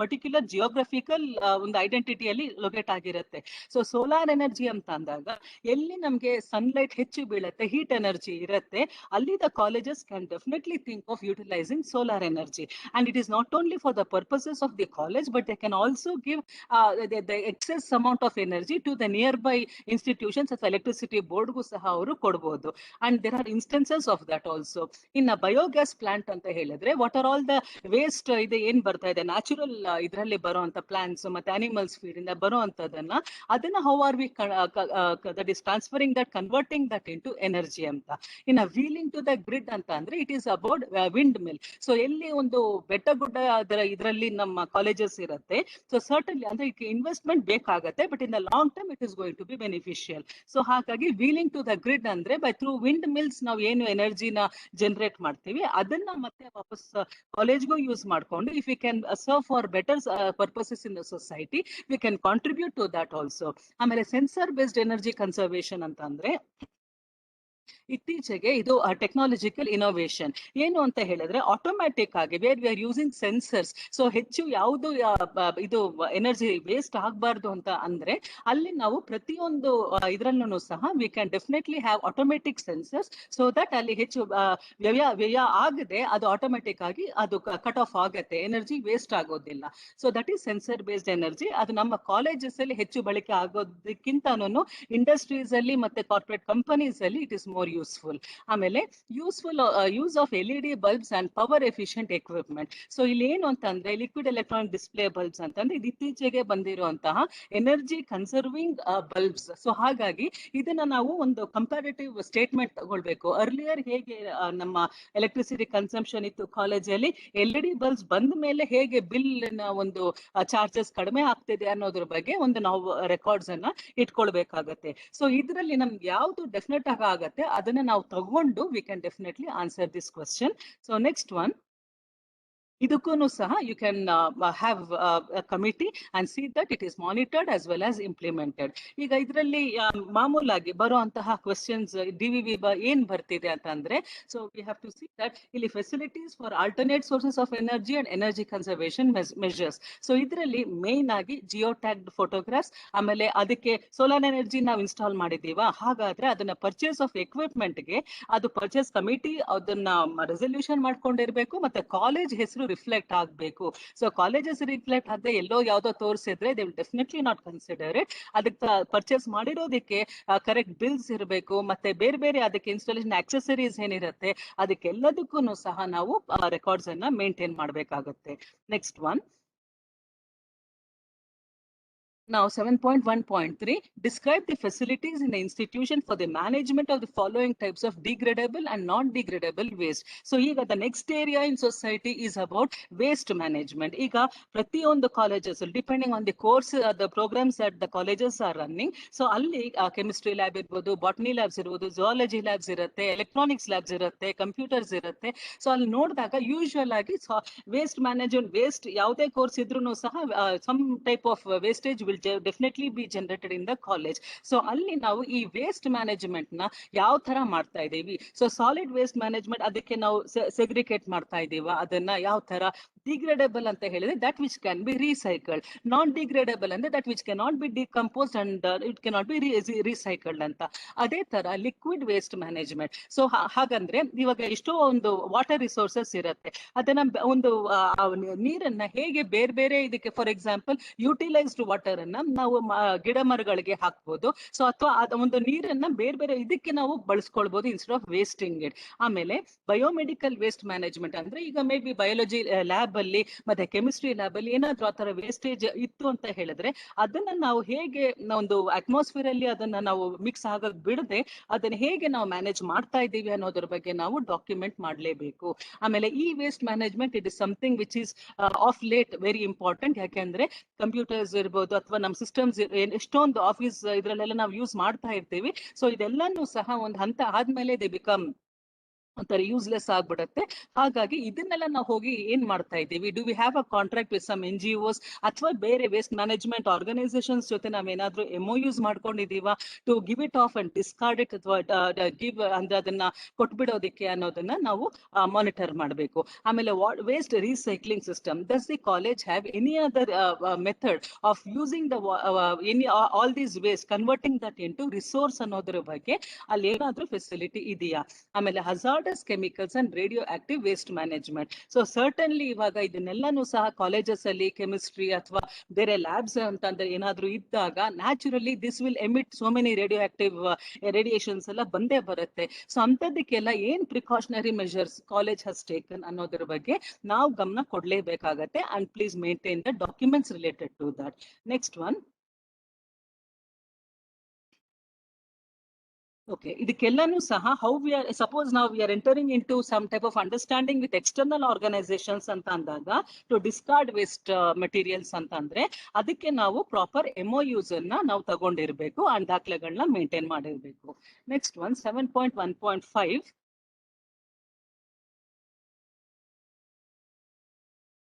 particular geographical ಒಂದು ಐಡೆಂಟಿಟಿಯಲ್ಲಿ ಲೊಕೇಟ್ ಆಗಿರುತ್ತೆ. ಸೊ ಸೋಲಾರ್ ಎನರ್ಜಿ ಅಂತ ಅಂದಾಗ ಎಲ್ಲಿ ನಮ್ಗೆ ಸನ್ಲೈಟ್ ಹೆಚ್ಚು ಬೀಳುತ್ತೆ, ಹೀಟ್ ಎನರ್ಜಿ ಇರುತ್ತೆ, ಅಲ್ಲಿ the colleges can definitely think of utilising solar energy. And it is not only for the purposes of the college, but they can also give the excess amount of energy to the nearby institutions ಅಥವಾ electricity ಬೋರ್ಡ್ಗೂ ಸಹ ಅವರು ಕೊಡಬಹುದು. And there are instances of that also. ಇನ್ನು biogas plant ಅಂತ ಹೇಳಿದ್ರೆ, what are all the waste ಇದೆ ಏನ್ ಬರ್ತಾ ಇದೆ ನ್ಯಾಚುರಲ್ ಇದರಲ್ಲಿ ಬರುವಂತ ಪ್ಲಾಂಟ್ಸ್ ಮತ್ತೆ ಅನಿಮಲ್ಸ್ ಫೀಡ್ ಇಂದ ಬರುವಂತದನ್ನ, ಅದನ್ನ how are we that is transferring that, converting that into energy ಅಂತ. ಇನ್ನು wheeling to the grid ಅಂತ ಅಂದ್ರೆ it is about wind mill. So ಎಲ್ಲಿ ಒಂದು ಬೆಟ್ಟ ಗುಡ್ಡ ಇದರಲ್ಲಿ ನಮ್ಮ ಕಾಲೇಜಸ್ ಇರುತ್ತೆ, ಸೊ ಸರ್ಟನ್ಲಿ ಅಂದ್ರೆ ಇದಕ್ಕೆ ಇನ್ವೆಸ್ಟ್ಮೆಂಟ್ ಬೇಕಾಗತ್ತೆ, but in the long term it is going to be beneficial. So ಹಾಗಾಗಿ ವೀಲಿಂಗ್ ಟು ದ ಗ್ರಿಡ್ ಅಂದ್ರೆ ಬೈ ಥ್ರೂ ವಿಂಡ್ ಮಿಲ್ಸ್ ನಾವು ಏನು ಎನರ್ಜಿನ ಜನರೇಟ್ ಮಾಡ್ತೀವಿ ಅದನ್ನ ಮತ್ತೆ ವಾಪಸ್ ಕಾಲೇಜ್ಗೂ ಯೂಸ್ ಮಾಡ್ಕೊಂಡು if we can serve for better purposes in the society we can contribute to that also. ಆಮೇಲೆ ಸೆನ್ಸರ್ ಬೇಸ್ಡ್ ಎನರ್ಜಿ ಕನ್ಸರ್ವೇಷನ್ ಅಂತ ಅಂದ್ರೆ ಇತ್ತೀಚೆಗೆ ಇದು ಟೆಕ್ನಾಲಜಿಕಲ್ ಇನೋವೇಷನ್. ಏನು ಅಂತ ಹೇಳಿದ್ರೆ ಆಟೋಮ್ಯಾಟಿಕ್ ಆಗಿ wear we are using sensors, so ಹೆಚ್ಚು ಯಾವುದು ಇದು ಎನರ್ಜಿ ವೇಸ್ಟ್ ಆಗಬಾರ್ದು ಅಂತ ಅಂದ್ರೆ ಅಲ್ಲಿ ನಾವು ಪ್ರತಿಯೊಂದು ಇದರಲ್ಲೂ ಸಹ V can definitely have automatic sensors so that ಅಲ್ಲಿ ಹೆಚ್ಚು ವ್ಯಯ ಆಗದೆ ಅದು ಆಟೋಮೆಟಿಕ್ ಆಗಿ ಅದು ಕಟ್ ಆಫ್ ಆಗುತ್ತೆ, ಎನರ್ಜಿ ವೇಸ್ಟ್ ಆಗೋದಿಲ್ಲ. So that is sensor based energy. ಅದು ನಮ್ಮ ಕಾಲೇಜಸ್ ಅಲ್ಲಿ ಹೆಚ್ಚು ಬಳಕೆ ಆಗೋದಕ್ಕಿಂತನೂ ಇಂಡಸ್ಟ್ರೀಸ್ ಅಲ್ಲಿ ಮತ್ತೆ ಕಾರ್ಪೊರೇಟ್ ಕಂಪನೀಸ್ ಅಲ್ಲಿ ಇಟ್ ಇಸ್ ಮೋರ್ ಯೂಸ್ಫುಲ್. ಆಮೇಲೆ use of LED bulbs and power efficient equipment. So ಇಲ್ಲಿ ಏನು ಅಂತಂದ್ರೆ ಲಿಕ್ವಿಡ್ ಎಲೆಕ್ಟ್ರಾನಿಕ್ ಡಿಸ್ಪ್ಲೇ ಬಲ್ಬ್ಸ್ ಅಂತಂದ್ರೆ ಇದು ಇತ್ತೀಚೆಗೆ ಬಂದಿರುವಂತಹ ಎನರ್ಜಿ ಕನ್ಸರ್ವಿಂಗ್ ಬಲ್ಬ್ಸ್. ಸೊ ಹಾಗಾಗಿ ಇದನ್ನ ನಾವು ಒಂದು ಕಂಪ್ಯಾರಿಟಿವ್ ಸ್ಟೇಟ್ಮೆಂಟ್ ತಗೊಳ್ಬೇಕು. ಅರ್ಲಿಯರ್ ಹೇಗೆ ನಮ್ಮ ಎಲೆಕ್ಟ್ರಿಸಿಟಿ ಕನ್ಸಂಪ್ಷನ್ ಇತ್ತು ಕಾಲೇಜಲ್ಲಿ, LED ಬಲ್ಬ್ಸ್ ಬಂದ ಮೇಲೆ ಹೇಗೆ ಬಿಲ್ ಒಂದು ಚಾರ್ಜಸ್ ಕಡಿಮೆ ಆಗ್ತಿದೆ ಅನ್ನೋದ್ರ ಬಗ್ಗೆ ಒಂದು ನಾವು ರೆಕಾರ್ಡ್ಸ್ ಅನ್ನ ಇಟ್ಕೊಳ್ಬೇಕಾಗತ್ತೆ. ಸೊ ಇದರಲ್ಲಿ ನಮ್ಗೆ ಯಾವ್ದು ಡೆಫಿನೆಟ್ ಆಗತ್ತೆ ಅದನ್ನ ನಾವು ತಗೊಂಡು we can definitely answer this question. So next one, ಇದಕ್ಕೂ ಸಹ you can have a committee and see that it is monitored as well as implemented. ಈಗ ಇದರಲ್ಲಿ ಮಾಮೂಲಾಗಿ ಬರುವಂತಹ ಕ್ವೆಶ್ಚನ್ಸ್ DVV ಏನ್ ಬರ್ತಿದೆ ಅಂತ ಅಂದ್ರೆ, so we have to see that ಇಲ್ಲಿ facilities for alternate sources of energy and energy conservation measures. So ಇದರಲ್ಲಿ ಮೇನ್ ಆಗಿ ಜಿಯೋ ಟ್ಯಾಗ್ಡ್ ಫೋಟೋಗ್ರಾಫ್ಸ್, ಆಮೇಲೆ ಅದಕ್ಕೆ ಸೋಲಾರ್ ಎನರ್ಜಿ ನಾವು ಇನ್ಸ್ಟಾಲ್ ಮಾಡಿದೀವಾ, ಹಾಗಾದ್ರೆ ಅದನ್ನ ಪರ್ಚೇಸ್ ಆಫ್ ಎಕ್ವಿಪ್ಮೆಂಟ್ಗೆ ಅದು ಪರ್ಚೇಸ್ ಕಮಿಟಿ ಅದನ್ನ ರೆಸಲ್ಯೂಷನ್ ಮಾಡ್ಕೊಂಡಿರ್ಬೇಕು, ಮತ್ತೆ ಕಾಲೇಜ್ ಹೆಸರು ರಿಫ್ಲೆಕ್ಟ್ ಆಗಬೇಕು. ಸೊ ಕಾಲೇಜಸ್ ರಿಫ್ಲೆಕ್ಟ್ ಆದ್ರೆ ಎಲ್ಲೋ ಯಾವ್ದೋ ತೋರಿಸಿದ್ರೆ they will definitely not consider it. ಅದಕ್ಕೆ ಪರ್ಚೇಸ್ ಮಾಡಿರೋದಕ್ಕೆ ಕರೆಕ್ಟ್ ಬಿಲ್ಸ್ ಇರಬೇಕು, ಮತ್ತೆ ಬೇರೆ ಬೇರೆ ಅದಕ್ಕೆ ಇನ್ಸ್ಟಾಲೇಷನ್ ಆಕ್ಸೆಸರೀಸ್ ಏನಿರುತ್ತೆ ಅದಕ್ಕೆಲ್ಲದಕ್ಕೂ ಸಹ ನಾವು ರೆಕಾರ್ಡ್ಸ್ ಅನ್ನ ಮೇಂಟೈನ್ ಮಾಡಬೇಕಾಗುತ್ತೆ. Next one, now 7.1.3 describe the facilities in the institution for the management of the following types of degradable and non-degradable waste. So ಈಗ the next area in society is about waste management. ಈಗ ಪ್ರತಿಯೊಂದು colleges depending on the course the programs that the colleges are running, so ಅಲ್ಲಿ chemistry lab ಇರ್ಬೋದು, botany labs ಇರ್ಬೋದು, zoology labs ಇರುತ್ತೆ, electronics labs ಇರುತ್ತೆ, computers ಇರುತ್ತೆ. So ಅಲ್ಲಿ ನೋಡಿದಾಗ ಯೂಶುವಲ್ ಆಗಿ waste management, waste ಯಾವುದೇ ಕೋರ್ಸ್ ಇದ್ರೂ ಸಹ some type of wastage will definitely be generated in the college. So ಅಲ್ಲಿ ನಾವು ಈ ವೇಸ್ಟ್ ಮ್ಯಾನೇಜ್ಮೆಂಟ್ ನ ಯಾವ ತರ ಮಾಡ್ತಾ ಇದೀವಿ, ಸೊ ಸಾಲಿಡ್ ವೇಸ್ಟ್ ಮ್ಯಾನೇಜ್ಮೆಂಟ್ ಅದಕ್ಕೆ ನಾವು ಸೆಗ್ರಿಗೇಟ್ ಮಾಡ್ತಾ ಇದೀವ, ಅದನ್ನ ಯಾವ ತರ, ಡಿಗ್ರೇಡಬಲ್ ಅಂತ ಹೇಳಿದ್ರೆ that which can be recycled, non degradable ಅಂದ್ರೆ that which cannot be decomposed and it cannot be recycled ಅಂತ. ಅದೇ ತರ ಲಿಕ್ವಿಡ್ ವೇಸ್ಟ್ ಮ್ಯಾನೇಜ್ಮೆಂಟ್. ಸೊ ಹಾಗಂದ್ರೆ ಇವಾಗ ಎಷ್ಟೋ ಒಂದು ವಾಟರ್ ರಿಸೋರ್ಸಸ್ ಇರುತ್ತೆ, ಅದನ್ನ ಒಂದು ನೀರನ್ನ ಹೇಗೆ ಬೇರೆ ಬೇರೆ ಇದಕ್ಕೆ, ಫಾರ್ ಎಕ್ಸಾಂಪಲ್ ಯುಟಿಲೈಸ್ಡ್ ವಾಟರ್ ಅನ್ನ ನಾವು ಗಿಡ ಮರಗಳಿಗೆ ಹಾಕ್ಬೋದು. ಸೊ ಅಥವಾ ಒಂದು ನೀರನ್ನ ಬೇರೆ ಬೇರೆ ಇದಕ್ಕೆ ನಾವು ಬಳಸ್ಕೊಳ್ಬಹುದು ಇನ್ಸ್ಟೆಡ್ ಆಫ್ ವೇಸ್ಟಿಂಗ್ ಇಟ್. ಆಮೇಲೆ ಬಯೋಮೆಡಿಕಲ್ ವೇಸ್ಟ್ ಮ್ಯಾನೇಜ್ಮೆಂಟ್ ಅಂದ್ರೆ ಈಗ ಮೇ ಬಿ ಬಯಾಲಜಿ ಲ್ಯಾಬ್ ಅಲ್ಲಿ ಮತ್ತೆ ಕೆಮಿಸ್ಟ್ರಿ ಲ್ಯಾಬ್ ಅಲ್ಲಿ ಏನಾದ್ರೂ ಆ ತರ ವೇಸ್ಟೇಜ್ ಇತ್ತು ಅಂತ ಹೇಳಿದ್ರೆ ಅದನ್ನ ನಾವು ಹೇಗೆ ಒಂದು ಅಟ್ಮಾಸ್ಫಿಯರ್ ಅಲ್ಲಿ ಅದನ್ನ ನಾವು ಮಿಕ್ಸ್ ಆಗಕ್ ಬಿಡದೆ ಅದನ್ನ ಹೇಗೆ ನಾವು ಮ್ಯಾನೇಜ್ ಮಾಡ್ತಾ ಇದ್ದೀವಿ ಅನ್ನೋದ್ರ ಬಗ್ಗೆ ನಾವು ಡಾಕ್ಯುಮೆಂಟ್ ಮಾಡಲೇಬೇಕು. ಆಮೇಲೆ ಈ waste management it is something which is of late very important. ಯಾಕೆಂದ್ರೆ ಕಂಪ್ಯೂಟರ್ಸ್ ಇರ್ಬೋದು ಅಥವಾ ನಮ್ಮ ಸಿಸ್ಟಮ್ಸ್ ಎಷ್ಟೊಂದು ಆಫೀಸ್ ಇದ್ರಲ್ಲೆಲ್ಲ ನಾವು ಯೂಸ್ ಮಾಡ್ತಾ ಇರ್ತೀವಿ. ಸೊ ಇದೆಲ್ಲಾನು ಸಹ ಒಂದು ಹಂತ ಆದ್ಮೇಲೆ ದೇ ಬಿಕಮ್ ಒಂಥರ ಯೂಸ್ಲೆಸ್ ಆಗ್ಬಿಡುತ್ತೆ. ಹಾಗಾಗಿ ಇದನ್ನೆಲ್ಲ ನಾವು ಹೋಗಿ ಏನ್ ಮಾಡ್ತಾ ಇದ್ದೀವಿ, do we have a contract with some NGOs ಅಥವಾ ಬೇರೆ ವೇಸ್ಟ್ ಮ್ಯಾನೇಜ್ಮೆಂಟ್ ಆರ್ಗನೈಸೇಷನ್ಸ್ ಜೊತೆ ನಾವೇನಾದ್ರೂ MOUs ಮಾಡ್ಕೊಂಡಿದೀವ to give it off and discard it ಅಥವಾ ಗಿವ್ ಅಂದ್ರೆ ಅದನ್ನ ಕೊಟ್ಬಿಡೋದಿಕ್ಕೆ ಅನ್ನೋದನ್ನ ನಾವು ಮಾನಿಟರ್ ಮಾಡಬೇಕು. ಆಮೇಲೆ waste recycling system, does the college have any other method of using the all these waste converting that into resource ಅನ್ನೋದ್ರ ಬಗ್ಗೆ ಅಲ್ಲಿ ಏನಾದ್ರೂ ಫೆಸಿಲಿಟಿ ಇದೆಯಾ. ಆಮೇಲೆ hazardous chemicals and radio active waste management. So certainly ಇವಾಗ ಇದನ್ನೆಲ್ಲಾನು ಸಹ ಕಾಲೇಜಸ್ ಅಲ್ಲಿ chemistry ಅಥವಾ ಬೇರೆ ಲ್ಯಾಬ್ಸ್ ಅಂತಂದ್ರೆ ಏನಾದ್ರೂ ಇದ್ದಾಗ naturally this will emit so many radioactive radiations ಎಲ್ಲ ಬಂದೇ ಬರುತ್ತೆ. ಸೊ ಅಂತದಕ್ಕೆಲ್ಲ ಏನ್ precautionary measures college has taken ಅನ್ನೋದ್ರ ಬಗ್ಗೆ ನಾವು ಗಮನ ಕೊಡ್ಲೇಬೇಕಾಗತ್ತೆ. And please maintain the documents related to that. Next one, Okay, ಇದಕ್ಕೆಲ್ಲನೂ ಸಹ how we are, suppose now we are entering into some type of understanding with external organizations ಅಂತ ಅಂದಾಗ to discard waste materials ಅಂತ ಅಂದ್ರೆ ಅದಕ್ಕೆ ನಾವು proper MOUs ಅನ್ನ ನಾವು ತಗೊಂಡಿರ್ಬೇಕು and ದಾಖಲೆಗಳನ್ನ ಮೇಂಟೈನ್ ಮಾಡಿರ್ಬೇಕು. Next one 7.1.5.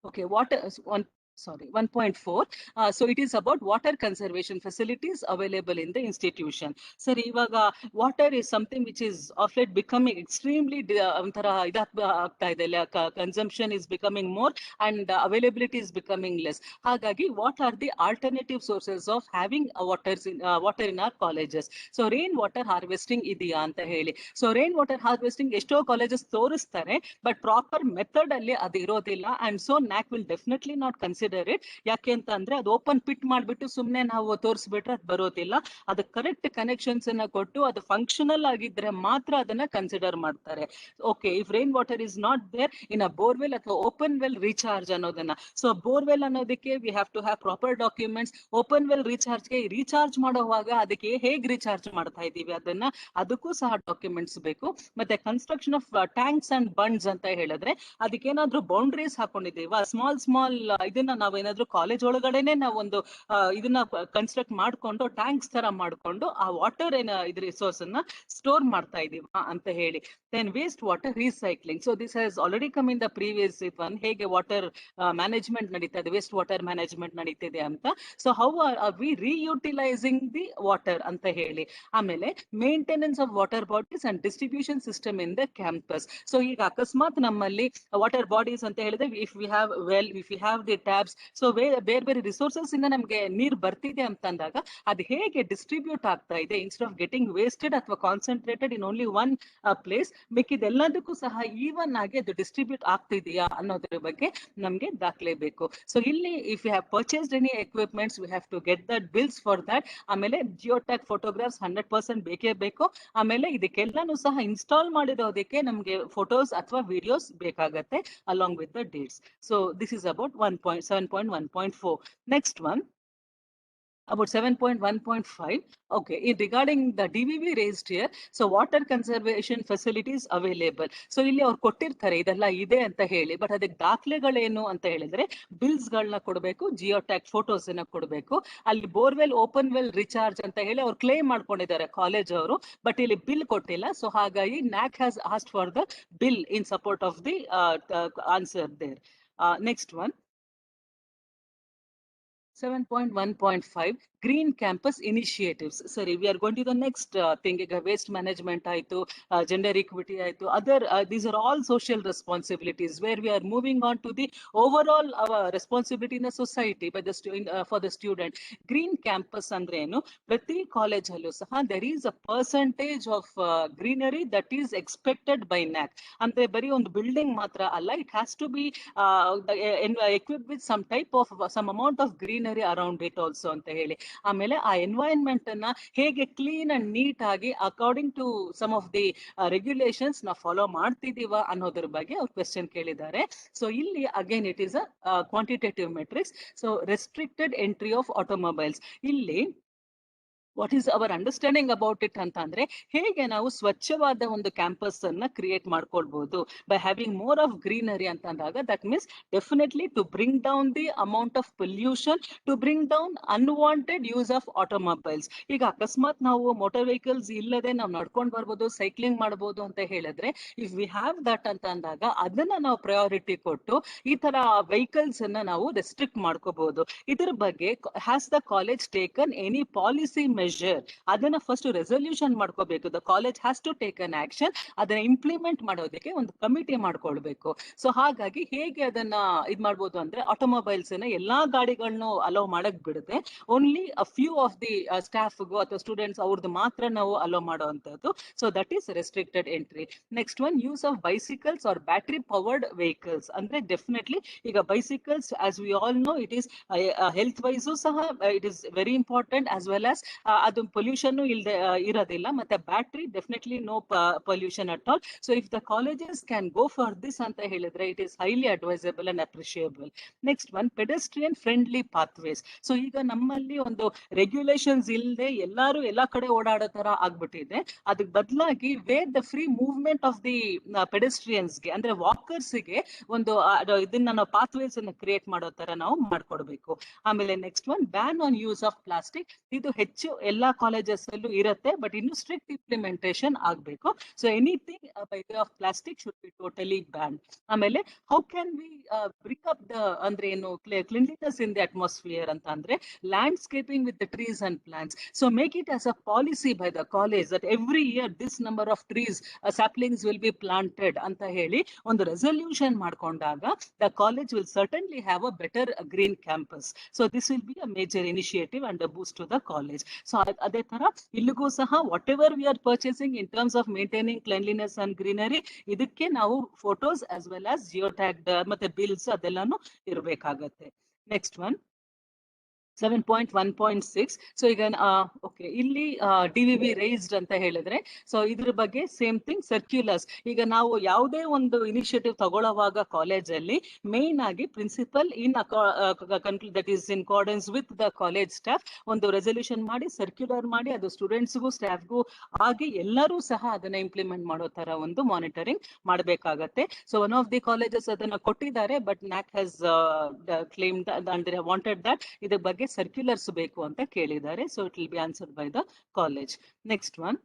Okay, water, 1.4. So it is about water conservation facilities available in the institution. Sir, ivaga water is something which is of late becoming extremely consumption is becoming more and availability is becoming less. Hagagi, what are the alternative sources of having water in our colleges? So rain water harvesting idiya anta heli. So rain water harvesting esto colleges ತೋರಿಸ್ತಾರೆ, but proper method ಅಲ್ಲಿ ಅದು ಇರೋದಿಲ್ಲ, and so NAAC will definitely not consider it. ಯಾಕೆ ಅಂತ ಅಂದ್ರೆ ಅದು open pit ಮಾಡ್ಬಿಟ್ಟು ಸುಮ್ನೆ ನಾವು ತೋರಿಸ್ಬಿಟ್ರೆ ಅದು ಬರೋದಿಲ್ಲ. ಅದು ಕರೆಕ್ಟ್ ಕನೆಕ್ಷನ್ಸ್ ಅನ್ನ ಕೊಟ್ಟು ಅದು ಫಂಕ್ಷನಲ್ ಆಗಿದ್ರೆ ಮಾತ್ರ ಅದನ್ನ ಕನ್ಸಿಡರ್ ಮಾಡ್ತಾರೆ. Okay, if rain water is not there in a borewell ಅಥವಾ ಓಪನ್ ವೆಲ್ ರೀಚಾರ್ಜ್ ಅನ್ನೋದನ್ನ, ಸೊ ಬೋರ್ವೆಲ್ ಅನ್ನೋದಕ್ಕೆ we have to have proper documents. Open well ರೀಚಾರ್ಜ್ಗೆ ರೀಚಾರ್ಜ್ ಮಾಡುವಾಗ ಅದಕ್ಕೆ ಹೇಗ್ ರೀಚಾರ್ಜ್ ಮಾಡ್ತಾ ಇದೀವಿ ಅದಕ್ಕೂ ಸಹ ಡಾಕ್ಯುಮೆಂಟ್ಸ್ ಬೇಕು. ಮತ್ತೆ construction of tanks and bunds ಅಂತ ಹೇಳಿದ್ರೆ ಅದಕ್ಕೇನಾದ್ರೂ ಬೌಂಡ್ರೀಸ್ ಹಾಕೊಂಡಿದೀವ, ಸ್ಮಾಲ್ ಇದನ್ನ ನಾವೇನಾದ್ರೂ ಕಾಲೇಜ್ ಒಳಗಡೆನೆ ನಾವೊಂದು ಇದನ್ನ ಕನ್ಸ್ಟ್ರಕ್ಟ್ ಮಾಡ್ಕೊಂಡು ಟ್ಯಾಂಕ್ಸ್ ತರ ಮಾಡ್ಕೊಂಡು ಆ ವಾಟರ್ ಇದ್ರ ರಿಸೋರ್ಸ್ ಅನ್ನ ಸ್ಟೋರ್ ಮಾಡ್ತಾ ಇದೀವ ಅಂತ ಹೇಳಿ. Then waste water recycling. So this has already come in the previous one, ಹೇಗೆ ವಾಟರ್ ಮ್ಯಾನೇಜ್ಮೆಂಟ್ ನಡೀತಾ ಇದೆ, ವೇಸ್ಟ್ ವಾಟರ್ ಮ್ಯಾನೇಜ್ಮೆಂಟ್ ನಡೀತಿದೆ ಅಂತ. So how are we reutilising the water ಅಂತ ಹೇಳಿ. ಆಮೇಲೆ maintenance of water bodies and distribution system in the campus. So ಈಗ ಅಕಸ್ಮಾತ್ ನಮ್ಮಲ್ಲಿ ವಾಟರ್ ಬಾಡೀಸ್ ಅಂತ ಹೇಳಿದ್ರೆ if we have well, if we have the taps, so ಬೇರೆ ಬೇರೆ ರಿಸೋರ್ಸಸ್ ಇಂದ ನಮ್ಗೆ ನೀರ್ ಬರ್ತಿದೆ ಅಂತ ಅಂದಾಗ ಅದು ಹೇಗೆ ಡಿಸ್ಟ್ರಿಬ್ಯೂಟ್ ಆಗ್ತಾ ಇದೆ, ಇನ್ಸ್ಟೆಡ್ ಆಫ್ ಗೆಟಿಂಗ್ ವೇಸ್ಟೆಡ್ ಅಥವಾ concentrated in only one place, ಮಿಕ್ಕಿದೆಲ್ಲದಕ್ಕೂ ಸಹ ಈವನ್ ಆಗಿ ಅದು ಡಿಸ್ಟ್ರಿಬ್ಯೂಟ್ ಆಗ್ತಿದೆಯಾ ಅನ್ನೋದ್ರ ಬಗ್ಗೆ ನಮ್ಗೆ ದಾಖಲೆ ಬೇಕು. ಸೊ ಇಲ್ಲಿ if you have purchased any equipments we have to get that bills for that. ಆಮೇಲೆ ಜಿಯೋಟ್ಯಾಗ್ ಫೋಟೋಗ್ರಾಫ್ಸ್ 100% ಬೇಕೇ ಬೇಕು. ಆಮೇಲೆ ಇದಕ್ಕೆಲ್ಲಾನು ಸಹ ಇನ್ಸ್ಟಾಲ್ ಮಾಡಿರೋದಕ್ಕೆ ನಮ್ಗೆ ಫೋಟೋಸ್ ಅಥವಾ ವಿಡಿಯೋಸ್ ಬೇಕಾಗತ್ತೆ along with the dates. So this is about 7.1.4. Next one, about 7.1.5. Okay, regarding the DVV raised here, so water conservation facilities available. So ಇಲ್ಲಿ ಅವ್ರು ಕೊಟ್ಟಿರ್ತಾರೆ ಇದೆಲ್ಲ ಇದೆ ಅಂತ ಹೇಳಿ, ಬಟ್ ಅದಕ್ಕೆ ದಾಖಲೆಗಳೇನು ಅಂತ ಹೇಳಿದ್ರೆ ಬಿಲ್ಸ್ ಗಳನ್ನ ಕೊಡಬೇಕು, ಜಿಯೋಟ್ಯಾಗ್ ಫೋಟೋಸ್ ಅನ್ನ ಕೊಡಬೇಕು. ಅಲ್ಲಿ ಬೋರ್ವೆಲ್ ಓಪನ್ ವೆಲ್ ರಿಚಾರ್ಜ್ ಅಂತ ಹೇಳಿ ಅವ್ರು ಕ್ಲೇಮ್ ಮಾಡ್ಕೊಂಡಿದ್ದಾರೆ ಕಾಲೇಜ್ ಅವರು, ಬಟ್ ಇಲ್ಲಿ ಬಿಲ್ ಕೊಟ್ಟಿಲ್ಲ. ಸೊ ಹಾಗಾಗಿ NAAC has asked for the bill in support of the answer there. Next one, 7.1.5, green campus initiatives. Sorry, we are going to the next thing. Waste management aitu, gender equity aitu, other these are all social responsibilities where we are moving on to the overall our responsibility in the society by the for the student. Green campus andre enu, prati college allu saha there is a percentage of greenery that is expected by NAAC. Andre bari ಒಂದು building matra alla, it has to be equipped with some type of some amount of greenery around it also ಅಂತ ಹೇಳಿ. ಆಮೇಲೆ ಆ environment ಅನ್ನ ಹೇಗೆ clean and neat ಆಗಿ according to some of the regulations ನಾವು follow ಮಾಡ್ತಿದೀವ ಅನ್ನೋದ್ರ ಬಗ್ಗೆ ಅವ್ರು ಕ್ವೆಶ್ಚನ್ ಕೇಳಿದ್ದಾರೆ. ಸೊ ಇಲ್ಲಿ again it is a quantitative metrics. So restricted entry of automobiles, ಇಲ್ಲಿ what is our understanding about it ಅಂತ ಅಂದ್ರೆ ಹೇಗೆ ನಾವು ಸ್ವಚ್ಛವಾದ ಒಂದು ಕ್ಯಾಂಪಸ್ ಅನ್ನ ಕ್ರಿಯೇಟ್ ಮಾಡ್ಕೊಳ್ಬಹುದು by having more of greenery ಅಂತ ಅಂದಾಗ that means definitely to bring down the amount of pollution, to bring down unwanted use of automobiles. ಈಗ ಅಕಸ್ಮಾತ್ ನಾವು ಮೋಟಾರ್ ವೆಹಿಕಲ್ಸ್ ಇಲ್ಲದೆ ನಾವು ನಡ್ಕೊಂಡು ಬರ್ಬೋದು, ಸೈಕ್ಲಿಂಗ್ ಮಾಡ್ಬೋದು ಅಂತ ಹೇಳಿದ್ರೆ ಇಫ್ ವಿ ಹ್ಯಾವ್ ದಟ್ ಅಂತ ಅಂದಾಗ ಅದನ್ನ ನಾವು ಪ್ರಯಾರಿಟಿ ಕೊಟ್ಟು ಈ ತರ ವೆಹಿಕಲ್ಸ್ ಅನ್ನ ನಾವು ರೆಸ್ಟ್ರಿಕ್ಟ್ ಮಾಡ್ಕೋಬಹುದು. ಇದ್ರ ಬಗ್ಗೆ has the college taken any policy measure? ಅದನ್ನ ಫಸ್ಟ್ ರೆಸಲ್ಯೂಷನ್ ಮಾಡ್ಕೋಬೇಕು. The college has to take an action. ಅದನ್ನ ಇಂಪ್ಲಿಮೆಂಟ್ ಮಾಡೋದಕ್ಕೆ ಒಂದು ಕಮಿಟಿ ಮಾಡ್ಕೊಳ್ಬೇಕು. ಸೊ ಹಾಗಾಗಿ ಹೇಗೆ ಅದನ್ನ ಇದ್ ಮಾಡ್ಬೋದು ಅಂದ್ರೆ ಆಟೋಮೊಬೈಲ್ಸ್ ಎಲ್ಲಾ ಗಾಡಿಗಳನ್ನು ಅಲೋ ಮಾಡಕ್ ಬಿಡುತ್ತೆ, only a few of the ಸ್ಟಾಫ್ಗೂ ಅಥವಾ ಸ್ಟೂಡೆಂಟ್ಸ್ ಅವ್ರದ್ದು ಮಾತ್ರ ನಾವು ಅಲೋ ಮಾಡುವಂತದ್ದು. So that is restricted entry. Next one, use of bicycles or battery powered vehicles. ಅಂದ್ರೆ ಡೆಫಿನೆಟ್ಲಿ ಈಗ bicycles as we all know it is health wise ಸಹ it is very important, as well as ಅದು pollution ಇಲ್ಲದೆ ಇರೋದಿಲ್ಲ. ಮತ್ತೆ battery definitely no pollution at all. So if the colleges can go for this ಅಂತ ಹೇಳಿದ್ರೆ it is highly advisable and appreciable. Next one, pedestrian friendly pathways. So ಈಗ ನಮ್ಮಲ್ಲಿ ಒಂದು regulations ಇಲ್ಲದೆ ಎಲ್ಲಾರು ಎಲ್ಲಾ ಕಡೆ ಓಡಾಡೋ ತರ ಆಗ್ಬಿಟ್ಟಿದೆ. ಅದಕ್ಕೆ ಬದಲಾಗಿ where the free movement of the ಪೆಡೆಸ್ಟ್ರಿಯನ್ಸ್ಗೆ ಅಂದ್ರೆ ವಾಕರ್ಸ್ಗೆ ಒಂದು ಇದನ್ನ ನಾವು ಪಾತ್ವೇಸ್ ಅನ್ನು ಕ್ರಿಯೇಟ್ ಮಾಡೋ ತರ ನಾವು ಮಾಡ್ಕೊಡ್ಬೇಕು. ಆಮೇಲೆ next one, ban on use of plastic. ಇದು ಹೆಚ್ಚು ಎಲ್ಲಾ ಕಾಲೇಜಸ್ ಅಲ್ಲೂ ಇರುತ್ತೆ, ಬಟ್ ಇನ್ನು ಸ್ಟ್ರಿಕ್ಟ್ ಇಂಪ್ಲಿಮೆಂಟೇಷನ್ ಆಗಬೇಕು. So anything by way of plastic should be totally ban. ಆಮೇಲೆ how can we bring up the ಅಂದ್ರೆ ಏನು ಕ್ಲೀನ್ಲಿನೆಸ್ ಇನ್ ದಿ ಅಟ್ಮಾಸ್ಫಿಯರ್ ಅಂತ ಅಂದ್ರೆ landscaping with the trees and plants. So make it as a policy by the college that every year this number of trees saplings will be planted ಅಂತ ಹೇಳಿ ಒಂದು resolution ಮಾಡ್ಕೊಂಡಾಗ the college will certainly have a better green campus. So this will be a major initiative and a boost to the college. So ಅದೇ ತರ ಇಲ್ಲಿಗೂ ಸಹ whatever we are purchasing in terms of maintaining cleanliness and greenery, ಇದಕ್ಕೆ ನಾವು photos as well as geo tagged ಮತ್ತೆ bills ಅದೆಲ್ಲಾನು ಇರಬೇಕಾಗತ್ತೆ. Next one 7.1.6. So ಈಗ ಓಕೆ, ಇಲ್ಲಿ DVV ರೈಸ್ಡ್ ಅಂತ ಹೇಳಿದ್ರೆ ಸೊ ಇದ್ರ ಬಗ್ಗೆ ಸೇಮ್ ಥಿಂಗ್ ಸರ್ಕ್ಯುಲರ್ಸ್. ಈಗ ನಾವು ಯಾವುದೇ ಒಂದು ಇನಿಷಿಯೇಟಿವ್ ತಗೊಳ್ಳುವಾಗ ಕಾಲೇಜಲ್ಲಿ ಮೇನ್ ಆಗಿ principal in that is in accordance with the college staff ಒಂದು ರೆಸಲ್ಯೂಷನ್ ಮಾಡಿ ಸರ್ಕ್ಯುಲರ್ ಮಾಡಿ ಅದು ಸ್ಟೂಡೆಂಟ್ಸ್ಗೂ ಸ್ಟಾಫ್ಗೂ ಆಗಿ ಎಲ್ಲರೂ ಸಹ ಅದನ್ನ ಇಂಪ್ಲಿಮೆಂಟ್ ಮಾಡೋ ತರ ಒಂದು ಮಾನಿಟರಿಂಗ್ ಮಾಡಬೇಕಾಗತ್ತೆ. So one of the colleges ಅದನ್ನ ಕೊಟ್ಟಿದ್ದಾರೆ, ಬಟ್ NAAC ಹ್ಯಾಸ್ ಕ್ಲೇಮ್ ಅಂದ್ರೆ ವಾಂಟೆಡ್ ದಟ್ ಇದ್ರ ಬಗ್ಗೆ ಸರ್ಕ್ಯುಲರ್ಸ್ ಬೇಕು ಅಂತ ಕೇಳಿದ್ದಾರೆ. So it will be answered by the college. Next one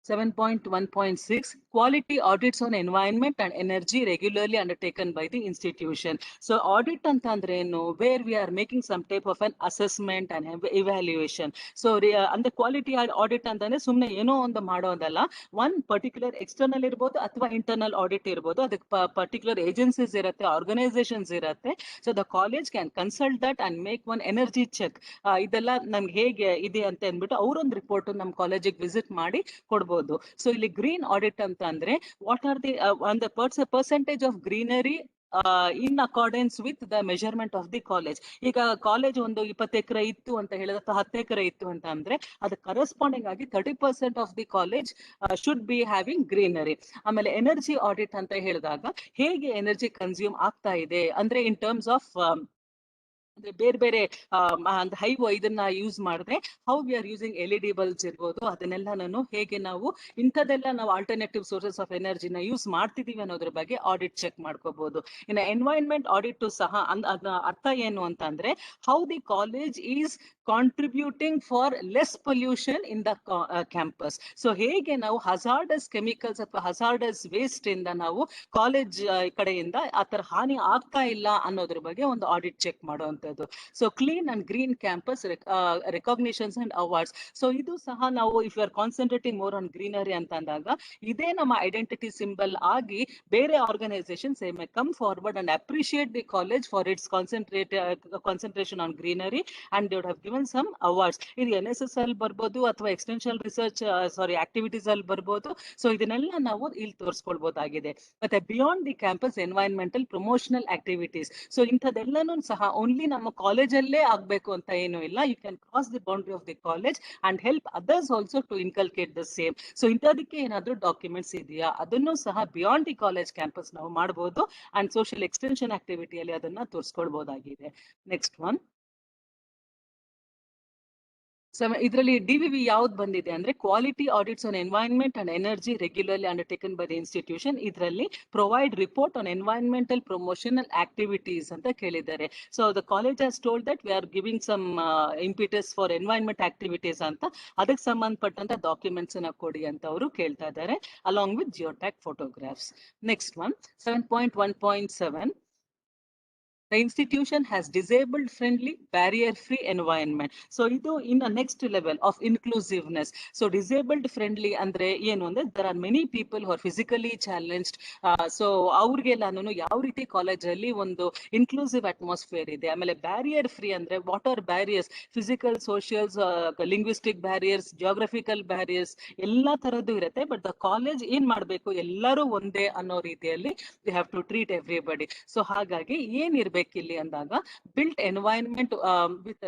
7.1.6, quality audits on environment and energy regularly undertaken by the institution. So audit ಅಂತಂದ್ರೆ ಏನು, where we are making some type of an assessment and evaluation. So ಅಂದ್ರೆ quality audit ಅಂತಂದ್ರೆ ಸುಮ್ಮನೆ ಏನೋ ಒಂದು ಮಾಡೋದಲ್ಲ, one particular external ಇರ್ಬೋದು ಅಥವಾ ಇಂಟರ್ನಲ್ ಆಡಿಟ್ ಇರ್ಬೋದು, ಅದಕ್ಕೆ ಪರ್ಟಿಕ್ಯುಲರ್ ಏಜೆನ್ಸೀಸ್ ಇರುತ್ತೆ, ಆರ್ಗನೈಸೇಷನ್ಸ್ ಇರುತ್ತೆ. So the college can consult that and make one energy check. ಇದೆಲ್ಲ ನಮ್ಗೆ ಹೇಗೆ ಇದೆ ಅಂತ ಅಂದ್ಬಿಟ್ಟು ಅವರೊಂದು ರಿಪೋರ್ಟ್ ನಮ್ಮ ಕಾಲೇಜಿಗೆ ವಿಸಿಟ್ ಮಾಡಿ ಕೊಡ್ಬೋದು. ಸೊ ಇಲ್ಲಿ ಗ್ರೀನ್ ಆಡಿಟ್ ಅಂತ ಅಂದ್ರೆ what are the percentage of greenery in accordance with the measurement of the college. ಈಗ ಕಾಲೇಜ್ ಒಂದು 20 ಎಕರೆ ಇತ್ತು ಅಂತ ಹೇಳಿದ್ರೆ ಅಥವಾ 10 ಎಕರೆ ಇತ್ತು ಅಂತ ಅಂದ್ರೆ ಅದು ಕರೆಸ್ಪಾಂಡಿಂಗ್ ಆಗಿ 30% of the college should be having greenery. ಆಮೇಲೆ ಎನರ್ಜಿ ಆಡಿಟ್ ಅಂತ ಹೇಳಿದಾಗ ಹೇಗೆ ಎನರ್ಜಿ ಕನ್ಸ್ಯೂಮ್ ಆಗ್ತಾ ಇದೆ ಅಂದ್ರೆ ಇನ್ ಟರ್ಮ್ಸ್ ಆಫ್ ಅಂದ್ರೆ ಬೇರೆ ಬೇರೆ ಹೈವ್ ಇದನ್ನ ಯೂಸ್ ಮಾಡಿದ್ರೆ how we are using LED bulbs ಇರ್ಬೋದು, ಅದನ್ನೆಲ್ಲ ನಾನು ಹೇಗೆ ನಾವು ಇಂಥದೆಲ್ಲ ನಾವು ಆಲ್ಟರ್ನೇಟಿವ್ ಸೋರ್ಸಸ್ ಆಫ್ ಎನರ್ಜಿನ ಯೂಸ್ ಮಾಡ್ತಿದೀವಿ ಅನ್ನೋದ್ರ ಬಗ್ಗೆ ಆಡಿಟ್ ಚೆಕ್ ಮಾಡ್ಕೋಬಹುದು. ಇನ್ನು ಎನ್ವೈರನ್ಮೆಂಟ್ ಆಡಿಟ್ ಸಹ ಅದರ ಅರ್ಥ ಏನು ಅಂತ ಅಂದ್ರೆ how the college is contributing for less pollution in the campus. So ಹೇಗೆ ನಾವು ಹಜಾರ್ಡಸ್ ಕೆಮಿಕಲ್ಸ್ ಅಥವಾ ಹಜಾರ್ಡಸ್ ವೇಸ್ಟ್ ಇಂದ ನಾವು ಕಾಲೇಜ್ ಕಡೆಯಿಂದ ಆ ತರ ಹಾನಿ ಆಗ್ತಾ ಇಲ್ಲ ಅನ್ನೋದ್ರ ಬಗ್ಗೆ ಒಂದು ಆಡಿಟ್ ಚೆಕ್ ಮಾಡುವಂಥದ್ದು. So clean and green campus recognitions and awards. So ಇದು ಸಹ ನಾವು if you are concentrating more on greenery ಅಂತ ಅಂದಾಗ ಇದೇ ನಮ್ಮ ಐಡೆಂಟಿಟಿ ಸಿಂಬಲ್ ಆಗಿ ಬೇರೆ organisations may come forward and appreciate the college for its concentration on greenery and they would have given some awards. ಇದು NSS ಅಲ್ಲಿ ಬರ್ಬೋದು ಅಥವಾ ಎಕ್ಸ್ಟೆನ್ಷನ್ ರಿಸರ್ಚ್ ಆಕ್ಟಿವಿಟೀಸ್ ಅಲ್ಲಿ ಬರ್ಬೋದು. ಸೊ ಇದನ್ನೆಲ್ಲ ನಾವು ಇಲ್ಲಿ ತೋರಿಸ್ಕೊಳ್ಬಹುದಾಗಿದೆ. ಮತ್ತೆ beyond the campus environmental promotional activities. So ಇಂಥದ್ದೆಲ್ಲನೂ ಸಹ ಓನ್ಲಿ ನಮ್ಮ ಕಾಲೇಜಲ್ಲೇ ಆಗ್ಬೇಕು ಅಂತ ಏನು ಇಲ್ಲ. You can cross the boundary of the college and help others also to inculcate the same. So ಇಂಥದಕ್ಕೆ ಏನಾದ್ರು ಡಾಕ್ಯುಮೆಂಟ್ಸ್ ಇದೆಯಾ ಅದನ್ನು ಸಹ ಬಿಯಾಂಡ್ ದಿ ಕಾಲೇಜ್ ಕ್ಯಾಂಪಸ್ ನಾವು ಮಾಡಬಹುದು ಅಂಡ್ ಸೋಷಿಯಲ್ ಎಕ್ಸ್ಟೆನ್ಷನ್ ಆಕ್ಟಿವಿಟಿಯಲ್ಲಿ ಅದನ್ನ ತೋರಿಸ್ಕೊಳ್ಬಹುದಾಗಿದೆ. ನೆಕ್ಸ್ಟ್ ಒನ್ ಇದರಲ್ಲಿ DVV ಯಾವ್ದು ಬಂದಿದೆ ಅಂದ್ರೆ quality audits on environment and energy regularly undertaken by the institution. ಇದರಲ್ಲಿ provide report on environmental promotional activities ಅಂತ ಕೇಳಿದ್ದಾರೆ. So the college has told that we are giving some impetus for environment activities ಅಂತ, ಅದಕ್ಕೆ ಸಂಬಂಧಪಟ್ಟಂತ documents ಅನ್ನ ಕೊಡಿ ಅಂತ ಅವರು ಕೇಳ್ತಾ ಇದ್ದಾರೆ along with geotag photographs. Next one 7.1.7, the institution has disabled friendly barrier free environment. So idu in a next level of inclusiveness. So disabled friendly andre ಏನು ಅಂದ್ರೆ there are many people who are physically challenged. So ಅವ್ರಿಗೆಲ್ಲಾನು ಯಾವ ರೀತಿ college ಅಲ್ಲಿ ಒಂದು inclusive atmosphere ಇದೆ. ಆಮೇಲೆ barrier free ಅಂದ್ರೆ what are barriers, physical, socials, linguistic barriers, geographical barriers ಎಲ್ಲಾ ತರದ್ದು ಇರುತ್ತೆ. ಬಟ್ ದ ಕಾಲೇಜ್ ಏನ್ ಮಾಡ್ಬೇಕು, ಎಲ್ಲರೂ ಒಂದೇ ಅನ್ನೋ ರೀತಿಯಲ್ಲಿ they have to treat everybody. So ಹಾಗಾಗಿ ಏನಿರ್ಬೇಕು ಮಾಡ್ಬೇಕಿಲ್ಲಿ ಅಂದಾಗ built environment with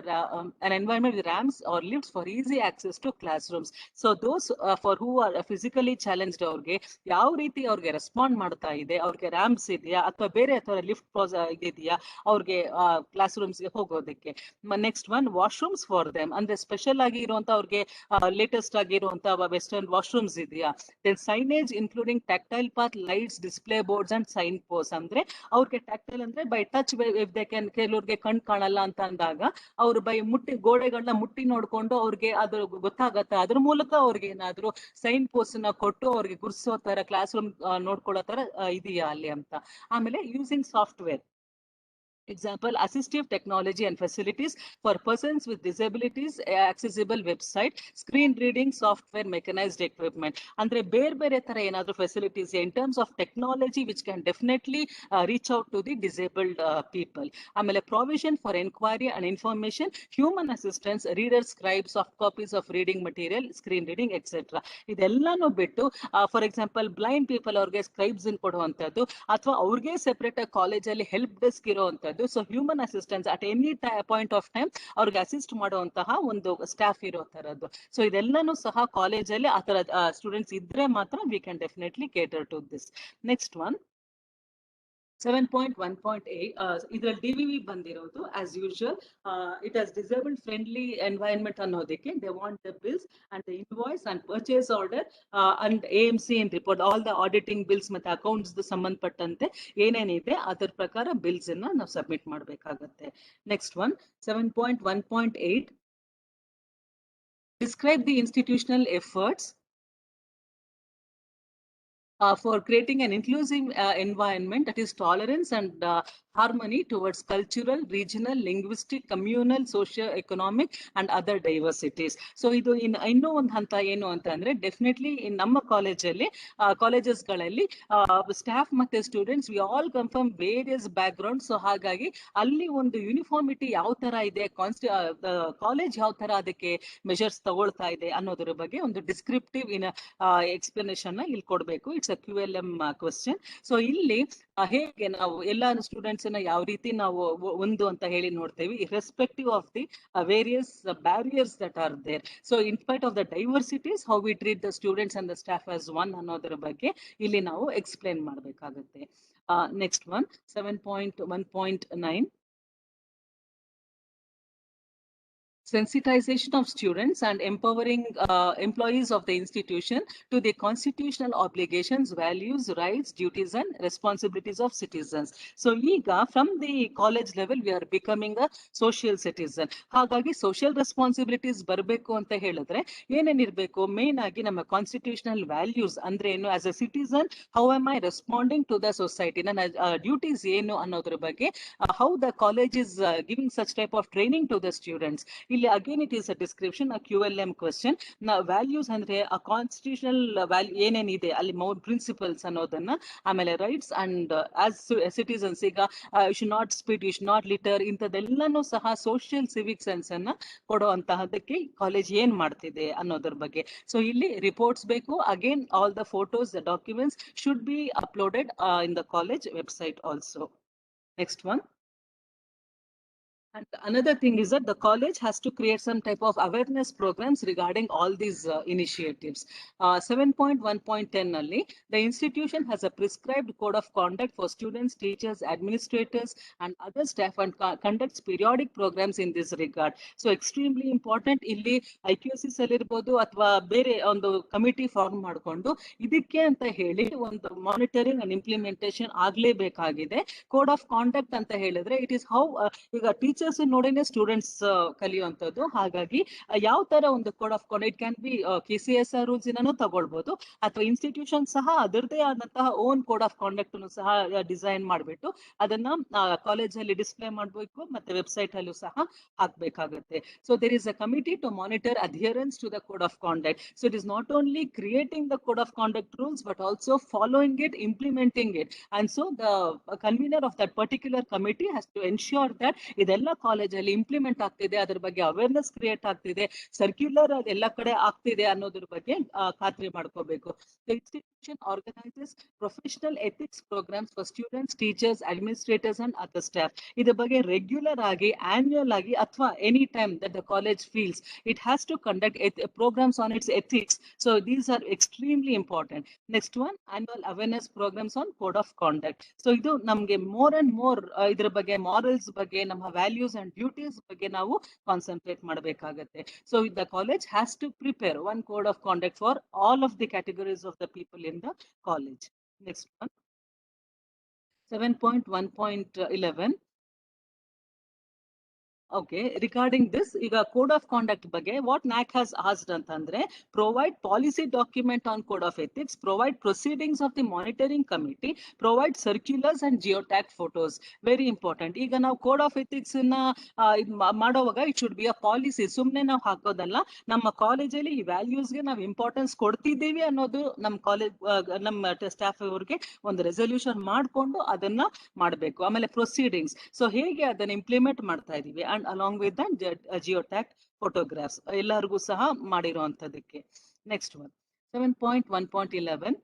an environment with ramps or lifts for easy access to classrooms. So those for who are physically challenged ಅವ್ರಿಗೆ ಯಾವ ರೀತಿ ಅವ್ರಿಗೆ ರೆಸ್ಪಾಂಡ್ ಮಾಡ್ತಾ ಇದೆ, ಅವ್ರಿಗೆ ರ್ಯಾಂಪ್ಸ್ ಇದೆಯಾ ಅಥವಾ ಬೇರೆ ಅಥವಾ ಲಿಫ್ಟ್ ಇದೆಯಾ ಅವ್ರಿಗೆ ಕ್ಲಾಸ್ ರೂಮ್ಸ್ಗೆ ಹೋಗೋದಕ್ಕೆ. Next one washrooms for them, ಅಂದ್ರೆ ಸ್ಪೆಷಲ್ ಆಗಿ ಇರುವಂತ ಅವ್ರಿಗೆ ಲೇಟೆಸ್ಟ್ ಆಗಿರುವಂತ ವೆಸ್ಟರ್ನ್ ವಾಶ್ರೂಮ್ಸ್ ಇದೆಯಾ. Then signage including tactile path, lights, display boards and sign post. ಅಂದ್ರೆ ಅವ್ರಿಗೆ ಟ್ಯಾಕ್ಟೈಲ್ ಅಂದ್ರೆ ಬೈ ಟಚ್, ಕೆಲವ್ರಿಗೆ ಕಣ್ ಕಾಣಲ್ಲ ಅಂತ ಅಂದಾಗ ಅವ್ರು ಬೈ ಮುಟ್ಟಿ ಗೋಡೆಗಳನ್ನ ಮುಟ್ಟಿ ನೋಡ್ಕೊಂಡು ಅವ್ರಿಗೆ ಅದು ಗೊತ್ತಾಗತ್ತೆ, ಅದ್ರ ಮೂಲಕ ಅವ್ರಿಗೆ ಏನಾದ್ರು ಸೈನ್ ಪೋಸ್ಟ್ ನ ಕೊಟ್ಟು ಅವ್ರಿಗೆ ಗುರ್ಸೋ ತರ ಕ್ಲಾಸ್ ರೂಮ್ ನೋಡ್ಕೊಳ್ಳೋ ತರ ಇದೆಯಾ ಅಲ್ಲಿ ಅಂತ. ಆಮೇಲೆ using software. Example, assistive technology and facilities for persons with disabilities, accessible website, screen reading software, mechanized equipment. Andre ಬೇರೆ ತರ ಏನಾದ್ರು facilities in terms of technology which can definitely reach out to the disabled people. ಆಮೇಲೆ provision for inquiry and information, human assistance, readers, scribes, soft copies of reading material, screen reading, etc. ಇದೆಲ್ಲಾನು ಬಿಟ್ಟು for example blind people ಅವ್ರಿಗೆ scribes ಕೊಡುವಂತದ್ದು ಅಥವಾ ಅವ್ರಿಗೆ separate ಆಗಿ ಕಾಲೇಜಲ್ಲಿ help desk ಇರುವಂತದ್ದು. So human assistance at any point of time ಅವ್ರಿಗೆ assist ಮಾಡುವಂತಹ ಒಂದು ಸ್ಟಾಫ್ ಇರೋ ತರದ್ದು. ಸೊ ಇದೆಲ್ಲಾನು ಸಹ ಕಾಲೇಜಲ್ಲಿ ಆ ತರ ಸ್ಟೂಡೆಂಟ್ಸ್ ಇದ್ರೆ ಮಾತ್ರ we can definitely cater to this. Next one 7.1.8 ಇದರಲ್ಲಿ ಡಿವಿವಿ ಬಂದಿರೋದು as usual. It as disabled friendly environment ಅನ್ನೋದಕ್ಕೆ they want the bills and the invoice and purchase order and AMC in report, all the auditing bills ಮತ್ತೆ accounts ಸಂಬಂಧಪಟ್ಟಂತೆ ಏನೇನಿದೆ ಅದರ ಪ್ರಕಾರ bills ಅನ್ನ ನಾವು ಸಬ್ಮಿಟ್ ಮಾಡಬೇಕಾಗತ್ತೆ. Next one 7.1.8 describe the institutional efforts for creating an inclusive environment that is tolerance and harmony towards cultural, regional, linguistic, communal, socio-economic and other diversities. So idu ಇನ್ನೂ ಒಂದು ಹಂತ ಏನು ಅಂತ ಅಂದ್ರೆ ಡೆಫಿನೆಟ್ಲಿ ನಮ್ಮ ಕಾಲೇಜಲ್ಲಿ ಕಾಲೇಜಸ್ಗಳಲ್ಲಿ ಸ್ಟಾಫ್ ಮತ್ತೆ students we all come from various back ground. So ಹಾಗಾಗಿ ಅಲ್ಲಿ ಒಂದು ಯೂನಿಫಾರ್ಮಿಟಿ ಯಾವ ತರ ಇದೆ, ಕಾಲೇಜ್ ಯಾವ ತರ ಅದಕ್ಕೆ ಮೆಷರ್ಸ್ ತಗೊಳ್ತಾ ಇದೆ ಅನ್ನೋದ್ರ ಬಗ್ಗೆ ಒಂದು ಡಿಸ್ಕ್ರಿಪ್ಟಿವ್ ಎಕ್ಸ್ಪ್ಲನೇಷನ್ ಇಲ್ಲಿ ಕೊಡಬೇಕು. It's a QLM question. So ಇಲ್ಲಿ ಹೇಗೆ ನಾವು ಎಲ್ಲ ಸ್ಟೂಡೆಂಟ್ಸ್ ಯಾವ ರೀತಿ ನಾವು ಒಂದು ಅಂತ ಹೇಳಿ ನೋಡ್ತೇವೆ, irrespective of the various barriers that are there. So in spite of the diversities, how we treat the students and the staff as one ಅನ್ನೋದ್ರ ಬಗ್ಗೆ ಇಲ್ಲಿ ನಾವು ಎಕ್ಸ್ಪ್ಲೇನ್ ಮಾಡಬೇಕಾಗುತ್ತೆ. Next one 7.1.9 sensitization of students and empowering employees of the institution to the constitutional obligations, values, rights, duties and responsibilities of citizens. So ಈಗ from the college level we are becoming a social citizen. ಹಾಗಾಗಿ social responsibilities ಬರಬೇಕು ಅಂತ ಹೇಳಿದ್ರೆ ಏನೇನಿರ್ಬೇಕು, main ಆಗಿ ನಮ್ಮ constitutional values ಅಂದ್ರೆ ಏನು, as a citizen how am I responding to the society, ನನ್ನ ಡ್ಯೂಟೀಸ್ ಏನು ಅನ್ನೋದ್ರ ಬಗ್ಗೆ, how the college is giving such type of training to the students. ಇಲ್ಲಿ again it is a description, a QLM question. Values ಅಂದ್ರೆ ಆ constitutional value ಏನೇನಿದೆ ಅಲ್ಲಿ principles ಅನ್ನೋದನ್ನ, ಆಮೇಲೆ ರೈಟ್ಸ್ ಅಂಡ್ ಆಸ್ ಸಿಟಿಸನ್ಸ್ ಈಗ you should not spit, you should not litter, ಇಂಥದ್ದೆಲ್ಲಾನು ಸಹ ಸೋಷಿಯಲ್ ಸಿವಿಕ್ ಸೆನ್ಸ್ ಅನ್ನ ಕೊಡುವಂತಹದಕ್ಕೆ ಕಾಲೇಜ್ ಏನ್ ಮಾಡ್ತಿದೆ ಅನ್ನೋದ್ರ ಬಗ್ಗೆ. ಸೊ ಇಲ್ಲಿ ರಿಪೋರ್ಟ್ಸ್ ಬೇಕು. Again all the photos, the documents should be uploaded in the college website also. Next one. And another thing is that the college has to create some type of awareness programs regarding all these initiatives. 7.1.10 ನಲ್ಲಿ the institution has a prescribed code of conduct for students, teachers, administrators and other staff and conducts periodic programs in this regard. So extremely important. ಇಲ್ಲಿ IQSS ಅಲ್ಲಿ ಇರಬಹುದು ಅಥವಾ ಬೇರೆ ಒಂದು committee form ಮಾಡಿಕೊಂಡು ಇದಕ್ಕೆ ಅಂತ ಹೇಳಿ ಒಂದು ಮಾನಿಟರಿಂಗ್ ಅಂಡ್ ಇಂಪ್ಲಿಮೆಂಟೇಷನ್ ಆಗ್ಲೇಬೇಕಾಗಿದೆ. ಕೋಡ್ ಆಫ್ ಕಾಂಡಕ್ಟ್ ಅಂತ ಹೇಳಿದ್ರೆ ಇಟ್ ಇಸ್ ಹೌ ಈಗ ಟೀಚರ್ಸ್ ನೋಡಿನೇ ಸ್ಟೂಡೆಂಟ್ಸ್ ಕಲಿಯುವಂತದ್ದು. ಹಾಗಾಗಿ ಯಾವ ತರ ಒಂದು code of conduct, it can be KCSR rules ಇನ್ನೂ ತಗೊಳ್ಬಹುದು ಅಥವಾ ಇನ್ಸ್ಟಿಟ್ಯೂಷನ್ ಸಹ ಅದರದೇ ಆದಂತಹ ಓನ್ ಕೋಡ್ ಆಫ್ ಕಾಂಡಕ್ಟ್ ಸಹ ಡಿಸೈನ್ ಮಾಡಿಬಿಟ್ಟು ಅದನ್ನ ಕಾಲೇಜ್ ಅಲ್ಲಿ ಡಿಸ್ಪ್ಲೇ ಮಾಡಬೇಕು ಮತ್ತೆ ವೆಬ್ಸೈಟ್ ಅಲ್ಲೂ ಸಹ ಹಾಕ್ಬೇಕಾಗುತ್ತೆ. So there is a committee to monitor adherence to the code of conduct. So it is not only creating the code of conduct rules but also following it, implementing it. And so the convener of that particular committee has to ensure that ಇದೆಲ್ಲ ಕಾಲೇಜಲ್ಲಿ implement ಆಗ್ತಿದೆ, ಅದ್ರ ಬಗ್ಗೆ awareness create ಆಗ್ತಿದೆ, circular ಎಲ್ಲ ಕಡೆ ಆಗ್ತಿದೆ ಅನ್ನೋದ್ರ ಬಗ್ಗೆ ಖಾತ್ರಿ ಮಾಡ್ಕೋಬೇಕು. organizes professional ethics programs for students, teachers, administrators, and other staff. Iದ್ರ ಬಗ್ಗೆ regular ಆಗಿ, annual ಆಗಿ, ಅಥವಾ any time that the college feels it has to conduct programs on its ethics. So these are extremely important. Next one, annual awareness programs on code of conduct. So ಇದು ನಮ್ಗೆ more and more ಇದ್ರ ಬಗ್ಗೆ morals ಬಗ್ಗೆ, ನಮ್ಮ values and duties ಬಗ್ಗೆ ನಾವು concentrate ಮಾಡಬೇಕಾಗತ್ತೆ. So the college has to prepare one code of conduct for all of the categories of the people in the college. Next one, 7.1.11. Okay, regarding this, ಈಗ code of conduct ಬಗ್ಗೆ what NAAC has asked ಅಂತಂದ್ರೆ, provide policy document on code of ethics, provide proceedings of the monitoring committee, provide circulars and geotag photos. Very important. ಈಗ ನಾವು code of ethics ನ ಮಾಡೋವಾಗ it should be a policy. ಸುಮ್ನೆ ನಾವು ಹಾಕೋದಲ್ಲ, ನಮ್ಮ ಕಾಲೇಜಲ್ಲಿ ಈ ವ್ಯಾಲ್ಯೂಸ್ಗೆ ನಾವು ಇಂಪಾರ್ಟೆನ್ಸ್ ಕೊಡ್ತಿದ್ದೀವಿ ಅನ್ನೋದು ನಮ್ಮ ಕಾಲೇಜ್ ನಮ್ಮ ಸ್ಟಾಫ್ ಅವ್ರಿಗೆ ಒಂದು ರೆಸಲ್ಯೂಷನ್ ಮಾಡ್ಕೊಂಡು ಅದನ್ನ ಮಾಡಬೇಕು. ಆಮೇಲೆ ಪ್ರೊಸೀಡಿಂಗ್ಸ್, ಸೊ ಹೇಗೆ ಅದನ್ನ ಇಂಪ್ಲಿಮೆಂಟ್ ಮಾಡ್ತಾ ಇದೀವಿ, and along with the geotag photographs ಎಲ್ಲರಿಗೂ ಸಹ ಮಾಡಿರುವಂತದಕ್ಕೆ. Next one, 7.1.11.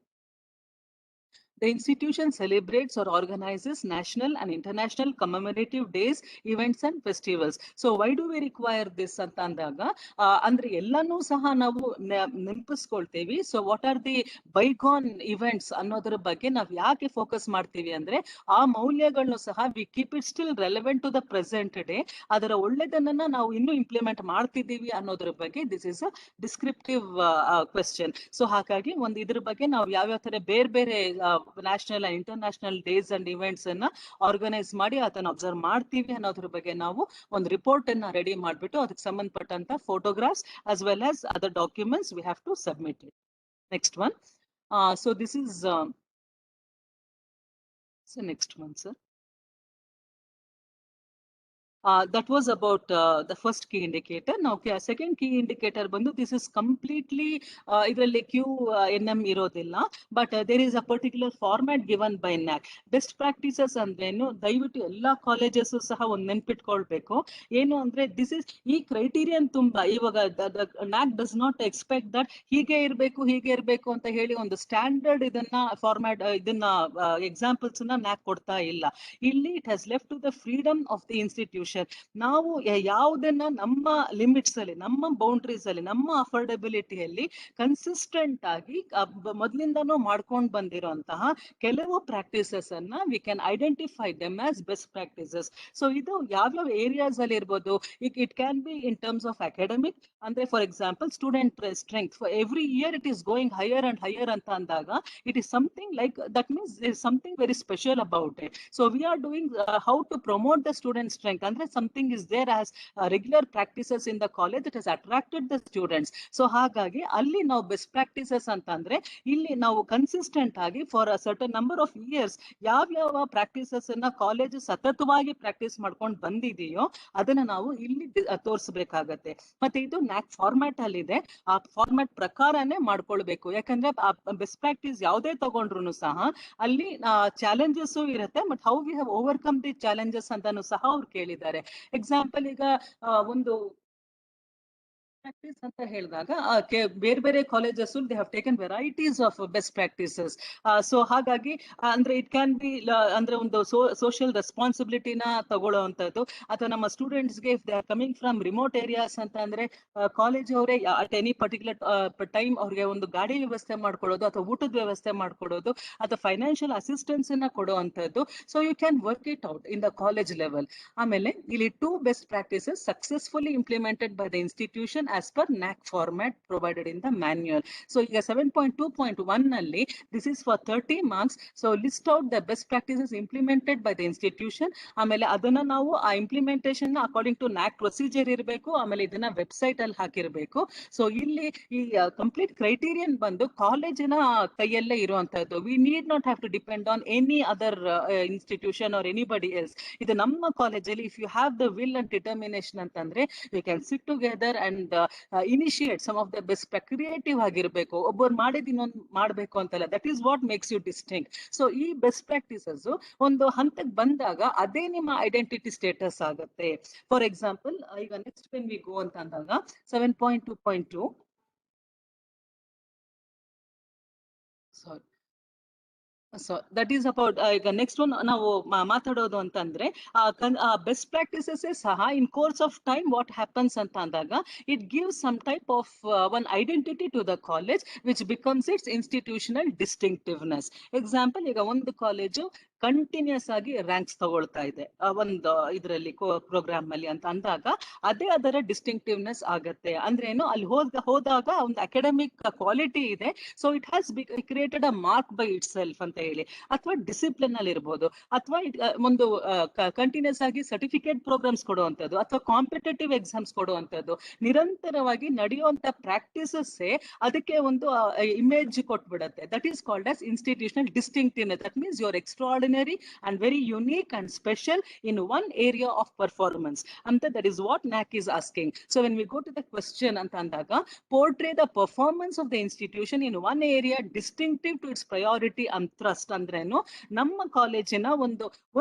The institution celebrates or organizes national and international commemorative days, events and festivals. So why do we require this ಅಂತ ಅಂದಾಗ, ಅಂದ್ರೆ ಎಲ್ಲಾನು ಸಹ ನಾವು ನೆನಪಿಸ್ಕೊಳ್ತೀವಿ. So what are the bygone events ಅನ್ನೋದ್ರ ಬಗ್ಗೆ ನಾವು ಯಾಕೆ ಫೋಕಸ್ ಮಾಡ್ತೀವಿ ಅಂದ್ರೆ, ಆ ಮೌಲ್ಯಗಳನ್ನು ಸಹ we keep it still relevant to the present day. ಅದರ ಒಳ್ಳೆದನ್ನ ನಾವು ಇನ್ನೂ ಇಂಪ್ಲಿಮೆಂಟ್ ಮಾಡ್ತಿದ್ದೀವಿ ಅನ್ನೋದ್ರ ಬಗ್ಗೆ this is a descriptive question. So ಹಾಗಾಗಿ ಒಂದು ಇದ್ರ ಬಗ್ಗೆ ನಾವು ಯಾವ್ಯಾವ ತರ ಬೇರೆ ಬೇರೆ national and international days and events ಅನ್ನ ಆರ್ಗನೈಸ್ ಮಾಡಿ ಅದನ್ನ ಅಬ್ಸರ್ವ್ ಮಾಡ್ತೀವಿ ಅನ್ನೋದ್ರ ಬಗ್ಗೆ ನಾವು ಒಂದು ರಿಪೋರ್ಟ್ ಅನ್ನ ರೆಡಿ ಮಾಡ್ಬಿಟ್ಟು ಅದಕ್ಕೆ ಸಂಬಂಧಪಟ್ಟಂತ photographs as well as other documents we have to submit it. Next one, so this is so next one, sir. That was about the first key indicator. Now second key indicator bandu, this is completely idralli QNM irodilla, but there is a particular format given by NAAC. Best practices andrenu dayavitu ella colleges saha ಒಂದು ನೆನಪಿಟ್ಕೊಳ್ಬೇಕು. ಏನು ಅಂದ್ರೆ this is ಈ criterion ತುಂಬಾ ಇವಾಗ NAAC does not expect that ಹೀಗೆ ಇರಬೇಕು ಅಂತ ಹೇಳಿ ಒಂದು ಸ್ಟ್ಯಾಂಡರ್ಡ್ ಇದನ್ನ ಫಾರ್ಮ್ಯಾಟ್ ಇದನ್ನ ಎಕ್ಸಾಂಪಲ್ಸ್ ನ NAAC ಕೊಡ್ತಾ ಇಲ್ಲ. ಇಲ್ಲಿ it has left to the freedom of the institution. ನಾವು ಯಾವುದನ್ನ ನಮ್ಮ ಲಿಮಿಟ್ಸ್ ಅಲ್ಲಿ, ನಮ್ಮ ಬೌಂಡ್ರೀಸ್ ಅಲ್ಲಿ, ನಮ್ಮ ಅಫೋರ್ಡಬಿಲಿಟಿಯಲ್ಲಿ ಕನ್ಸಿಸ್ಟೆಂಟ್ ಆಗಿ ಮೊದಲಿಂದನೂ ಮಾಡ್ಕೊಂಡು ಬಂದಿರುವಂತಹ ಕೆಲವು ಪ್ರಾಕ್ಟೀಸಸ್ ಅನ್ನ we can identify them as best practices. So ಇದು ಯಾವ್ಯಾವ ಏರಿಯಾಸ್ ಅಲ್ಲಿ ಇರ್ಬೋದು. It can be in terms of academic, ಅಂದ್ರೆ for example student strength for every year it is going higher and higher ಅಂತ ಅಂದಾಗ it is something like that means there is something very special about it. So we are doing how to promote the student strength. ಅಂದ್ರೆ something is there as regular practices in the college that has attracted the students. So ಹಾಗಾಗಿ ಅಲ್ಲಿ ನಾವು best practices ಅಂತಂದ್ರೆ ಇಲ್ಲಿ ನಾವು consistent ಆಗಿ for a certain number of years ಯಾವ practices ಅನ್ನ ಕಾಲೇಜ್ ಸತತವಾಗಿ ಪ್ರಾಕ್ಟೀಸ್ ಮಾಡ್ಕೊಂಡು ಬಂದಿದೆಯೋ ಅದನ್ನ ನಾವು ಇಲ್ಲಿ ತೋರಿಸಬೇಕಾಗತ್ತೆ. ಮತ್ತೆ ಇದು NAAC ಫಾರ್ಮ್ಯಾಟ್ ಅಲ್ಲಿ ಇದೆ, ಆ ಫಾರ್ಮ್ಯಾಟ್ ಪ್ರಕಾರನೇ ಮಾಡ್ಕೊಳ್ಬೇಕು. ಯಾಕಂದ್ರೆ ಬೆಸ್ಟ್ ಪ್ರಾಕ್ಟೀಸ್ ಯಾವುದೇ ತಗೊಂಡ್ರು ಸಹ ಅಲ್ಲಿ ಚಾಲೆಂಜಸ್ ಇರುತ್ತೆ, but how we have overcome the challenges ಅಂತಾನು ಸಹ ಅವ್ರು ಕೇಳಿದ್ದಾರೆ. ಎಕ್ಸಾಂಪಲ್ ಈಗ ಒಂದು ಪ್ರಾಕ್ಟೀಸ್ ಅಂತ ಹೇಳಿದಾಗ ಬೇರೆ ಬೇರೆ colleges they have taken varieties of best practices. So ಹಾಗಾಗಿ ಅಂದ್ರೆ ಇಟ್ ಕ್ಯಾನ್ ಬಿ ಅಂದ್ರೆ ಒಂದು ಸೋಷಿಯಲ್ ರೆಸ್ಪಾನ್ಸಿಬಿಲಿಟಿನ ತಗೊಳ್ಳುವಂಥದ್ದು, ಅಥವಾ ನಮ್ಮ ಸ್ಟೂಡೆಂಟ್ಸ್ಗೆ if they are coming from remote areas ಅಂತ ಅಂದ್ರೆ ಕಾಲೇಜ್ ಅವರೇ ಅಟ್ ಎನಿ ಪರ್ಟಿಕ್ಯುಲರ್ ಟೈಮ್ ಅವ್ರಿಗೆ ಒಂದು ಗಾಡಿ ವ್ಯವಸ್ಥೆ ಮಾಡ್ಕೊಡೋದು, ಅಥವಾ ಊಟದ ವ್ಯವಸ್ಥೆ ಮಾಡ್ಕೊಡೋದು, ಅಥವಾ ಫೈನಾನ್ಷಿಯಲ್ ಅಸಿಸ್ಟೆನ್ಸ್ ಅನ್ನ ಕೊಡುವಂಥದ್ದು. So you can work it out in the college level. ಆಮೇಲೆ ಇಲ್ಲಿ 2 best practices successfully implemented by the institution as per NAAC format provided in the manual. So ಈಗ 7.2.1 ನಲ್ಲಿ this is for 30 marks. So list out the best practices implemented by the institution. ಆಮೇಲೆ ಅದನ್ನ ನಾವು ಆ implementation according to NAAC procedure ಇರಬೇಕು. ಆಮೇಲೆ ಇದನ್ನ website ಅಲ್ಲಿ ಹಾಕಿರ್ಬೇಕು. ಸೊ ಇಲ್ಲಿ ಈ ಕಂಪ್ಲೀಟ್ ಕ್ರೈಟೀರಿಯನ್ ಬಂದು ಕಾಲೇಜಿನ ಕೈಯಲ್ಲೇ ಇರುವಂತದ್ದು. We need not have to depend on any other institution or anybody else. ಇದು ನಮ್ಮ ಕಾಲೇಜಲ್ಲಿ if you have the will and determination ಅಂತಂದ್ರೆ you can sit together and initiate some of the best. Creative ಆಗಿರ್ಬೇಕು, ಒಬ್ಬರು ಮಾಡಿದ ಇನ್ನೊಂದು ಮಾಡ್ಬೇಕು ಅಂತಲ್ಲ. That is what makes you distinct. So ಈ ಬೆಸ್ಟ್ ಪ್ರಾಕ್ಟೀಸಸ್ ಒಂದು ಹಂತಕ್ಕೆ ಬಂದಾಗ ಅದೇ ನಿಮ್ಮ ಐಡೆಂಟಿಟಿ ಸ್ಟೇಟಸ್ ಆಗುತ್ತೆ. ಫಾರ್ ಎಕ್ಸಾಂಪಲ್ ಈಗ ನೆಕ್ಸ್ಟ್ ವೆನ್ ವಿ ಗೋ ಅಂತ ಅಂದಾಗ 7.2.2 sorry so that is about ಈಗ ನೆಕ್ಸ್ಟ್ ಒನ್ ನಾವು ಮಾತಾಡೋದು ಅಂತಂದ್ರೆ ಬೆಸ್ಟ್ ಪ್ರಾಕ್ಟಿಸಸ್ ಸಹ in course of time what happens ಅಂತ ಅಂದಾಗ it gives some type of one identity to the college which becomes its institutional distinctiveness. Example, ಈಗ ಒಂದು college continuous ಆಗಿ ರ್ಯಾಂಕ್ಸ್ ತಗೊಳ್ತಾ ಇದೆ ಒಂದು ಇದರಲ್ಲಿ ಪ್ರೋಗ್ರಾಮ್ ಅಲ್ಲಿ ಅಂತ ಅಂದಾಗ ಅದೇ ಅದರ ಡಿಸ್ಟಿಂಕ್ಟಿವ್ನೆಸ್ ಆಗತ್ತೆ. ಅಂದ್ರೆ ಏನು, ಅಲ್ಲಿ ಹೋದಾಗ ಒಂದು ಅಕಾಡೆಮಿಕ್ ಕ್ವಾಲಿಟಿ ಇದೆ, so it has created a mark by itself ಅಂತ ಹೇಳಿ. ಅಥವಾ ಡಿಸಿಪ್ಲಿನ್ ಅಲ್ಲಿ ಇರ್ಬೋದು, ಅಥವಾ ಒಂದು ಕಂಟಿನ್ಯೂಸ್ ಆಗಿ ಸರ್ಟಿಫಿಕೇಟ್ ಪ್ರೋಗ್ರಾಮ್ಸ್ ಕೊಡುವಂಥದ್ದು, ಅಥವಾ ಕಾಂಪಿಟೇಟಿವ್ ಎಕ್ಸಾಮ್ಸ್ ಕೊಡುವಂಥದ್ದು, ನಿರಂತರವಾಗಿ ನಡೆಯುವಂತ ಪ್ರಾಕ್ಟೀಸಸ್ ಅದಕ್ಕೆ ಒಂದು ಇಮೇಜ್ ಕೊಟ್ಬಿಡತ್ತೆ. That is called as institutional distinctiveness. That means you are extraordinary and very unique and special in one area of performance. And that is what NAAC is asking. So when we go to the question antandaga, portray the performance of the institution in one area distinctive to its priority and thrust. Andreno ನಮ್ಮ ಕಾಲೇಜಿನ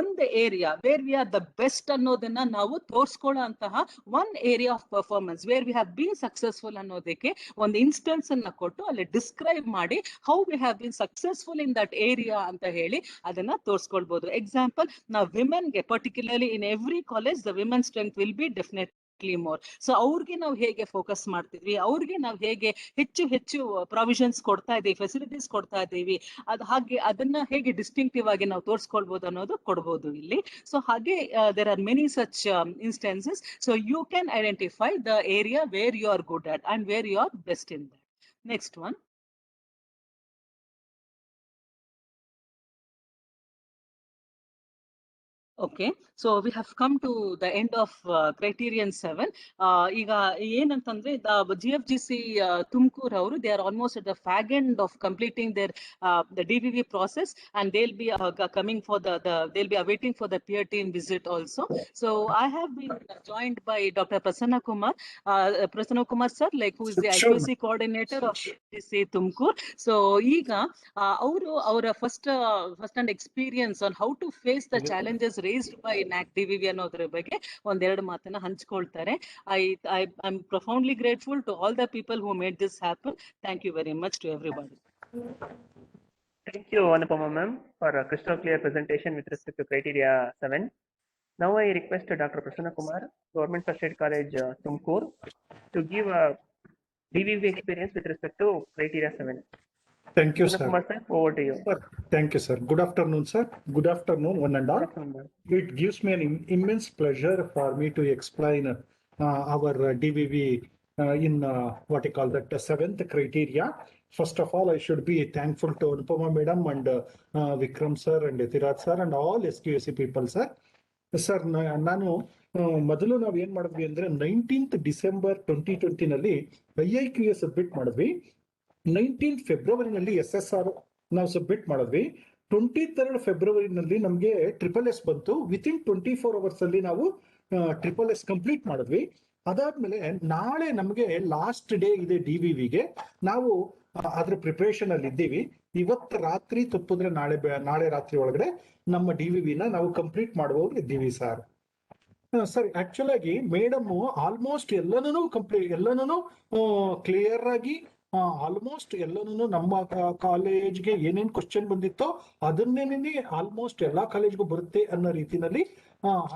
ಒಂದು area where we are the best ಅನ್ನೋದನ್ನ ನಾವು ತೋರ್ಸ್ಕೊಳ್ಳೋ ಅಂತಹ one area of performance where we have been successful ಅನ್ನೋದಕ್ಕೆ ಒಂದು instance ಅನ್ನ ಕೊಟ್ಟು ಅಲ್ಲಿ ಡಿಸ್ಕ್ರೈಬ್ ಮಾಡಿ how we have been successful in that area ಅಂತ ಹೇಳಿ ಅದನ್ನ ತೋರಿಸ್ಕೊಳ್ಬಹುದು. ಎಕ್ಸಾಂಪಲ್, ನಾವು ವಿಮೆನ್ಗೆ particularly in every college the women strength will be definitely more. So ಅವ್ರಿಗೆ ನಾವು ಹೇಗೆ ಫೋಕಸ್ ಮಾಡ್ತಿದ್ವಿ, ಅವ್ರಿಗೆ ನಾವು ಹೇಗೆ ಹೆಚ್ಚು ಹೆಚ್ಚು ಪ್ರಾವಿಷನ್ಸ್ ಕೊಡ್ತಾ ಇದೀವಿ, ಫೆಸಿಲಿಟೀಸ್ ಕೊಡ್ತಾ ಇದ್ದೀವಿ, ಹಾಗೆ ಅದನ್ನ ಹೇಗೆ ಡಿಸ್ಟಿಂಕ್ಟಿವ್ ಆಗಿ ನಾವು ತೋರಿಸ್ಕೊಳ್ಬಹುದು ಅನ್ನೋದು ಕೊಡ್ಬೋದು ಇಲ್ಲಿ. ಸೊ ಹಾಗೆ there are many such instances. So you can identify the area where you are good at and where you are best in that. Next one. Okay, so we have come to the end of criterion 7. ಈಗ ಏನಂತಂದ್ರೆ GFGC Tumakuru ಅವರು they are almost at the fag end of completing their the DVV process, and they'll be coming for they'll be awaiting for the peer team visit also. So I have been joined by Dr. Prasanna Kumar sir, like who is the IQC coordinator of GFGC Tumakuru. So ಈಗ ಅವರು ಅವರ first hand experience on how to face the challenges raised by NAAC DVV ಅನ್ನೋದ್ರ ಬಗ್ಗೆ ಒಂದೆರಡು ಮಾತನ್ನ ಹಂಚ್ಕೊಳ್ತಾರೆ. I'm profoundly grateful to all the people who made this happen. Thank you very much to everybody. Thank you, Anupama ma'am, for a crystal clear presentation with respect to criteria 7. Now I request Dr. Prasanna Kumar, Government First Aid College, Tumkur, to give a DVV experience with respect to criteria 7. Thank you, sir. Kumar, sir. Over to you. Sir, thank you, sir. Good afternoon, sir. Good afternoon, one and all. It gives me an immense pleasure for me to explain our DVV in what you call that 7th criteria. First of all, I should be thankful to Anupama madam and Vikram sir and Ethiraj sir and all SQC people, sir. Sir, ನಾನು ಮೊದಲು ನಾವು ಏನ್ ಮಾಡಿದ್ವಿ ಅಂದ್ರೆ 19th December 2020 ನಲ್ಲಿ IIQA submit ಮಾಡಿದ್ವಿ. 19th ಫೆಬ್ರವರಿನಲ್ಲಿ SSR ನಾವು submit ಮಾಡಿದ್ವಿ. 23rd ಫೆಬ್ರವರಿನಲ್ಲಿ ನಮಗೆ SSS ಬಂತು. ವಿತಿನ್ 24 hours ಅಲ್ಲಿ ನಾವು SSS ಕಂಪ್ಲೀಟ್ ಮಾಡಿದ್ವಿ. ಅದಾದ್ಮೇಲೆ ನಾಳೆ ನಮಗೆ ಲಾಸ್ಟ್ ಡೇ ಇದೆ DVVಗೆ. ನಾವು ಅದ್ರ ಪ್ರಿಪರೇಷನ್ ಅಲ್ಲಿ ಇದ್ದೀವಿ. ಇವತ್ತು ರಾತ್ರಿ ತಪ್ಪಿದ್ರೆ ನಾಳೆ ರಾತ್ರಿ ಒಳಗಡೆ ನಮ್ಮ DVVನ ನಾವು ಕಂಪ್ಲೀಟ್ ಮಾಡುವವರು ಇದ್ದೀವಿ ಸರ್. ಸರ್, ಆಕ್ಚುಲ್ ಆಗಿ ಮೇಡಮ್ ಆಲ್ಮೋಸ್ಟ್ ಎಲ್ಲನೂ ಕ್ಲಿಯರ್ ಆಗಿ ಆಲ್ಮೋಸ್ಟ್ ಎಲ್ಲನೂ ನಮ್ಮ ಕಾಲೇಜ್ಗೆ ಏನೇನ್ ಕ್ವಶನ್ ಬಂದಿತ್ತೋ ಅದನ್ನೇನೆ ಆಲ್ಮೋಸ್ಟ್ ಎಲ್ಲಾ ಕಾಲೇಜ್ಗೂ ಬರುತ್ತೆ ಅನ್ನೋ ರೀತಿನಲ್ಲಿ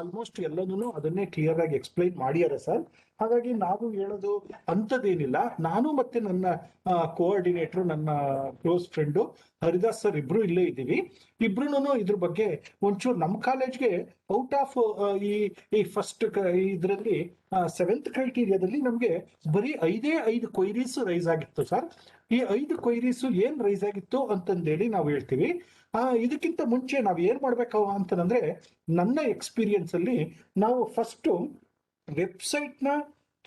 ಆಲ್ಮೋಸ್ಟ್ ಎಲ್ಲನೂ ಅದನ್ನೇ ಕ್ಲಿಯರ್ ಆಗಿ ಎಕ್ಸ್ಪ್ಲೈನ್ ಮಾಡ್ಯಾರ ಸರ್. ಹಾಗಾಗಿ ನಾವು ಹೇಳೋದು ಅಂಥದ್ದೇನಿಲ್ಲ. ನಾನು ಮತ್ತೆ ನನ್ನ ಕೋಆರ್ಡಿನೇಟರ್, ನನ್ನ ಕ್ಲೋಸ್ ಫ್ರೆಂಡು ಹರಿದಾಸ್ ಸರ್ ಇಬ್ರು ಇಲ್ಲೇ ಇದ್ದೀವಿ. ಇಬ್ರು ಇದ್ರ ಬಗ್ಗೆ ಒಂಚೂರು ನಮ್ಮ ಕಾಲೇಜ್ಗೆ ಔಟ್ ಆಫ್ ಈ ಫಸ್ಟ್ ಇದರಲ್ಲಿ 7th ಕ್ರೈಟೀರಿಯಾದಲ್ಲಿ ನಮ್ಗೆ ಬರೀ 5 ಕ್ವೈರೀಸ್ ರೈಸ್ ಆಗಿತ್ತು ಸರ್. ಈ 5 ಕ್ವೈರೀಸ್ ಏನ್ ರೈಸ್ ಆಗಿತ್ತು ಅಂತಂದೇಳಿ ನಾವು ಹೇಳ್ತೀವಿ. ಇದಕ್ಕಿಂತ ಮುಂಚೆ ನಾವ್ ಏನ್ ಮಾಡ್ಬೇಕು ಅಂತಂದ್ರೆ, ನನ್ನ ಎಕ್ಸ್ಪೀರಿಯನ್ಸ್ ಅಲ್ಲಿ ನಾವು ಫಸ್ಟ್ ವೆಬ್ಸೈಟ್ ನ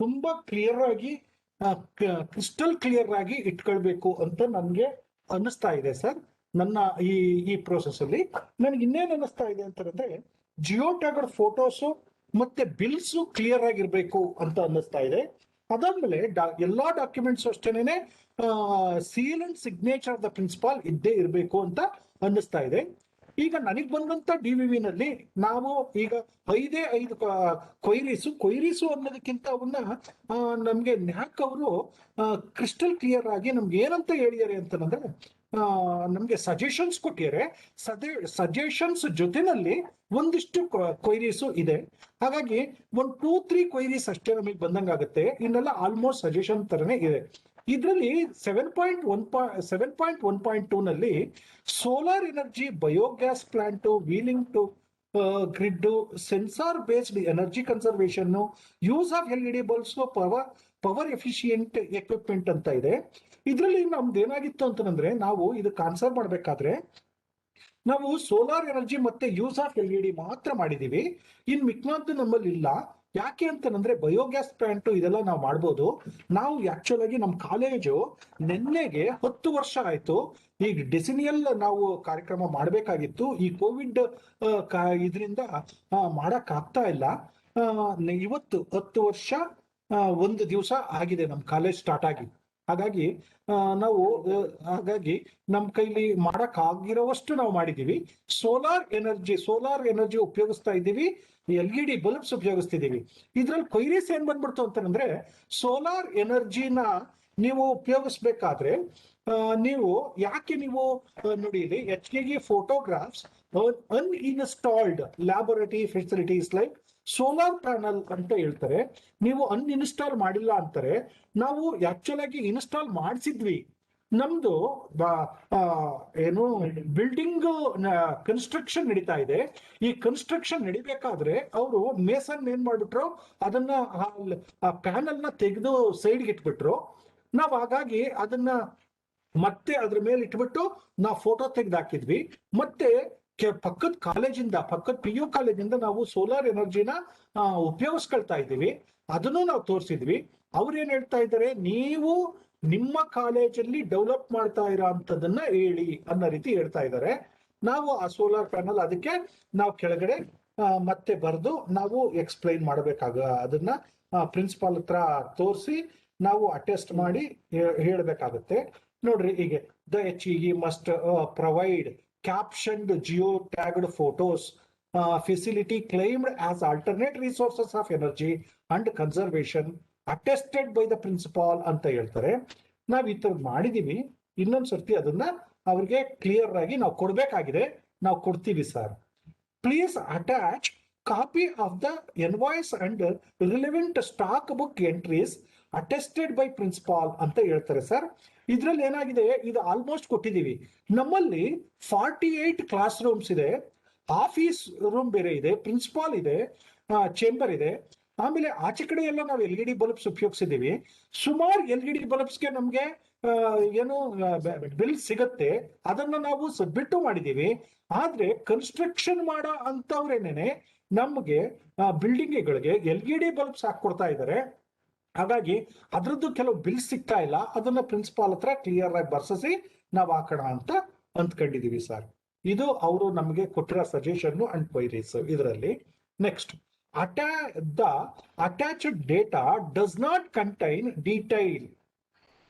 ತುಂಬಾ ಕ್ಲಿಯರ್ ಆಗಿ ಕ್ರಿಸ್ಟಲ್ ಕ್ಲಿಯರ್ ಆಗಿ ಇಟ್ಕೊಳ್ಬೇಕು ಅಂತ ನನ್ಗೆ ಅನ್ನಿಸ್ತಾ ಇದೆ ಸರ್. ನನ್ನ ಈ ಪ್ರೋಸೆಸ್ ಅಲ್ಲಿ ನನ್ಗೆ ಇನ್ನೇನ್ ಅನ್ನಿಸ್ತಾ ಇದೆ ಅಂತಂದ್ರೆ, ಜಿಯೋ ಟ್ಯಾಗ್ಡ್ ಫೋಟೋಸು ಮತ್ತೆ ಬಿಲ್ಸು ಕ್ಲಿಯರ್ ಆಗಿರ್ಬೇಕು ಅಂತ ಅನ್ನಿಸ್ತಾ ಇದೆ. ಅದಾದ್ಮೇಲೆ ಎಲ್ಲಾ ಡಾಕ್ಯುಮೆಂಟ್ಸ್ ಅಷ್ಟೇನೆ seal and signature of the principal ಇದ್ದೇ ಇರಬೇಕು ಅಂತ ಅನ್ನಿಸ್ತಾ ಇದೆ. ಈಗ ನನಗ್ ಬಂದಂತ DVVನಲ್ಲಿ ನಾವು ಈಗ 5 ಕ್ವೈರೀಸು ಅನ್ನೋದಕ್ಕಿಂತ ಅವನ್ನ ನಮ್ಗೆ NAAC ಅವರು ಕ್ರಿಸ್ಟಲ್ ಕ್ಲಿಯರ್ ಆಗಿ ನಮ್ಗೆ ಏನಂತ ಹೇಳಿದ್ದಾರೆ ಅಂತಂದ್ರೆ, ನಮ್ಗೆ ಸಜೆಷನ್ಸ್ ಕೊಟ್ಟಿದ್ದಾರೆ. ಸಜೆಷನ್ಸ್ ಜೊತೆನಲ್ಲಿ ಒಂದಿಷ್ಟು ಕ್ವೈರೀಸು ಇದೆ. ಹಾಗಾಗಿ 1, 2, 3 ಕ್ವೈರೀಸ್ ಅಷ್ಟೇ ನಮಗೆ ಬಂದಂಗಾಗುತ್ತೆ. ಇನ್ನೆಲ್ಲ ಆಲ್ಮೋಸ್ಟ್ ಸಜೆಷನ್ ತರನೇ ಇದೆ. ಇದರಲ್ಲಿ 7.1.2 ನಲ್ಲಿ solar energy, biogas plant, wheeling to grid, sensor based energy conservation, use of LED bulbs, power efficient equipment ಅಂತ ಇದೆ. ಇದರಲ್ಲಿ ನಮ್ದು ಏನಾಗಿತ್ತು ಅಂತಂದ್ರೆ, ನಾವು ಇದಕ್ಕೆ ಆನ್ಸರ್ ಮಾಡ್ಬೇಕಾದ್ರೆ ನಾವು ಸೋಲಾರ್ ಎನರ್ಜಿ ಮತ್ತೆ ಯೂಸ್ ಆಫ್ LED ಮಾತ್ರ ಮಾಡಿದೀವಿ. ಇನ್ ಮಿಕ್ನಾದ್ದು ನಮ್ಮಲ್ಲಿ ಇಲ್ಲ. ಯಾಕೆ ಅಂತಂದ್ರೆ ಬಯೋಗ್ಯಾಸ್ ಪ್ಲಾಂಟ್ ಇದೆಲ್ಲ ನಾವು ಮಾಡ್ಬೋದು. ನಾವು ಆಕ್ಚುಲ್ ಆಗಿ ನಮ್ಮ ಕಾಲೇಜು ನಿನ್ನೆಗೆ 10 ವರ್ಷ ಆಯ್ತು. ಈಗ ಡೆಸಿನಿಯಲ್ ನಾವು ಕಾರ್ಯಕ್ರಮ ಮಾಡಬೇಕಾಗಿತ್ತು. ಈ ಕೋವಿಡ್ ಇದರಿಂದ ಮಾಡಕ್ ಆಗ್ತಾ ಇಲ್ಲ. ಇವತ್ತು 10 ವರ್ಷ 1 ದಿವಸ ಆಗಿದೆ ನಮ್ಮ ಕಾಲೇಜ್ ಸ್ಟಾರ್ಟ್ ಆಗಿ. ಹಾಗಾಗಿ ನಮ್ಮ ಕೈಲಿ ಮಾಡಕ್ ಆಗಿರೋವಷ್ಟು ನಾವು ಮಾಡಿದೀವಿ. ಸೋಲಾರ್ ಎನರ್ಜಿ ಉಪಯೋಗಿಸ್ತಾ ಇದ್ದೀವಿ. LED ಬಲ್ಬ್ಸ್ ಉಪಯೋಗಿಸ್ತಿದೀವಿ. ಇದ್ರಲ್ಲಿ ಕ್ವೈರೀಸ್ ಏನ್ ಬಂದ್ಬಿಡ್ತು ಅಂತಂದ್ರೆ, ಸೋಲಾರ್ ಎನರ್ಜಿನ ನೀವು ಉಪಯೋಗಿಸ್ಬೇಕಾದ್ರೆ ನೀವು ಯಾಕೆ ನೋಡಿ ಇಲ್ಲಿ HKG photographs uninstalled laboratory facilities like solar panel ಅಂತ ಹೇಳ್ತಾರೆ. ನೀವು ಅನ್ಇನ್ಸ್ಟಾಲ್ ಮಾಡಿಲ್ಲ ಅಂತಾರೆ. ನಾವು ಆಕ್ಚುಲ್ ಆಗಿ ಇನ್ಸ್ಟಾಲ್ ಮಾಡಿಸಿದ್ವಿ. ನಮ್ದು ಏನು ಬಿಲ್ಡಿಂಗ್ ಕನ್ಸ್ಟ್ರಕ್ಷನ್ ನಡೀತಾ ಇದೆ. ಈ ಕನ್ಸ್ಟ್ರಕ್ಷನ್ ನಡಿಬೇಕಾದ್ರೆ ಅವರು ಮೇಸನ್ ಏನ್ ಮಾಡ್ಬಿಟ್ರು, ಅದನ್ನ ಪ್ಯಾನಲ್ ನ ತೆಗೆದು ಸೈಡ್ಗೆ ಇಟ್ಬಿಟ್ರು. ನಾವ್ ಹಾಗಾಗಿ ಅದನ್ನ ಮತ್ತೆ ಅದ್ರ ಮೇಲೆ ಇಟ್ಬಿಟ್ಟು ನಾವು ಫೋಟೋ ತೆಗೆದು ಹಾಕಿದ್ವಿ. ಮತ್ತೆ ಪಕ್ಕದ PU ಕಾಲೇಜಿಂದ ನಾವು ಸೋಲಾರ್ ಎನರ್ಜಿನ ಉಪಯೋಗಿಸ್ಕೊಳ್ತಾ ಇದ್ದೀವಿ. ಅದನ್ನು ನಾವು ತೋರಿಸಿದ್ವಿ. ಅವ್ರೇನ್ ಹೇಳ್ತಾ ಇದ್ದಾರೆ, ನೀವು ನಿಮ್ಮ ಕಾಲೇಜಲ್ಲಿ ಡೆವಲಪ್ ಮಾಡ್ತಾ ಇರೋ ಅಂತದನ್ನ ಹೇಳಿ ಅನ್ನೋ ರೀತಿ ಹೇಳ್ತಾ ಇದ್ದಾರೆ. ನಾವು ಆ ಸೋಲಾರ್ ಪ್ಯಾನಲ್ ಅದಕ್ಕೆ ನಾವು ಕೆಳಗಡೆ ಮತ್ತೆ ಬರೆದು ನಾವು ಎಕ್ಸ್ಪ್ಲೈನ್ ಅದನ್ನ ಪ್ರಿನ್ಸಿಪಾಲ್ ಹತ್ರ ತೋರಿಸಿ ನಾವು ಅಟೆಸ್ಟ್ ಮಾಡಿ ಹೇಳ್ಬೇಕಾಗುತ್ತೆ. ನೋಡ್ರಿ, ಹೀಗೆ the HEE must provide captioned geo-tagged photos, facility claimed as alternate resources of energy and conservation attested by the principal ಅಂತ ಹೇಳ್ತಾರೆ. ನಾವ್ ಈ ತರ ಮಾಡಿದೀವಿ. ಇನ್ನೊಂದ್ ಸರ್ತಿ ಅದನ್ನ ಅವ್ರಿಗೆ ಕ್ಲಿಯರ್ ಆಗಿ ನಾವು ಕೊಡ್ಬೇಕಾಗಿದೆ. ನಾವು ಕೊಡ್ತೀವಿ sir. Please attach copy of the invoice and relevant stock book entries attested by principal ಅಂತ ಹೇಳ್ತಾರೆ ಸರ್. ಇದ್ರಲ್ಲಿ ಏನಾಗಿದೆ, ಇದು ಆಲ್ಮೋಸ್ಟ್ ಕೊಟ್ಟಿದ್ದೀವಿ. ನಮ್ಮಲ್ಲಿ 48 ಕ್ಲಾಸ್ ರೂಮ್ಸ್ ಇದೆ, ಆಫೀಸ್ ರೂಮ್ ಬೇರೆ ಇದೆ, ಪ್ರಿನ್ಸಿಪಾಲ್ ಇದೆ, ಚೇಂಬರ್ ಇದೆ. ಆಮೇಲೆ ಆಚೆ ಕಡೆ ಎಲ್ಲ ನಾವು LED ಬಲ್ಬ್ಸ್ ಉಪಯೋಗಿಸಿದೀವಿ. ಸುಮಾರು LED ಬಲ್ಬ್ಸ್ಗೆ ನಮ್ಗೆ ಏನು ಬಿಲ್ ಸಿಗತ್ತೆ. ಅದನ್ನ ನಾವು ಸಬ್ಮಿಟ್ ಮಾಡಿದೀವಿ. ಆದ್ರೆ ಕನ್ಸ್ಟ್ರಕ್ಷನ್ ಮಾಡೋ ಅಂತವ್ರೇನೇನೆ ನಮ್ಗೆ ಬಿಲ್ಡಿಂಗ್ಗಳಿಗೆ LED ಬಲ್ಬ್ಸ್ ಹಾಕೊಡ್ತಾ ಇದ್ದಾರೆ. ಹಾಗಾಗಿ ಅದ್ರದ್ದು ಕೆಲವು ಬಿಲ್ ಸಿಗ್ತಾ ಇಲ್ಲ. ಅದನ್ನ ಪ್ರಿನ್ಸಿಪಾಲ್ ಹತ್ರ ಕ್ಲಿಯರ್ ಆಗಿ ಬರ್ಸಿಸಿ ನಾವು ಹಾಕೋಣ ಅಂತ ಅಂದ್ಕೊಂಡಿದೀವಿ ಸರ್. ಇದು ಅವರು ನಮಗೆ ಕೊಟ್ಟಿರೋ ಸಜೆಷನ್ ಅಂಡ್ ಕ್ವೈರೀಸ್. ಇದರಲ್ಲಿ next, the attached data does not contain detail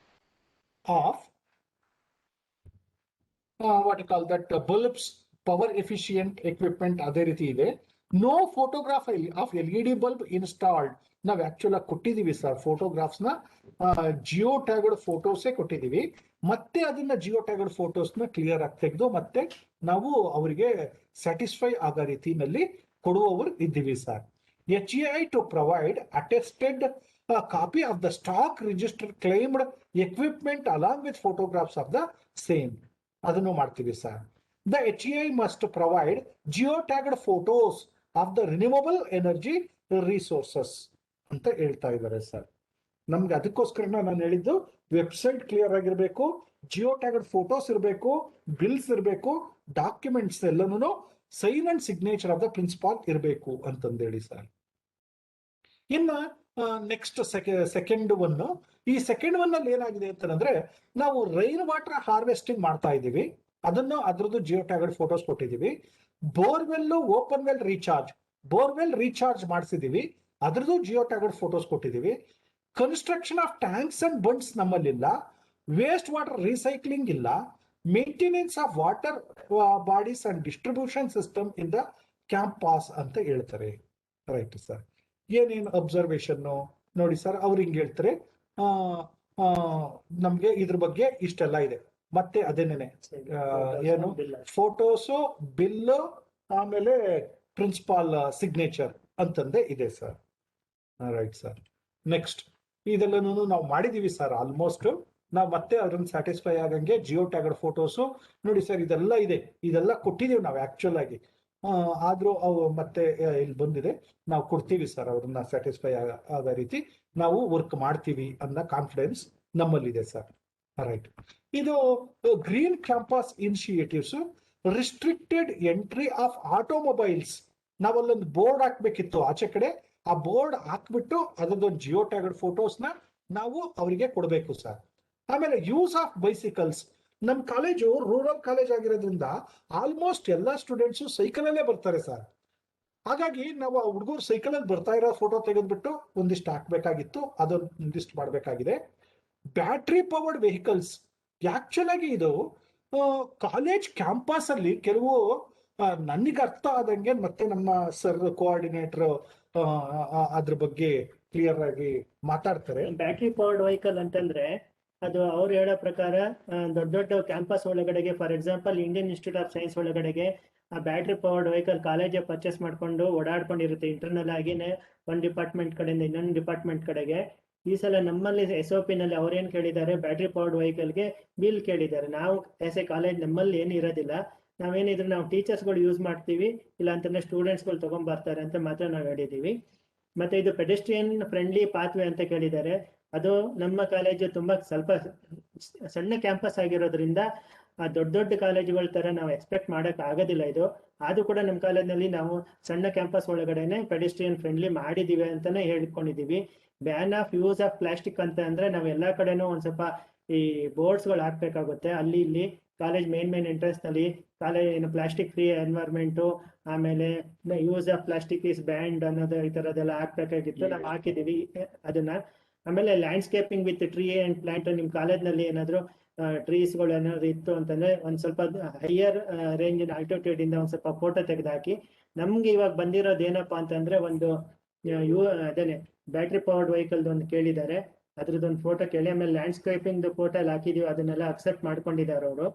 of what you call that bulbs, power efficient equipment. ಅದೇ ರೀತಿ ಇದೆ. No photograph of LED bulb installed. ನಾವು ಆಕ್ಚುಲ್ ಆಗಿ ಕೊಟ್ಟಿದೀವಿ ಸರ್ ಫೋಟೋಗ್ರಾಫ್ಸ್ ನ, ಜಿಯೋ ಟ್ಯಾಗ್ಡ್ ಫೋಟೋಸೇ ಕೊಟ್ಟಿದೀವಿ. ಮತ್ತೆ ಅದನ್ನ ಜಿಯೋ ಟ್ಯಾಗ್ಡ್ ಫೋಟೋಸ್ ನ ಕ್ಲಿಯರ್ ಆಗಿ ತೆಗೆದು ಮತ್ತೆ ನಾವು ಅವರಿಗೆ ಸ್ಯಾಟಿಸ್ಫೈ ಆಗೋ ರೀತಿನಲ್ಲಿ ಕೊಡುವವರು ಇದ್ದೀವಿ sir. HEI to provide attested copy of the stock register claimed equipment along with photographs of the same. ಅದನ್ನು ಮಾಡ್ತೀವಿ sir. The HEI must provide geotagged photos of the renewable energy resources ಅಂತ ಹೇಳ್ತಾ ಇದ್ದಾರೆ sir. ನಮ್ಗೆ ಅದಕ್ಕೋಸ್ಕರ ನಾನು ಹೇಳಿದ್ದು website clear ಆಗಿರ್ಬೇಕು, ಜಿಯೋ ಟ್ಯಾಗ್ಡ್ ಫೋಟೋಸ್ ಇರಬೇಕು, ಬಿಲ್ಸ್ ಇರಬೇಕು, ಡಾಕ್ಯುಮೆಂಟ್ಸ್ ಎಲ್ಲನೂ sign and signature of the principal ಇರಬೇಕು ಅಂತಂದೇಳಿ ಸರ್. ಇನ್ನ ನೆಕ್ಸ್ಟ್ ಸೆಕೆಂಡ್ ಒನ್. ಈ ಸೆಕೆಂಡ್ ಒನ್ ಅಲ್ಲಿ ಏನಾಗಿದೆ ಅಂತಂದ್ರೆ, ನಾವು ರೈನ್ ವಾಟರ್ ಹಾರ್ವೆಸ್ಟಿಂಗ್ ಮಾಡ್ತಾ ಇದ್ದೀವಿ. ಅದ್ರದ್ದು ಜಿಯೋ ಟ್ಯಾಗ್ಡ್ ಫೋಟೋಸ್ ಕೊಟ್ಟಿದ್ದೀವಿ. ಬೋರ್ವೆಲ್ ಓಪನ್ ವೆಲ್ ರೀಚಾರ್ಜ್ ಮಾಡಿಸಿದೀವಿ. ಅದ್ರದ್ದು ಜಿಯೋ ಟ್ಯಾಗ್ಡ್ ಫೋಟೋಸ್ ಕೊಟ್ಟಿದ್ದೀವಿ. Construction of tanks and bunds ನಮ್ಮಲ್ಲಿಲ್ಲ. ವೇಸ್ಟ್ ವಾಟರ್ ರೀಸೈಕ್ಲಿಂಗ್ ಇಲ್ಲ. Maintenance of water bodies and distribution system in the campus ಅಂತ ಹೇಳ್ತಾರೆ. Right sir. ಏನೇನು ಅಬ್ಸರ್ವೇಷನ್ ನೋಡಿ ಸರ್, ಅವ್ರು ಹಿಂಗೆ ಹೇಳ್ತಾರೆ, ನಮ್ಗೆ ಇದ್ರ ಬಗ್ಗೆ ಇಷ್ಟೆಲ್ಲ ಇದೆ. ಮತ್ತೆ ಅದೇನೇನೆ ಏನು ಫೋಟೋಸು, ಬಿಲ್ಲು, ಆಮೇಲೆ ಪ್ರಿನ್ಸಿಪಾಲ್ ಸಿಗ್ನೇಚರ್ ಅಂತಂದೆ ಇದೆ ಸರ್. Right sir. ನೆಕ್ಸ್ಟ್ ಇದೆಲ್ಲನೂ ನಾವು ಮಾಡಿದೀವಿ ಸರ್ ಆಲ್ಮೋಸ್ಟ್. ನಾವು ಮತ್ತೆ ಅದನ್ನ ಸ್ಯಾಟಿಸ್ಫೈ ಆಗಂಗೆ ಜಿಯೋ ಟ್ಯಾಗಡ್ ಫೋಟೋಸು ನೋಡಿ ಸರ್, ಇದೆಲ್ಲ ಇದೆ, ಇದೆಲ್ಲ ಕೊಟ್ಟಿದೀವಿ ನಾವು ಆಕ್ಚುಲ್ ಆಗಿ. ಆದ್ರೂ ಅವು ಮತ್ತೆ ಇಲ್ಲಿ ಬಂದಿದೆ, ನಾವು ಕೊಡ್ತೀವಿ ಸರ್ ಅವ್ರನ್ನ ಸ್ಯಾಟಿಸ್ಫೈ ಆಗೋ ರೀತಿ ನಾವು ವರ್ಕ್ ಮಾಡ್ತೀವಿ ಅನ್ನೋ ಕಾನ್ಫಿಡೆನ್ಸ್ ನಮ್ಮಲ್ಲಿದೆ ಸರ್. ರೈಟ್. ಇದು green campus initiatives, restricted entry of automobiles. ನಾವಲ್ಲೊಂದು ಬೋರ್ಡ್ ಹಾಕ್ಬೇಕಿತ್ತು ಆಚೆ ಕಡೆ, ಆ ಬೋರ್ಡ್ ಹಾಕ್ಬಿಟ್ಟು ಅದರದೊಂದು ಜಿಯೋ ಟ್ಯಾಗಡ್ ಫೋಟೋಸ್ನ ನಾವು ಅವರಿಗೆ ಕೊಡಬೇಕು ಸರ್. ಆಮೇಲೆ ಯೂಸ್ ಆಫ್ ಬೈಸಿಕಲ್ಸ್. ನಮ್ಮ ಕಾಲೇಜು ರೂರಲ್ ಕಾಲೇಜ್ ಆಗಿರೋದ್ರಿಂದ ಆಲ್ಮೋಸ್ಟ್ ಎಲ್ಲ ಸ್ಟೂಡೆಂಟ್ಸು ಸೈಕಲಲ್ಲೇ ಬರ್ತಾರೆ ಸರ್. ಹಾಗಾಗಿ ನಾವು ಆ ಹುಡುಗರು ಸೈಕಲಲ್ಲಿ ಬರ್ತಾ ಇರೋ ಫೋಟೋ ತೆಗೆದ್ಬಿಟ್ಟು ಒಂದಿಷ್ಟು ಹಾಕ್ಬೇಕಾಗಿತ್ತು, ಅದೊಂದು ಒಂದಿಷ್ಟು ಮಾಡಬೇಕಾಗಿದೆ. Battery powered vehicles. ಆಕ್ಚುಲ್ ಆಗಿ ಇದು ಕಾಲೇಜ್ ಕ್ಯಾಂಪಸ್ ಅಲ್ಲಿ ಕೆಲವು ನನಗೆ ಅರ್ಥ ಆದಂಗೆ, ಮತ್ತೆ ನಮ್ಮ ಸರ್ ಕೋಆರ್ಡಿನೇಟರ್ ಅದ್ರ ಬಗ್ಗೆ ಕ್ಲಿಯರ್ ಆಗಿ ಮಾತಾಡ್ತಾರೆ. ಬ್ಯಾಟ್ರಿ ಪವರ್ಡ್ ವೆಹಿಕಲ್ ಅಂತಂದ್ರೆ ಅದು ಅವ್ರು ಹೇಳೋ ಪ್ರಕಾರ ದೊಡ್ಡ ದೊಡ್ಡ ಕ್ಯಾಂಪಸ್ ಒಳಗಡೆಗೆ, for example Indian institute of science ಒಳಗಡೆಗೆ ಆ ಬ್ಯಾಟ್ರಿ ಪವರ್ಡ್ ವೆಹಿಕಲ್ ಕಾಲೇಜೇ ಪರ್ಚೇಸ್ ಮಾಡ್ಕೊಂಡು ಓಡಾಡ್ಕೊಂಡಿರುತ್ತೆ ಇಂಟರ್ನಲ್ ಆಗಿನೇ ಒಂದು ಡಿಪಾರ್ಟ್ಮೆಂಟ್ ಕಡೆಯಿಂದ ಇನ್ನೊಂದು ಡಿಪಾರ್ಟ್ಮೆಂಟ್ ಕಡೆಗೆ. ಈ ಸಲ ನಮ್ಮಲ್ಲಿ SOP ನಲ್ಲಿ ಅವ್ರೇನ್ ಕೇಳಿದ್ದಾರೆ, ಬ್ಯಾಟ್ರಿ ಪವರ್ಡ್ ವೆಹಿಕಲ್ಗೆ ಬಿಲ್ ಕೇಳಿದ್ದಾರೆ. ನಾವು ಆಸ್ ಎ ಕಾಲೇಜ್ ನಮ್ಮಲ್ಲಿ ಏನು ಇರೋದಿಲ್ಲ, ನಾವೇನಿದ್ರು ನಾವು ಟೀಚರ್ಸ್ಗಳು ಯೂಸ್ ಮಾಡ್ತೀವಿ, ಇಲ್ಲ ಅಂತಂದ್ರೆ ಸ್ಟೂಡೆಂಟ್ಸ್ಗಳು ತಗೊಂಡ್ಬರ್ತಾರೆ ಅಂತ ಮಾತ್ರ ನಾವು ಹೇಳಿದೀವಿ. ಮತ್ತೆ ಇದು ಪೆಡೆಸ್ಟ್ರಿಯನ್ ಫ್ರೆಂಡ್ಲಿ ಪಾತ್ವೇ ಅಂತ ಕೇಳಿದ್ದಾರೆ. ಅದು ನಮ್ಮ ಕಾಲೇಜು ತುಂಬಾ ಸ್ವಲ್ಪ ಸಣ್ಣ ಕ್ಯಾಂಪಸ್ ಆಗಿರೋದ್ರಿಂದ ದೊಡ್ಡ ದೊಡ್ಡ ಕಾಲೇಜುಗಳ ತರ ನಾವು ಎಕ್ಸ್ಪೆಕ್ಟ್ ಮಾಡಕ್ ಆಗೋದಿಲ್ಲ ಇದು. ಆದ್ರೂ ಕೂಡ ನಮ್ಮ ಕಾಲೇಜಿನಲ್ಲಿ ನಾವು ಸಣ್ಣ ಕ್ಯಾಂಪಸ್ ಒಳಗಡೆನೆ ಪೆಡೆಸ್ಟ್ರಿಯನ್ ಫ್ರೆಂಡ್ಲಿ ಮಾಡಿದೀವಿ ಅಂತಾನೆ ಹೇಳ್ಕೊಂಡಿದೀವಿ. Ban of use of plastic ಅಂತ ಅಂದ್ರೆ ನಾವು ಎಲ್ಲಾ ಕಡೆನೂ ಒಂದ್ ಸ್ವಲ್ಪ ಈ ಬೋರ್ಡ್ಸ್ ಗಳು ಹಾಕ್ಬೇಕಾಗುತ್ತೆ. ಅಲ್ಲಿ ಇಲ್ಲಿ ಕಾಲೇಜ್ ಮೇನ್ ಎಂಟ್ರೆನ್ಸ್ ನಲ್ಲಿ ಕಾಲೇಜ್ ಪ್ಲಾಸ್ಟಿಕ್ ಫ್ರೀ ಎನ್ವೈರ್ಮೆಂಟ್, ಆಮೇಲೆ use of plastic is band ಅನ್ನೋದು ಈ ತರದೆಲ್ಲ ಹಾಕ್ಬೇಕಾಗಿತ್ತು, ನಾವು ಹಾಕಿದೀವಿ ಅದನ್ನ. ಆಮೇಲೆ landscaping with tree and plant. ನಿಮ್ ಕಾಲೇಜ್ ನಲ್ಲಿ ಏನಾದ್ರು ಟ್ರೀಸ್ ಗಳು ಏನಾದ್ರು ಇತ್ತು ಅಂತಂದ್ರೆ ಒಂದ್ ಸ್ವಲ್ಪ ಹೈಯರ್ ರೇಂಜ್ ಆಲ್ಟಿಟ್ಯೂಡ್ ಇಂದ ಒಂದ್ ಸ್ವಲ್ಪ ಫೋಟೋ ತೆಗೆದಾಕಿ. ನಮ್ಗೆ ಇವಾಗ ಬಂದಿರೋದು ಏನಪ್ಪಾ ಅಂತಂದ್ರೆ ಒಂದು ಅದೇನೆ ಬ್ಯಾಟ್ರಿ ಪವರ್ಡ್ ವೆಹಿಕಲ್ ಒಂದು ಕೇಳಿದ್ದಾರೆ, ಅದ್ರದ್ದೊಂದು ಫೋಟೋ ಕೇಳಿ. ಆಮೇಲೆ ಲ್ಯಾಂಡ್ಸ್ಕೇಪಿಂಗ್ ಫೋಟೋ ಎಲ್ಲ ಹಾಕಿದೀವಿ, ಅದನ್ನೆಲ್ಲ ಅಕ್ಸೆಪ್ಟ್ ಮಾಡ್ಕೊಂಡಿದ್ದಾರೆ ಅವರು.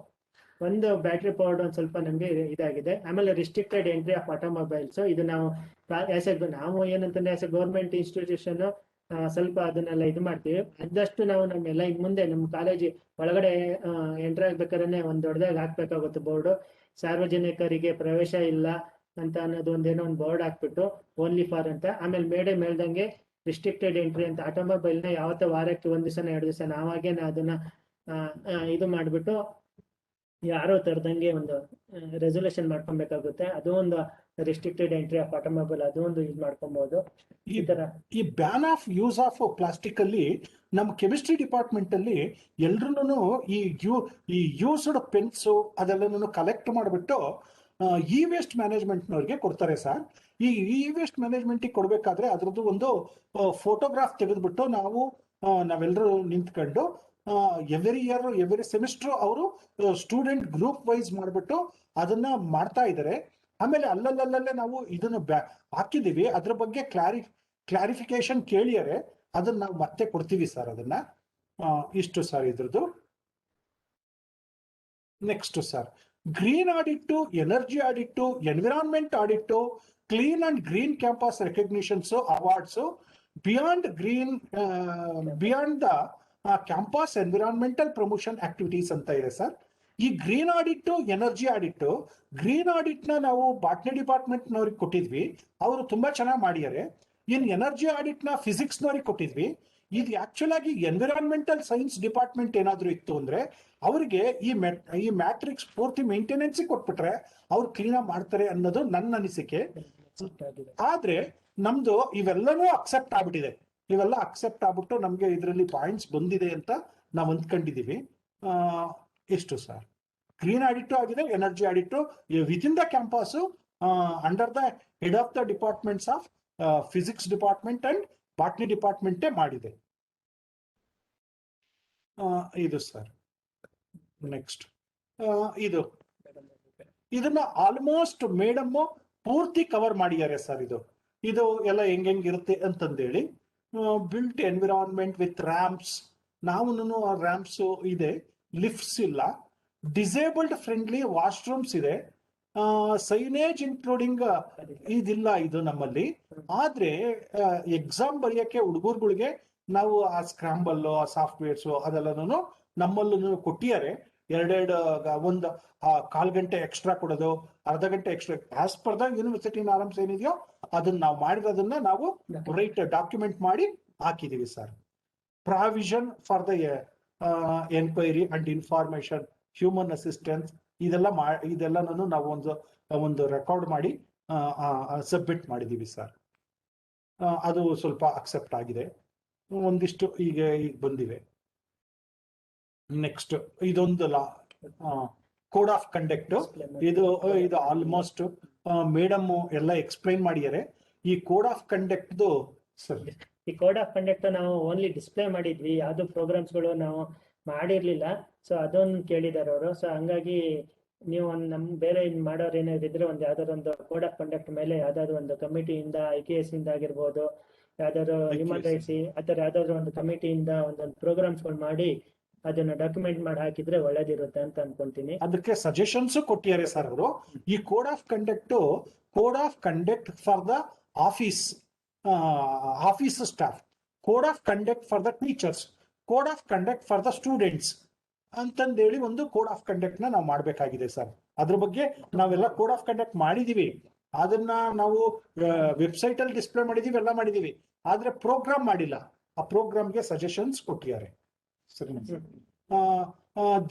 ಒಂದು ಬ್ಯಾಟ್ರಿ ಪವರ್ಡ್ ಒಂದು ಸ್ವಲ್ಪ ನಮ್ಗೆ ಇದಾಗಿದೆ. ಆಮೇಲೆ ರಿಸ್ಟ್ರಿಕ್ಟೆಡ್ ಎಂಟ್ರಿ ಆಫ್ ಆಟೋಮೊಬೈಲ್ಸ್. ಇದು ನಾವು ನಾವು ಏನಂತಂದ್ರೆ ಆಸ್ ಎ ಗೌರ್ಮೆಂಟ್ ಇನ್ಸ್ಟಿಟ್ಯೂಷನ್ ಸ್ವಲ್ಪ ಅದನ್ನೆಲ್ಲ ಇದು ಮಾಡ್ತೀವಿ. ಆದಷ್ಟು ನಾವು ನಮ್ಮೆಲ್ಲ ಇನ್ ಮುಂದೆ ನಮ್ಮ ಕಾಲೇಜ್ ಒಳಗಡೆ ಎಂಟ್ರ್ ಆಗ್ಬೇಕಾದ್ರೆ ಒಂದ್ ದೊಡ್ಡದಾಗಿ ಹಾಕ್ಬೇಕಾಗುತ್ತೆ ಬೋರ್ಡ್, ಸಾರ್ವಜನಿಕರಿಗೆ ಪ್ರವೇಶ ಇಲ್ಲ ಅಂತ ಅನ್ನೋದು ಒಂದೇನೋ ಒಂದು ಬೋರ್ಡ್ ಹಾಕ್ಬಿಟ್ಟು ಓನ್ಲಿ ಫಾರ್ ಅಂತ. ಆಮೇಲೆ ಮೇಲ್ದಂಗೆ ರಿಸ್ಟ್ರಿಕ್ಟೆಡ್ ಎಂಟ್ರಿ ಅಂತ. ಆಟೋಮೊಬೈಲ್ ನ ಯಾವತ್ತೋ ವಾರಕ್ಕೆ ಒಂದ್ ದಿವಸ 2 ದಿವಸ ನಾವಾಗೆ ಅದನ್ನ ಇದು ಮಾಡ್ಬಿಟ್ಟು ಯಾರೋ ತರದಂಗೆ ಒಂದು ರೆಸೊಲ್ಯೂಷನ್ ಮಾಡ್ಕೊಬೇಕಾಗುತ್ತೆ. ಅದು ಒಂದು ರಿಸ್ಟ್ರಿಕ್ಟೆಡ್ ಎಂಟ್ರಿ ಆಫ್ ಆಟೋಮೊಬೈಲ್, ಅದು ಒಂದು ಯೂಸ್ ಮಾಡ್ಕೊಬಹುದು. ಈ ತರ ಈ ban of use of plastic ಅಲ್ಲಿ ನಮ್ಮ ಕೆಮಿಸ್ಟ್ರಿ ಡಿಪಾರ್ಟ್ಮೆಂಟ್ ಅಲ್ಲಿ ಎಲ್ರು ಈ ಯೂಸ್ಡ್ ಪೆನ್ಸ್ ಅದೆಲ್ಲನೂ ಕಲೆಕ್ಟ್ ಮಾಡಿಬಿಟ್ಟು ಇ ವೇಸ್ಟ್ ಮ್ಯಾನೇಜ್ಮೆಂಟ್ನವ್ರಿಗೆ ಕೊಡ್ತಾರೆ ಸರ್. ಈ ವೇಸ್ಟ್ ಮ್ಯಾನೇಜ್ಮೆಂಟ್ ಕೊಡ್ಬೇಕಾದ್ರೆ ಅದ್ರದ್ದು ಒಂದು ಫೋಟೋಗ್ರಾಫ್ ತೆಗೆದ್ಬಿಟ್ಟು ನಾವೆಲ್ಲರೂ ನಿಂತ್ಕೊಂಡು ಎವ್ರಿ ಸೆಮಿಸ್ಟರ್ ಅವರು ಸ್ಟೂಡೆಂಟ್ ಗ್ರೂಪ್ ವೈಸ್ ಮಾಡಿಬಿಟ್ಟು ಅದನ್ನ ಮಾಡ್ತಾ ಇದ್ದಾರೆ. ಆಮೇಲೆ ಅಲ್ಲಲ್ಲೇ ನಾವು ಇದನ್ನು ಹಾಕಿದೀವಿ, ಅದ್ರ ಬಗ್ಗೆ ಕ್ಲಾರಿಫಿಕೇಶನ್ ಕೇಳಿದರೆ ಅದನ್ನ ನಾವು ಮತ್ತೆ ಕೊಡ್ತೀವಿ ಸರ್. ಅದನ್ನ ಇಷ್ಟು ಸರ್ ಇದ್ರದ್ದು. Next sir, green audit, energy audit, environment audit, clean and green campus recognitions awards, beyond the campus environmental promotion activities ಅಂತ ಇದೆ ಸರ್. ಈ green audit, energy audit, green audit ನ ನಾವು ಬಾಟ್ನಿ ಡಿಪಾರ್ಟ್ಮೆಂಟ್ ನವ್ರಿಗೆ ಕೊಟ್ಟಿದ್ವಿ, ಅವರು ತುಂಬಾ ಚೆನ್ನಾಗಿ ಮಾಡಿದ್ದಾರೆ. ಇನ್ ಎನರ್ಜಿ ಆಡಿಟ್ ನ ಫಿಸಿಕ್ಸ್ ನವ್ರಿಗೆ ಕೊಟ್ಟಿದ್ವಿ. ಇದು ಆಕ್ಚುಲ್ ಆಗಿ ಎನ್ವಿರಾನ್ಮೆಂಟಲ್ ಸೈನ್ಸ್ ಡಿಪಾರ್ಟ್ಮೆಂಟ್ ಏನಾದ್ರು ಇತ್ತು ಅಂದ್ರೆ ಅವರಿಗೆ ಈ ಮ್ಯಾಟ್ರಿಕ್ಸ್ ಪೂರ್ತಿ ಮೇಂಟೆನೆನ್ಸ್ ಕೊಟ್ಬಿಟ್ರೆ ಅವ್ರು ಕ್ಲೀನ್ ಮಾಡ್ತಾರೆ ಅನ್ನೋದು ನನ್ನ ಅನಿಸಿಕೆ. ಆದ್ರೆ ನಮ್ದು ಇವೆಲ್ಲನೂ ಅಕ್ಸೆಪ್ಟ್ ಆಗ್ಬಿಟ್ಟಿದೆ. ಇವೆಲ್ಲ ಅಕ್ಸೆಪ್ಟ್ ಆಗ್ಬಿಟ್ಟು ನಮ್ಗೆ ಇದರಲ್ಲಿ ಪಾಯಿಂಟ್ಸ್ ಬಂದಿದೆ ಅಂತ ನಾವು ಅಂದ್ಕೊಂಡಿದೀವಿ. ಎಷ್ಟು ಸರ್, ಗ್ರೀನ್ ಆಡಿಟ್ ಆಗಿದೆ, energy audit within the campus under the head of the departments of physics department and botany ಡಿಪಾರ್ಟ್ಮೆಂಟೇ ಮಾಡಿದೆ. ಇದು ಸರ್. ನೆಕ್ಸ್ಟ್ ಇದನ್ನ ಆಲ್ಮೋಸ್ಟ್ ಮೇಡಮ್ ಪೂರ್ತಿ ಕವರ್ ಮಾಡಿದ್ದಾರೆ ಸರ್. ಇದು ಎಲ್ಲ ಹೆಂಗಿರುತ್ತೆ ಅಂತಂದೇಳಿ ಬಿಲ್ಟ್ ಎನ್ವಿರಾನ್ಮೆಂಟ್ ವಿತ್ ರ್ಯಾಂಪ್ಸ್, ನಾವು ರ್ಯಾಂಪ್ಸ್ ಇದೆ. ಲಿಫ್ಟ್ಸ್ ಇಲ್ಲ, ಡಿಸೇಬಲ್ಡ್ ಫ್ರೆಂಡ್ಲಿ ವಾಶ್ರೂಮ್ಸ್ ಇದೆ, ಸೈನೇಜ್ ಇನ್ಕ್ಲೂಡಿಂಗ್ ಇದಿಲ್ಲ ಇದು ನಮ್ಮಲ್ಲಿ. ಆದ್ರೆ ಎಕ್ಸಾಮ್ ಬರೆಯಕ್ಕೆ ಹುಡುಗರುಗಳಿಗೆ ನಾವು ಆ ಸ್ಕ್ರಾಂಬಲ್ ಆ ಸಾಫ್ಟ್ವೇರ್ಸ್ ಅದೆಲ್ಲನೂ ನಮ್ಮಲ್ಲೂ ಕೊಟ್ಟಿದ್ದಾರೆ. ಎರಡೆರಡು ಒಂದು 1/4 ಗಂಟೆ ಎಕ್ಸ್ಟ್ರಾ ಕೊಡೋದು, ಅರ್ಧ ಗಂಟೆ extra as per the university norms ಏನಿದೆಯೋ ಅದನ್ನ ನಾವು ಮಾಡಿರೋದನ್ನ ನಾವು ರೈಟ್ ಡಾಕ್ಯುಮೆಂಟ್ ಮಾಡಿ ಹಾಕಿದೀವಿ sir. Provision for the enquiry and information, human assistance, ಇದೆಲ್ಲನೂ ನಾವು ಒಂದು ರೆಕಾರ್ಡ್ ಮಾಡಿ ಸಬ್ಮಿಟ್ ಮಾಡಿದೀವಿ ಸರ್. ಅದು ಸ್ವಲ್ಪ ಅಕ್ಸೆಪ್ಟ್ ಆಗಿದೆ, ಒಂದಿಷ್ಟು ಈಗ ಬಂದಿವೆ. ನೆಕ್ಸ್ಟ್ ಇದೊಂದು ಕೋಡ್ ಆಫ್ ಕಂಡಕ್ಟ್, ಇದು ಆಲ್ಮೋಸ್ಟ್ ಮೇಡಮ್ ಎಲ್ಲ ಎಕ್ಸ್ಪ್ಲೈನ್ ಮಾಡಿದ್ದಾರೆ. ಈ ಕೋಡ್ ಆಫ್ ಕಂಡಕ್ಟ್ ಸರ್, ಈ ಕೋಡ್ ಆಫ್ ಕಂಡಕ್ಟ್ ನಾವು ಓನ್ಲಿ ಡಿಸ್ಪ್ಲೇ ಮಾಡಿದ್ವಿ, ಯಾವ್ದು ಪ್ರೋಗ್ರಾಮ್ಸ್ಗಳು ನಾವು ಮಾಡಿರ್ಲಿಲ್ಲ. ಸೊ ಅದೊಂದು ಕೇಳಿದಾರೆ ಅವರು. ಸೊ ಹಂಗಾಗಿ ನೀವು ನಮ್ ಬೇರೆ ಮಾಡೋರು ಏನಾದ್ರು ಇದ್ರೆ ಯಾವ್ದಾದ್ರು ಒಂದು ಕೋಡ್ ಆಫ್ ಕಂಡಕ್ಟ್ ಮೇಲೆ ಯಾವ್ದಾದ್ರು ಒಂದು ಕಮಿಟಿಯಿಂದ IKS ಇಂದ ಆಗಿರ್ಬೋದು, ಯಾವ್ದಾದ್ರು ಹ್ಯೂಮನ್ ರೈಟ್ಸ್ ಆತರ ಯಾವ್ದಾದ್ರು ಒಂದು ಕಮಿಟಿಯಿಂದ ಒಂದೊಂದು ಪ್ರೋಗ್ರಾಮ್ಸ್ಗಳು ಮಾಡಿ ಅದನ್ನ ಡಾಕ್ಯುಮೆಂಟ್ ಮಾಡಿ ಹಾಕಿದ್ರೆ ಒಳ್ಳೇದಿರುತ್ತೆ ಅಂತ ಅನ್ಕೊಂತೀನಿ. ಅದಕ್ಕೆ ಸಜೆಷನ್ಸ್ ಕೊಟ್ಟಿದ್ದಾರೆ ಸರ್ ಅವರು. ಈ code of conduct for the office staff, code of conduct for the teachers, code of conduct for the students ಅಂತಂದೇಳಿ ಒಂದು ಕೋಡ್ ಆಫ್ ಕಂಡಕ್ಟ್ ನಾವು ಮಾಡಬೇಕಾಗಿದೆ ಸರ್. ಅದ್ರ ಬಗ್ಗೆ ನಾವೆಲ್ಲ ಕೋಡ್ ಆಫ್ ಕಂಡಕ್ಟ್ ಮಾಡಿದೀವಿ, ಅದನ್ನ ನಾವು ವೆಬ್ಸೈಟ್ ಅಲ್ಲಿ ಡಿಸ್ಪ್ಲೇ ಮಾಡಿದೀವಿ, ಎಲ್ಲ ಮಾಡಿದೀವಿ. ಆದ್ರೆ ಪ್ರೋಗ್ರಾಮ್ ಮಾಡಿಲ್ಲ. ಆ ಪ್ರೋಗ್ರಾಮ್ಗೆ ಸಜೆಷನ್ಸ್ ಕೊಟ್ಟಿದ್ದಾರೆ.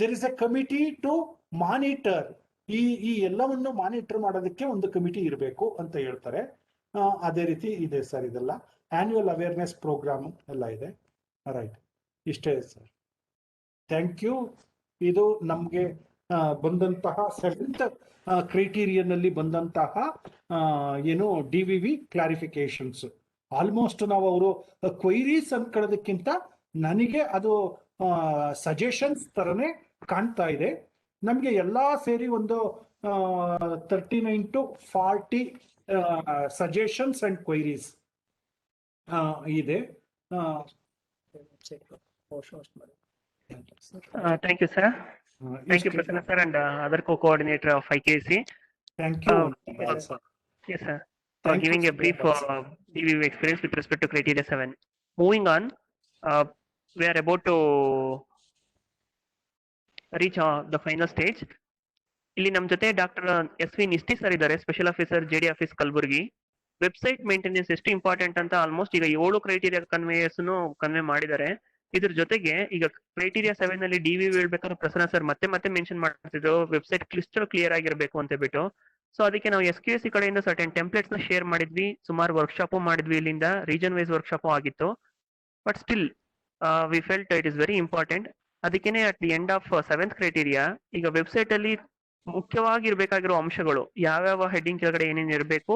There is a committee to monitor, ಈ ಎಲ್ಲವನ್ನು ಮಾನಿಟರ್ ಮಾಡೋದಕ್ಕೆ ಒಂದು ಕಮಿಟಿ ಇರಬೇಕು ಅಂತ ಹೇಳ್ತಾರೆ. ಅದೇ ರೀತಿ ಇದೆ ಸರ್. ಇದೆಲ್ಲ ಆನ್ಯುವಲ್ ಅವೇರ್ನೆಸ್ ಪ್ರೋಗ್ರಾಮ್ ಎಲ್ಲ ಇದೆ. ರೈಟ್, ಇಷ್ಟೇ ಸರ್. Thank you. ಇದು ನಮ್ಗೆ ಬಂದಂತಹ 7th ಕ್ರೈಟೀರಿಯನ್ನಲ್ಲಿ ಬಂದಂತಹ ಏನು DVV ಕ್ಲಾರಿಫಿಕೇಶನ್ಸ್. ಆಲ್ಮೋಸ್ಟ್ ನಾವು ಅವರು ಕ್ವೈರೀಸ್ ಅನ್ಕೊಳ್ಳೋದಕ್ಕಿಂತ ನನಗೆ ಅದು ಸಜೆಷನ್ಸ್ ತರನೇ ಕಾಣ್ತಾ ಇದೆ. ನಮ್ಗೆ ಎಲ್ಲಾ ಸೇರಿ ಒಂದು 39 to 40 ಸಜೆಷನ್ಸ್ ಅಂಡ್ ಕ್ವೈರೀಸ್ ಇದೆ. Thank you, sir. Thank you, Prasanna sir, and other co-coordinator of IKC. Thank you. Yes, sir. For giving a brief DVV experience with respect to criteria 7. Moving on, we are about to reach the final stage. ಇಲ್ಲಿ ನಮ್ಮ ಜೊತೆ doctor SV Nishti sir ಇದ್ದಾರೆ, special officer JD office Kalaburagi. Website maintenance ಎಷ್ಟು important ಅಂತ almost ಈಗ 7 criteria convey ಮಾಡಿದ್ದಾರೆ. ಇದ್ರ ಜೊತೆಗೆ ಈಗ ಕ್ರೈಟೀರಿಯಾ 7 ನಲ್ಲಿ DVV ಹೇಳ್ಬೇಕಾದ್ರೆ ಪ್ರಸನ್ನ ಸರ್ ಮತ್ತೆ ಮೆನ್ಷನ್ ಮಾಡ್ತಿದ್ರು ವೆಬ್ಸೈಟ್ ಕ್ಲಿಯರ್ ಆಗಿರ್ಬೇಕು ಅಂತ ಬಿಟ್ಟು. ಸೊ ಅದಕ್ಕೆ ನಾವು SQSC ಕಡೆಯಿಂದ ಸರ್ಟೆನ್ ಟೆಂಪ್ಲೇಟ್ಸ್ ನ ಶೇರ್ ಮಾಡಿದ್ವಿ, ಸುಮಾರು ವರ್ಕ್ಶಾಪ್ ಮಾಡಿದ್ವಿ, ಇಲ್ಲಿಂದ ರೀಜನ್ ವೈಸ್ ವರ್ಕ್ಶಾಪ್ ಆಗಿತ್ತು. But still we felt it is very important. ಅದಕ್ಕೇನೆ at the end of 7th criteria ಈಗ ವೆಬ್ಸೈಟ್ ಅಲ್ಲಿ ಮುಖ್ಯವಾಗಿ ಇರ್ಬೇಕಾಗಿರೋ ಅಂಶಗಳು ಯಾವ್ಯಾವ ಹೆಡ್ಡಿಂಗ್ ಕೆಳಗಡೆ ಏನೇನು ಇರಬೇಕು,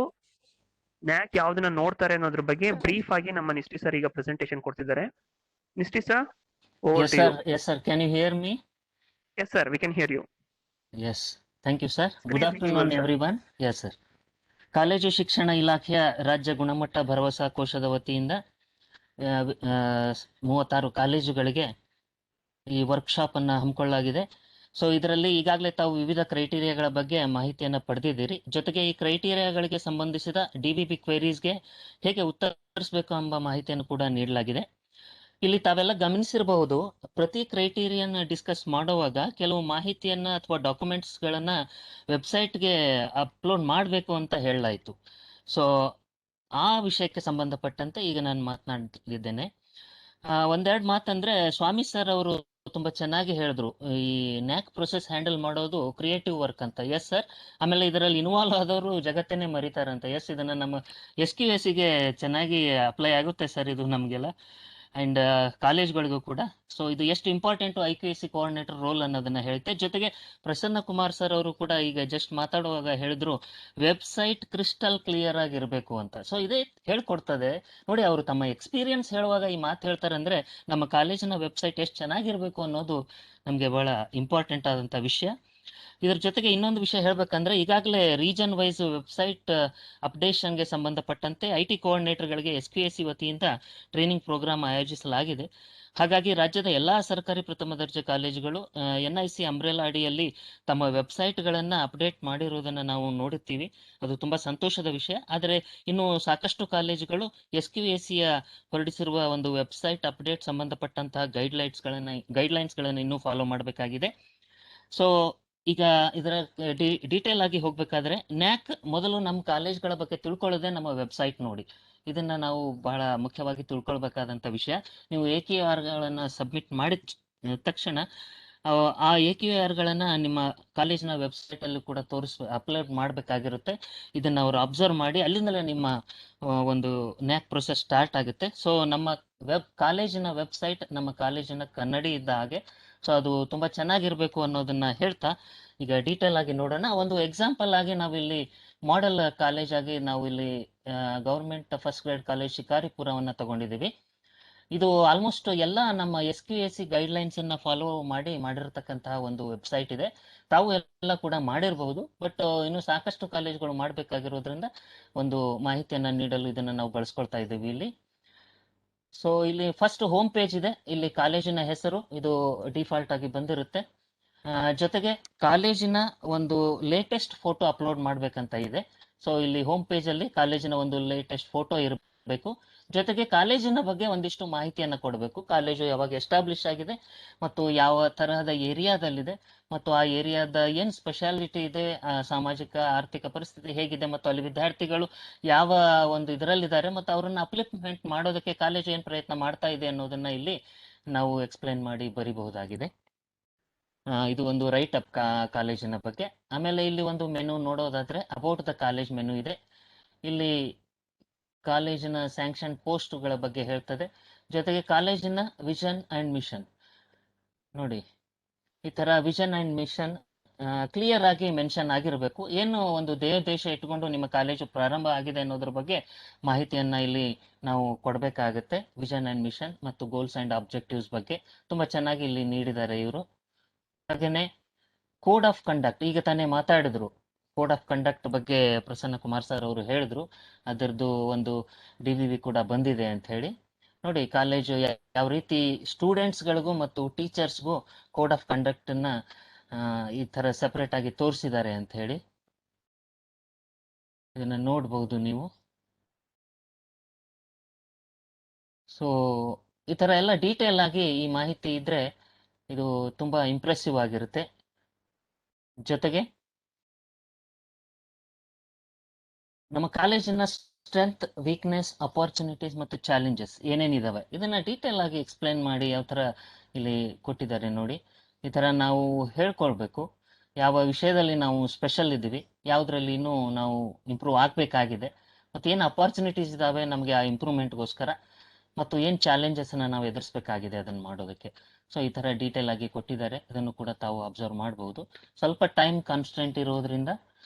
NAAC ಯಾವ್ದನ್ನ ನೋಡ್ತಾರೆ ಅನ್ನೋದ್ರ ಬಗ್ಗೆ ಬ್ರೀಫ್ ಆಗಿ ನಮ್ಮ ನಿಷ್ಠಿ ಸರ್ ಈಗ ಪ್ರೆಸೆಂಟೇಶನ್ ಕೊಡ್ತಿದ್ದಾರೆ. Nishti sir, over to you. Yes sir, can you hear me? Yes sir, we can hear you. Yes, thank you sir. Good afternoon everyone. Yes sir. College ಶಿಕ್ಷಣ ಇಲಾಖೆಯ ರಾಜ್ಯ ಗುಣಮಟ್ಟ ಭರವಸಾ ಕೋಶದ ವತಿಯಿಂದ 36 ಕಾಲೇಜುಗಳಿಗೆ ಈ ವರ್ಕ್ಶಾಪ್ ಅನ್ನ ಹಮ್ಮಿಕೊಳ್ಳಲಾಗಿದೆ. ಸೊ ಇದರಲ್ಲಿ ಈಗಾಗಲೇ ತಾವು ವಿವಿಧ ಕ್ರೈಟೀರಿಯಾಗಳ ಬಗ್ಗೆ ಮಾಹಿತಿಯನ್ನು ಪಡೆದಿದ್ದೀರಿ. ಜೊತೆಗೆ ಈ ಕ್ರೈಟೀರಿಯಾಗಳಿಗೆ ಸಂಬಂಧಿಸಿದ DVV ಕ್ವೆರೀಸ್ಗೆ ಹೇಗೆ ಉತ್ತರಿಸಬೇಕು ಎಂಬ ಮಾಹಿತಿಯನ್ನು ಕೂಡ ನೀಡಲಾಗಿದೆ. ಇಲ್ಲಿ ತಾವೆಲ್ಲ ಗಮನಿಸಿರಬಹುದು, ಪ್ರತಿ ಕ್ರೈಟೀರಿಯನ್ ಡಿಸ್ಕಸ್ ಮಾಡುವಾಗ ಕೆಲವು ಮಾಹಿತಿಯನ್ನ ಅಥವಾ ಡಾಕ್ಯುಮೆಂಟ್ಸ್ಗಳನ್ನ ವೆಬ್ಸೈಟ್ಗೆ ಅಪ್ಲೋಡ್ ಮಾಡಬೇಕು ಅಂತ ಹೇಳಲಾಯಿತು. ಸೊ ಆ ವಿಷಯಕ್ಕೆ ಸಂಬಂಧಪಟ್ಟಂತೆ ಈಗ ನಾನು ಮಾತನಾಡ್ತಿದ್ದೇನೆ. ಒಂದೆರಡು ಮಾತಂದ್ರೆ, ಸ್ವಾಮಿ ಸರ್ ಅವರು ತುಂಬಾ ಚೆನ್ನಾಗಿ ಹೇಳಿದ್ರು, ಈ NAAC ಪ್ರೊಸೆಸ್ ಹ್ಯಾಂಡಲ್ ಮಾಡೋದು ಕ್ರಿಯೇಟಿವ್ ವರ್ಕ್ ಅಂತ. Yes sir. ಆಮೇಲೆ ಇದರಲ್ಲಿ ಇನ್ವಾಲ್ವ್ ಆದವರು ಜಗತ್ತನ್ನೇ ಮರೀತಾರಂತ. ಎಸ್, ಇದನ್ನ ನಮ್ಮ SQSC ಗೆ ಚೆನ್ನಾಗಿ ಅಪ್ಲೈ ಆಗುತ್ತೆ ಸರ್ ಇದು ನಮಗೆಲ್ಲ, ಅಂಡ್ ಕಾಲೇಜ್ಗಳಿಗೂ ಕೂಡ. ಸೊ ಇದು ಎಷ್ಟು ಇಂಪಾರ್ಟೆಂಟ್ IQSC ಕೋಆರ್ಡಿನೇಟರ್ ರೋಲ್ ಅನ್ನೋದನ್ನ ಹೇಳುತ್ತೆ. ಜೊತೆಗೆ ಪ್ರಸನ್ನ ಕುಮಾರ್ ಸರ್ ಅವರು ಕೂಡ ಈಗ ಜಸ್ಟ್ ಮಾತಾಡುವಾಗ ಹೇಳಿದ್ರು ವೆಬ್ಸೈಟ್ ಕ್ರಿಸ್ಟಲ್ ಕ್ಲಿಯರ್ ಆಗಿರ್ಬೇಕು ಅಂತ. ಸೊ ಇದೇ ಹೇಳ್ಕೊಡ್ತದೆ ನೋಡಿ, ಅವರು ತಮ್ಮ ಎಕ್ಸ್ಪೀರಿಯನ್ಸ್ ಹೇಳುವಾಗ ಈ ಮಾತು ಹೇಳ್ತಾರೆ ಅಂದ್ರೆ ನಮ್ಮ ಕಾಲೇಜಿನ ವೆಬ್ಸೈಟ್ ಎಷ್ಟು ಚೆನ್ನಾಗಿರ್ಬೇಕು ಅನ್ನೋದು ನಮ್ಗೆ ಬಹಳ ಇಂಪಾರ್ಟೆಂಟ್ ಆದಂತ ವಿಷಯ. ಇದ್ರ ಜೊತೆಗೆ ಇನ್ನೊಂದು ವಿಷಯ ಹೇಳ್ಬೇಕಂದ್ರೆ, ಈಗಾಗಲೇ ರೀಜನ್ ವೈಸ್ ವೆಬ್ಸೈಟ್ ಅಪ್ಡೇಷನ್ಗೆ ಸಂಬಂಧಪಟ್ಟಂತೆ IT ಕೋಆರ್ಡಿನೇಟರ್ಗಳಿಗೆ SQSC ವತಿಯಿಂದ ಟ್ರೈನಿಂಗ್ ಪ್ರೋಗ್ರಾಮ್ ಆಯೋಜಿಸಲಾಗಿದೆ. ಹಾಗಾಗಿ ರಾಜ್ಯದ ಎಲ್ಲಾ ಸರ್ಕಾರಿ ಪ್ರಥಮ ದರ್ಜೆ ಕಾಲೇಜುಗಳು NIC ಅಂಬ್ರೆಲಾ ಅಡಿಯಲ್ಲಿ ತಮ್ಮ ವೆಬ್ಸೈಟ್ಗಳನ್ನು ಅಪ್ಡೇಟ್ ಮಾಡಿರುವುದನ್ನು ನಾವು ನೋಡುತ್ತೀವಿ. ಅದು ತುಂಬಾ ಸಂತೋಷದ ವಿಷಯ. ಆದರೆ ಇನ್ನು ಸಾಕಷ್ಟು ಕಾಲೇಜುಗಳು SQACಯ ಹೊರಡಿಸಿರುವ ಒಂದು ವೆಬ್ಸೈಟ್ ಅಪ್ಡೇಟ್ ಸಂಬಂಧಪಟ್ಟಂತಹ ಗೈಡ್ಲೈನ್ಸ್ಗಳನ್ನು ಇನ್ನೂ ಫಾಲೋ ಮಾಡಬೇಕಾಗಿದೆ. ಸೊ ಈಗ ಇದರ ಡೀಟೇಲ್ ಆಗಿ ಹೋಗ್ಬೇಕಾದ್ರೆ NAAC ಮೊದಲು ನಮ್ಮ ಕಾಲೇಜ್ಗಳ ಬಗ್ಗೆ ತಿಳ್ಕೊಳ್ಳೋದೇ ನಮ್ಮ ವೆಬ್ಸೈಟ್ ನೋಡಿ. ಇದನ್ನ ನಾವು ಬಹಳ ಮುಖ್ಯವಾಗಿ ತಿಳ್ಕೊಳ್ಬೇಕಾದಂತ ವಿಷಯ. ನೀವು AQARಗಳನ್ನ ಸಬ್ಮಿಟ್ ಮಾಡಿದ ತಕ್ಷಣ ಆ AQARಗಳನ್ನ ನಿಮ್ಮ ಕಾಲೇಜಿನ ವೆಬ್ಸೈಟ್ ಅಲ್ಲಿ ಕೂಡ ಅಪ್ಲೋಡ್ ಮಾಡಬೇಕಾಗಿರುತ್ತೆ. ಇದನ್ನ ಅವರು ಅಬ್ಸರ್ವ್ ಮಾಡಿ ಅಲ್ಲಿಂದಲೇ ನಿಮ್ಮ ಒಂದು NAAC ಪ್ರೊಸೆಸ್ ಸ್ಟಾರ್ಟ್ ಆಗುತ್ತೆ. ಸೊ ನಮ್ಮ ಕಾಲೇಜಿನ ವೆಬ್ಸೈಟ್ ನಮ್ಮ ಕಾಲೇಜಿನ ಕನ್ನಡಿ ಇದ್ದ ಹಾಗೆ. ಸೊ ಅದು ತುಂಬಾ ಚೆನ್ನಾಗಿರ್ಬೇಕು ಅನ್ನೋದನ್ನ ಹೇಳ್ತಾ ಈಗ ಡೀಟೇಲ್ ಆಗಿ ನೋಡೋಣ. ಒಂದು ಎಕ್ಸಾಂಪಲ್ ಆಗಿ ನಾವಿಲ್ಲಿ ಮಾಡೆಲ್ ಕಾಲೇಜ್ ಆಗಿ ನಾವು ಇಲ್ಲಿ ಗವರ್ಮೆಂಟ್ ಫಸ್ಟ್ ಗ್ರೇಡ್ ಕಾಲೇಜ್ ಶಿಕಾರಿಪುರವನ್ನ ತಗೊಂಡಿದ್ದೀವಿ. ಇದು ಆಲ್ಮೋಸ್ಟ್ ಎಲ್ಲ ನಮ್ಮ SQAC ಗೈಡ್ಲೈನ್ಸ್ ಅನ್ನ ಫಾಲೋ ಮಾಡಿರ್ತಕ್ಕಂತಹ ಒಂದು ವೆಬ್ಸೈಟ್ ಇದೆ. ತಾವು ಎಲ್ಲ ಕೂಡ ಮಾಡಿರಬಹುದು, ಬಟ್ ಇನ್ನು ಸಾಕಷ್ಟು ಕಾಲೇಜುಗಳು ಮಾಡಬೇಕಾಗಿರೋದ್ರಿಂದ ಒಂದು ಮಾಹಿತಿಯನ್ನ ನೀಡಲು ಇದನ್ನ ನಾವು ಬಳಸ್ಕೊಳ್ತಾ ಇದ್ದೀವಿ ಇಲ್ಲಿ. ಸೊ ಇಲ್ಲಿ ಫಸ್ಟ್ ಹೋಮ್ ಪೇಜ್ ಇದೆ. ಇಲ್ಲಿ ಕಾಲೇಜಿನ ಹೆಸರು ಇದು ಡಿಫಾಲ್ಟ್ ಆಗಿ ಬಂದಿರುತ್ತೆ. ಜೊತೆಗೆ ಕಾಲೇಜಿನ ಒಂದು ಲೇಟೆಸ್ಟ್ ಫೋಟೋ ಅಪ್ಲೋಡ್ ಮಾಡ್ಬೇಕಂತ ಇದೆ. ಸೊ ಇಲ್ಲಿ ಹೋಮ್ ಪೇಜ್ ಅಲ್ಲಿ ಕಾಲೇಜಿನ ಒಂದು ಲೇಟೆಸ್ಟ್ ಫೋಟೋ ಇರಬೇಕು. ಜೊತೆಗೆ ಕಾಲೇಜಿನ ಬಗ್ಗೆ ಒಂದಿಷ್ಟು ಮಾಹಿತಿಯನ್ನ ಕೊಡಬೇಕು. ಕಾಲೇಜು ಯಾವಾಗ ಎಸ್ಟಾಬ್ಲಿಷ್ ಆಗಿದೆ ಮತ್ತು ಯಾವ ತರಹದ ಏರಿಯಾದಲ್ಲಿದೆ ಮತ್ತು ಆ ಏರಿಯಾದ ಏನ್ ಸ್ಪೆಷಾಲಿಟಿ ಇದೆ, ಸಾಮಾಜಿಕ ಆರ್ಥಿಕ ಪರಿಸ್ಥಿತಿ ಹೇಗಿದೆ ಮತ್ತು ಅಲ್ಲಿ ವಿದ್ಯಾರ್ಥಿಗಳು ಯಾವ ಒಂದು ಇದರಲ್ಲಿದ್ದಾರೆ ಮತ್ತು ಅವರನ್ನ ಅಪ್ಲಿಪ್ಮೆಂಟ್ ಮಾಡೋದಕ್ಕೆ ಕಾಲೇಜು ಏನ್ ಪ್ರಯತ್ನ ಮಾಡ್ತಾ ಇದೆ ಅನ್ನೋದನ್ನ ಇಲ್ಲಿ ನಾವು ಎಕ್ಸ್ಪ್ಲೈನ್ ಮಾಡಿ ಬರಿಬಹುದಾಗಿದೆ. ಇದು ಒಂದು ರೈಟ್ ಅಪ್ ಕಾಲೇಜಿನ ಬಗ್ಗೆ. ಆಮೇಲೆ ಇಲ್ಲಿ ಒಂದು ಮೆನು ನೋಡೋದಾದ್ರೆ ಅಬೌಟ್ ದ ಕಾಲೇಜ್ ಮೆನು ಇದೆ. ಇಲ್ಲಿ ಕಾಲೇಜಿನ ಸ್ಯಾಂಕ್ಷನ್ ಪೋಸ್ಟ್ಗಳ ಬಗ್ಗೆ ಹೇಳ್ತದೆ. ಜೊತೆಗೆ ಕಾಲೇಜಿನ ವಿಷನ್ ಅಂಡ್ ಮಿಷನ್ ನೋಡಿ, ಈ ತರ ವಿಷನ್ ಅಂಡ್ ಮಿಷನ್ ಕ್ಲಿಯರ್ ಆಗಿ ಮೆನ್ಷನ್ ಆಗಿರಬೇಕು. ಏನು ಒಂದು ದೇಶ ಇಟ್ಕೊಂಡು ನಿಮ್ಮ ಕಾಲೇಜು ಪ್ರಾರಂಭ ಆಗಿದೆ ಅನ್ನೋದ್ರ ಬಗ್ಗೆ ಮಾಹಿತಿಯನ್ನ ಇಲ್ಲಿ ನಾವು ಕೊಡಬೇಕಾಗುತ್ತೆ. ವಿಷನ್ ಅಂಡ್ ಮಿಷನ್ ಮತ್ತು ಗೋಲ್ಸ್ ಅಂಡ್ ಆಬ್ಜೆಕ್ಟಿವ್ಸ್ ಬಗ್ಗೆ ತುಂಬಾ ಚೆನ್ನಾಗಿ ಇಲ್ಲಿ ನೀಡಿದ್ದಾರೆ ಇವರು. ಹಾಗೇನೆ ಕೋಡ್ ಆಫ್ ಕಂಡಕ್ಟ್, ಈಗ ತಾನೇ ಮಾತಾಡಿದ್ರು ಕೋಡ್ ಆಫ್ ಕಂಡಕ್ಟ್ ಬಗ್ಗೆ ಪ್ರಸನ್ನ ಕುಮಾರ್ ಸರ್ ಅವರು ಹೇಳಿದ್ರು. ಅದರದ್ದು ಒಂದು DVV ಕೂಡ ಬಂದಿದೆ ಅಂತ ಹೇಳಿ. ನೋಡಿ ಕಾಲೇಜು ಯಾವ ರೀತಿ ಸ್ಟೂಡೆಂಟ್ಸ್ಗಳಿಗೂ ಮತ್ತು ಟೀಚರ್ಸ್ಗೂ ಕೋಡ್ ಆಫ್ ಕಂಡಕ್ಟ್ ಅನ್ನ ಈ ತರ ಸೆಪರೇಟ್ ಆಗಿ ತೋರಿಸಿದ್ದಾರೆ ಅಂತ ಹೇಳಿ ಇದನ್ನ ನೋಡ್ಬಹುದು ನೀವು. ಸೊ ಈ ತರ ಎಲ್ಲ ಡೀಟೇಲ್ ಆಗಿ ಈ ಮಾಹಿತಿ ಇದ್ರೆ ಇದು ತುಂಬಾ ಇಂಪ್ರೆಸಿವ್ ಆಗಿರುತ್ತೆ. ಜೊತೆಗೆ ನಮ್ಮ ಕಾಲೇಜಿನ ಸ್ಟ್ರೆಂತ್, ವೀಕ್ನೆಸ್, ಅಪಾರ್ಚುನಿಟೀಸ್ ಮತ್ತು ಚಾಲೆಂಜಸ್ ಏನೇನಿದಾವೆ ಇದನ್ನ ಡೀಟೇಲ್ ಆಗಿ ಎಕ್ಸ್ಪ್ಲೈನ್ ಮಾಡಿ ಯಾವ ತರ ಇಲ್ಲಿ ಕೊಟ್ಟಿದ್ದಾರೆ ನೋಡಿ. ಈ ತರ ನಾವು ಹೇಳ್ಕೊಳ್ಬೇಕು ಯಾವ ವಿಷಯದಲ್ಲಿ ನಾವು ಸ್ಪೆಷಲ್ ಇದ್ದೀವಿ, ಯಾವುದ್ರಲ್ಲಿ ಇನ್ನೂ ನಾವು ಇಂಪ್ರೂವ್ ಆಗ್ಬೇಕಾಗಿದೆ, ಮತ್ತು ಏನು ಅಪಾರ್ಚುನಿಟೀಸ್ ಇದಾವೆ ನಮಗೆ ಆ ಇಂಪ್ರೂವ್ಮೆಂಟ್ಗೋಸ್ಕರ, ಮತ್ತು ಏನು ಚಾಲೆಂಜಸ್ನ ನಾವು ಎದುರಿಸ್ಬೇಕಾಗಿದೆ ಅದನ್ನು ಮಾಡೋದಕ್ಕೆ. ಸೊ ಈ ಥರ ಡೀಟೇಲ್ ಆಗಿ ಕೊಟ್ಟಿದ್ದಾರೆ. ಇದನ್ನು ಕೂಡ ತಾವು ಅಬ್ಸರ್ವ್ ಮಾಡ್ಬೋದು. ಸ್ವಲ್ಪ ಟೈಮ್ ಕಾನ್ಸ್ಟೆಂಟ್ ಇರೋದ್ರಿಂದ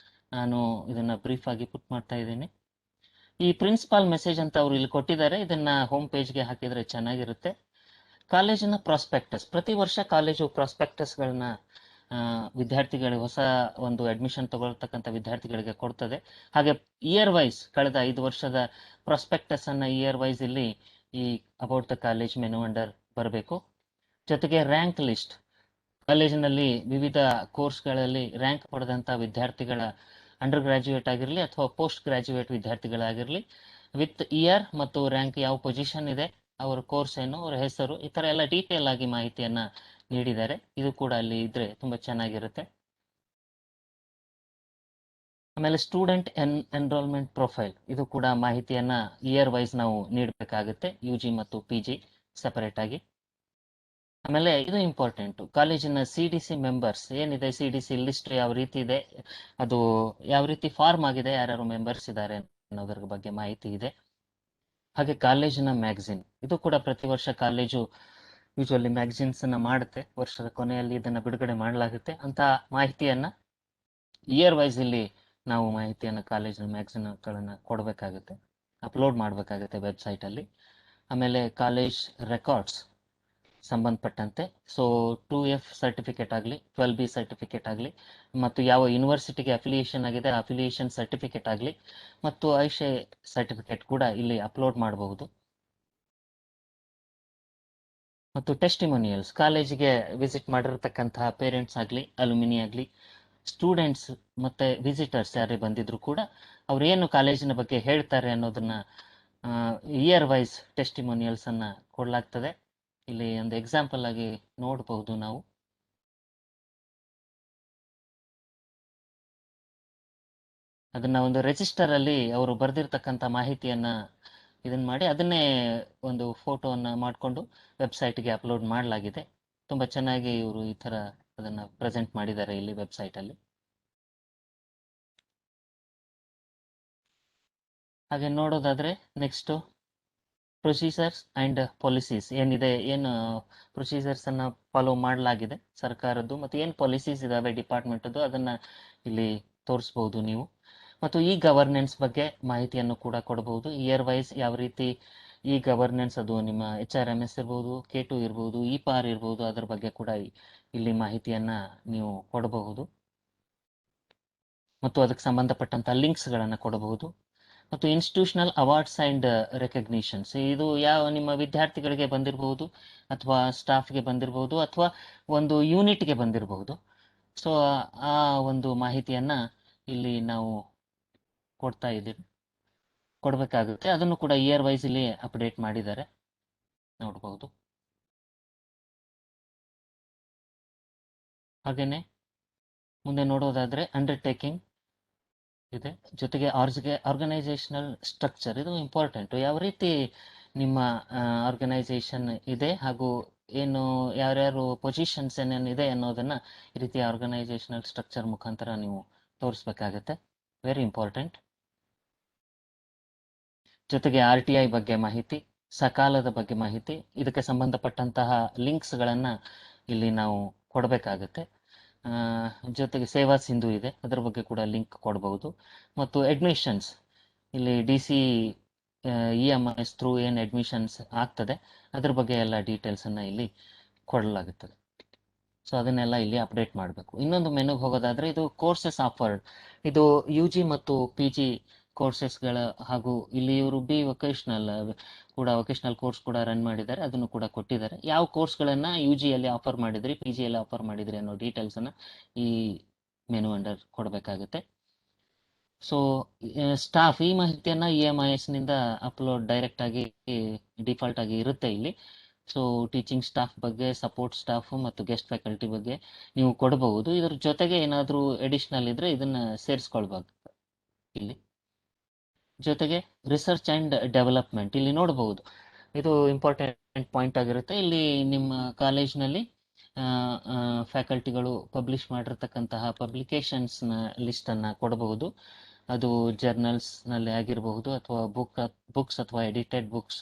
ನಾನು ಇದನ್ನು ಬ್ರೀಫ್ ಆಗಿ ಪುಟ್ ಮಾಡ್ತಾ ಇದ್ದೀನಿ. ಈ ಪ್ರಿನ್ಸಿಪಾಲ್ ಮೆಸೇಜ್ ಅಂತ ಅವರು ಇಲ್ಲಿ ಕೊಟ್ಟಿದ್ದಾರೆ. ಇದನ್ನ ಹೋಮ್ ಪೇಜ್ಗೆ ಹಾಕಿದರೆ ಚೆನ್ನಾಗಿರುತ್ತೆ. ಕಾಲೇಜಿನ ಪ್ರಾಸ್ಪೆಕ್ಟಸ್, ಪ್ರತಿ ವರ್ಷ ಕಾಲೇಜು ಪ್ರಾಸ್ಪೆಕ್ಟಸ್ಗಳನ್ನ ವಿದ್ಯಾರ್ಥಿಗಳಿಗೆ, ಹೊಸ ಒಂದು ಅಡ್ಮಿಷನ್ ತಗೊಳ್ತಕ್ಕಂಥ ವಿದ್ಯಾರ್ಥಿಗಳಿಗೆ ಕೊಡ್ತದೆ. ಹಾಗೆ ಇಯರ್ ವೈಸ್ ಕಳೆದ 5 ವರ್ಷದ ಪ್ರಾಸ್ಪೆಕ್ಟಸ್ ಅನ್ನ ಇಯರ್ ವೈಸ್ ಇಲ್ಲಿ ಈ about the college menu under ಬರಬೇಕು. ಜೊತೆಗೆ ರ್ಯಾಂಕ್ ಲಿಸ್ಟ್, ಕಾಲೇಜಿನಲ್ಲಿ ವಿವಿಧ ಕೋರ್ಸ್ಗಳಲ್ಲಿ ರ್ಯಾಂಕ್ ಪಡೆದಂಥ ವಿದ್ಯಾರ್ಥಿಗಳ ಅಂಡರ್ ಗ್ರಾಜ್ಯುಯೇಟ್ ಆಗಿರಲಿ ಅಥವಾ ಪೋಸ್ಟ್ ಗ್ರಾಜ್ಯುಯೇಟ್ ವಿದ್ಯಾರ್ಥಿಗಳಾಗಿರಲಿ ವಿತ್ ಇಯರ್ ಮತ್ತು ರ್ಯಾಂಕ್ ಯಾವ ಪೊಸಿಷನ್ ಇದೆ, ಅವರ ಕೋರ್ಸ್ ಏನು, ಅವರ ಹೆಸರು, ಈ ಥರ ಎಲ್ಲ ಡೀಟೇಲ್ ಆಗಿ ಮಾಹಿತಿಯನ್ನ ನೀಡಿದ್ದಾರೆ. ಇದು ಕೂಡ ಅಲ್ಲಿ ಇದ್ರೆ ತುಂಬಾ ಚೆನ್ನಾಗಿರುತ್ತೆ. ಆಮೇಲೆ ಸ್ಟೂಡೆಂಟ್ ಎನ್ರೋಲ್ಮೆಂಟ್ ಪ್ರೊಫೈಲ್, ಇದು ಕೂಡ ಮಾಹಿತಿಯನ್ನ ಇಯರ್ ವೈಸ್ ನಾವು ನೀಡಬೇಕಾಗುತ್ತೆ, UG ಮತ್ತು PG ಸೆಪರೇಟ್ ಆಗಿ. ಆಮೇಲೆ ಇದು ಇಂಪಾರ್ಟೆಂಟ್, ಕಾಲೇಜಿನ CDC ಮೆಂಬರ್ಸ್ ಏನಿದೆ, CDC ಲಿಸ್ಟ್ ಯಾವ ರೀತಿ ಇದೆ, ಅದು ಯಾವ ರೀತಿ ಫಾರ್ಮ್ ಆಗಿದೆ, ಯಾರ್ಯಾರು ಮೆಂಬರ್ಸ್ ಇದ್ದಾರೆ ಅನ್ನೋದ್ರ ಬಗ್ಗೆ ಮಾಹಿತಿ ಇದೆ. ಹಾಗೆ ಕಾಲೇಜಿನ ಮ್ಯಾಗಝಿನ್, ಇದು ಕೂಡ ಪ್ರತಿ ವರ್ಷ ಕಾಲೇಜು ಯೂಶುವಲಿ ಮ್ಯಾಗಝಿನ್ಸ್ ಅನ್ನ ಮಾಡುತ್ತೆ. ವರ್ಷದ ಕೊನೆಯಲ್ಲಿ ಇದನ್ನ ಬಿಡುಗಡೆ ಮಾಡಲಾಗುತ್ತೆ. ಅಂತ ಮಾಹಿತಿಯನ್ನ ಇಯರ್ ವೈಸ್ ಇಲ್ಲಿ ನಾವು ಮಾಹಿತಿಯನ್ನ ಕಾಲೇಜಿನ ಮ್ಯಾಗಝಿನ್ಗಳನ್ನ ಕೊಡಬೇಕಾಗುತ್ತೆ, ಅಪ್ಲೋಡ್ ಮಾಡಬೇಕಾಗುತ್ತೆ ವೆಬ್ಸೈಟ್ ಅಲ್ಲಿ. ಆಮೇಲೆ ಕಾಲೇಜ್ ರೆಕಾರ್ಡ್ಸ್ ಸಂಬಂಧಪಟ್ಟಂತೆ, ಸೊ 2F ಸರ್ಟಿಫಿಕೇಟ್ ಆಗಲಿ, 12B ಸರ್ಟಿಫಿಕೇಟ್ ಆಗಲಿ, ಮತ್ತು ಯಾವ ಯೂನಿವರ್ಸಿಟಿಗೆ ಅಫಿಲಿಯೇಷನ್ ಆಗಿದೆ ಅಫಿಲಿಯೇಷನ್ ಸರ್ಟಿಫಿಕೇಟ್ ಆಗಲಿ, ಮತ್ತು ಐಶೆ ಸರ್ಟಿಫಿಕೇಟ್ ಕೂಡ ಇಲ್ಲಿ ಅಪ್ಲೋಡ್ ಮಾಡಬಹುದು. ಮತ್ತು ಟೆಸ್ಟಿಮೋನಿಯಲ್ಸ್, ಕಾಲೇಜಿಗೆ ವಿಸಿಟ್ ಮಾಡಿರ್ತಕ್ಕಂತಹ ಪೇರೆಂಟ್ಸ್ ಆಗಲಿ, ಅಲ್ಯುಮಿನಿ ಆಗಲಿ, ಸ್ಟೂಡೆಂಟ್ಸ್ ಮತ್ತು ವಿಸಿಟರ್ಸ್ ಯಾರೇ ಬಂದಿದ್ರು ಕೂಡ ಅವ್ರೇನು ಕಾಲೇಜಿನ ಬಗ್ಗೆ ಹೇಳ್ತಾರೆ ಅನ್ನೋದನ್ನ ಇಯರ್ ವೈಸ್ ಟೆಸ್ಟಿಮೋನಿಯಲ್ಸನ್ನು ಕೊಡಲಾಗ್ತದೆ. ಇಲ್ಲಿ ಒಂದು ಎಕ್ಸಾಂಪಲ್ ಆಗಿ ನೋಡಬಹುದು ನಾವು. ಅದನ್ನ ಒಂದು ರಿಜಿಸ್ಟರ್ ಅಲ್ಲಿ ಅವರು ಬರೆದಿರ್ತಕ್ಕಂಥ ಮಾಹಿತಿಯನ್ನ ಇದನ್ನ ಮಾಡಿ ಅದನ್ನೇ ಒಂದು ಫೋಟೋವನ್ನ ಮಾಡಿಕೊಂಡು ವೆಬ್ಸೈಟ್ಗೆ ಅಪ್ಲೋಡ್ ಮಾಡಲಾಗಿದೆ. ತುಂಬಾ ಚೆನ್ನಾಗಿ ಇವರು ಈ ತರ ಅದನ್ನ ಪ್ರೆಸೆಂಟ್ ಮಾಡಿದ್ದಾರೆ ಇಲ್ಲಿ ವೆಬ್ಸೈಟ್ ಅಲ್ಲಿ. ಹಾಗೆ ನೋಡೋದಾದ್ರೆ ನೆಕ್ಸ್ಟ್ ಪ್ರೊಸೀಜರ್ಸ್ ಅಂಡ್ ಪಾಲಿಸೀಸ್ ಏನಿದೆ, ಏನು ಪ್ರೊಸೀಜರ್ಸ್ ಅನ್ನ ಫಾಲೋ ಮಾಡಲಾಗಿದೆ ಸರ್ಕಾರದ್ದು ಮತ್ತು ಏನು ಪಾಲಿಸೀಸ್ ಇದಾವೆ ಡಿಪಾರ್ಟ್ಮೆಂಟ್ದು ಅದನ್ನ ಇಲ್ಲಿ ತೋರಿಸ್ಬೋದು ನೀವು. ಮತ್ತು ಈ ಗವರ್ನೆನ್ಸ್ ಬಗ್ಗೆ ಮಾಹಿತಿಯನ್ನು ಕೂಡ ಕೊಡಬಹುದು. ಇಯರ್ ವೈಸ್ ಯಾವ ರೀತಿ ಈ ಗವರ್ನೆನ್ಸ್, ಅದು ನಿಮ್ಮ HRMS ಇರ್ಬೋದು, K2 ಇರ್ಬೋದು, ಪಾರ್ ಇರ್ಬೋದು, ಅದರ ಬಗ್ಗೆ ಕೂಡ ಇಲ್ಲಿ ಮಾಹಿತಿಯನ್ನ ನೀವು ಕೊಡಬಹುದು ಮತ್ತು ಅದಕ್ಕೆ ಸಂಬಂಧಪಟ್ಟಂತ ಲಿಂಕ್ಸ್ಗಳನ್ನು ಕೊಡಬಹುದು. ಮತ್ತು ಇನ್ಸ್ಟಿಟ್ಯೂಷನಲ್ ಅವಾರ್ಡ್ಸ್ ಆ್ಯಂಡ್ ರೆಕಗ್ನಿಷನ್ಸ್, ಇದು ಯಾವ ನಿಮ್ಮ ವಿದ್ಯಾರ್ಥಿಗಳಿಗೆ ಬಂದಿರಬಹುದು ಅಥವಾ ಸ್ಟಾಫ್ಗೆ ಬಂದಿರಬಹುದು ಅಥವಾ ಒಂದು ಯೂನಿಟ್ಗೆ ಬಂದಿರಬಹುದು. ಸೊ ಆ ಒಂದು ಮಾಹಿತಿಯನ್ನ ಇಲ್ಲಿ ನಾವು ಕೊಡಬೇಕಾಗುತ್ತೆ. ಅದನ್ನು ಕೂಡ ಇಯರ್ ವೈಸ್ ಇಲ್ಲಿ ಅಪ್ಡೇಟ್ ಮಾಡಿದ್ದಾರೆ, ನೋಡಬಹುದು. ಹಾಗೇನೆ ಮುಂದೆ ನೋಡೋದಾದ್ರೆ ಅಂಡರ್ಟೇಕಿಂಗ್ ಇದೆ, ಜೊತೆಗೆ ಆರ್ಗನೈಸೇಷನಲ್ ಸ್ಟ್ರಕ್ಚರ್, ಇದು ಇಂಪಾರ್ಟೆಂಟ್. ಯಾವ ರೀತಿ ನಿಮ್ಮ ಆರ್ಗನೈಸೇಷನ್ ಇದೆ ಹಾಗೂ ಏನು ಯಾರ್ಯಾರು ಪೊಸಿಷನ್ಸ್ ಏನೇನಿದೆ ಅನ್ನೋದನ್ನ ಈ ರೀತಿ ಆರ್ಗನೈಸೇಷನಲ್ ಸ್ಟ್ರಕ್ಚರ್ ಮುಖಾಂತರ ನೀವು ತೋರಿಸ್ಬೇಕಾಗತ್ತೆ, ವೆರಿ ಇಂಪಾರ್ಟೆಂಟ್. ಜೊತೆಗೆ RTI ಬಗ್ಗೆ ಮಾಹಿತಿ, ಸಕಾಲದ ಬಗ್ಗೆ ಮಾಹಿತಿ, ಇದಕ್ಕೆ ಸಂಬಂಧಪಟ್ಟಂತಹ ಲಿಂಕ್ಸ್ಗಳನ್ನು ಇಲ್ಲಿ ನಾವು ಕೊಡಬೇಕಾಗತ್ತೆ. ಜೊತೆಗೆ ಸೇವಾ ಸಿಂಧು ಇದೆ, ಅದರ ಬಗ್ಗೆ ಕೂಡ ಲಿಂಕ್ ಕೊಡಬಹುದು. ಮತ್ತು ಅಡ್ಮಿಷನ್ಸ್, ಇಲ್ಲಿ DC EMIs ಥ್ರೂ ಏನು ಅಡ್ಮಿಷನ್ಸ್ ಆಗ್ತದೆ ಅದ್ರ ಬಗ್ಗೆ ಎಲ್ಲ ಡೀಟೇಲ್ಸನ್ನು ಇಲ್ಲಿ ಕೊಡಲಾಗುತ್ತದೆ. ಸೊ ಅದನ್ನೆಲ್ಲ ಇಲ್ಲಿ ಅಪ್ಡೇಟ್ ಮಾಡಬೇಕು. ಇನ್ನೊಂದು ಮೆನುಗೆ ಹೋಗೋದಾದ್ರೆ ಇದು ಕೋರ್ಸಸ್ ಆಫರ್ಡ್, ಇದು UG ಮತ್ತು PG ಕೋರ್ಸಸ್ಗಳ ಹಾಗೂ ಇಲ್ಲಿ ಇವರು ವೊಕೇಶನಲ್ ಕೋರ್ಸ್ ಕೂಡ ರನ್ ಮಾಡಿದ್ದಾರೆ, ಅದನ್ನು ಕೂಡ ಕೊಟ್ಟಿದ್ದಾರೆ. ಯಾವ ಕೋರ್ಸ್ಗಳನ್ನು UGಯಲ್ಲಿ ಆಫರ್ ಮಾಡಿದ್ರಿ, PGಯಲ್ಲಿ ಆಫರ್ ಮಾಡಿದ್ರಿ ಅನ್ನೋ ಡೀಟೇಲ್ಸನ್ನು ಈ ಮೆನು ಅಂಡರ್ ಕೊಡಬೇಕಾಗುತ್ತೆ. ಸೊ ಸ್ಟಾಫ್, ಈ ಮಾಹಿತಿಯನ್ನು EMISನಿಂದ ಅಪ್ಲೋಡ್ ಡೈರೆಕ್ಟ್ ಆಗಿ ಡಿಫಾಲ್ಟ್ ಆಗಿ ಇರುತ್ತೆ ಇಲ್ಲಿ. ಸೊ ಟೀಚಿಂಗ್ ಸ್ಟಾಫ್ ಬಗ್ಗೆ, ಸಪೋರ್ಟ್ ಸ್ಟಾಫ್ ಮತ್ತು ಗೆಸ್ಟ್ ಫ್ಯಾಕಲ್ಟಿ ಬಗ್ಗೆ ನೀವು ಕೊಡಬಹುದು. ಇದ್ರ ಜೊತೆಗೆ ಏನಾದರೂ ಎಡಿಷನಲ್ ಇದ್ರೆ ಇದನ್ನ ಸೇರಿಸ್ಕೊಳ್ಬೇಕು ಇಲ್ಲಿ. ಜೊತೆಗೆ ರಿಸರ್ಚ್ ಆ್ಯಂಡ್ ಡೆವಲಪ್ಮೆಂಟ್ ಇಲ್ಲಿ ನೋಡಬಹುದು, ಇದು ಇಂಪಾರ್ಟೆಂಟ್ ಪಾಯಿಂಟ್ ಆಗಿರುತ್ತೆ. ಇಲ್ಲಿ ನಿಮ್ಮ ಕಾಲೇಜ್ನಲ್ಲಿ ಫ್ಯಾಕಲ್ಟಿಗಳು ಪಬ್ಲಿಷ್ ಮಾಡಿರ್ತಕ್ಕಂತಹ ಪಬ್ಲಿಕೇಶನ್ಸ್ನ ಲಿಸ್ಟನ್ನು ಕೊಡಬಹುದು. ಅದು ಜರ್ನಲ್ಸ್ನಲ್ಲಿ ಆಗಿರಬಹುದು ಅಥವಾ ಬುಕ್ಸ್ ಅಥವಾ ಎಡಿಟೆಡ್ ಬುಕ್ಸ್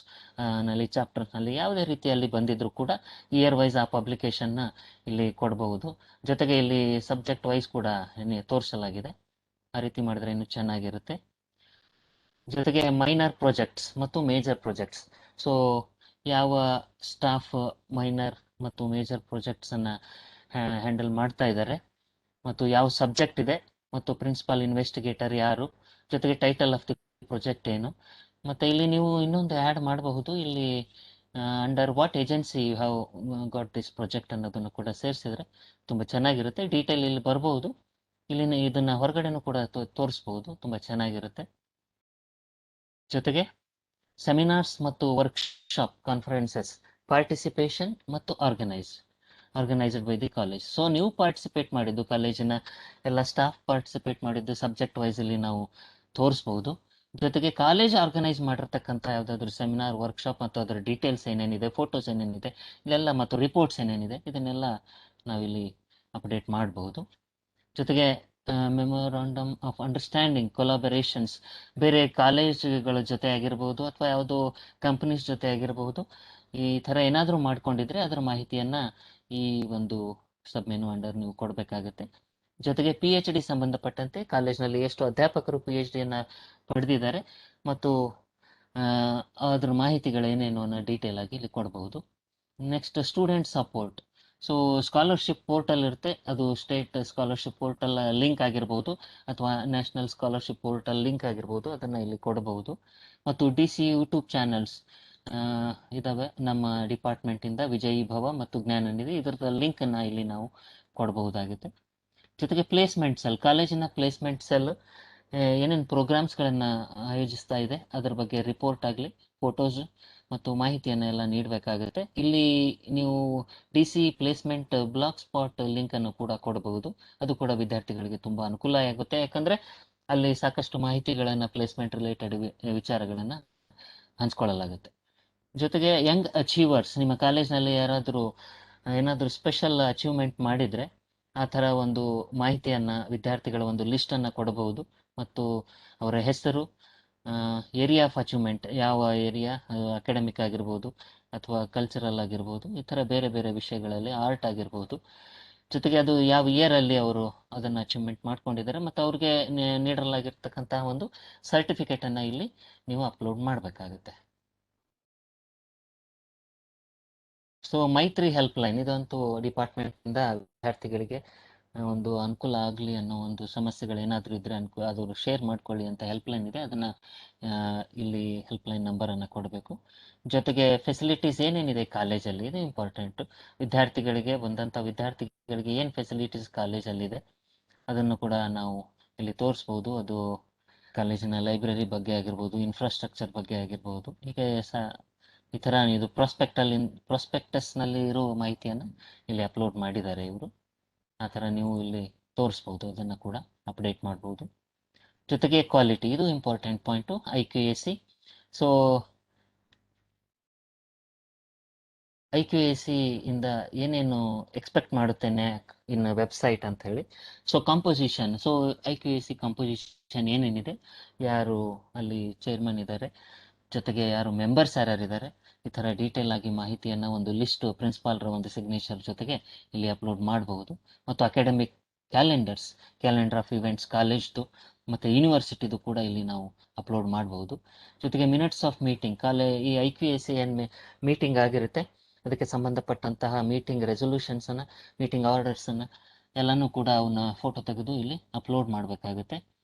ನಲ್ಲಿ ಚಾಪ್ಟರ್ಸ್ನಲ್ಲಿ ಯಾವುದೇ ರೀತಿಯಲ್ಲಿ ಬಂದಿದ್ರು ಕೂಡ ಇಯರ್ ವೈಸ್ ಆ ಪಬ್ಲಿಕೇಶನ್ನ ಇಲ್ಲಿ ಕೊಡಬಹುದು. ಜೊತೆಗೆ ಇಲ್ಲಿ ಸಬ್ಜೆಕ್ಟ್ ವೈಸ್ ಕೂಡ ತೋರಿಸಲಾಗಿದೆ, ಆ ರೀತಿ ಮಾಡಿದ್ರೆ ಇನ್ನೂ ಚೆನ್ನಾಗಿರುತ್ತೆ. ಜೊತೆಗೆ ಮೈನರ್ ಪ್ರಾಜೆಕ್ಟ್ಸ್ ಮತ್ತು ಮೇಜರ್ ಪ್ರಾಜೆಕ್ಟ್ಸ್, ಸೊ ಯಾವ ಸ್ಟಾಫ್ ಮೈನರ್ ಮತ್ತು ಮೇಜರ್ ಪ್ರಾಜೆಕ್ಟ್ಸನ್ನು ಹ್ಯಾಂಡಲ್ ಮಾಡ್ತಾ ಇದ್ದಾರೆ ಮತ್ತು ಯಾವ ಸಬ್ಜೆಕ್ಟ್ ಇದೆ ಮತ್ತು ಪ್ರಿನ್ಸಿಪಾಲ್ ಇನ್ವೆಸ್ಟಿಗೇಟರ್ ಯಾರು, ಜೊತೆಗೆ ಟೈಟಲ್ ಆಫ್ ದಿ ಪ್ರಾಜೆಕ್ಟ್ ಏನು. ಮತ್ತು ಇಲ್ಲಿ ನೀವು ಇನ್ನೊಂದು ಆ್ಯಡ್ ಮಾಡಬಹುದು, ಇಲ್ಲಿ under what agency you have got this project ಅನ್ನೋದನ್ನು ಕೂಡ ಸೇರಿಸಿದ್ರೆ ತುಂಬ ಚೆನ್ನಾಗಿರುತ್ತೆ. ಡೀಟೇಲ್ ಇಲ್ಲಿ ಬರಬಹುದು, ಇಲ್ಲಿ ಇದನ್ನು ಹೊರಗಡೆನೂ ಕೂಡ ತೋರಿಸ್ಬಹುದು, ತುಂಬ ಚೆನ್ನಾಗಿರುತ್ತೆ. ಜೊತೆಗೆ ಸೆಮಿನಾರ್ಸ್ ಮತ್ತು ವರ್ಕ್ಶಾಪ್, ಕಾನ್ಫರೆನ್ಸಸ್, ಪಾರ್ಟಿಸಿಪೇಷನ್ ಮತ್ತು organised by the college. So ನೀವು ಪಾರ್ಟಿಸಿಪೇಟ್ ಮಾಡಿದ್ದು, ಕಾಲೇಜಿನ ಎಲ್ಲ ಸ್ಟಾಫ್ ಪಾರ್ಟಿಸಿಪೇಟ್ ಮಾಡಿದ್ದು ಸಬ್ಜೆಕ್ಟ್ ವೈಸ್ ಇಲ್ಲಿ ನಾವು ತೋರಿಸ್ಬೋದು. ಜೊತೆಗೆ ಕಾಲೇಜ್ ಆರ್ಗನೈಸ್ ಮಾಡಿರ್ತಕ್ಕಂಥ ಯಾವುದಾದ್ರೂ ಸೆಮಿನಾರ್, ವರ್ಕ್ಶಾಪ್ ಮತ್ತು ಅದರ ಡೀಟೇಲ್ಸ್ ಏನೇನಿದೆ, ಫೋಟೋಸ್ ಏನೇನಿದೆ ಇದೆಲ್ಲ ಮತ್ತು ರಿಪೋರ್ಟ್ಸ್ ಏನೇನಿದೆ ಇದನ್ನೆಲ್ಲ ನಾವಿಲ್ಲಿ ಅಪ್ಡೇಟ್ ಮಾಡಬಹುದು. ಜೊತೆಗೆ ಮೆಮೊರಾಂಡಮ್ ಆಫ್ ಅಂಡರ್ಸ್ಟ್ಯಾಂಡಿಂಗ್, ಕೊಲಾಬರೇಷನ್ಸ್, ಬೇರೆ ಕಾಲೇಜ್ಗಳ ಜೊತೆ ಆಗಿರ್ಬೋದು ಅಥವಾ ಯಾವುದೋ ಕಂಪನೀಸ್ ಜೊತೆ ಆಗಿರಬಹುದು, ಈ ಥರ ಏನಾದರೂ ಮಾಡ್ಕೊಂಡಿದ್ರೆ ಅದರ ಮಾಹಿತಿಯನ್ನು ಈ ಒಂದು ಸಬ್ ಮೆನು ಅಂಡರ್ ನೀವು ಕೊಡಬೇಕಾಗತ್ತೆ. ಜೊತೆಗೆ PhD ಸಂಬಂಧಪಟ್ಟಂತೆ ಕಾಲೇಜ್ನಲ್ಲಿ ಎಷ್ಟು ಅಧ್ಯಾಪಕರು PhDಯನ್ನು ಪಡೆದಿದ್ದಾರೆ ಮತ್ತು ಅದ್ರ ಮಾಹಿತಿಗಳೇನೇನು ಅನ್ನೋ ಡೀಟೇಲ್ ಆಗಿ ಇಲ್ಲಿ ಕೊಡಬಹುದು. Next student support, so scholarship portal ಇರುತ್ತೆ, ಅದು ಸ್ಟೇಟ್ ಸ್ಕಾಲರ್ಶಿಪ್ ಪೋರ್ಟಲ್ ಲಿಂಕ್ ಆಗಿರ್ಬೋದು ಅಥವಾ ನ್ಯಾಷನಲ್ ಸ್ಕಾಲರ್ಶಿಪ್ ಪೋರ್ಟಲ್ ಲಿಂಕ್ ಆಗಿರ್ಬೋದು, ಅದನ್ನು ಇಲ್ಲಿ ಕೊಡಬಹುದು. ಮತ್ತು DC ಯೂಟ್ಯೂಬ್ ಚಾನಲ್ಸ್, ಇದಾವೆ ನಮ್ಮ ಡಿಪಾರ್ಟ್ಮೆಂಟಿಂದ, ವಿಜಯೀ ಭವ ಮತ್ತು ಜ್ಞಾನನಿಧಿ. ಇದರದ ಲಿಂಕನ್ನು ಇಲ್ಲಿ ನಾವು ಕೊಡಬಹುದಾಗುತ್ತೆ. ಜೊತೆಗೆ ಪ್ಲೇಸ್ಮೆಂಟ್ ಸೆಲ್, ಕಾಲೇಜಿನ ಪ್ಲೇಸ್ಮೆಂಟ್ ಸೆಲ್ ಏನೇನು ಪ್ರೋಗ್ರಾಮ್ಸ್ಗಳನ್ನು ಆಯೋಜಿಸ್ತಾ ಇದೆ ಅದರ ಬಗ್ಗೆ ರಿಪೋರ್ಟ್ ಆಗಲಿ, ಫೋಟೋಸ್ ಮತ್ತು ಮಾಹಿತಿಯನ್ನು ಎಲ್ಲ ನೀಡಬೇಕಾಗುತ್ತೆ. ಇಲ್ಲಿ ನೀವು DC ಪ್ಲೇಸ್ಮೆಂಟ್ ಬ್ಲಾಗ್ ಸ್ಪಾಟ್ ಲಿಂಕನ್ನು ಕೂಡ ಕೊಡಬಹುದು. ಅದು ಕೂಡ ವಿದ್ಯಾರ್ಥಿಗಳಿಗೆ ತುಂಬ ಅನುಕೂಲ ಆಗುತ್ತೆ, ಯಾಕಂದರೆ ಅಲ್ಲಿ ಸಾಕಷ್ಟು ಮಾಹಿತಿಗಳನ್ನು ಪ್ಲೇಸ್ಮೆಂಟ್ ರಿಲೇಟೆಡ್ ವಿಚಾರಗಳನ್ನು ಹಂಚ್ಕೊಳ್ಳಲಾಗುತ್ತೆ. ಜೊತೆಗೆ ಯಂಗ್ ಅಚೀವರ್ಸ್, ನಿಮ್ಮ ಕಾಲೇಜ್ನಲ್ಲಿ ಯಾರಾದರೂ ಏನಾದರೂ ಸ್ಪೆಷಲ್ ಅಚೀವ್ಮೆಂಟ್ ಮಾಡಿದರೆ ಆ ಥರ ಒಂದು ಮಾಹಿತಿಯನ್ನು, ವಿದ್ಯಾರ್ಥಿಗಳ ಒಂದು ಲಿಸ್ಟನ್ನು ಕೊಡಬಹುದು. ಮತ್ತು ಅವರ ಹೆಸರು, ಏರಿಯಾ ಆಫ್ ಅಚೀವ್ಮೆಂಟ್, ಯಾವ ಏರಿಯಾ, ಅಕಾಡೆಮಿಕ್ ಆಗಿರ್ಬೋದು ಅಥವಾ ಕಲ್ಚರಲ್ ಆಗಿರ್ಬೋದು, ಈ ಥರ ಬೇರೆ ಬೇರೆ ವಿಷಯಗಳಲ್ಲಿ, ಆರ್ಟ್ ಆಗಿರ್ಬೋದು. ಜೊತೆಗೆ ಅದು ಯಾವ ಇಯರಲ್ಲಿ ಅವರು ಅದನ್ನು ಅಚೀವ್ಮೆಂಟ್ ಮಾಡ್ಕೊಂಡಿದ್ದಾರೆ ಮತ್ತು ಅವ್ರಿಗೆ ನೀಡಲಾಗಿರ್ತಕ್ಕಂತಹ ಒಂದು ಸರ್ಟಿಫಿಕೇಟನ್ನು ಇಲ್ಲಿ ನೀವು ಅಪ್ಲೋಡ್ ಮಾಡಬೇಕಾಗುತ್ತೆ. ಸೊ ಮೈತ್ರಿ ಹೆಲ್ಪ್ ಲೈನ್, ಇದಂತೂ ಡಿಪಾರ್ಟ್ಮೆಂಟಿಂದ ವಿದ್ಯಾರ್ಥಿಗಳಿಗೆ ಒಂದು ಅನುಕೂಲ ಆಗಲಿ ಅನ್ನೋ ಒಂದು ಸಮಸ್ಯೆಗಳು ಏನಾದರೂ ಇದ್ದರೆ ಅದು ಶೇರ್ ಮಾಡ್ಕೊಳ್ಳಿ ಅಂತ ಹೆಲ್ಪ್ಲೈನ್ ಇದೆ. ಅದನ್ನು ಇಲ್ಲಿ ಹೆಲ್ಪ್ಲೈನ್ ನಂಬರನ್ನು ಕೊಡಬೇಕು. ಜೊತೆಗೆ ಫೆಸಿಲಿಟೀಸ್ ಏನೇನಿದೆ ಕಾಲೇಜಲ್ಲಿ, ಇದು ಇಂಪಾರ್ಟೆಂಟು. ವಿದ್ಯಾರ್ಥಿಗಳಿಗೆ ವಿದ್ಯಾರ್ಥಿಗಳಿಗೆ ಏನು ಫೆಸಿಲಿಟೀಸ್ ಕಾಲೇಜಲ್ಲಿದೆ ಅದನ್ನು ಕೂಡ ನಾವು ಇಲ್ಲಿ ತೋರಿಸ್ಬೋದು. ಅದು ಕಾಲೇಜಿನ ಲೈಬ್ರರಿ ಬಗ್ಗೆ ಆಗಿರ್ಬೋದು, ಇನ್ಫ್ರಾಸ್ಟ್ರಕ್ಚರ್ ಬಗ್ಗೆ ಆಗಿರ್ಬೋದು. ಹೀಗೆ ಈ ಥರ ಇದು ಪ್ರಾಸ್ಪೆಕ್ಟಸ್ನಲ್ಲಿ ಇರೋ ಮಾಹಿತಿಯನ್ನು ಇಲ್ಲಿ ಅಪ್ಲೋಡ್ ಮಾಡಿದ್ದಾರೆ ಇವರು. ಆ ಥರ ನೀವು ಇಲ್ಲಿ ತೋರಿಸ್ಬೋದು, ಅದನ್ನು ಕೂಡ ಅಪ್ಡೇಟ್ ಮಾಡ್ಬೋದು. ಜೊತೆಗೆ ಕ್ವಾಲಿಟಿ, ಇದು important point. IQAC, so IQAC ಇಂದ ಏನೇನು ಎಕ್ಸ್ಪೆಕ್ಟ್ ಮಾಡುತ್ತೆ NAAC ಇನ್ ವೆಬ್ಸೈಟ್ ಅಂತ ಹೇಳಿ. So composition, so IQAC composition ಏನೇನಿದೆ, ಯಾರು ಅಲ್ಲಿ ಚೇರ್ಮನ್ ಇದ್ದಾರೆ, ಜೊತೆಗೆ ಯಾರು ಮೆಂಬರ್ಸ್ ಯಾರ್ಯಾರಿದ್ದಾರೆ, ಈ ಥರ ಡೀಟೇಲ್ ಆಗಿ ಮಾಹಿತಿಯನ್ನು ಒಂದು ಲಿಸ್ಟು ಪ್ರಿನ್ಸಿಪಾಲ್ರ ಒಂದು ಸಿಗ್ನೇಚರ್ ಜೊತೆಗೆ ಇಲ್ಲಿ ಅಪ್ಲೋಡ್ ಮಾಡಬಹುದು. ಮತ್ತು ಅಕಾಡೆಮಿಕ್ ಕ್ಯಾಲೆಂಡರ್ ಆಫ್ ಇವೆಂಟ್ಸ್ ಕಾಲೇಜ್ದು ಮತ್ತು ಯೂನಿವರ್ಸಿಟಿದು ಕೂಡ ಇಲ್ಲಿ ನಾವು ಅಪ್ಲೋಡ್ ಮಾಡಬಹುದು. ಜೊತೆಗೆ ಮಿನಿಟ್ಸ್ ಆಫ್ ಮೀಟಿಂಗ್, ಈ IQAC ಏನು ಮೀಟಿಂಗ್ ಆಗಿರುತ್ತೆ ಅದಕ್ಕೆ ಸಂಬಂಧಪಟ್ಟಂತಹ ಮೀಟಿಂಗ್ ರೆಸೊಲ್ಯೂಷನ್ಸನ್ನು, ಮೀಟಿಂಗ್ ಆರ್ಡರ್ಸನ್ನು ಎಲ್ಲನೂ ಕೂಡ ಅವನ್ನ ಫೋಟೋ ತೆಗೆದು ಇಲ್ಲಿ ಅಪ್ಲೋಡ್ ಮಾಡಬೇಕಾಗುತ್ತೆ.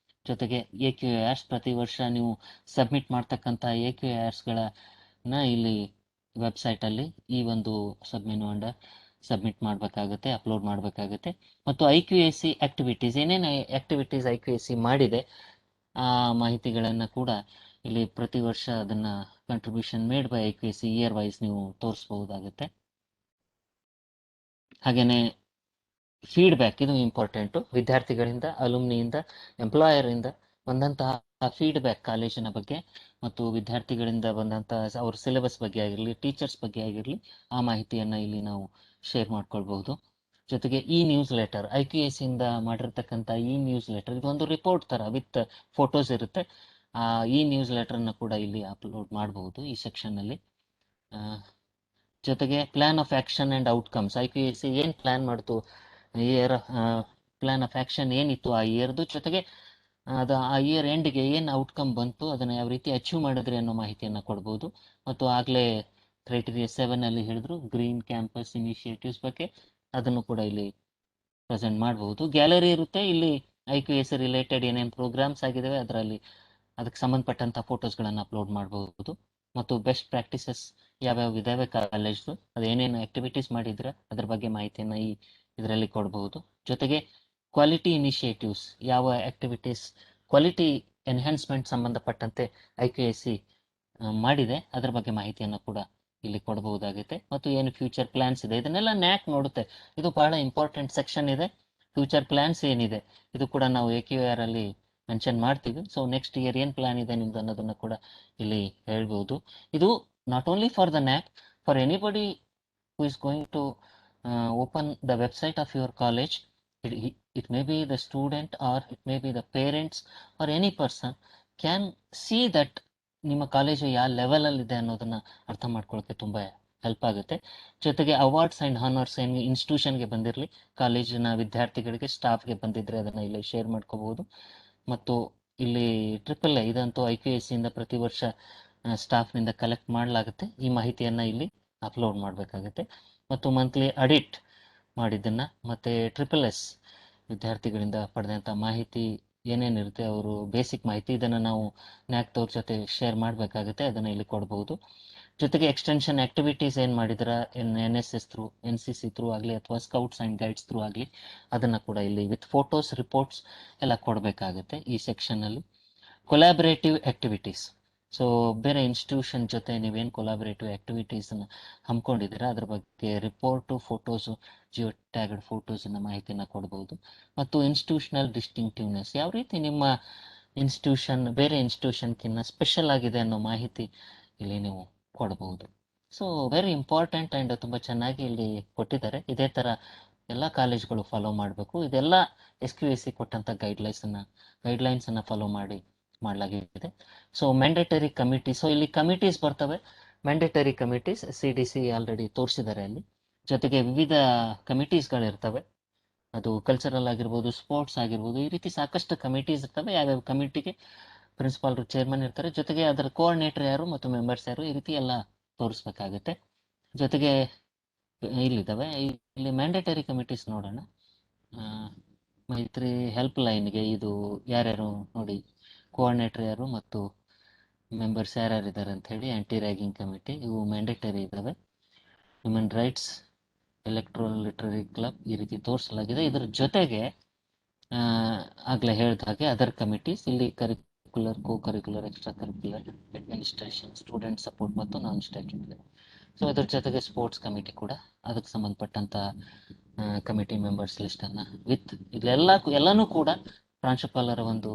ಜೊತೆಗೆ AQARs, ಪ್ರತಿ ವರ್ಷ ನೀವು ಸಬ್ಮಿಟ್ ಮಾಡ್ತಕ್ಕಂಥ AQARsಗಳನ್ನ ಇಲ್ಲಿ ವೆಬ್ಸೈಟಲ್ಲಿ ಈ ಒಂದು ಸಬ್ಮೆನು ಅಂಡರ್ ಸಬ್ಮಿಟ್ ಮಾಡಬೇಕಾಗುತ್ತೆ, ಅಪ್ಲೋಡ್ ಮಾಡಬೇಕಾಗುತ್ತೆ. ಮತ್ತು IQAC ಆ್ಯಕ್ಟಿವಿಟೀಸ್, ಏನೇನು ಆ್ಯಕ್ಟಿವಿಟೀಸ್ IQAC ಮಾಡಿದೆ ಆ ಮಾಹಿತಿಗಳನ್ನು ಕೂಡ ಇಲ್ಲಿ ಪ್ರತಿ ವರ್ಷ ಅದನ್ನು contribution made by IQAC year wise ನೀವು ತೋರಿಸ್ಬಹುದಾಗುತ್ತೆ. ಹಾಗೆಯೇ ಫೀಡ್ಬ್ಯಾಕ್, ಇದು ಇಂಪಾರ್ಟೆಂಟು. ವಿದ್ಯಾರ್ಥಿಗಳಿಂದ, ಅಲುಮ್ನಿಯಿಂದ, ಎಂಪ್ಲಾಯರಿಂದ ಬಂದಂತಹ ಫೀಡ್ಬ್ಯಾಕ್ ಕಾಲೇಜಿನ ಬಗ್ಗೆ ಮತ್ತು ವಿದ್ಯಾರ್ಥಿಗಳಿಂದ ಬಂದಂತಹ ಅವ್ರ ಸಿಲೆಬಸ್ ಬಗ್ಗೆ ಆಗಿರಲಿ, ಟೀಚರ್ಸ್ ಬಗ್ಗೆ ಆಗಿರಲಿ, ಆ ಮಾಹಿತಿಯನ್ನು ಇಲ್ಲಿ ನಾವು ಶೇರ್ ಮಾಡ್ಕೊಳ್ಬಹುದು. ಜೊತೆಗೆ ನ್ಯೂಸ್ ಲೆಟರ್, IQACಯಿಂದ ಮಾಡಿರ್ತಕ್ಕಂಥ ನ್ಯೂಸ್ ಲೆಟರ್, ಇದೊಂದು ರಿಪೋರ್ಟ್ ಥರ ವಿತ್ ಫೋಟೋಸ್ ಇರುತ್ತೆ. ನ್ಯೂಸ್ ಲೆಟರನ್ನು ಕೂಡ ಇಲ್ಲಿ ಅಪ್ಲೋಡ್ ಮಾಡಬಹುದು ಈ ಸೆಕ್ಷನ್ನಲ್ಲಿ. ಜೊತೆಗೆ plan of action and outcomes, IQAC ಏನು ಪ್ಲ್ಯಾನ್ ಮಾಡ್ತು, ಇಯರ್ ಪ್ಲ್ಯಾನ್ ಆಫ್ ಆ್ಯಕ್ಷನ್ ಏನಿತ್ತು ಆ ಇಯರ್ದು, ಜೊತೆಗೆ ಅದು ಆ ಇಯರ್ ಎಂಡ್ಗೆ ಏನು ಔಟ್ಕಮ್ ಬಂತು, ಅದನ್ನು ಯಾವ ರೀತಿ ಅಚೀವ್ ಮಾಡಿದ್ರಿ ಅನ್ನೋ ಮಾಹಿತಿಯನ್ನು ಕೊಡ್ಬೋದು. ಮತ್ತು ಆಗಲೇ ಕ್ರೈಟೀರಿಯಾ 7 ಹೇಳಿದ್ರು ಗ್ರೀನ್ ಕ್ಯಾಂಪಸ್ ಇನಿಷಿಯೇಟಿವ್ಸ್ ಬಗ್ಗೆ, ಅದನ್ನು ಕೂಡ ಇಲ್ಲಿ ಪ್ರೆಸೆಂಟ್ ಮಾಡಬಹುದು. ಗ್ಯಾಲರಿ ಇರುತ್ತೆ, ಇಲ್ಲಿ IQAC ರಿಲೇಟೆಡ್ ಏನೇನು ಪ್ರೋಗ್ರಾಮ್ಸ್ ಆಗಿದ್ದಾವೆ ಅದರಲ್ಲಿ ಅದಕ್ಕೆ ಸಂಬಂಧಪಟ್ಟಂಥ ಫೋಟೋಸ್ಗಳನ್ನು ಅಪ್ಲೋಡ್ ಮಾಡಬಹುದು. ಮತ್ತು ಬೆಸ್ಟ್ ಪ್ರಾಕ್ಟೀಸಸ್ ಯಾವ್ಯಾವ ಇದ್ದಾವೆ ಕಾಲೇಜ್ದು, ಅದೇನೇನು ಆ್ಯಕ್ಟಿವಿಟೀಸ್ ಮಾಡಿದ್ರೆ ಅದ್ರ ಬಗ್ಗೆ ಮಾಹಿತಿಯನ್ನು ಇದರಲ್ಲಿ ಕೊಡಬಹುದು. ಜೊತೆಗೆ ಕ್ವಾಲಿಟಿ ಇನಿಷಿಯೇಟಿವ್ಸ್, ಯಾವ ಆ್ಯಕ್ಟಿವಿಟೀಸ್ ಕ್ವಾಲಿಟಿ ಎನ್ಹ್ಯಾನ್ಸ್ಮೆಂಟ್ ಸಂಬಂಧಪಟ್ಟಂತೆ IQAC ಮಾಡಿದೆ ಅದರ ಬಗ್ಗೆ ಮಾಹಿತಿಯನ್ನು ಕೂಡ ಇಲ್ಲಿ ಕೊಡಬಹುದಾಗುತ್ತೆ. ಮತ್ತು ಏನು ಫ್ಯೂಚರ್ ಪ್ಲ್ಯಾನ್ಸ್ ಇದೆ ಇದನ್ನೆಲ್ಲ NAAC ನೋಡುತ್ತೆ. ಇದು ಬಹಳ ಇಂಪಾರ್ಟೆಂಟ್ ಸೆಕ್ಷನ್ ಇದೆ. ಫ್ಯೂಚರ್ ಪ್ಲ್ಯಾನ್ಸ್ ಏನಿದೆ ಇದು ಕೂಡ ನಾವು AQAR ಅಲ್ಲಿ ಮೆನ್ಷನ್ ಮಾಡ್ತೀವಿ. ಸೊ ನೆಕ್ಸ್ಟ್ ಇಯರ್ ಏನು ಪ್ಲ್ಯಾನ್ ಇದೆ ನಿಮ್ದು ಅನ್ನೋದನ್ನು ಕೂಡ ಇಲ್ಲಿ ಹೇಳ್ಬೋದು. ಇದು not only for the NAAC, for anybody who is going to open the website of your college. It may be the student or it may be the parents or any person can see that ನಿಮ್ಮ college ಯಾವ ಲೆವೆಲಲ್ಲಿದೆ ಅನ್ನೋದನ್ನು ಅರ್ಥ ಮಾಡ್ಕೊಳ್ಳೋಕ್ಕೆ ತುಂಬ help ಆಗುತ್ತೆ. ಜೊತೆಗೆ awards and honours ಏನು ಇನ್ಸ್ಟಿಟ್ಯೂಷನ್ಗೆ ಬಂದಿರಲಿ, ಕಾಲೇಜಿನ ವಿದ್ಯಾರ್ಥಿಗಳಿಗೆ, ಸ್ಟಾಫ್ಗೆ ಬಂದಿದ್ದರೆ ಅದನ್ನು ಇಲ್ಲಿ ಶೇರ್ ಮಾಡ್ಕೋಬೋದು. ಮತ್ತು ಇಲ್ಲಿ AAA ಇದಂತೂ IQACಯಿಂದ ಪ್ರತಿ ವರ್ಷ ಸ್ಟಾಫ್ನಿಂದ ಕಲೆಕ್ಟ್ ಮಾಡಲಾಗುತ್ತೆ. ಈ ಮಾಹಿತಿಯನ್ನು ಇಲ್ಲಿ ಅಪ್ಲೋಡ್ ಮಾಡಬೇಕಾಗುತ್ತೆ. ಮತ್ತು ಮಂತ್ಲಿ ಅಡಿಟ್ ಮಾಡಿದ್ದನ್ನು ಮತ್ತು SSS ವಿದ್ಯಾರ್ಥಿಗಳಿಂದ ಪಡೆದಂಥ ಮಾಹಿತಿ ಏನೇನಿರುತ್ತೆ, ಅವರು ಬೇಸಿಕ್ ಮಾಹಿತಿ, ಇದನ್ನು ನಾವು NAAC ಜೊತೆ ಶೇರ್ ಮಾಡಬೇಕಾಗುತ್ತೆ, ಅದನ್ನು ಇಲ್ಲಿ ಕೊಡ್ಬೋದು. ಜೊತೆಗೆ ಎಕ್ಸ್ಟೆನ್ಷನ್ ಆಕ್ಟಿವಿಟೀಸ್ ಏನು ಮಾಡಿದ್ರ NSS ಥ್ರೂ NCC ಥ್ರೂ ಆಗಲಿ ಅಥವಾ ಸ್ಕೌಟ್ಸ್ ಆ್ಯಂಡ್ ಗೈಡ್ಸ್ ಥ್ರೂ ಆಗಲಿ ಅದನ್ನು ಕೂಡ ಇಲ್ಲಿ ವಿತ್ ಫೋಟೋಸ್ ರಿಪೋರ್ಟ್ಸ್ ಎಲ್ಲ ಕೊಡಬೇಕಾಗುತ್ತೆ ಈ ಸೆಕ್ಷನಲ್ಲಿ. ಕೊಲಾಬರೇಟಿವ್ ಆಕ್ಟಿವಿಟೀಸ್, ಸೊ ಬೇರೆ ಇನ್ಸ್ಟಿಟ್ಯೂಷನ್ ಜೊತೆ ನೀವೇನು ಕೊಲಾಬರೇಟಿವ್ ಆಕ್ಟಿವಿಟೀಸನ್ನು ಹಮ್ಮಿಕೊಂಡಿದ್ದೀರಾ ಅದ್ರ ಬಗ್ಗೆ ರಿಪೋರ್ಟು, ಫೋಟೋಸು, ಜಿಯೋ ಟ್ಯಾಗ್ಡ್ ಫೋಟೋಸನ್ನ ಮಾಹಿತಿನ ಕೊಡ್ಬೋದು. ಮತ್ತು ಇನ್ಸ್ಟಿಟ್ಯೂಷನಲ್ ಡಿಸ್ಟಿಂಕ್ಟಿವ್ನೆಸ್, ಯಾವ ರೀತಿ ನಿಮ್ಮ ಇನ್ಸ್ಟಿಟ್ಯೂಷನ್ ಬೇರೆ ಇನ್ಸ್ಟಿಟ್ಯೂಷನ್ಕಿನ್ನ ಸ್ಪೆಷಲ್ ಆಗಿದೆ ಅನ್ನೋ ಮಾಹಿತಿ ಇಲ್ಲಿ ನೀವು ಕೊಡ್ಬೋದು. ಸೊ ವೆರಿ ಇಂಪಾರ್ಟೆಂಟ್ ಆ್ಯಂಡ್ ತುಂಬ ಚೆನ್ನಾಗಿ ಇಲ್ಲಿ ಕೊಟ್ಟಿದ್ದಾರೆ. ಇದೇ ಥರ ಎಲ್ಲ ಕಾಲೇಜ್ಗಳು ಫಾಲೋ ಮಾಡಬೇಕು. ಇದೆಲ್ಲ SQAC ಕೊಟ್ಟಂಥ ಗೈಡ್ಲೈನ್ಸನ್ನು ಫಾಲೋ ಮಾಡಲಾಗಿದೆ. ಸೊ ಮ್ಯಾಂಡೇಟರಿ ಕಮಿಟಿ, ಸೊ ಇಲ್ಲಿ ಕಮಿಟೀಸ್ ಬರ್ತವೆ, ಮ್ಯಾಂಡೇಟರಿ ಕಮಿಟೀಸ್ CDC ಆಲ್ರೆಡಿ ತೋರಿಸಿದ್ದಾರೆ ಅಲ್ಲಿ. ಜೊತೆಗೆ ವಿವಿಧ ಕಮಿಟೀಸ್ಗಳಿರ್ತವೆ, ಅದು ಕಲ್ಚರಲ್ ಆಗಿರ್ಬೋದು, ಸ್ಪೋರ್ಟ್ಸ್ ಆಗಿರ್ಬೋದು, ಈ ರೀತಿ ಸಾಕಷ್ಟು ಕಮಿಟೀಸ್ ಇರ್ತವೆ. ಯಾವ್ಯಾವ ಕಮಿಟಿಗೆ ಪ್ರಿನ್ಸಿಪಾಲ್ರು ಚೇರ್ಮನ್ ಇರ್ತಾರೆ, ಜೊತೆಗೆ ಅದರ ಕೋಆರ್ಡಿನೇಟರ್ ಯಾರು ಮತ್ತು ಮೆಂಬರ್ಸ್ ಯಾರು, ಈ ರೀತಿ ಎಲ್ಲ ತೋರಿಸ್ಬೇಕಾಗುತ್ತೆ. ಜೊತೆಗೆ ಇಲ್ಲಿದ್ದಾವೆ, ಇಲ್ಲಿ ಮ್ಯಾಂಡೇಟರಿ ಕಮಿಟೀಸ್ ನೋಡೋಣ. ಮೈತ್ರಿ ಹೆಲ್ಪ್ ಲೈನ್ಗೆ ಇದು ಯಾರ್ಯಾರು ನೋಡಿ, ಕೋಆರ್ಡಿನೇಟರ್ ಯಾರು ಮತ್ತು ಮೆಂಬರ್ಸ್ ಯಾರ್ಯಾರಿದ್ದಾರೆ ಅಂತ ಹೇಳಿ. ಆ್ಯಂಟಿ ರ್ಯಾಗಿಂಗ್ ಕಮಿಟಿ ಇವು ಮ್ಯಾಂಡೇಟರಿ ಇದ್ದಾವೆ. Human rights, electoral literary club, ಈ ರೀತಿ ತೋರಿಸಲಾಗಿದೆ. ಇದರ ಜೊತೆಗೆ ಆಗಲೇ ಹೇಳಿದ ಹಾಗೆ ಅದರ್ ಕಮಿಟೀಸ್, ಇಲ್ಲಿ curricular, co curricular, extra curricular, administration, student support ಮತ್ತು ನಾನ್ ಸ್ಟ್ಯಾಟ್ಯೂಟರಿ. ಸೊ ಇದ್ರ ಜೊತೆಗೆ ಸ್ಪೋರ್ಟ್ಸ್ ಕಮಿಟಿ ಕೂಡ, ಅದಕ್ಕೆ ಸಂಬಂಧಪಟ್ಟಂಥ ಕಮಿಟಿ ಮೆಂಬರ್ಸ್ ಲಿಸ್ಟನ್ನು ವಿತ್ ಎಲ್ಲನೂ ಕೂಡ ಪ್ರಾಂಶುಪಾಲರ ಒಂದು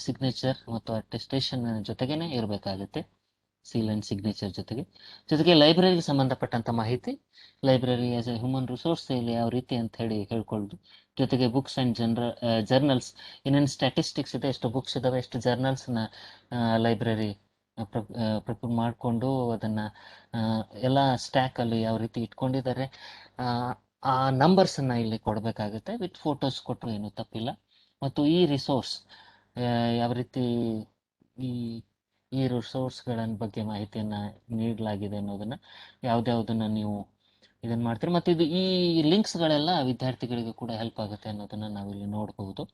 ಸಿಗ್ನೇಚರ್ ಮತ್ತು ಅಟೆಸ್ಟೇಷನ್ ಜೊತೆಗೇನೆ ಇರಬೇಕಾಗುತ್ತೆ, ಸೀಲ್ ಆ್ಯಂಡ್ ಸಿಗ್ನೇಚರ್ ಜೊತೆಗೆ ಲೈಬ್ರರಿಗೆ ಸಂಬಂಧಪಟ್ಟಂಥ ಮಾಹಿತಿ, library as A human resource ಇಲ್ಲಿ ಯಾವ ರೀತಿ ಅಂತ ಹೇಳಿ ಹೇಳ್ಕೊಳ್ಳೋದು. ಜೊತೆಗೆ ಬುಕ್ಸ್ ಆ್ಯಂಡ್ ಜರ್ನಲ್ಸ್, ಏನೇನು ಸ್ಟ್ಯಾಟಿಸ್ಟಿಕ್ಸ್ ಇದೆ, ಎಷ್ಟು ಬುಕ್ಸ್ ಇದ್ದಾವೆ, ಎಷ್ಟು ಜರ್ನಲ್ಸ್ನ ಲೈಬ್ರರಿ ಪ್ರಿಪೇರ್ ಮಾಡಿಕೊಂಡು ಅದನ್ನು ಎಲ್ಲ ಸ್ಟ್ಯಾಕಲ್ಲಿ ಯಾವ ರೀತಿ ಇಟ್ಕೊಂಡಿದ್ದಾರೆ, ಆ ನಂಬರ್ಸನ್ನು ಇಲ್ಲಿ ಕೊಡಬೇಕಾಗುತ್ತೆ. ವಿತ್ ಫೋಟೋಸ್ ಕೊಟ್ಟರು ಏನೂ ತಪ್ಪಿಲ್ಲ. ಮತ್ತು ಈ ರಿಸೋರ್ಸ್ ಯಾವ ರೀತಿ ಈ ರಿಸೋರ್ಸ್ಗಳ ಬಗ್ಗೆ ಮಾಹಿತಿಯನ್ನು ನೀಡಲಾಗಿದೆ ಅನ್ನೋದನ್ನು ಯಾವುದ್ಯಾವುದನ್ನು ನೀವು ಇದನ್ನು ಮಾಡ್ತೀರಿ. ಮತ್ತು ಈ ಲಿಂಕ್ಸ್ಗಳೆಲ್ಲ ವಿದ್ಯಾರ್ಥಿಗಳಿಗೆ ಕೂಡ ಹೆಲ್ಪ್ ಆಗುತ್ತೆ ಅನ್ನೋದನ್ನು ನಾವಿಲ್ಲಿ ನೋಡ್ಬೋದು.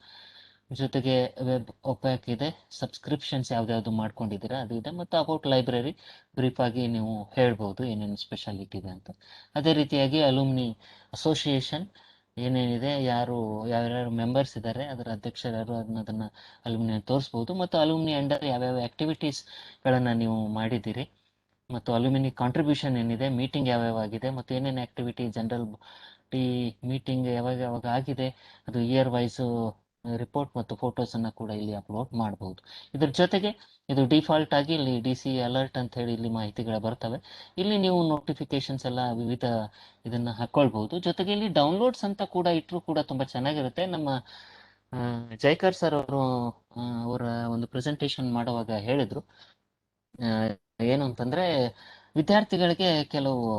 ಜೊತೆಗೆ ವೆಬ್ ಒಪ್ಯಾಕ್ ಇದೆ, ಸಬ್ಸ್ಕ್ರಿಪ್ಷನ್ಸ್ ಯಾವ್ದ್ಯಾವುದು ಮಾಡ್ಕೊಂಡಿದ್ದೀರಾ ಅದು ಇದೆ, ಮತ್ತು ಅಬೌಟ್ ಲೈಬ್ರರಿ ಬ್ರೀಫಾಗಿ ನೀವು ಹೇಳ್ಬೋದು ಏನೇನು ಸ್ಪೆಷಾಲಿಟಿ ಇದೆ ಅಂತ. ಅದೇ ರೀತಿಯಾಗಿ ಅಲುಮ್ನಿ ಅಸೋಸಿಯೇಷನ್ ಏನೇನಿದೆ, ಯಾರ್ಯಾರು ಮೆಂಬರ್ಸ್ ಇದ್ದಾರೆ, ಅದರ ಅಧ್ಯಕ್ಷರು ಯಾರು ಅದನ್ನು ಅಲುಮ್ನಿ ತೋರಿಸ್ಬೋದು. ಮತ್ತು ಅಲುಮ್ನಿ ಅಂಡರ್ ಯಾವ್ಯಾವ ಆ್ಯಕ್ಟಿವಿಟೀಸ್ಗಳನ್ನು ನೀವು ಮಾಡಿದ್ದೀರಿ, ಮತ್ತು ಅಲುಮಿನಿ ಕಾಂಟ್ರಿಬ್ಯೂಷನ್ ಏನಿದೆ, ಮೀಟಿಂಗ್ ಯಾವ್ಯಾವ ಆಗಿದೆ, ಮತ್ತು ಏನೇನು ಆ್ಯಕ್ಟಿವಿಟಿ ಜನರಲ್ ಮೀಟಿಂಗ್ ಯಾವಾಗ ಆಗಿದೆ, ಅದು ಇಯರ್ ವೈಸು ರಿಪೋರ್ಟ್ ಮತ್ತು ಫೋಟೋಸನ್ನು ಕೂಡ ಇಲ್ಲಿ ಅಪ್ಲೋಡ್ ಮಾಡ್ಬೋದು. ಇದ್ರ ಜೊತೆಗೆ ಇದು ಡಿಫಾಲ್ಟ್ ಆಗಿ ಇಲ್ಲಿ DC ಅಲರ್ಟ್ ಅಂತ ಹೇಳಿ ಇಲ್ಲಿ ಮಾಹಿತಿಗಳು ಬರ್ತವೆ. ಇಲ್ಲಿ ನೀವು ನೋಟಿಫಿಕೇಶನ್ಸ್ ಎಲ್ಲ ವಿವಿಧ ಇದನ್ನು ಹಾಕ್ಕೊಳ್ಬೋದು. ಜೊತೆಗೆ ಇಲ್ಲಿ ಡೌನ್ಲೋಡ್ಸ್ ಅಂತ ಕೂಡ ಇಟ್ಟರು ಕೂಡ ತುಂಬ ಚೆನ್ನಾಗಿರುತ್ತೆ. ನಮ್ಮ ಜೈಕರ್ ಸರ್ ಅವರು ಅವರ ಒಂದು ಪ್ರೆಸೆಂಟೇಷನ್ ಮಾಡುವಾಗ ಹೇಳಿದರು, ಏನು ಅಂತಂದರೆ ವಿದ್ಯಾರ್ಥಿಗಳಿಗೆ ಕೆಲವು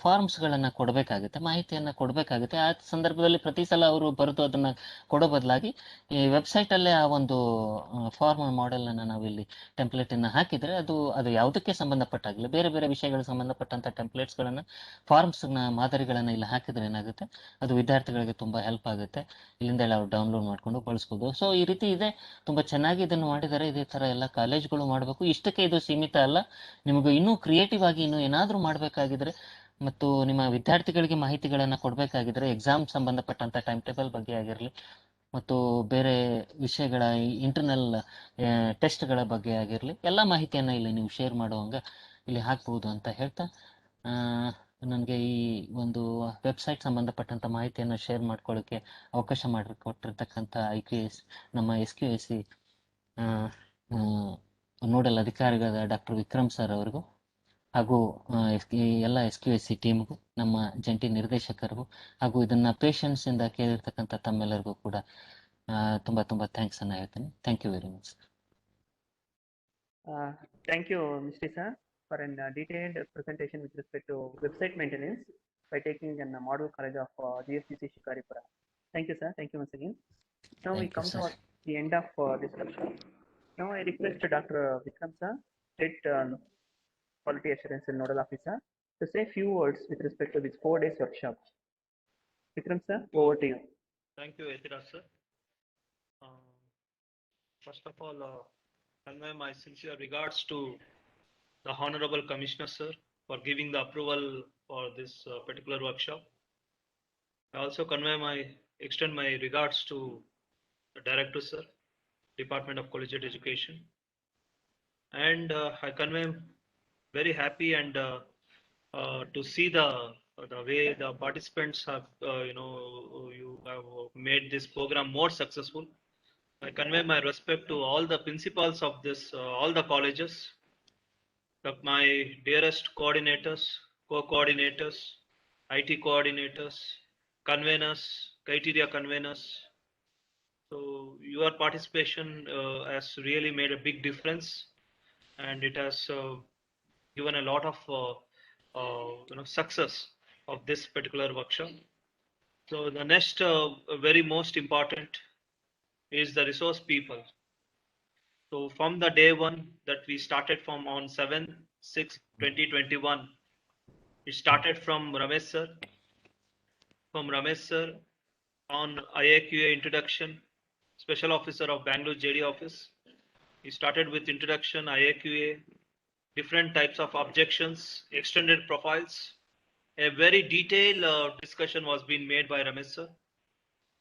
ಫಾರ್ಮ್ಸ್ಗಳನ್ನು ಕೊಡಬೇಕಾಗುತ್ತೆ, ಮಾಹಿತಿಯನ್ನು ಕೊಡಬೇಕಾಗುತ್ತೆ. ಆ ಸಂದರ್ಭದಲ್ಲಿ ಪ್ರತಿ ಸಲ ಅವರು ಬರೆದು ಅದನ್ನು ಕೊಡೋ ಬದಲಾಗಿ ಈ ವೆಬ್ಸೈಟಲ್ಲೇ ಆ ಒಂದು ಫಾರ್ಮ್ ಮಾಡೆಲನ್ನು ನಾವಿಲ್ಲಿ ಟೆಂಪ್ಲೇಟನ್ನು ಹಾಕಿದರೆ ಅದು ಯಾವುದಕ್ಕೆ ಸಂಬಂಧಪಟ್ಟಾಗಲಿ ಬೇರೆ ಬೇರೆ ವಿಷಯಗಳಿಗೆ ಸಂಬಂಧಪಟ್ಟಂಥ ಟೆಂಪ್ಲೇಟ್ಸ್ಗಳನ್ನು, ಫಾರ್ಮ್ಸ್ನ ಮಾದರಿಗಳನ್ನು ಇಲ್ಲಿ ಹಾಕಿದರೆ ಏನಾಗುತ್ತೆ, ಅದು ವಿದ್ಯಾರ್ಥಿಗಳಿಗೆ ತುಂಬ ಹೆಲ್ಪ್ ಆಗುತ್ತೆ. ಇಲ್ಲಿಂದ ಎಲ್ಲ ಅವ್ರು ಡೌನ್ಲೋಡ್ ಮಾಡಿಕೊಂಡು ಬಳಸ್ಬೋದು. ಸೊ ಈ ರೀತಿ ಇದೆ, ತುಂಬ ಚೆನ್ನಾಗಿ ಇದನ್ನು ಮಾಡಿದ್ದಾರೆ. ಇದೇ ಥರ ಎಲ್ಲ ಕಾಲೇಜ್ಗಳು ಮಾಡಬೇಕು. ಇಷ್ಟಕ್ಕೆ ಇದು ಸೀಮಿತ ಅಲ್ಲ, ನಿಮಗೆ ಇನ್ನೂ ಕ್ರಿಯೇಟಿವ್ ಆಗಿ ಇನ್ನೂ ಏನಾದರೂ ಮಾಡಬೇಕಾಗಿದ್ರೆ ಮತ್ತು ನಿಮ್ಮ ವಿದ್ಯಾರ್ಥಿಗಳಿಗೆ ಮಾಹಿತಿಗಳನ್ನು ಕೊಡಬೇಕಾಗಿದ್ರೆ, ಎಕ್ಸಾಮ್ ಸಂಬಂಧಪಟ್ಟಂಥ ಟೈಮ್ ಟೇಬಲ್ ಬಗ್ಗೆ ಆಗಿರಲಿ, ಮತ್ತು ಬೇರೆ ವಿಷಯಗಳ ಇಂಟರ್ನಲ್ ಟೆಸ್ಟ್ಗಳ ಬಗ್ಗೆ ಆಗಿರಲಿ, ಎಲ್ಲ ಮಾಹಿತಿಯನ್ನು ಇಲ್ಲಿ ನೀವು ಶೇರ್ ಮಾಡುವಂಗೆ ಇಲ್ಲಿ ಹಾಕ್ಬೋದು ಅಂತ ಹೇಳ್ತಾ, ನನಗೆ ಈ ಒಂದು ವೆಬ್ಸೈಟ್ ಸಂಬಂಧಪಟ್ಟಂಥ ಮಾಹಿತಿಯನ್ನು ಶೇರ್ ಮಾಡ್ಕೊಳ್ಳೋಕ್ಕೆ ಅವಕಾಶ ಮಾಡಿಕೊಟ್ಟಿರ್ತಕ್ಕಂಥ ನಮ್ಮ SQAC ನೋಡಲ್ ಅಧಿಕಾರಿಗಳಾದ ಡಾಕ್ಟರ್ ವಿಕ್ರಮ್ ಸರ್ ಅವರಿಗೂ, ಹಾಗೂ ಎಲ್ಲ SQAC ಟೀಮ್ಗೂ, ನಮ್ಮ ಜಂಟಿ ನಿರ್ದೇಶಕರಿಗೂ, ಹಾಗೂ ಇದನ್ನು ಪೇಷನ್ಸಿಂದ ಕೇಳಿರ್ತಕ್ಕಂಥ ತಮ್ಮೆಲ್ಲರಿಗೂ ಕೂಡ ತುಂಬ ತುಂಬ ಥ್ಯಾಂಕ್ಸನ್ನು ಹೇಳ್ತೀನಿ. Thank you very much. Thank you, Mr. Sir, for a detailed presentation with respect to website maintenance by taking a model college of GFCC Shikaripura. Thank you, sir. Thank you once again. Now we come to the end of this workshop. Now I request Dr. Vikram sir, State Quality Assurance and Nodal Officer, to say a few words with respect to this 4 days workshop. Vikram sir, over to you. Thank you, Yathiraz sir. First of all, convey my sincere regards to the Honorable Commissioner, sir, for giving the approval for this particular workshop. I also extend my regards to the Director, sir, Department of Collegiate Education. And I convey very happy and to see the way the participants have, you have made this program more successful. I convey my respect to all the principals of this, all the colleges, my dearest coordinators, co-coordinators, IT coordinators, conveners, criteria conveners. So your participation has really made a big difference, and it has given a lot of success of this particular workshop. So the next very most important is the resource people. So from the day one that we started from on 7/6/2021, it started from Ramesh sir. From Ramesh sir on IAQA introduction, Special Officer of Bangalore JD office. He started with introduction, IAQA, different types of objections, extended profiles. A very detailed discussion was being made by Ramesh sir.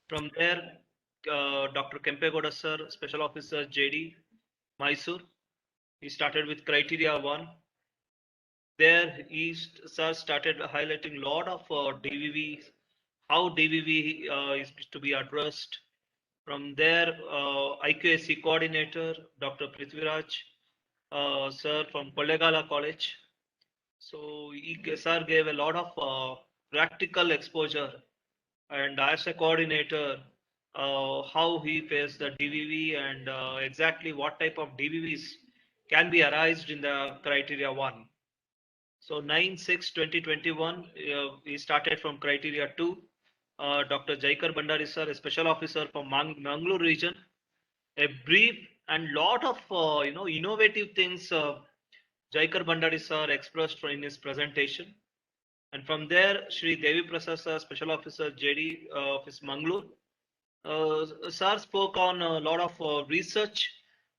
From there, Dr. Kempegoda sir, Special Officer JD, Mysore. He started with criteria 1. There, sir started highlighting a lot of DVV, how DVV is to be addressed. From there, IQAC coordinator, Dr. Prithviraj, sir from Kollegala College. So sir gave a lot of practical exposure, and as a coordinator, how he faced the DVV and exactly what type of DVVs can be arised in the criteria 1. So 9/6/2021, we started from criteria 2. Dr. Jaikar Bandari sir, a special officer from Mangalore region, a brief and lot of innovative things Jaikar Bandari sir expressed in his presentation. And from there, Shri Devi Prasad sir, special officer JD office Mangalore, sir spoke on a lot of research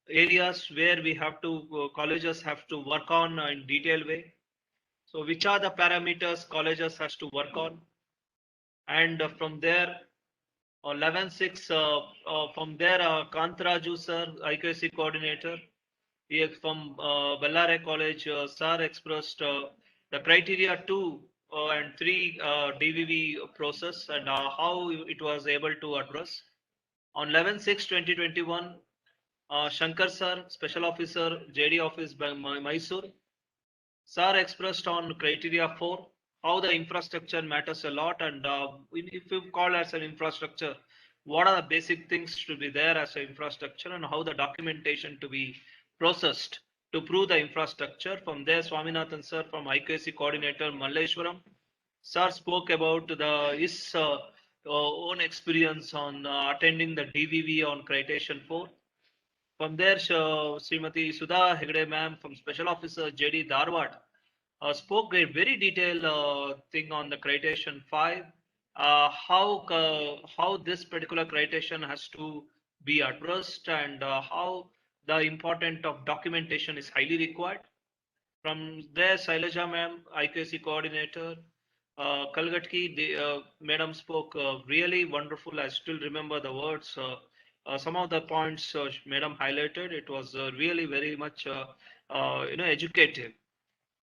areas where we have to colleges have to work on in detailed way. So which are the parameters colleges has to work on? And from there, 11/6, from there, Kantaraju sir, IQAC coordinator, he from Bellare College, sir expressed the criteria 2 and 3 DVV process and how it was able to address. On 11/6/2021, Shankar sir, special officer, JD office by Mysore, sir expressed on criteria 4 how the infrastructure matters a lot, and if you call as an infrastructure, what are the basic things to be there as an infrastructure and how the documentation to be processed to prove the infrastructure. From there, Swaminathan sir from IQAC coordinator Malleshwaram, sir spoke about his own experience on attending the DVV on criteria 4. From there, Srimati Sudha Hegde ma'am from Special Officer JD Dharwad spoke a very detailed thing on the criteria 5, how this particular criteria has to be addressed and how the importance of documentation is highly required. From there, Sailaja ma'am, IQAC coordinator, Kalgatki, madam spoke really wonderful. I still remember the words. Some of the points madam highlighted. It was really very much educative.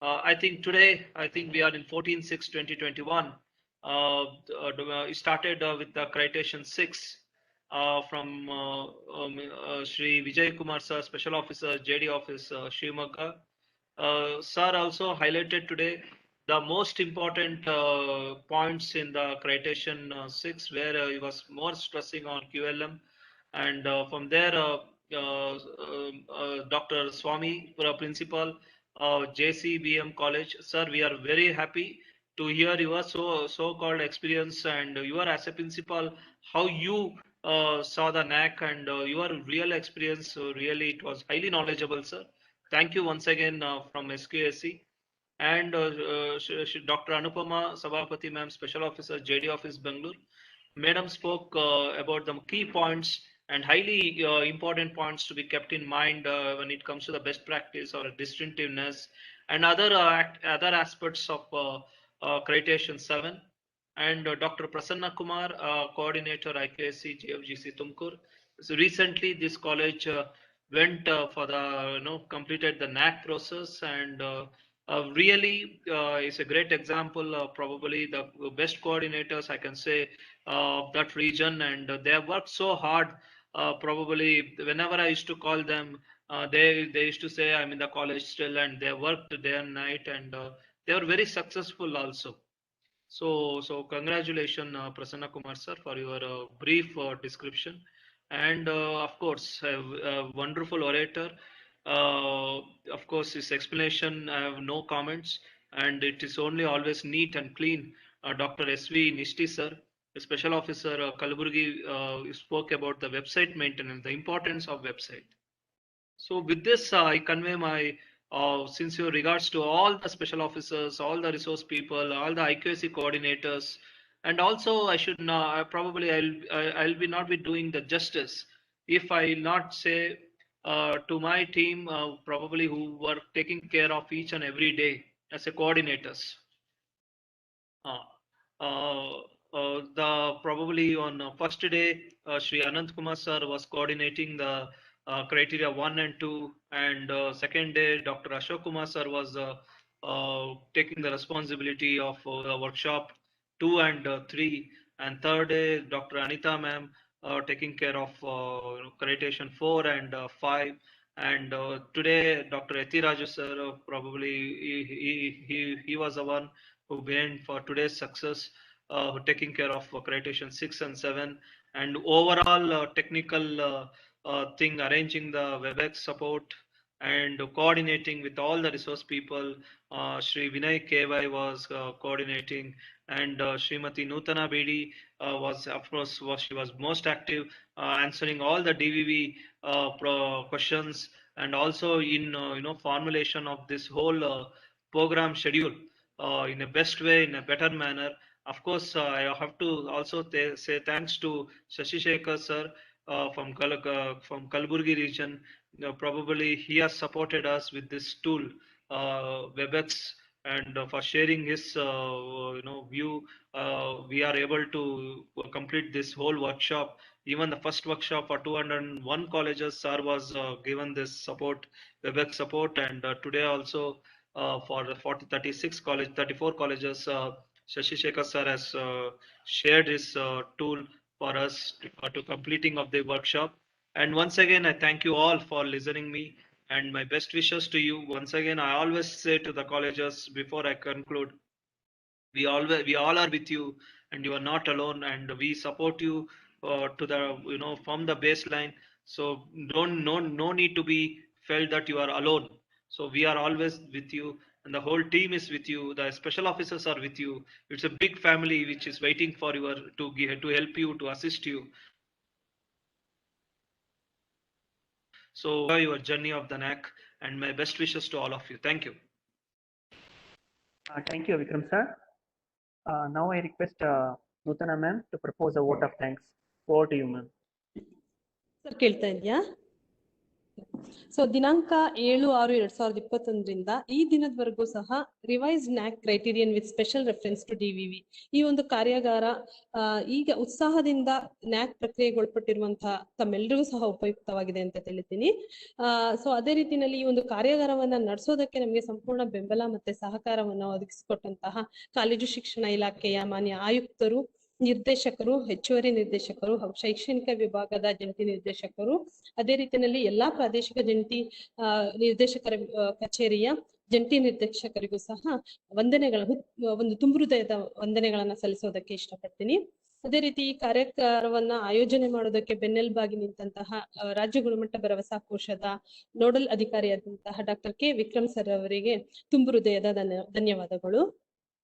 I think today, we are in 14/6/2021. It started with the criteria 6 from Shri Vijay Kumar sir, Special Officer, JD Office, Shivamogga. Sir also highlighted today the most important points in the criteria 6, where he was more stressing on QLM. And from there, Dr. Swami, Principal, JCBM College. Sir, we are very happy to hear your so-called experience and you are as a principal, how you saw the NAAC and your real experience. Really, it was highly knowledgeable, sir. Thank you once again from SQSC. And Dr. Anupama Sabapati ma'am, Special Officer, JD Office, Bangalore. Madam spoke about the key points and highly important points to be kept in mind when it comes to the best practice or distinctiveness and other aspects of Criterion 7. And Dr. Prasanna Kumar, coordinator IQAC GFGC Tumkur. So recently this college went for the completed the NAAC process, and really is a great example of probably the best coordinators I can say of that region, and they have worked so hard. Probably whenever I used to call them, they used to say I'm in the college still, and they worked day and night, and they were very successful also. So congratulations, Prasanna Kumar sir, for your brief description, and of course, a wonderful orator. Of course, his explanation I have no comments, and it is only always neat and clean. Dr. S.V. Nishti sir, the Special Officer Kalaburgi, spoke about the website maintenance, the importance of website. So with this, I convey my sincere regards to all the special officers, all the resource people, all the IQAC coordinators, and also I should probably I'll be not be doing the justice if I not say to my team probably who were taking care of each and every day as a coordinators. The probably on first day, Shri Anant Kumar sir was coordinating the criteria 1 and 2, and second day, Dr. Ashok Kumar sir was taking the responsibility of the workshop 2 and 3, and third day, Dr. Anita ma'am taking care of criteria 4 and 5. And today, Dr. Etiraju sir, probably he was the one who gained for today's success, taking care of criteria 6 and 7, and overall technical thing, arranging the WebEx support and coordinating with all the resource people. Shri Vinay KY was coordinating, and Srimati Nutana Bedi was, of course, she was most active, answering all the DVV questions, and also in formulation of this whole program schedule in a best way, in a better manner. Of course, I have to also say thanks to Shashi Shekhar sir from Kalaburgi region. Probably he has supported us with this tool, WebEx, and for sharing his view. We are able to complete this whole workshop. Even the first workshop for 201 colleges, sir was given this support, WebEx support, and today also for the 34 colleges, Shashi Shekhar sir has shared his tool for us to completing of the workshop. And once again, I thank you all for listening me, and my best wishes to you. Once again, I always say to the colleges before I conclude, we all are with you, and you are not alone, and we support you to the from the baseline. So no need to be felt that you are alone. So we are always with you, and the whole team is with you. The special officers are with you. It's a big family which is waiting for you to help you, to assist you. So enjoy your journey of the NAAC, and my best wishes to all of you. Thank you. Thank you, Vikram sir. Now I request Nutana ma'am to propose a vote of thanks. Over to you, ma'am. Sir ಕೇಳ್ತಾ ಇದೆಯಾ? So ದಿನಾಂಕ 7/6/2021 ಈ ದಿನದವರೆಗೂ ಸಹ revised NAAC criterion with special reference to DVV ಈ ಒಂದು ಕಾರ್ಯಾಗಾರ ಈಗ ಉತ್ಸಾಹದಿಂದ NAAC ಪ್ರಕ್ರಿಯೆಗೊಳಪಟ್ಟಿರುವಂತಹ ತಮ್ಮೆಲ್ಲರಿಗೂ ಸಹ ಉಪಯುಕ್ತವಾಗಿದೆ ಅಂತ ತಿಳಿತೀನಿ. ಸೊ ಅದೇ ರೀತಿಯಲ್ಲಿ ಈ ಒಂದು ಕಾರ್ಯಾಗಾರವನ್ನ ನಡೆಸೋದಕ್ಕೆ ನಮಗೆ ಸಂಪೂರ್ಣ ಬೆಂಬಲ ಮತ್ತೆ ಸಹಕಾರವನ್ನು ಒದಗಿಸಿಕೊಟ್ಟಂತಹ ಕಾಲೇಜು ಶಿಕ್ಷಣ ಇಲಾಖೆಯ ಮಾನ್ಯ ಆಯುಕ್ತರು, ನಿರ್ದೇಶಕರು, ಹೆಚ್ಚುವರಿ ನಿರ್ದೇಶಕರು ಹಾಗೂ ಶೈಕ್ಷಣಿಕ ವಿಭಾಗದ ಜಂಟಿ ನಿರ್ದೇಶಕರು, ಅದೇ ರೀತಿಯಲ್ಲಿ ಎಲ್ಲಾ ಪ್ರಾದೇಶಿಕ ಜಂಟಿ ನಿರ್ದೇಶಕರ ಕಚೇರಿಯ ಜಂಟಿ ನಿರ್ದೇಶಕರಿಗೂ ಸಹ ಒಂದು ತುಂಬು ಹೃದಯದ ವಂದನೆಗಳನ್ನ ಸಲ್ಲಿಸೋದಕ್ಕೆ ಇಷ್ಟಪಡ್ತೀನಿ. ಅದೇ ರೀತಿ ಈ ಕಾರ್ಯಾಗಾರವನ್ನ ಆಯೋಜನೆ ಮಾಡೋದಕ್ಕೆ ಬೆನ್ನೆಲುಬಾಗಿ ನಿಂತಹ ರಾಜ್ಯ ಗುಣಮಟ್ಟ ಭರವಸಾ ಕೋಶದ ನೋಡಲ್ ಅಧಿಕಾರಿಯಾದಂತಹ ಡಾಕ್ಟರ್ ಕೆ ವಿಕ್ರಮ್ ಸರ್ ಅವರಿಗೆ ತುಂಬು ಹೃದಯದ ಧನ್ಯವಾದಗಳು.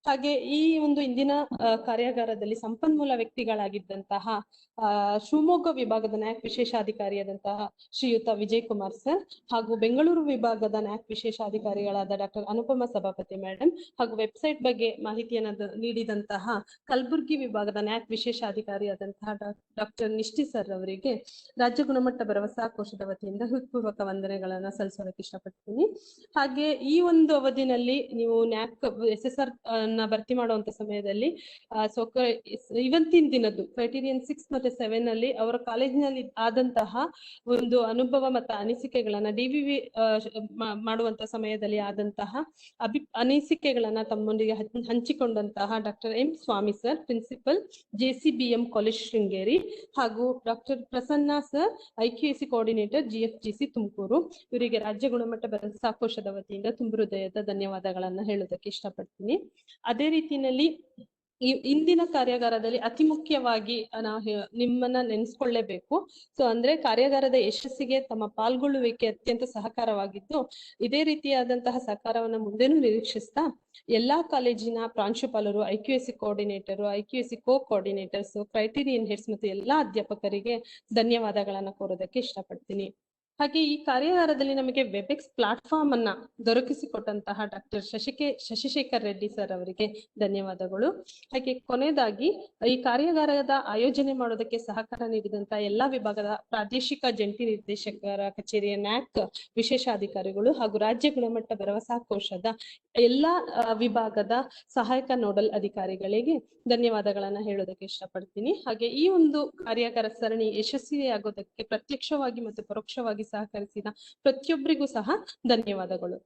ಹಾಗೆ ಈ ಒಂದು ಇಂದಿನ ಕಾರ್ಯಾಗಾರದಲ್ಲಿ ಸಂಪನ್ಮೂಲ ವ್ಯಕ್ತಿಗಳಾಗಿದ್ದಂತಹ ಶಿವಮೊಗ್ಗ ವಿಭಾಗದ ನ್ಯಾಕ್ ವಿಶೇಷಾಧಿಕಾರಿಯಾದಂತಹ ಶ್ರೀಯುತ ವಿಜಯ್ ಕುಮಾರ್ ಸರ್ ಹಾಗೂ ಬೆಂಗಳೂರು ವಿಭಾಗದ ನ್ಯಾಕ್ ವಿಶೇಷಾಧಿಕಾರಿಗಳಾದ ಡಾಕ್ಟರ್ ಅನುಪಮ ಸಭಾಪತಿ ಮೇಡಮ್ ಹಾಗೂ ವೆಬ್ಸೈಟ್ ಬಗ್ಗೆ ಮಾಹಿತಿಯನ್ನು ನೀಡಿದಂತಹ ಕಲಬುರಗಿ ವಿಭಾಗದ ನ್ಯಾಕ್ ವಿಶೇಷಾಧಿಕಾರಿಯಾದಂತಹ ಡಾಕ್ಟರ್ ನಿಷ್ಠಿ ಸರ್ ಅವರಿಗೆ ರಾಜ್ಯ ಗುಣಮಟ್ಟ ಭರವಸಾ ಕೋಶದ ವತಿಯಿಂದ ಹೃತ್ಪೂರ್ವಕ ವಂದನೆಗಳನ್ನ ಸಲ್ಲಿಸೋದಕ್ಕೆ ಇಷ್ಟಪಡ್ತೀನಿ. ಹಾಗೆ ಈ ಒಂದು ಅವಧಿನಲ್ಲಿ ನೀವು ನ್ಯಾಕ್ SSR ಭರ್ತಿ ಮಾಡುವಂತ ಸಮಯದಲ್ಲಿ ಇವತ್ತಿನ ದಿನದ್ದು ಕ್ರೈಟೀರಿಯನ್ 6 ಮತ್ತೆ 7 ಅಲ್ಲಿ ಅವರ ಕಾಲೇಜಿನಲ್ಲಿ ಆದಂತಹ ಒಂದು ಅನುಭವ ಮತ್ತು ಅನಿಸಿಕೆಗಳನ್ನ DVV ಮಾಡುವಂತ ಸಮಯದಲ್ಲಿ ಆದಂತಹ ಅನಿಸಿಕೆಗಳನ್ನ ತಮ್ಮೊಂದಿಗೆ ಹಂಚಿಕೊಂಡಂತಹ doctor M Swami sir, principal JCBM college Sringeri, ಹಾಗೂ doctor Prasanna sir, IQAC coordinator GFGC Tumakuru, ಇವರಿಗೆ ರಾಜ್ಯ ಗುಣಮಟ್ಟ ಭರವಸಾ ಕೋಶದ ವತಿಯಿಂದ ತುಂಬು ಹೃದಯದ ಧನ್ಯವಾದಗಳನ್ನ ಹೇಳೋದಕ್ಕೆ ಇಷ್ಟಪಡ್ತೀನಿ. ಅದೇ ರೀತಿಯಲ್ಲಿ ಈ ಇಂದಿನ ಕಾರ್ಯಾಗಾರದಲ್ಲಿ ಅತಿ ಮುಖ್ಯವಾಗಿ ನಾವು ನಿಮ್ಮನ್ನ ನೆನೆಸ್ಕೊಳ್ಳೇಬೇಕು. ಅಂದ್ರೆ ಕಾರ್ಯಾಗಾರದ ಯಶಸ್ಸಿಗೆ ತಮ್ಮ ಪಾಲ್ಗೊಳ್ಳುವಿಕೆ ಅತ್ಯಂತ ಸಹಕಾರವಾಗಿದ್ದು, ಇದೇ ರೀತಿಯಾದಂತಹ ಸಹಕಾರವನ್ನ ಮುಂದೆನೂ ನಿರೀಕ್ಷಿಸ್ತಾ ಎಲ್ಲಾ ಕಾಲೇಜಿನ ಪ್ರಾಂಶುಪಾಲರು, IQAC coordinator, IQAC coordinators, criterion heads ಮತ್ತು ಎಲ್ಲಾ ಅಧ್ಯಾಪಕರಿಗೆ ಧನ್ಯವಾದಗಳನ್ನ ಕೋರೋದಕ್ಕೆ ಇಷ್ಟಪಡ್ತೀನಿ. ಹಾಗೆ ಈ ಕಾರ್ಯಾಗಾರದಲ್ಲಿ ನಮಗೆ ವೆಬೆಕ್ಸ್ ಪ್ಲಾಟ್ಫಾರ್ಮ್ ಅನ್ನ ದೊರಕಿಸಿಕೊಟ್ಟಂತಹ ಡಾಕ್ಟರ್ ಶಶಿಶೇಖರ್ ರೆಡ್ಡಿ ಸರ್ ಅವರಿಗೆ ಧನ್ಯವಾದಗಳು. ಹಾಗೆ ಕೊನೆಯದಾಗಿ ಈ ಕಾರ್ಯಾಗಾರದ ಆಯೋಜನೆ ಮಾಡೋದಕ್ಕೆ ಸಹಕಾರ ನೀಡಿದಂತಹ ಎಲ್ಲಾ ವಿಭಾಗದ ಪ್ರಾದೇಶಿಕ ಜಂಟಿ ನಿರ್ದೇಶಕರ ಕಚೇರಿಯ ನ್ಯಾಕ್ ವಿಶೇಷಾಧಿಕಾರಿಗಳು ಹಾಗೂ ರಾಜ್ಯ ಗುಣಮಟ್ಟ ಭರವಸಾ ಕೋಶದ ಎಲ್ಲಾ ವಿಭಾಗದ ಸಹಾಯಕ ನೋಡಲ್ ಅಧಿಕಾರಿಗಳಿಗೆ ಧನ್ಯವಾದಗಳನ್ನ ಹೇಳೋದಕ್ಕೆ ಇಷ್ಟಪಡ್ತೀನಿ. ಹಾಗೆ ಈ ಒಂದು ಕಾರ್ಯಾಗಾರ ಸರಣಿ ಯಶಸ್ವಿಯಾಗೋದಕ್ಕೆ ಪ್ರತ್ಯಕ್ಷವಾಗಿ ಮತ್ತು ಪರೋಕ್ಷವಾಗಿ ಸಹಕರಿಸಿದ ಪ್ರತಿಯೊಬ್ಬರಿಗೂ ಸಹ ಧನ್ಯವಾದಗಳು.